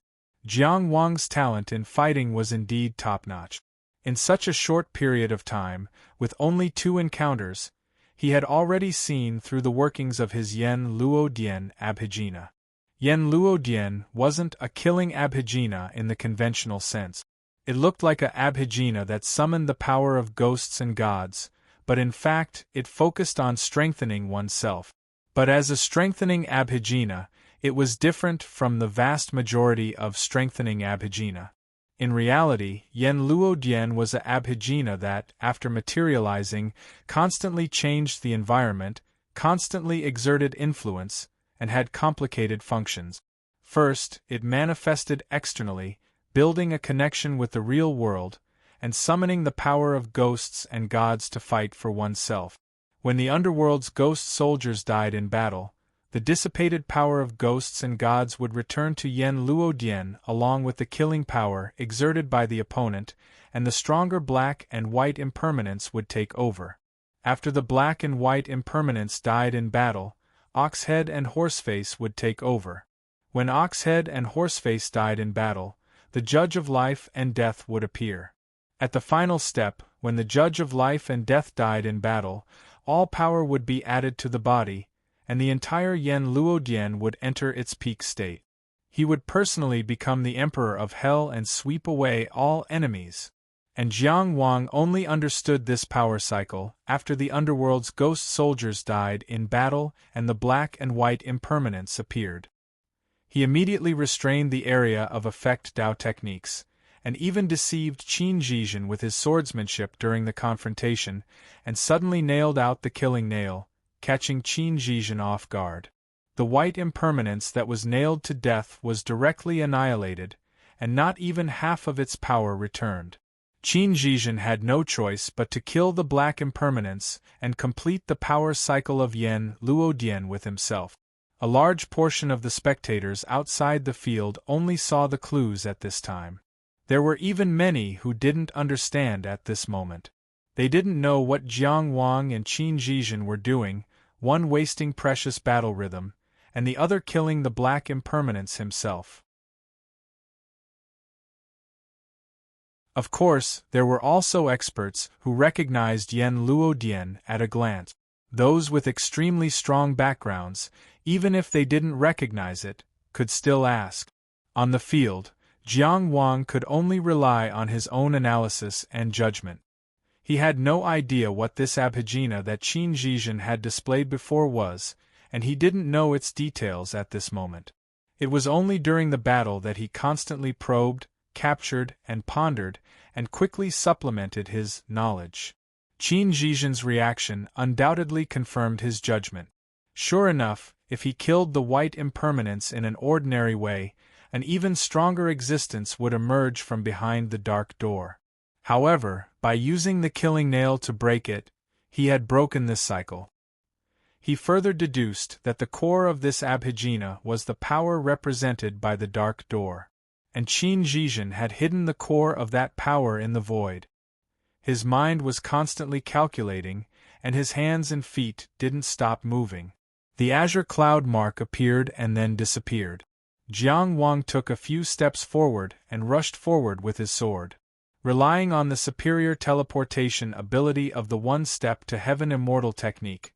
Jiang Wang's talent in fighting was indeed top-notch. In such a short period of time, with only 2 encounters, he had already seen through the workings of his Yen Luodian Abhijna. Yen Luodian wasn't a killing Abhijna in the conventional sense. It looked like a Abhijna that summoned the power of ghosts and gods, but in fact it focused on strengthening oneself. But as a strengthening Abhijna, it was different from the vast majority of strengthening Abhijna. In reality, Yen Luodian was a Abhijna that, after materializing, constantly changed the environment, constantly exerted influence, and had complicated functions. First, it manifested externally, building a connection with the real world, and summoning the power of ghosts and gods to fight for oneself. When the underworld's ghost soldiers died in battle, the dissipated power of ghosts and gods would return to Yen Luodian along with the killing power exerted by the opponent, and the stronger black and white impermanence would take over. After the black and white impermanence died in battle, Oxhead and Horseface would take over. When Oxhead and Horseface died in battle, the Judge of Life and Death would appear. At the final step, when the Judge of Life and Death died in battle, all power would be added to the body, and the entire Yen Luodian would enter its peak state. He would personally become the Emperor of Hell and sweep away all enemies. And Jiang Wang only understood this power cycle after the underworld's ghost soldiers died in battle and the black and white impermanence appeared. He immediately restrained the area of effect Dao techniques, and even deceived Qin Zhizhen with his swordsmanship during the confrontation, and suddenly nailed out the killing nail, catching Qin Zhizhen off guard. The white impermanence that was nailed to death was directly annihilated, and not even half of its power returned. Qin Zhizhen had no choice but to kill the black impermanence and complete the power cycle of Yen Luodian with himself. A large portion of the spectators outside the field only saw the clues at this time. There were even many who didn't understand at this moment. They didn't know what Jiang Wang and Qin Zhizhen were doing, one wasting precious battle rhythm, and the other killing the black impermanence himself. Of course, there were also experts who recognized Yen Luodian at a glance. Those with extremely strong backgrounds, even if they didn't recognize it, could still ask. On the field, Jiang Wang could only rely on his own analysis and judgment. He had no idea what this abhijna that Qin Zhizhen had displayed before was, and he didn't know its details at this moment. It was only during the battle that he constantly probed, captured, and pondered, and quickly supplemented his knowledge. Qin Zhizhen's reaction undoubtedly confirmed his judgment. Sure enough, if he killed the white impermanence in an ordinary way, an even stronger existence would emerge from behind the dark door. However, by using the killing nail to break it, he had broken this cycle. He further deduced that the core of this abhijna was the power represented by the dark door, and Qin Zhizhen had hidden the core of that power in the void. His mind was constantly calculating, and his hands and feet didn't stop moving. The azure cloud mark appeared and then disappeared. Jiang Wang took a few steps forward and rushed forward with his sword. Relying on the superior teleportation ability of the one-step to heaven immortal technique,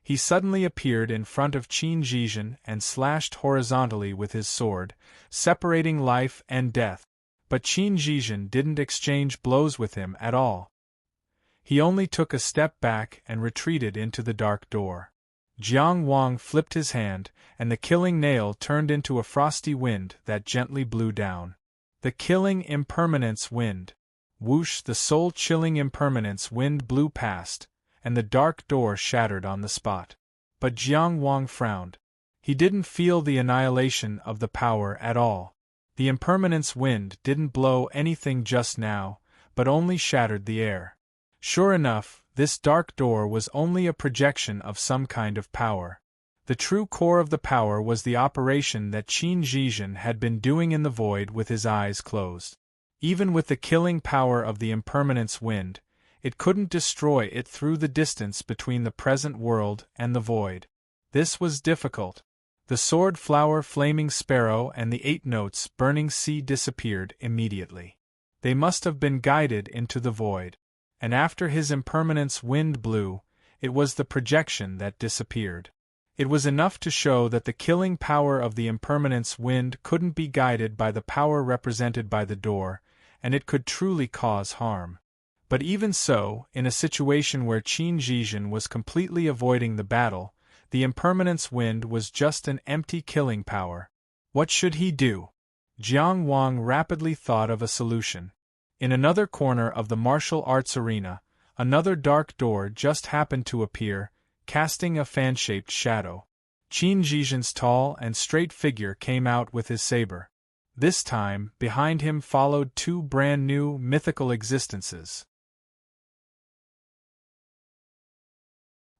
he suddenly appeared in front of Qin Zhizhen and slashed horizontally with his sword, separating life and death. But Qin Zhizhen didn't exchange blows with him at all. He only took a step back and retreated into the dark door. Jiang Wang flipped his hand, and the killing nail turned into a frosty wind that gently blew down. The killing impermanence wind. Whoosh! The soul-chilling impermanence wind blew past, and the dark door shattered on the spot. But Jiang Wang frowned. He didn't feel the annihilation of the power at all. The impermanence wind didn't blow anything just now, but only shattered the air. Sure enough, this dark door was only a projection of some kind of power. The true core of the power was the operation that Qin Zhizhen had been doing in the void with his eyes closed. Even with the killing power of the impermanence wind, it couldn't destroy it through the distance between the present world and the void. This was difficult. The sword flower flaming sparrow and the 8 notes burning sea disappeared immediately. They must have been guided into the void. And after his impermanence wind blew, it was the projection that disappeared. It was enough to show that the killing power of the impermanence wind couldn't be guided by the power represented by the door, and it could truly cause harm. But even so, in a situation where Qin Zhizhen was completely avoiding the battle, the impermanence wind was just an empty killing power. What should he do? Jiang Wang rapidly thought of a solution. In another corner of the martial arts arena, another dark door just happened to appear, casting a fan-shaped shadow. Qin Zhizhen's tall and straight figure came out with his saber. This time, behind him followed 2 brand-new mythical existences.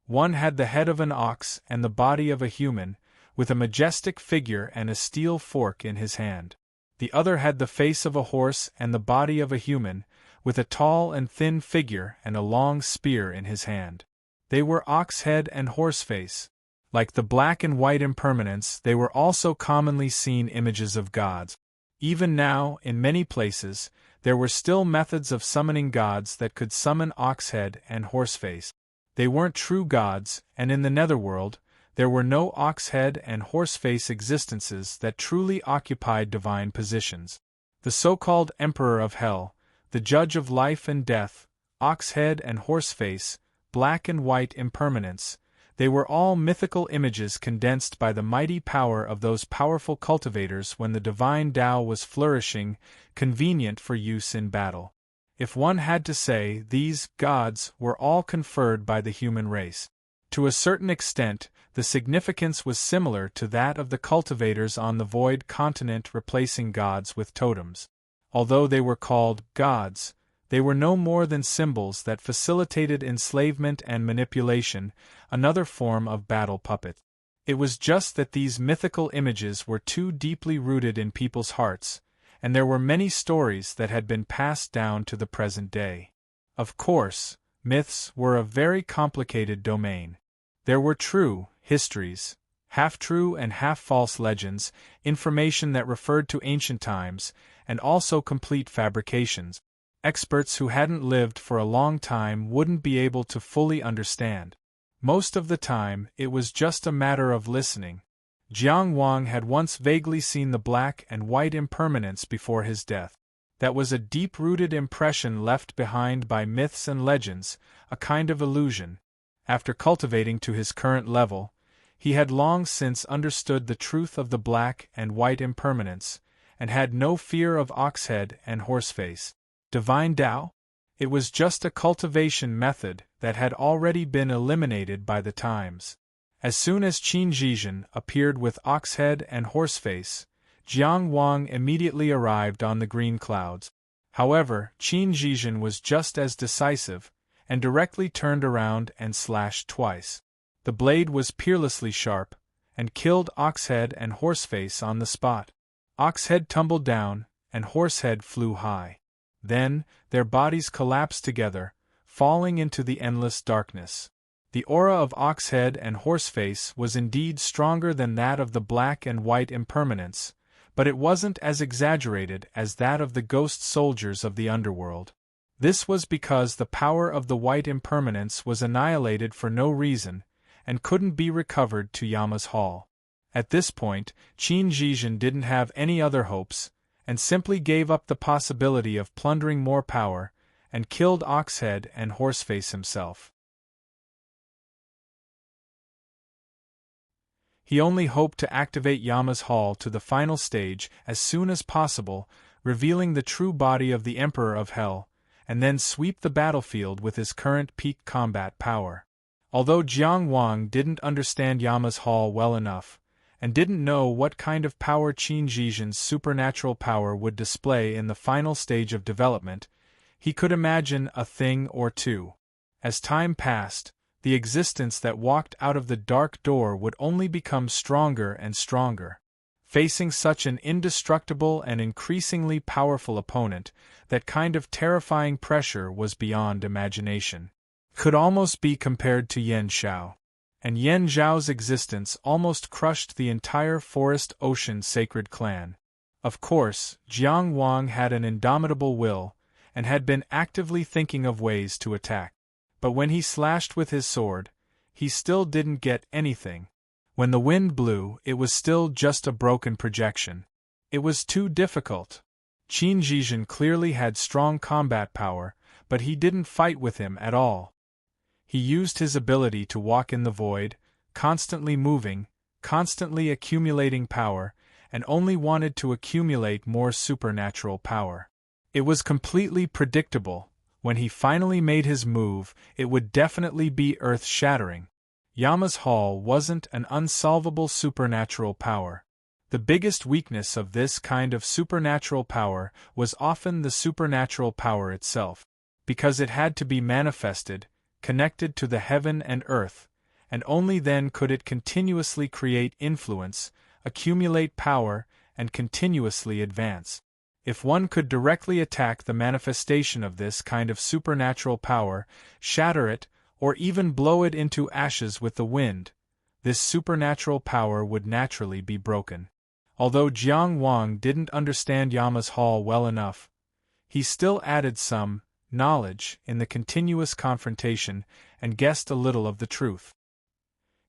One had the head of an ox and the body of a human, with a majestic figure and a steel fork in his hand. The other had the face of a horse and the body of a human, with a tall and thin figure and a long spear in his hand. They were Oxhead and Horseface. Like the black and white impermanence, they were also commonly seen images of gods. Even now, in many places, there were still methods of summoning gods that could summon Oxhead and Horseface. They weren't true gods, and in the netherworld, there were no Oxhead and Horseface existences that truly occupied divine positions. The so-called Emperor of Hell, the judge of life and death, Oxhead and Horseface, black and white impermanence, they were all mythical images condensed by the mighty power of those powerful cultivators when the divine Tao was flourishing, convenient for use in battle. If one had to say, these gods were all conferred by the human race. To a certain extent, the significance was similar to that of the cultivators on the Void Continent replacing gods with totems. Although they were called gods, they were no more than symbols that facilitated enslavement and manipulation, another form of battle puppet. It was just that these mythical images were too deeply rooted in people's hearts, and there were many stories that had been passed down to the present day. Of course, myths were a very complicated domain. There were true histories, half-true and half-false legends, information that referred to ancient times, and also complete fabrications. Experts who hadn't lived for a long time wouldn't be able to fully understand. Most of the time, it was just a matter of listening. Jiang Wang had once vaguely seen the black and white impermanence before his death. That was a deep-rooted impression left behind by myths and legends, a kind of illusion. After cultivating to his current level, he had long since understood the truth of the black and white impermanence, and had no fear of Oxhead and Horseface. Divine Tao? It was just a cultivation method that had already been eliminated by the times. As soon as Qin Zhizhen appeared with Oxhead and Horseface, Jiang Wang immediately arrived on the green clouds. However, Qin Zhizhen was just as decisive, and directly turned around and slashed twice. The blade was peerlessly sharp, and killed Oxhead and Horseface on the spot. Oxhead tumbled down, and Horsehead flew high. Then, their bodies collapsed together, falling into the endless darkness. The aura of Oxhead and Horseface was indeed stronger than that of the black and white impermanence, but it wasn't as exaggerated as that of the ghost soldiers of the underworld. This was because the power of the white impermanence was annihilated for no reason, and couldn't be recovered to Yama's Hall. At this point, Qin Zhizhen didn't have any other hopes, and simply gave up the possibility of plundering more power, and killed Oxhead and Horseface himself. He only hoped to activate Yama's Hall to the final stage as soon as possible, revealing the true body of the Emperor of Hell, and then sweep the battlefield with his current peak combat power. Although Jiang Wang didn't understand Yama's Hall well enough, and didn't know what kind of power Qin Zhizhen's supernatural power would display in the final stage of development, he could imagine a thing or two. As time passed, the existence that walked out of the dark door would only become stronger and stronger. Facing such an indestructible and increasingly powerful opponent, that kind of terrifying pressure was beyond imagination. Could almost be compared to Yan Xiao. And Yan Zhao's existence almost crushed the entire Forest Ocean Sacred Clan. Of course, Jiang Wang had an indomitable will, and had been actively thinking of ways to attack. But when he slashed with his sword, he still didn't get anything. When the wind blew, it was still just a broken projection. It was too difficult. Qin Zhizhen clearly had strong combat power, but he didn't fight with him at all. He used his ability to walk in the void, constantly moving, constantly accumulating power, and only wanted to accumulate more supernatural power. It was completely predictable. When he finally made his move, it would definitely be earth-shattering. Yama's Hall wasn't an unsolvable supernatural power. The biggest weakness of this kind of supernatural power was often the supernatural power itself, because it had to be manifested, connected to the heaven and earth, and only then could it continuously create influence, accumulate power, and continuously advance. If one could directly attack the manifestation of this kind of supernatural power, shatter it, or even blow it into ashes with the wind, this supernatural power would naturally be broken. Although Jiang Wang didn't understand Yama's hall well enough, he still added some knowledge in the continuous confrontation and guessed a little of the truth.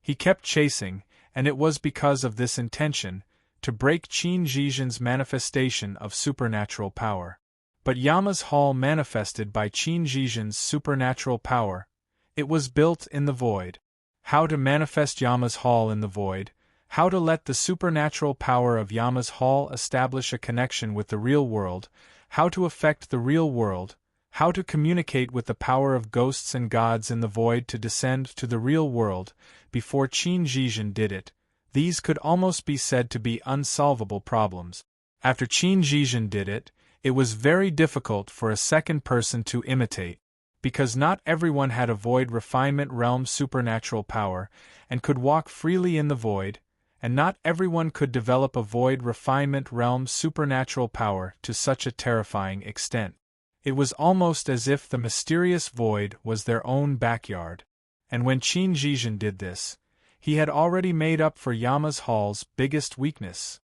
He kept chasing, and it was because of this intention, to break Qin Zhizhen's manifestation of supernatural power. But Yama's hall manifested by Qin Zhizhen's supernatural power. It was built in the void. How to manifest Yama's hall in the void, how to let the supernatural power of Yama's hall establish a connection with the real world, how to affect the real world, how to communicate with the power of ghosts and gods in the void to descend to the real world, before Qin Zhizhen did it, these could almost be said to be unsolvable problems. After Qin Zhizhen did it, it was very difficult for a second person to imitate, because not everyone had a void refinement realm supernatural power, and could walk freely in the void, and not everyone could develop a void refinement realm supernatural power to such a terrifying extent. It was almost as if the mysterious void was their own backyard, and when Qin Zhizhen did this, he had already made up for Yama's hall's biggest weakness.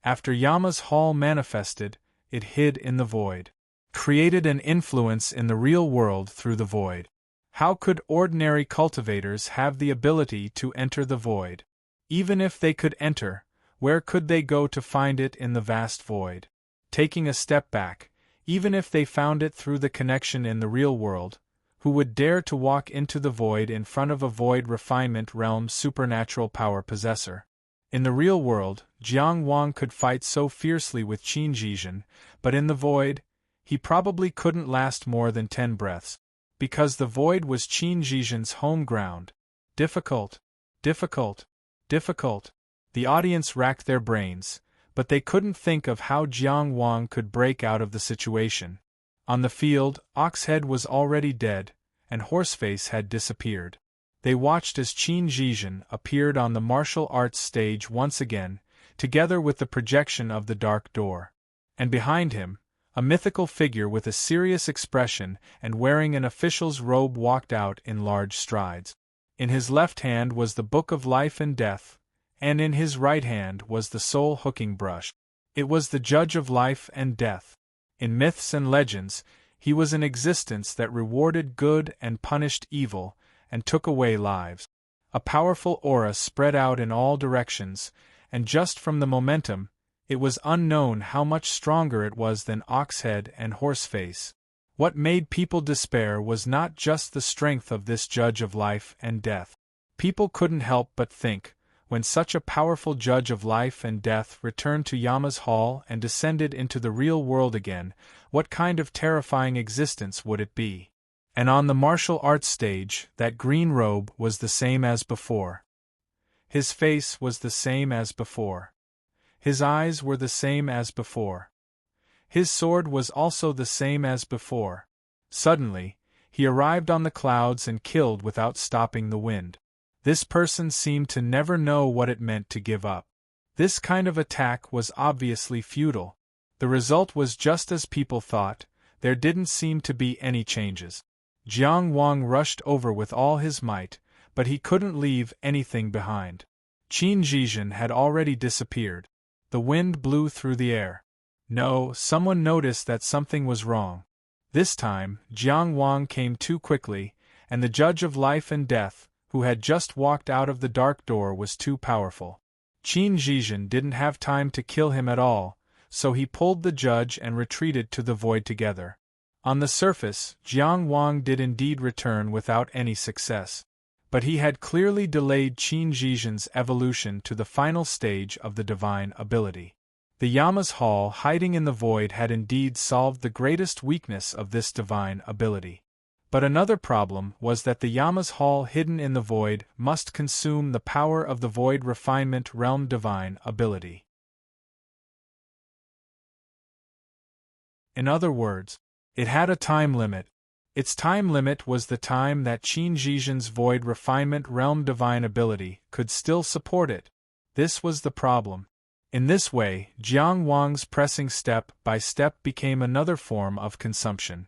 After Yama's hall manifested, it hid in the void, created an influence in the real world through the void. How could ordinary cultivators have the ability to enter the void? Even if they could enter, where could they go to find it in the vast void? Taking a step back, even if they found it through the connection in the real world, who would dare to walk into the void in front of a void refinement realm supernatural power possessor? In the real world, Jiang Wang could fight so fiercely with Qin Zhizhen, but in the void, he probably couldn't last more than 10 breaths. Because the void was Qin Zhizhen's home ground. Difficult, difficult, difficult. The audience racked their brains, but they couldn't think of how Jiang Wang could break out of the situation. On the field, Oxhead was already dead, and Horseface had disappeared. They watched as Qin Zhizhen appeared on the martial arts stage once again, together with the projection of the dark door. And behind him, a mythical figure with a serious expression and wearing an official's robe walked out in large strides. In his left hand was the Book of Life and Death, and in his right hand was the soul hooking brush. It was the judge of life and death. In myths and legends, he was an existence that rewarded good and punished evil, and took away lives. A powerful aura spread out in all directions, and just from the momentum, it was unknown how much stronger it was than Oxhead and Horseface. What made people despair was not just the strength of this judge of life and death. People couldn't help but think, when such a powerful judge of life and death returned to Yama's hall and descended into the real world again, what kind of terrifying existence would it be? And on the martial arts stage, that green robe was the same as before. His face was the same as before. His eyes were the same as before. His sword was also the same as before. Suddenly, he arrived on the clouds and killed without stopping the wind. This person seemed to never know what it meant to give up. This kind of attack was obviously futile. The result was just as people thought, there didn't seem to be any changes. Jiang Wang rushed over with all his might, but he couldn't leave anything behind. Qin Zhizhen had already disappeared. The wind blew through the air. No, someone noticed that something was wrong. This time, Jiang Wang came too quickly, and the judge of life and death, who had just walked out of the dark door, was too powerful. Qin Zhizhen didn't have time to kill him at all, so he pulled the judge and retreated to the void together. On the surface, Jiang Wang did indeed return without any success. But he had clearly delayed Qin Zhizhen's evolution to the final stage of the divine ability. The Yama's hall hiding in the void had indeed solved the greatest weakness of this divine ability. But another problem was that the Yama's hall hidden in the void must consume the power of the void refinement realm divine ability. In other words, it had a time limit. Its time limit was the time that Qin Zhizhen's void refinement realm divine ability could still support it. This was the problem. In this way, Jiang Wang's pressing step by step became another form of consumption.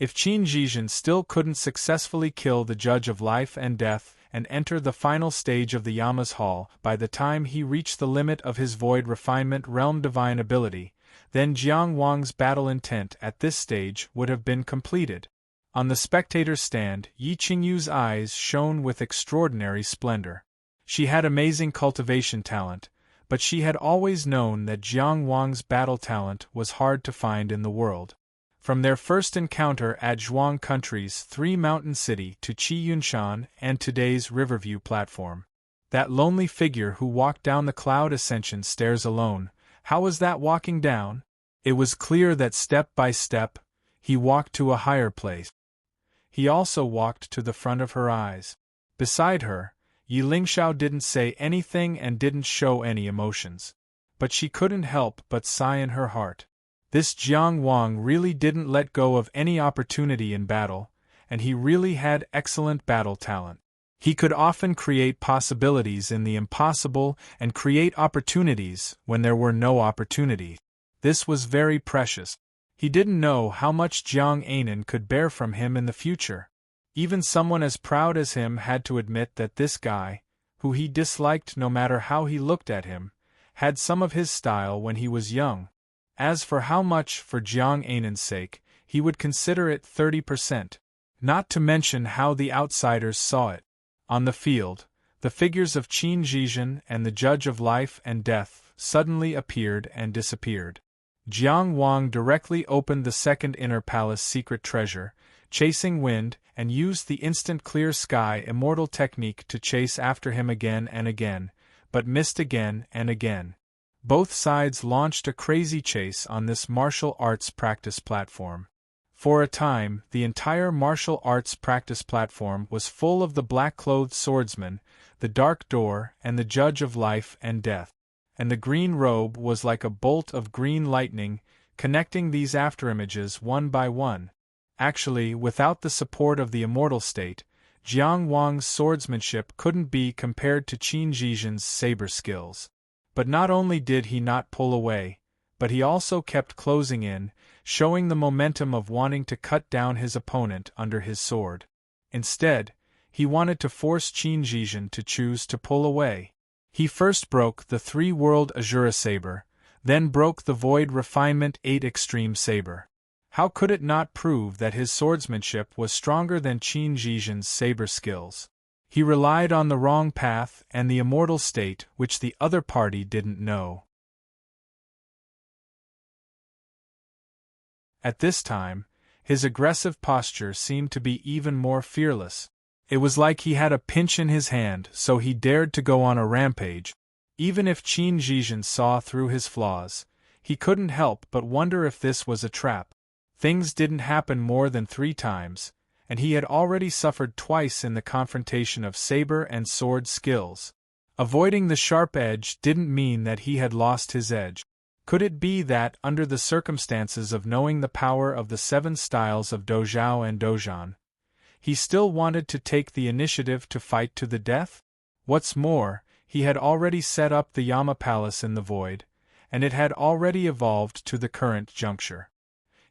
If Qin Zhizhen still couldn't successfully kill the Judge of Life and Death and enter the final stage of the Yama's Hall by the time he reached the limit of his Void Refinement Realm Divine ability, then Jiang Wang's battle intent at this stage would have been completed. On the spectator's stand, Yi Qingyu's eyes shone with extraordinary splendor. She had amazing cultivation talent, but she had always known that Jiang Wang's battle talent was hard to find in the world. From their first encounter at Zhuang Country's three-mountain city to Qi Yunshan and today's Riverview platform. That lonely figure who walked down the cloud ascension stairs alone, how was that walking down? It was clear that step by step, he walked to a higher place. He also walked to the front of her eyes. Beside her, Yi Lingxiao didn't say anything and didn't show any emotions. But she couldn't help but sigh in her heart. This Jiang Wang really didn't let go of any opportunity in battle, and he really had excellent battle talent. He could often create possibilities in the impossible and create opportunities when there were no opportunities. This was very precious. He didn't know how much Jiang Anan could bear from him in the future. Even someone as proud as him had to admit that this guy, who he disliked no matter how he looked at him, had some of his style when he was young. As for how much for Jiang Anan's sake, he would consider it 30%. Not to mention how the outsiders saw it. On the field, the figures of Qin Zhizhen and the Judge of Life and Death suddenly appeared and disappeared. Jiang Wang directly opened the second inner palace secret treasure, chasing wind, and used the instant clear sky immortal technique to chase after him again and again, but missed again and again. Both sides launched a crazy chase on this martial arts practice platform. For a time, the entire martial arts practice platform was full of the black-clothed swordsman, the dark door, and the Judge of Life and Death. And the green robe was like a bolt of green lightning, connecting these afterimages one by one. Actually, without the support of the immortal state, Jiang Wang's swordsmanship couldn't be compared to Qin Zhizhen's saber skills. But not only did he not pull away, but he also kept closing in, showing the momentum of wanting to cut down his opponent under his sword. Instead, he wanted to force Qin Zhizhen to choose to pull away. He first broke the 3-world Azura saber, then broke the Void Refinement 8 Extreme saber. How could it not prove that his swordsmanship was stronger than Qin Zhizhen's saber skills? He relied on the wrong path and the immortal state which the other party didn't know. At this time, his aggressive posture seemed to be even more fearless. It was like he had a pinch in his hand, so he dared to go on a rampage. Even if Qin Zhizhen saw through his flaws, he couldn't help but wonder if this was a trap. Things didn't happen more than 3 times, and he had already suffered twice in the confrontation of saber and sword skills. Avoiding the sharp edge didn't mean that he had lost his edge. Could it be that, under the circumstances of knowing the power of the 7 styles of Dozhao and Dozhan, he still wanted to take the initiative to fight to the death? What's more, he had already set up the Yama Palace in the void, and it had already evolved to the current juncture.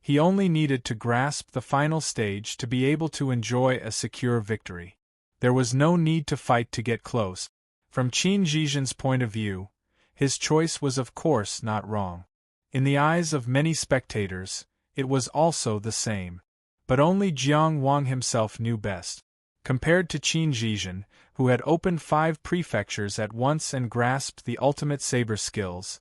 He only needed to grasp the final stage to be able to enjoy a secure victory. There was no need to fight to get close. From Qin Zhizhen's point of view, his choice was of course not wrong. In the eyes of many spectators, it was also the same. But only Jiang Wang himself knew best. Compared to Qin Zhizhen, who had opened 5 prefectures at once and grasped the ultimate saber skills,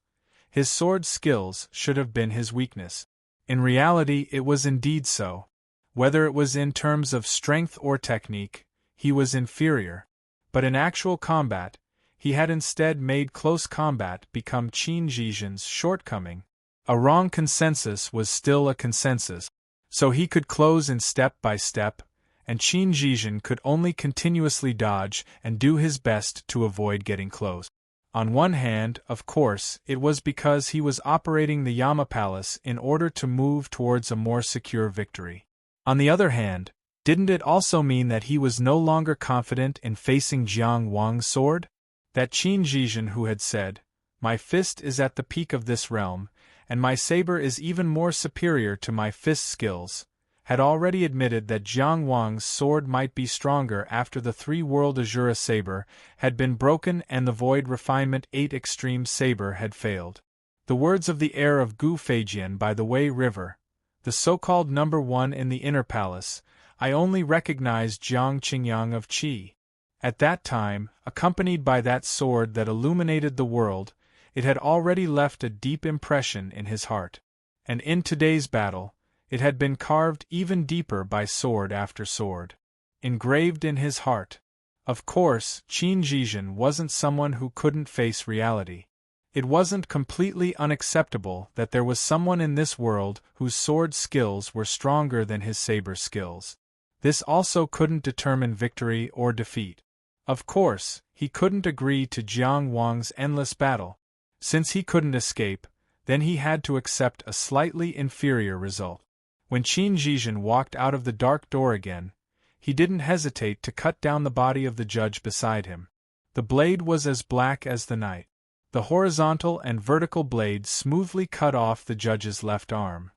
his sword skills should have been his weakness. In reality, it was indeed so. Whether it was in terms of strength or technique, he was inferior. But in actual combat, he had instead made close combat become Qin Zhizhen's shortcoming. A wrong consensus was still a consensus. So he could close in step by step, and Qin Zhizhen could only continuously dodge and do his best to avoid getting close. On one hand, of course, it was because he was operating the Yama Palace in order to move towards a more secure victory. On the other hand, didn't it also mean that he was no longer confident in facing Jiang Wang's sword? That Qin Zhizhen who had said, "My fist is at the peak of this realm, and my saber is even more superior to my fist skills," had already admitted that Jiang Wang's sword might be stronger after the 3-world Azura saber had been broken and the Void Refinement 8 Extreme saber had failed. The words of the heir of Gu Feijian by the Wei River, the so-called number 1 in the Inner Palace, I only recognize Jiang Qingyang of Qi. At that time, accompanied by that sword that illuminated the world, it had already left a deep impression in his heart. And in today's battle, it had been carved even deeper by sword after sword. Engraved in his heart. Of course, Qin Zhizhen wasn't someone who couldn't face reality. It wasn't completely unacceptable that there was someone in this world whose sword skills were stronger than his saber skills. This also couldn't determine victory or defeat. Of course, he couldn't agree to Jiang Wang's endless battle. Since he couldn't escape, then he had to accept a slightly inferior result. When Qin Zhizhen walked out of the dark door again, he didn't hesitate to cut down the body of the judge beside him. The blade was as black as the night. The horizontal and vertical blades smoothly cut off the judge's left arm.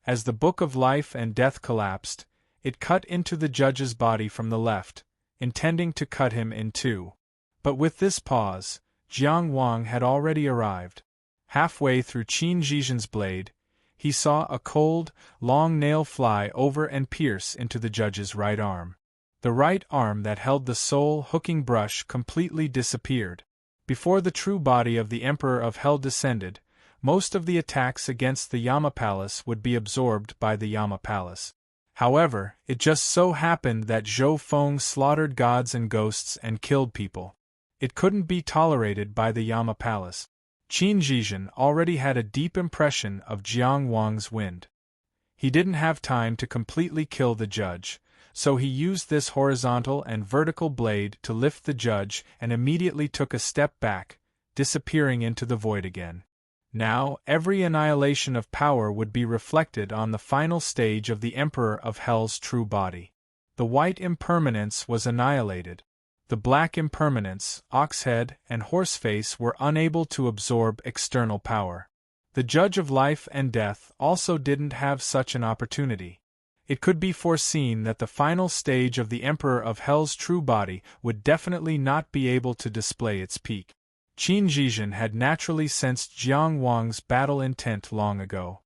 As the book of life and death collapsed, it cut into the judge's body from the left, intending to cut him in two. But with this pause, Jiang Wang had already arrived. Halfway through Qin Zhizhen's blade, he saw a cold, long nail fly over and pierce into the judge's right arm. The right arm that held the soul-hooking brush completely disappeared. Before the true body of the Emperor of Hell descended, most of the attacks against the Yama Palace would be absorbed by the Yama Palace. However, it just so happened that Zhou Feng slaughtered gods and ghosts and killed people. It couldn't be tolerated by the Yama Palace. Qin Zhizhen already had a deep impression of Jiang Wang's wind. He didn't have time to completely kill the judge, so he used this horizontal and vertical blade to lift the judge and immediately took a step back, disappearing into the void again. Now, every annihilation of power would be reflected on the final stage of the Emperor of Hell's true body. The white impermanence was annihilated. The black impermanence, Oxhead, and Horseface were unable to absorb external power. The Judge of Life and Death also didn't have such an opportunity. It could be foreseen that the final stage of the Emperor of Hell's true body would definitely not be able to display its peak. Qin Zhizhen had naturally sensed Jiang Wang's battle intent long ago.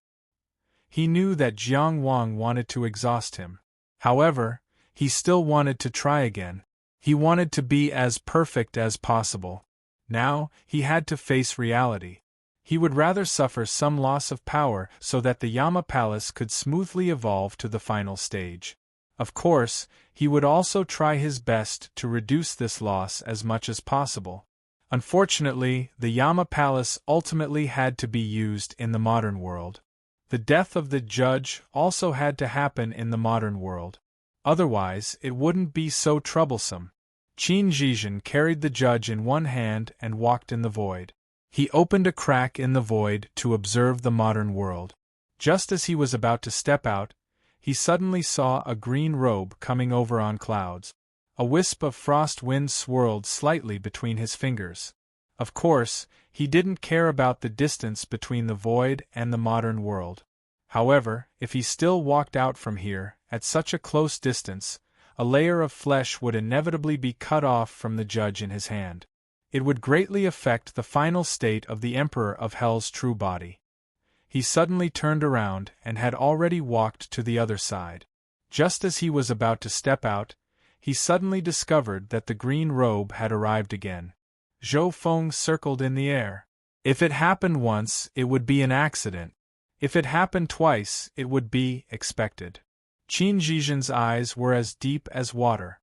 He knew that Jiang Wang wanted to exhaust him. However, he still wanted to try again. He wanted to be as perfect as possible. Now, he had to face reality. He would rather suffer some loss of power so that the Yama Palace could smoothly evolve to the final stage. Of course, he would also try his best to reduce this loss as much as possible. Unfortunately, the Yama Palace ultimately had to be used in the modern world. The death of the judge also had to happen in the modern world. Otherwise, it wouldn't be so troublesome. Qin Zhizhen carried the judge in one hand and walked in the void. He opened a crack in the void to observe the modern world. Just as he was about to step out, he suddenly saw a green robe coming over on clouds. A wisp of frost wind swirled slightly between his fingers. Of course, he didn't care about the distance between the void and the modern world. However, if he still walked out from here, at such a close distance, a layer of flesh would inevitably be cut off from the judge in his hand. It would greatly affect the final state of the Emperor of Hell's true body. He suddenly turned around and had already walked to the other side. Just as he was about to step out, he suddenly discovered that the green robe had arrived again. Zhou Feng circled in the air. If it happened once, it would be an accident. If it happened twice, it would be expected. Qin Zhizhen's eyes were as deep as water.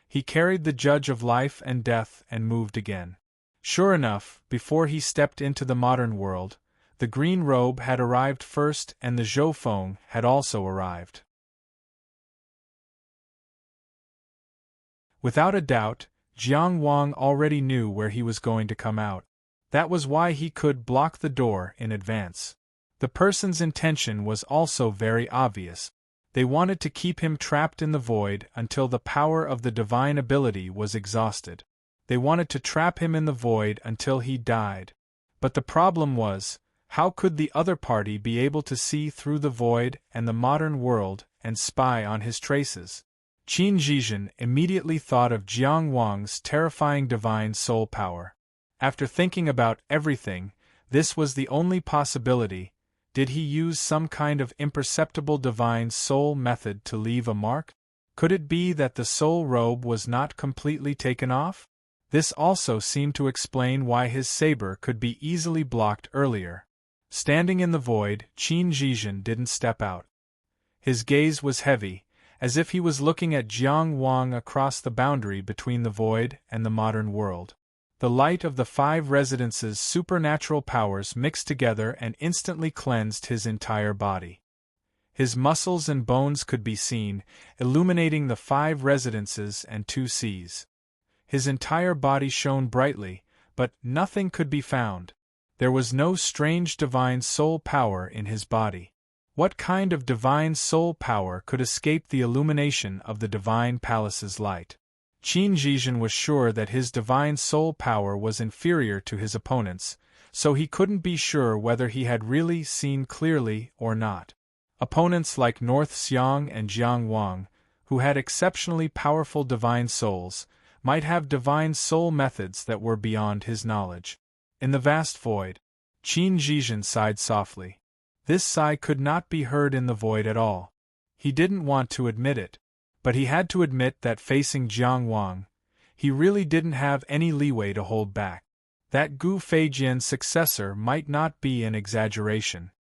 He carried the Judge of Life and Death and moved again. Sure enough, before he stepped into the modern world, the green robe had arrived first and the Zhou Feng had also arrived. Without a doubt, Jiang Wang already knew where he was going to come out. That was why he could block the door in advance. The person's intention was also very obvious. They wanted to keep him trapped in the void until the power of the divine ability was exhausted. They wanted to trap him in the void until he died. But the problem was, How could the other party be able to see through the void and the modern world and spy on his traces? Qin Zhizhen immediately thought of Jiang Wang's terrifying divine soul power. After thinking about everything, this was the only possibility. Did he use some kind of imperceptible divine soul method to leave a mark? Could it be that the soul robe was not completely taken off? This also seemed to explain why his saber could be easily blocked earlier. Standing in the void, Qin Zhizhen didn't step out. His gaze was heavy, as if he was looking at Jiang Wang across the boundary between the void and the modern world. The light of the 5 residences' supernatural powers mixed together and instantly cleansed his entire body. His muscles and bones could be seen, illuminating the 5 residences and 2 seas. His entire body shone brightly, but nothing could be found. There was no strange divine soul power in his body. What kind of divine soul power could escape the illumination of the divine palace's light? Qin Zhizhen was sure that his divine soul power was inferior to his opponent's, so he couldn't be sure whether he had really seen clearly or not. Opponents like North Xiang and Jiang Wang, who had exceptionally powerful divine souls, might have divine soul methods that were beyond his knowledge. In the vast void, Qin Zhizhen sighed softly. This sigh could not be heard in the void at all. He didn't want to admit it, but he had to admit that facing Jiang Wang, he really didn't have any leeway to hold back. That Gu Feijian's successor might not be an exaggeration.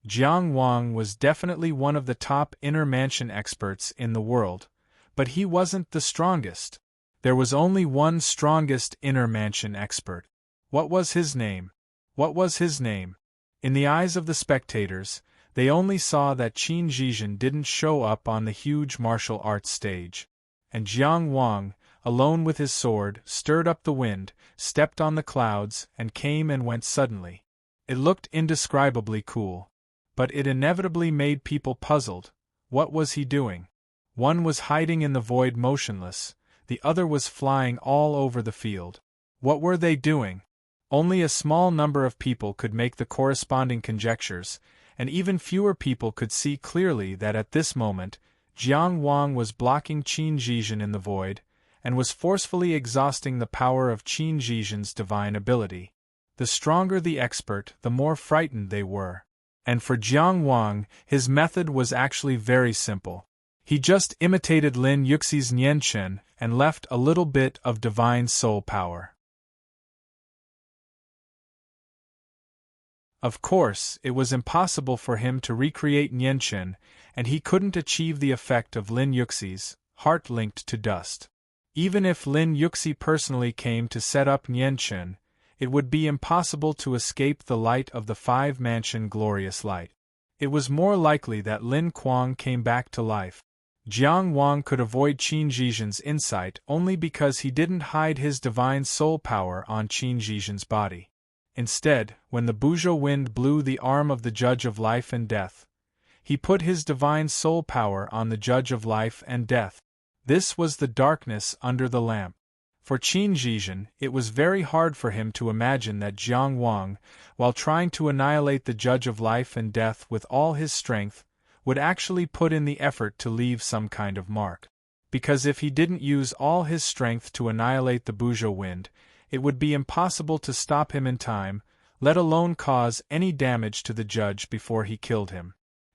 Jiang Wang was definitely one of the top inner mansion experts in the world, but he wasn't the strongest. There was only one strongest inner mansion expert. What was his name? What was his name? In the eyes of the spectators, they only saw that Qin Zhizhen didn't show up on the huge martial arts stage. And Jiang Wang, alone with his sword, stirred up the wind, stepped on the clouds, and came and went suddenly. It looked indescribably cool. But it inevitably made people puzzled. What was he doing? One was hiding in the void motionless, the other was flying all over the field. What were they doing? Only a small number of people could make the corresponding conjectures, and even fewer people could see clearly that at this moment, Jiang Wang was blocking Qin Zhizhen in the void, and was forcefully exhausting the power of Qin Zhizhen's divine ability. The stronger the expert, the more frightened they were. And for Jiang Wang, his method was actually very simple. He just imitated Lin Yuxi's Nianchen and left a little bit of divine soul power. Of course, it was impossible for him to recreate Nianchen, and he couldn't achieve the effect of Lin Yuxi's, heart linked to dust. Even if Lin Yuxi personally came to set up Nianchen, it would be impossible to escape the light of the 5-mansion glorious light. It was more likely that Lin Kuang came back to life. Jiang Wang could avoid Qin Zhizhen's insight only because he didn't hide his divine soul power on Qin Zhizhen's body. Instead, when the Buzhou wind blew the arm of the Judge of Life and Death, he put his divine soul power on the Judge of Life and Death. This was the darkness under the lamp. For Qin Zhizhen, it was very hard for him to imagine that Jiang Wang, while trying to annihilate the Judge of Life and Death with all his strength, would actually put in the effort to leave some kind of mark. Because if he didn't use all his strength to annihilate the Buzhou wind, it would be impossible to stop him in time, let alone cause any damage to the judge before he killed him.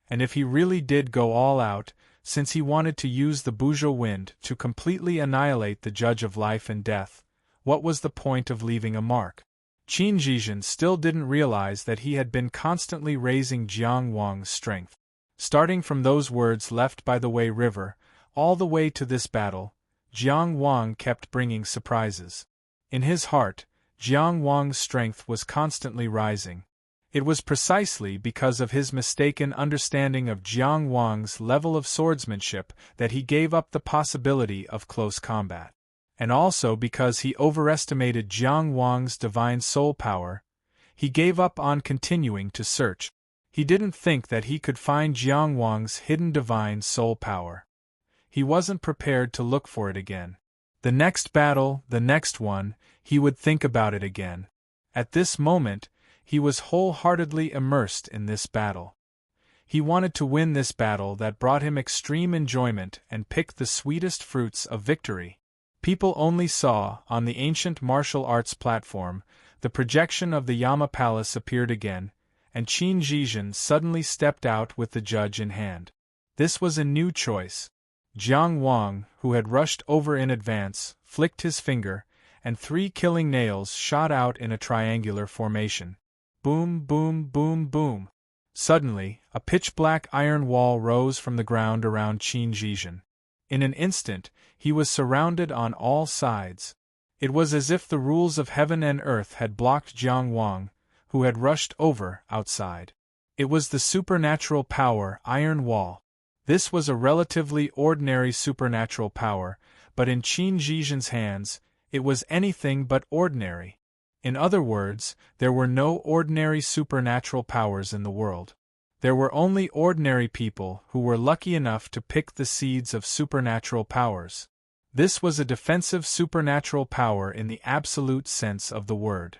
And if he really did go all out, since he wanted to use the Buzhou wind to completely annihilate the Judge of Life and Death, what was the point of leaving a mark? Qin Zhizhen still didn't realize that he had been constantly raising Jiang Wang's strength. Starting from those words left by the Wei River, all the way to this battle, Jiang Wang kept bringing surprises. In his heart, Jiang Wang's strength was constantly rising. It was precisely because of his mistaken understanding of Jiang Wang's level of swordsmanship that he gave up the possibility of close combat. And also because he overestimated Jiang Wang's divine soul power, he gave up on continuing to search. He didn't think that he could find Jiang Wang's hidden divine soul power. He wasn't prepared to look for it again. The next battle, the next one, he would think about it again. At this moment, he was wholeheartedly immersed in this battle. He wanted to win this battle that brought him extreme enjoyment and pick the sweetest fruits of victory. People only saw, on the ancient martial arts platform, the projection of the Yama Palace appeared again, and Qin Zhizhen suddenly stepped out with the judge in hand. This was a new choice. Jiang Wang, who had rushed over in advance, flicked his finger, and 3 killing nails shot out in a triangular formation. Boom, boom, boom, boom. Suddenly, a pitch-black iron wall rose from the ground around Qin Zhizhen. In an instant, he was surrounded on all sides. It was as if the rules of heaven and earth had blocked Jiang Wang, who had rushed over, outside. It was the supernatural power Iron Wall. This was a relatively ordinary supernatural power, but in Qin Zhizhen's hands, it was anything but ordinary. In other words, there were no ordinary supernatural powers in the world. There were only ordinary people who were lucky enough to pick the seeds of supernatural powers. This was a defensive supernatural power in the absolute sense of the word.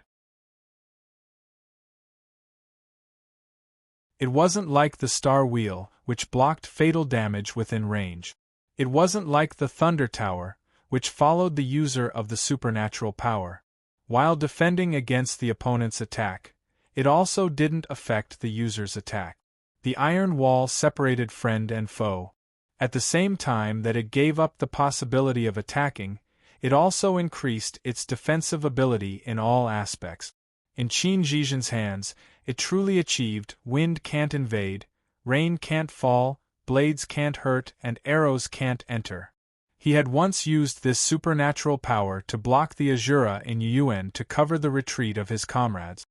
It wasn't like the star wheel, which blocked fatal damage within range. It wasn't like the thunder tower, which followed the user of the supernatural power. While defending against the opponent's attack, it also didn't affect the user's attack. The iron wall separated friend and foe. At the same time that it gave up the possibility of attacking, it also increased its defensive ability in all aspects. In Qin Zhizhen's hands, it truly achieved: wind can't invade, rain can't fall, blades can't hurt, and arrows can't enter. He had once used this supernatural power to block the Azura in Yuan to cover the retreat of his comrades.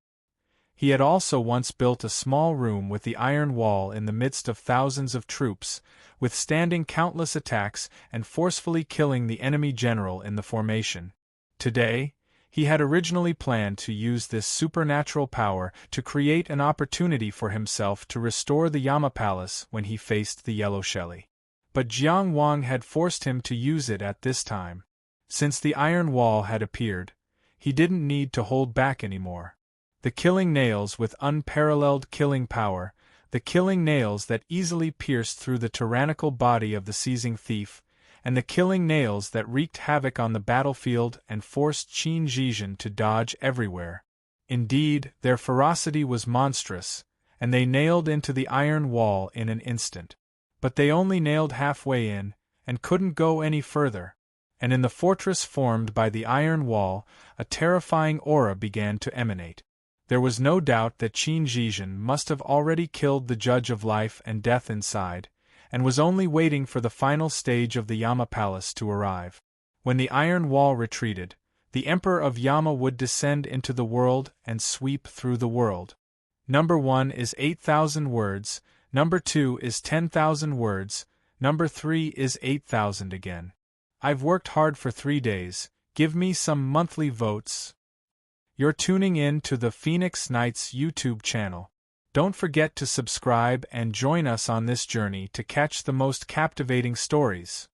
He had also once built a small room with the iron wall in the midst of thousands of troops, withstanding countless attacks and forcefully killing the enemy general in the formation. Today, he had originally planned to use this supernatural power to create an opportunity for himself to restore the Yama Palace when he faced the Yellow Shelly. But Jiang Wang had forced him to use it at this time. Since the iron wall had appeared, he didn't need to hold back anymore. The killing nails with unparalleled killing power, the killing nails that easily pierced through the tyrannical body of the seizing thief, and the killing nails that wreaked havoc on the battlefield and forced Qin Zhizhen to dodge everywhere. Indeed, their ferocity was monstrous, and they nailed into the iron wall in an instant. But they only nailed halfway in, and couldn't go any further. And in the fortress formed by the iron wall, a terrifying aura began to emanate. There was no doubt that Qin Zhizhen must have already killed the Judge of Life and Death inside, and was only waiting for the final stage of the Yama Palace to arrive. When the iron wall retreated, the Emperor of Yama would descend into the world and sweep through the world. Number 1 is 8,000 words, number 2 is 10,000 words, number 3 is 8,000 again. I've worked hard for 3 days, give me some monthly votes. You're tuning in to the Phoenix Knights YouTube channel. Don't forget to subscribe and join us on this journey to catch the most captivating stories.